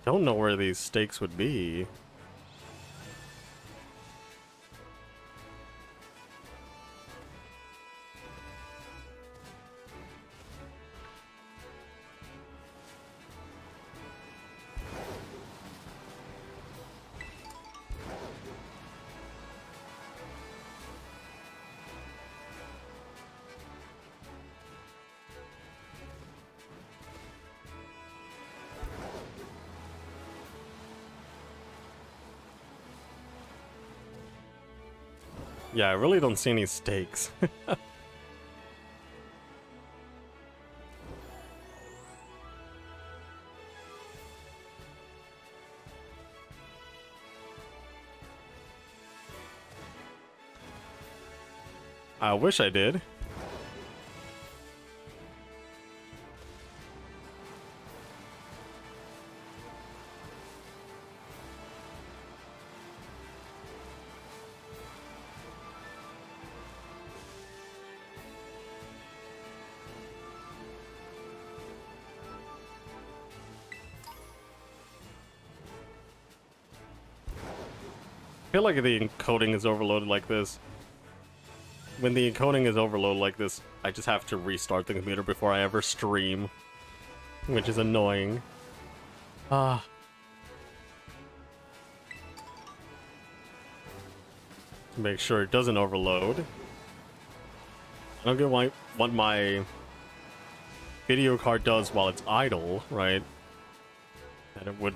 Don't know where these stakes would be. Yeah, I really don't see any stakes. I wish I did. I feel like the encoding is overloaded like this. When the encoding is overloaded like this, I just have to restart the computer before I ever stream, which is annoying. Ah. To make sure it doesn't overload. I don't get what my video card does while it's idle, right? And it would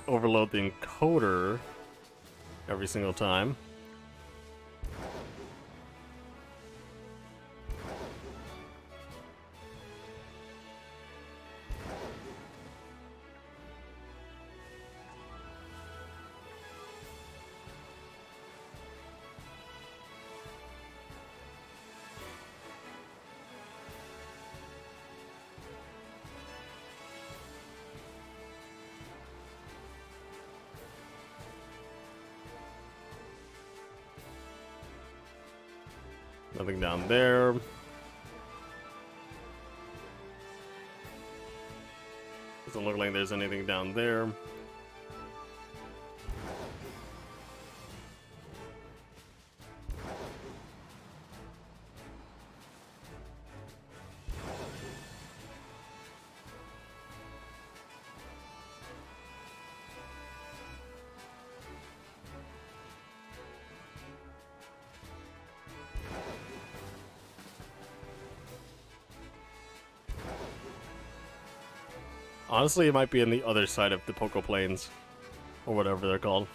overload the encoder every single time. Nothing down there. Doesn't look like there's anything down there. Honestly, it might be on the other side of the Poco Plains, or whatever they're called.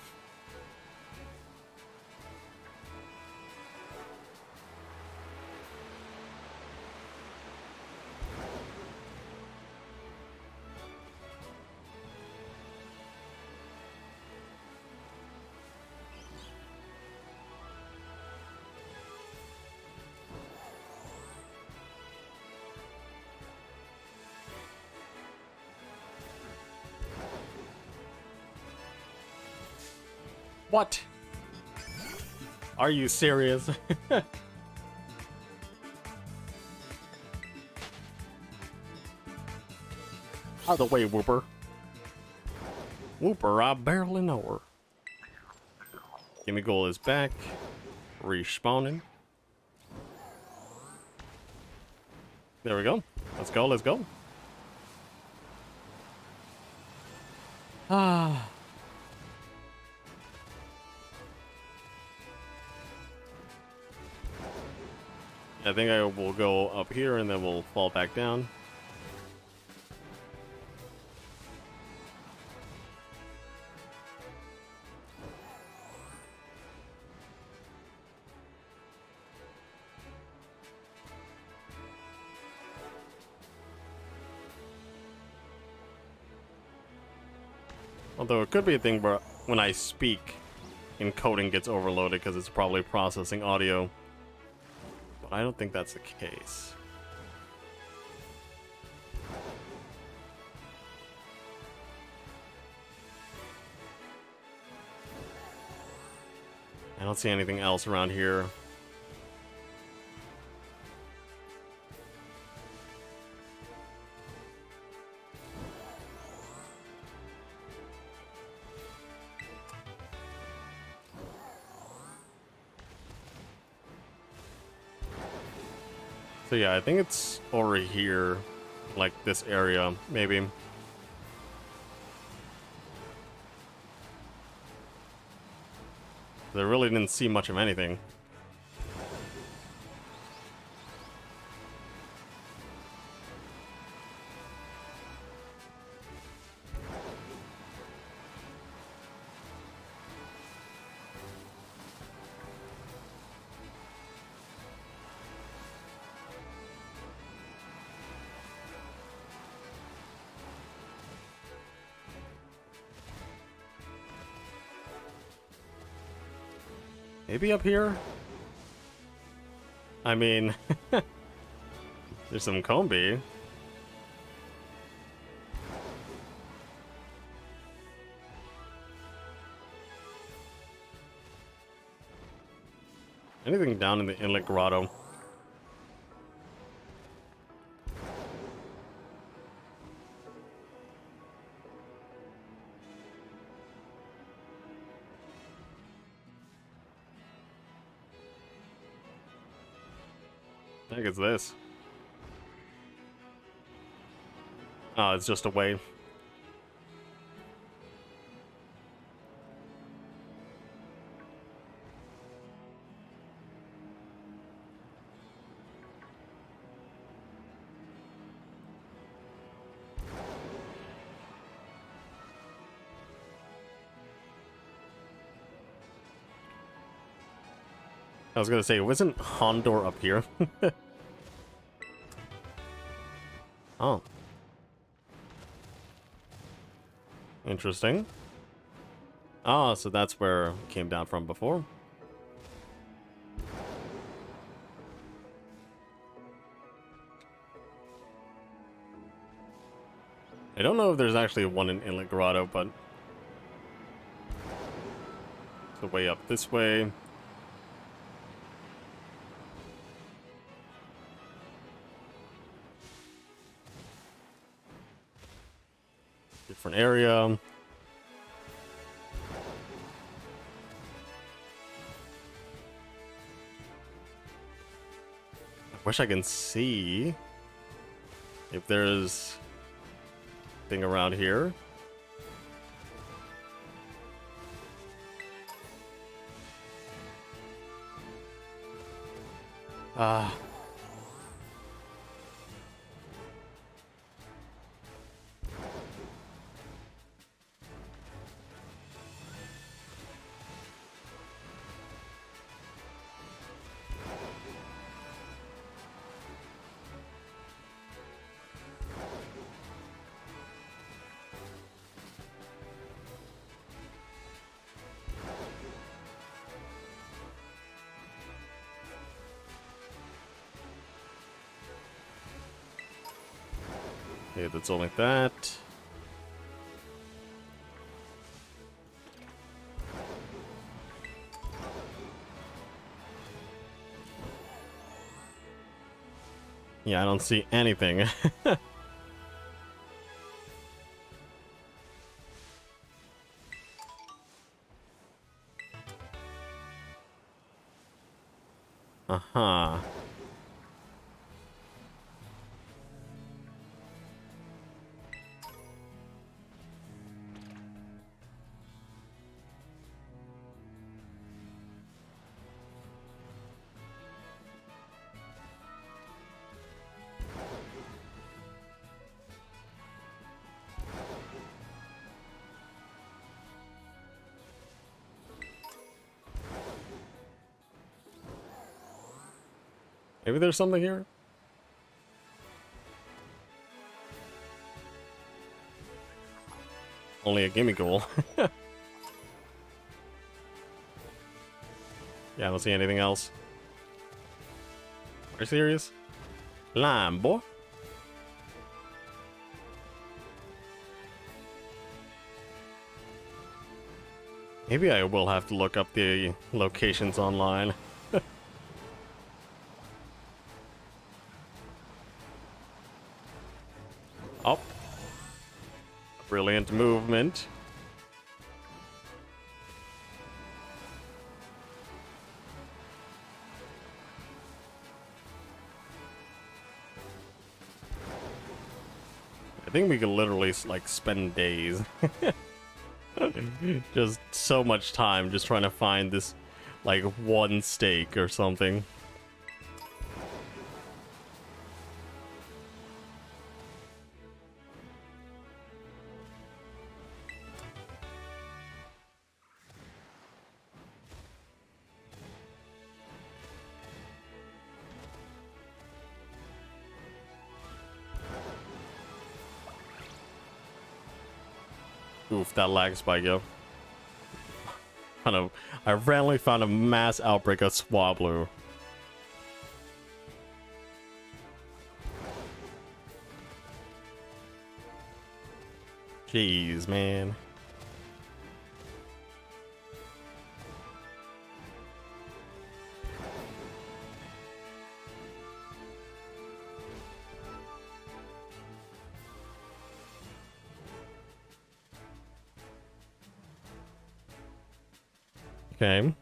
What? Are you serious? Out of the way, Whooper. Whooper, I barely know her. Gimme Goal is back. Respawning. There we go. Let's go, let's go. Ah. I think I will go up here and then we'll fall back down. Although it could be a thing where when I speak, encoding gets overloaded because it's probably processing audio. But I don't think that's the case. I don't see anything else around here. So yeah, I think it's over here, like this area, maybe. I really didn't see much of anything. Maybe up here? I mean, there's some Combi. Anything down in the Inlet Grotto? I think it's this. Oh, it's just a way. I was gonna say, wasn't Hondor up here? Oh. Interesting. Ah, so that's where it came down from before. I don't know if there's actually one in Inlet Grotto, but it's the way up this way. different area. Wish I can see if there's thing around here. Ah. Okay, that's all like that. Yeah, I don't see anything. Uh-huh. Maybe there's something here? Only a gimme goal. Yeah, I don't see anything else. Are you serious? Lime, boy. Maybe I will have to look up the locations online. Oh. Brilliant movement. I think we could literally, like, spend days. Just so much time just trying to find this, like, one steak or something. Oof, that lag spike, yo. I randomly found a mass outbreak of Swablu. Jeez, man. Okay.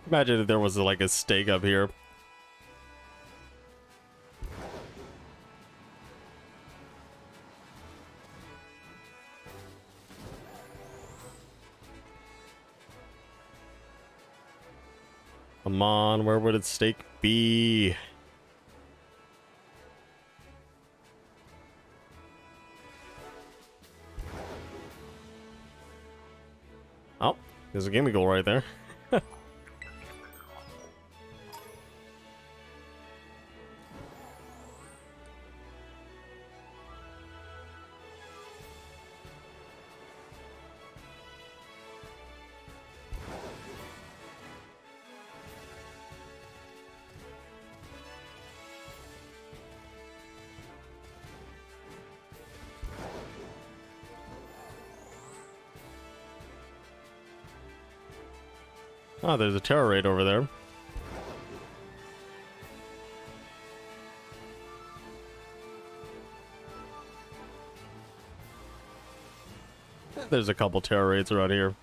Imagine if there was like a stake up here. Come on, where would its stake be? Oh, there's a gimme goal right there. Oh, there's a terror raid over there. There's a couple terror raids around here.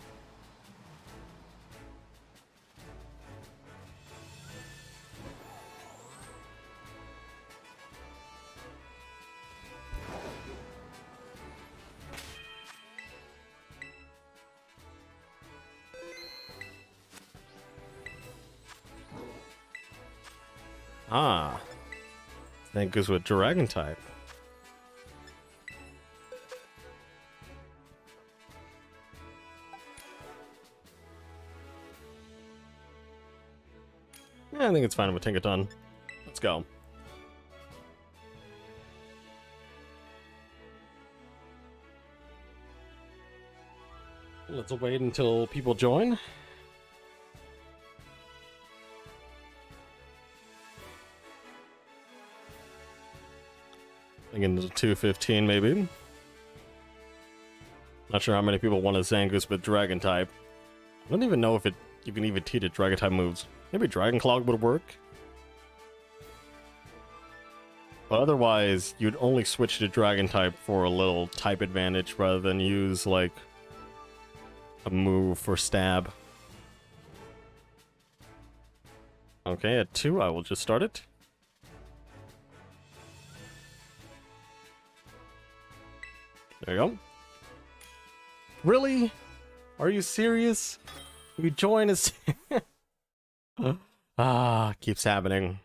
Ah, that goes with dragon type. Yeah, I think it's fine with Tinkaton. Let's go. Let's wait until people join. Thinking 2:15 maybe. Not sure how many people want a Zangoose with dragon type. I don't even know if you can even teach it dragon type moves. Maybe Dragon Clog would work. But otherwise, you'd only switch to dragon type for a little type advantage rather than use like a move for stab. Okay, at 2 I will just start it. There you go. Really? Are you serious? You join us. Keeps happening.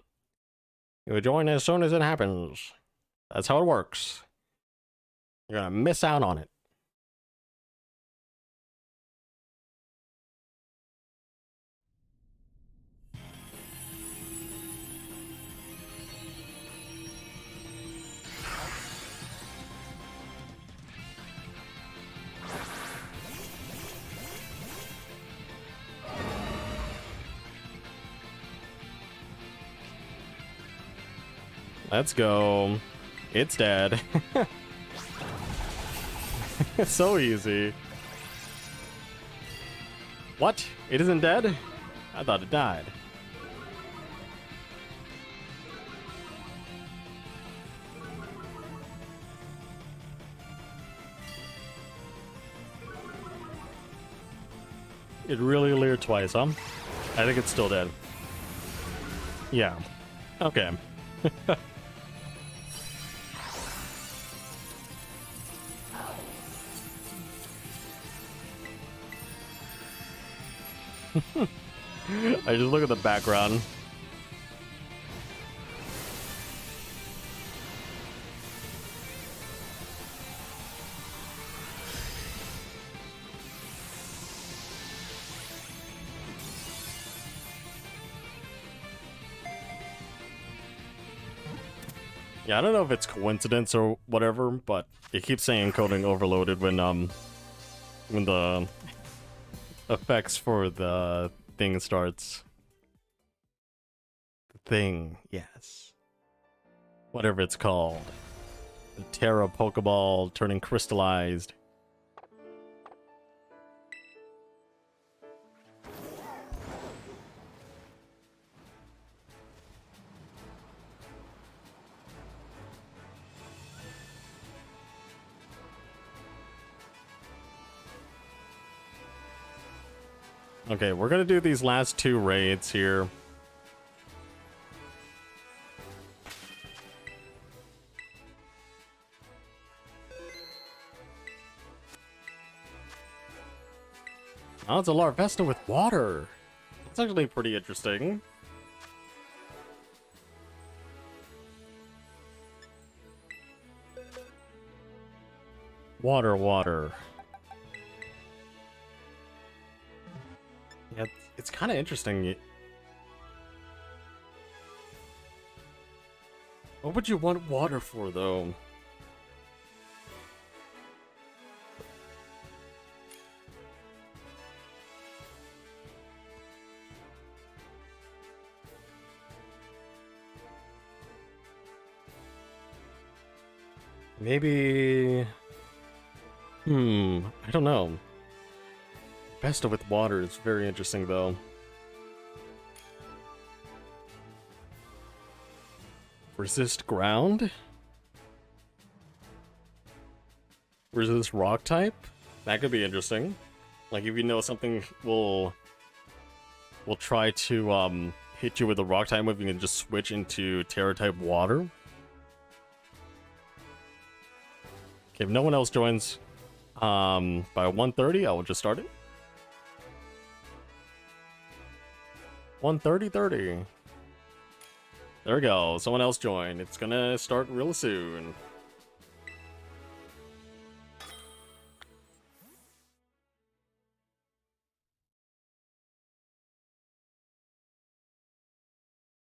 You join as soon as it happens. That's how it works. You're gonna miss out on it. Let's go. It's dead. It's so easy. What? It isn't dead? I thought it died. It really leered twice, huh? I think it's still dead. Yeah. Okay. I just look at the background. Yeah, I don't know if it's coincidence or whatever, but it keeps saying encoding overloaded when the effects for the thing starts. The thing, yes. Whatever it's called. The Terra Pokeball turning crystallized. Okay, we're gonna do these last 2 raids here. Oh, it's a Larvesta with water. That's actually pretty interesting. Water. Yeah, it's kind of interesting. What would you want water for, though? Maybe... I don't know. Besta with water is very interesting, though. Resist ground? Resist rock type? That could be interesting. Like if you know something will try to hit you with a rock type move, you can just switch into Terra type water. Okay, if no one else joins by 1:30, I will just start it. 1:30. There we go. Someone else joined. It's gonna start real soon.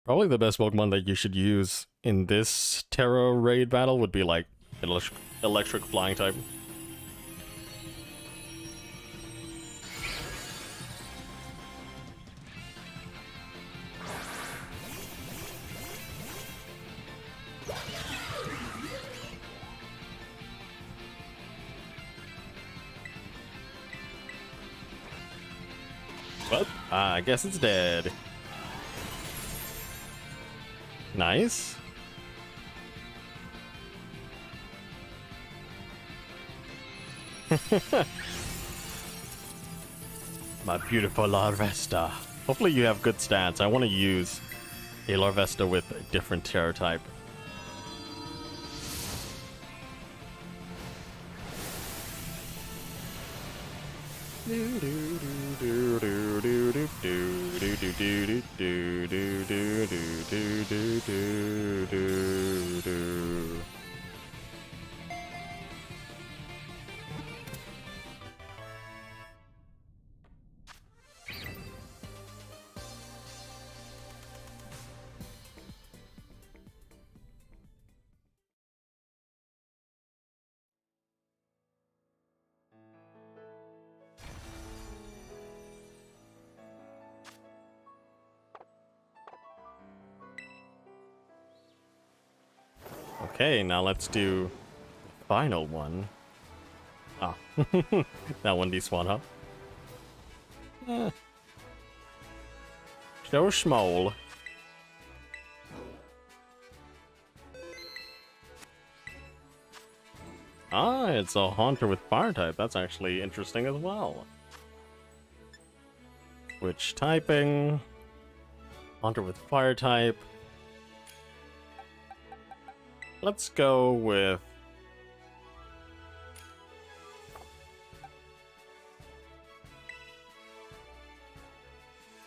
Probably the best Pokemon that you should use in this Terra raid battle would be like electric flying type. Well, I guess it's dead. Nice. My beautiful Larvesta. Hopefully you have good stats. I want to use a Larvesta with a different Terra type. Okay, now let's do the final one. Ah, that one despawned, huh? So small. Ah, it's a Haunter with fire type. That's actually interesting as well. Which typing? Haunter with fire type. Let's go with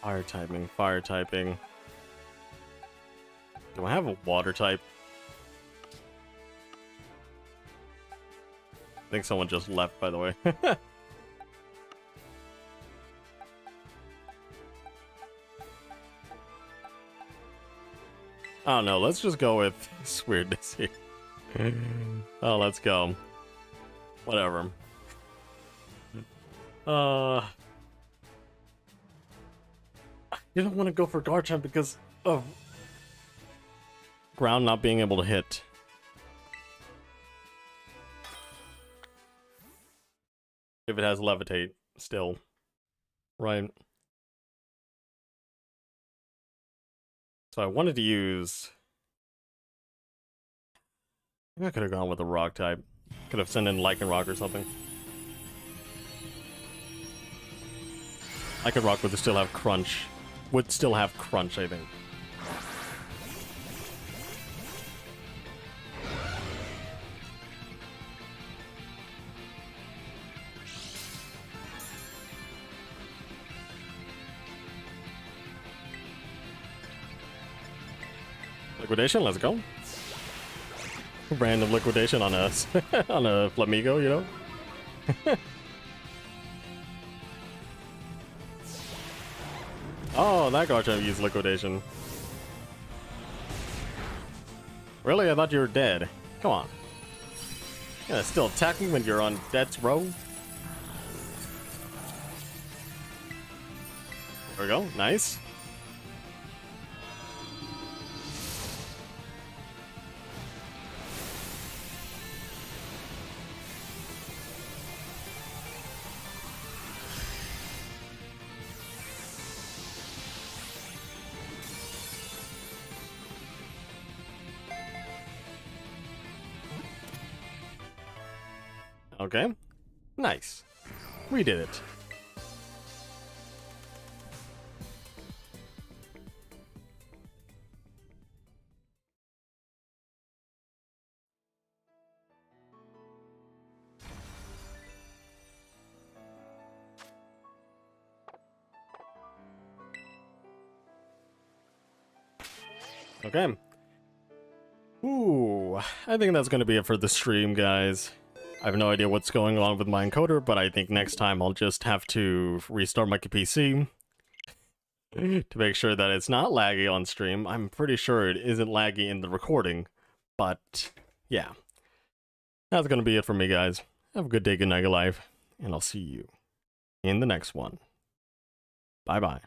fire typing, fire typing. Do I have a water type? I think someone just left, by the way. Oh no, let's just go with this weirdness here. Oh, let's go. Whatever. I didn't want to go for Garchomp because of ground not being able to hit. If it has levitate still. Right. So I wanted to use... Maybe I could have gone with a rock type. Could have sent in Lycanroc or something. Lycanroc would still have crunch. Would still have crunch, I think. Liquidation, let's go. Random liquidation on us on a Flamigo, you know. Oh, that Garchomp used liquidation. Really? I thought you were dead. Come on. Yeah, still attack me when you're on death's row. There we go. Nice. Okay. Nice. We did it. Okay. Ooh, I think that's going to be it for the stream, guys. I have no idea what's going on with my encoder, but I think next time I'll just have to restart my PC to make sure that it's not laggy on stream. I'm pretty sure it isn't laggy in the recording, but yeah. That's going to be it for me, guys. Have a good day, good night, good life, and I'll see you in the next one. Bye-bye.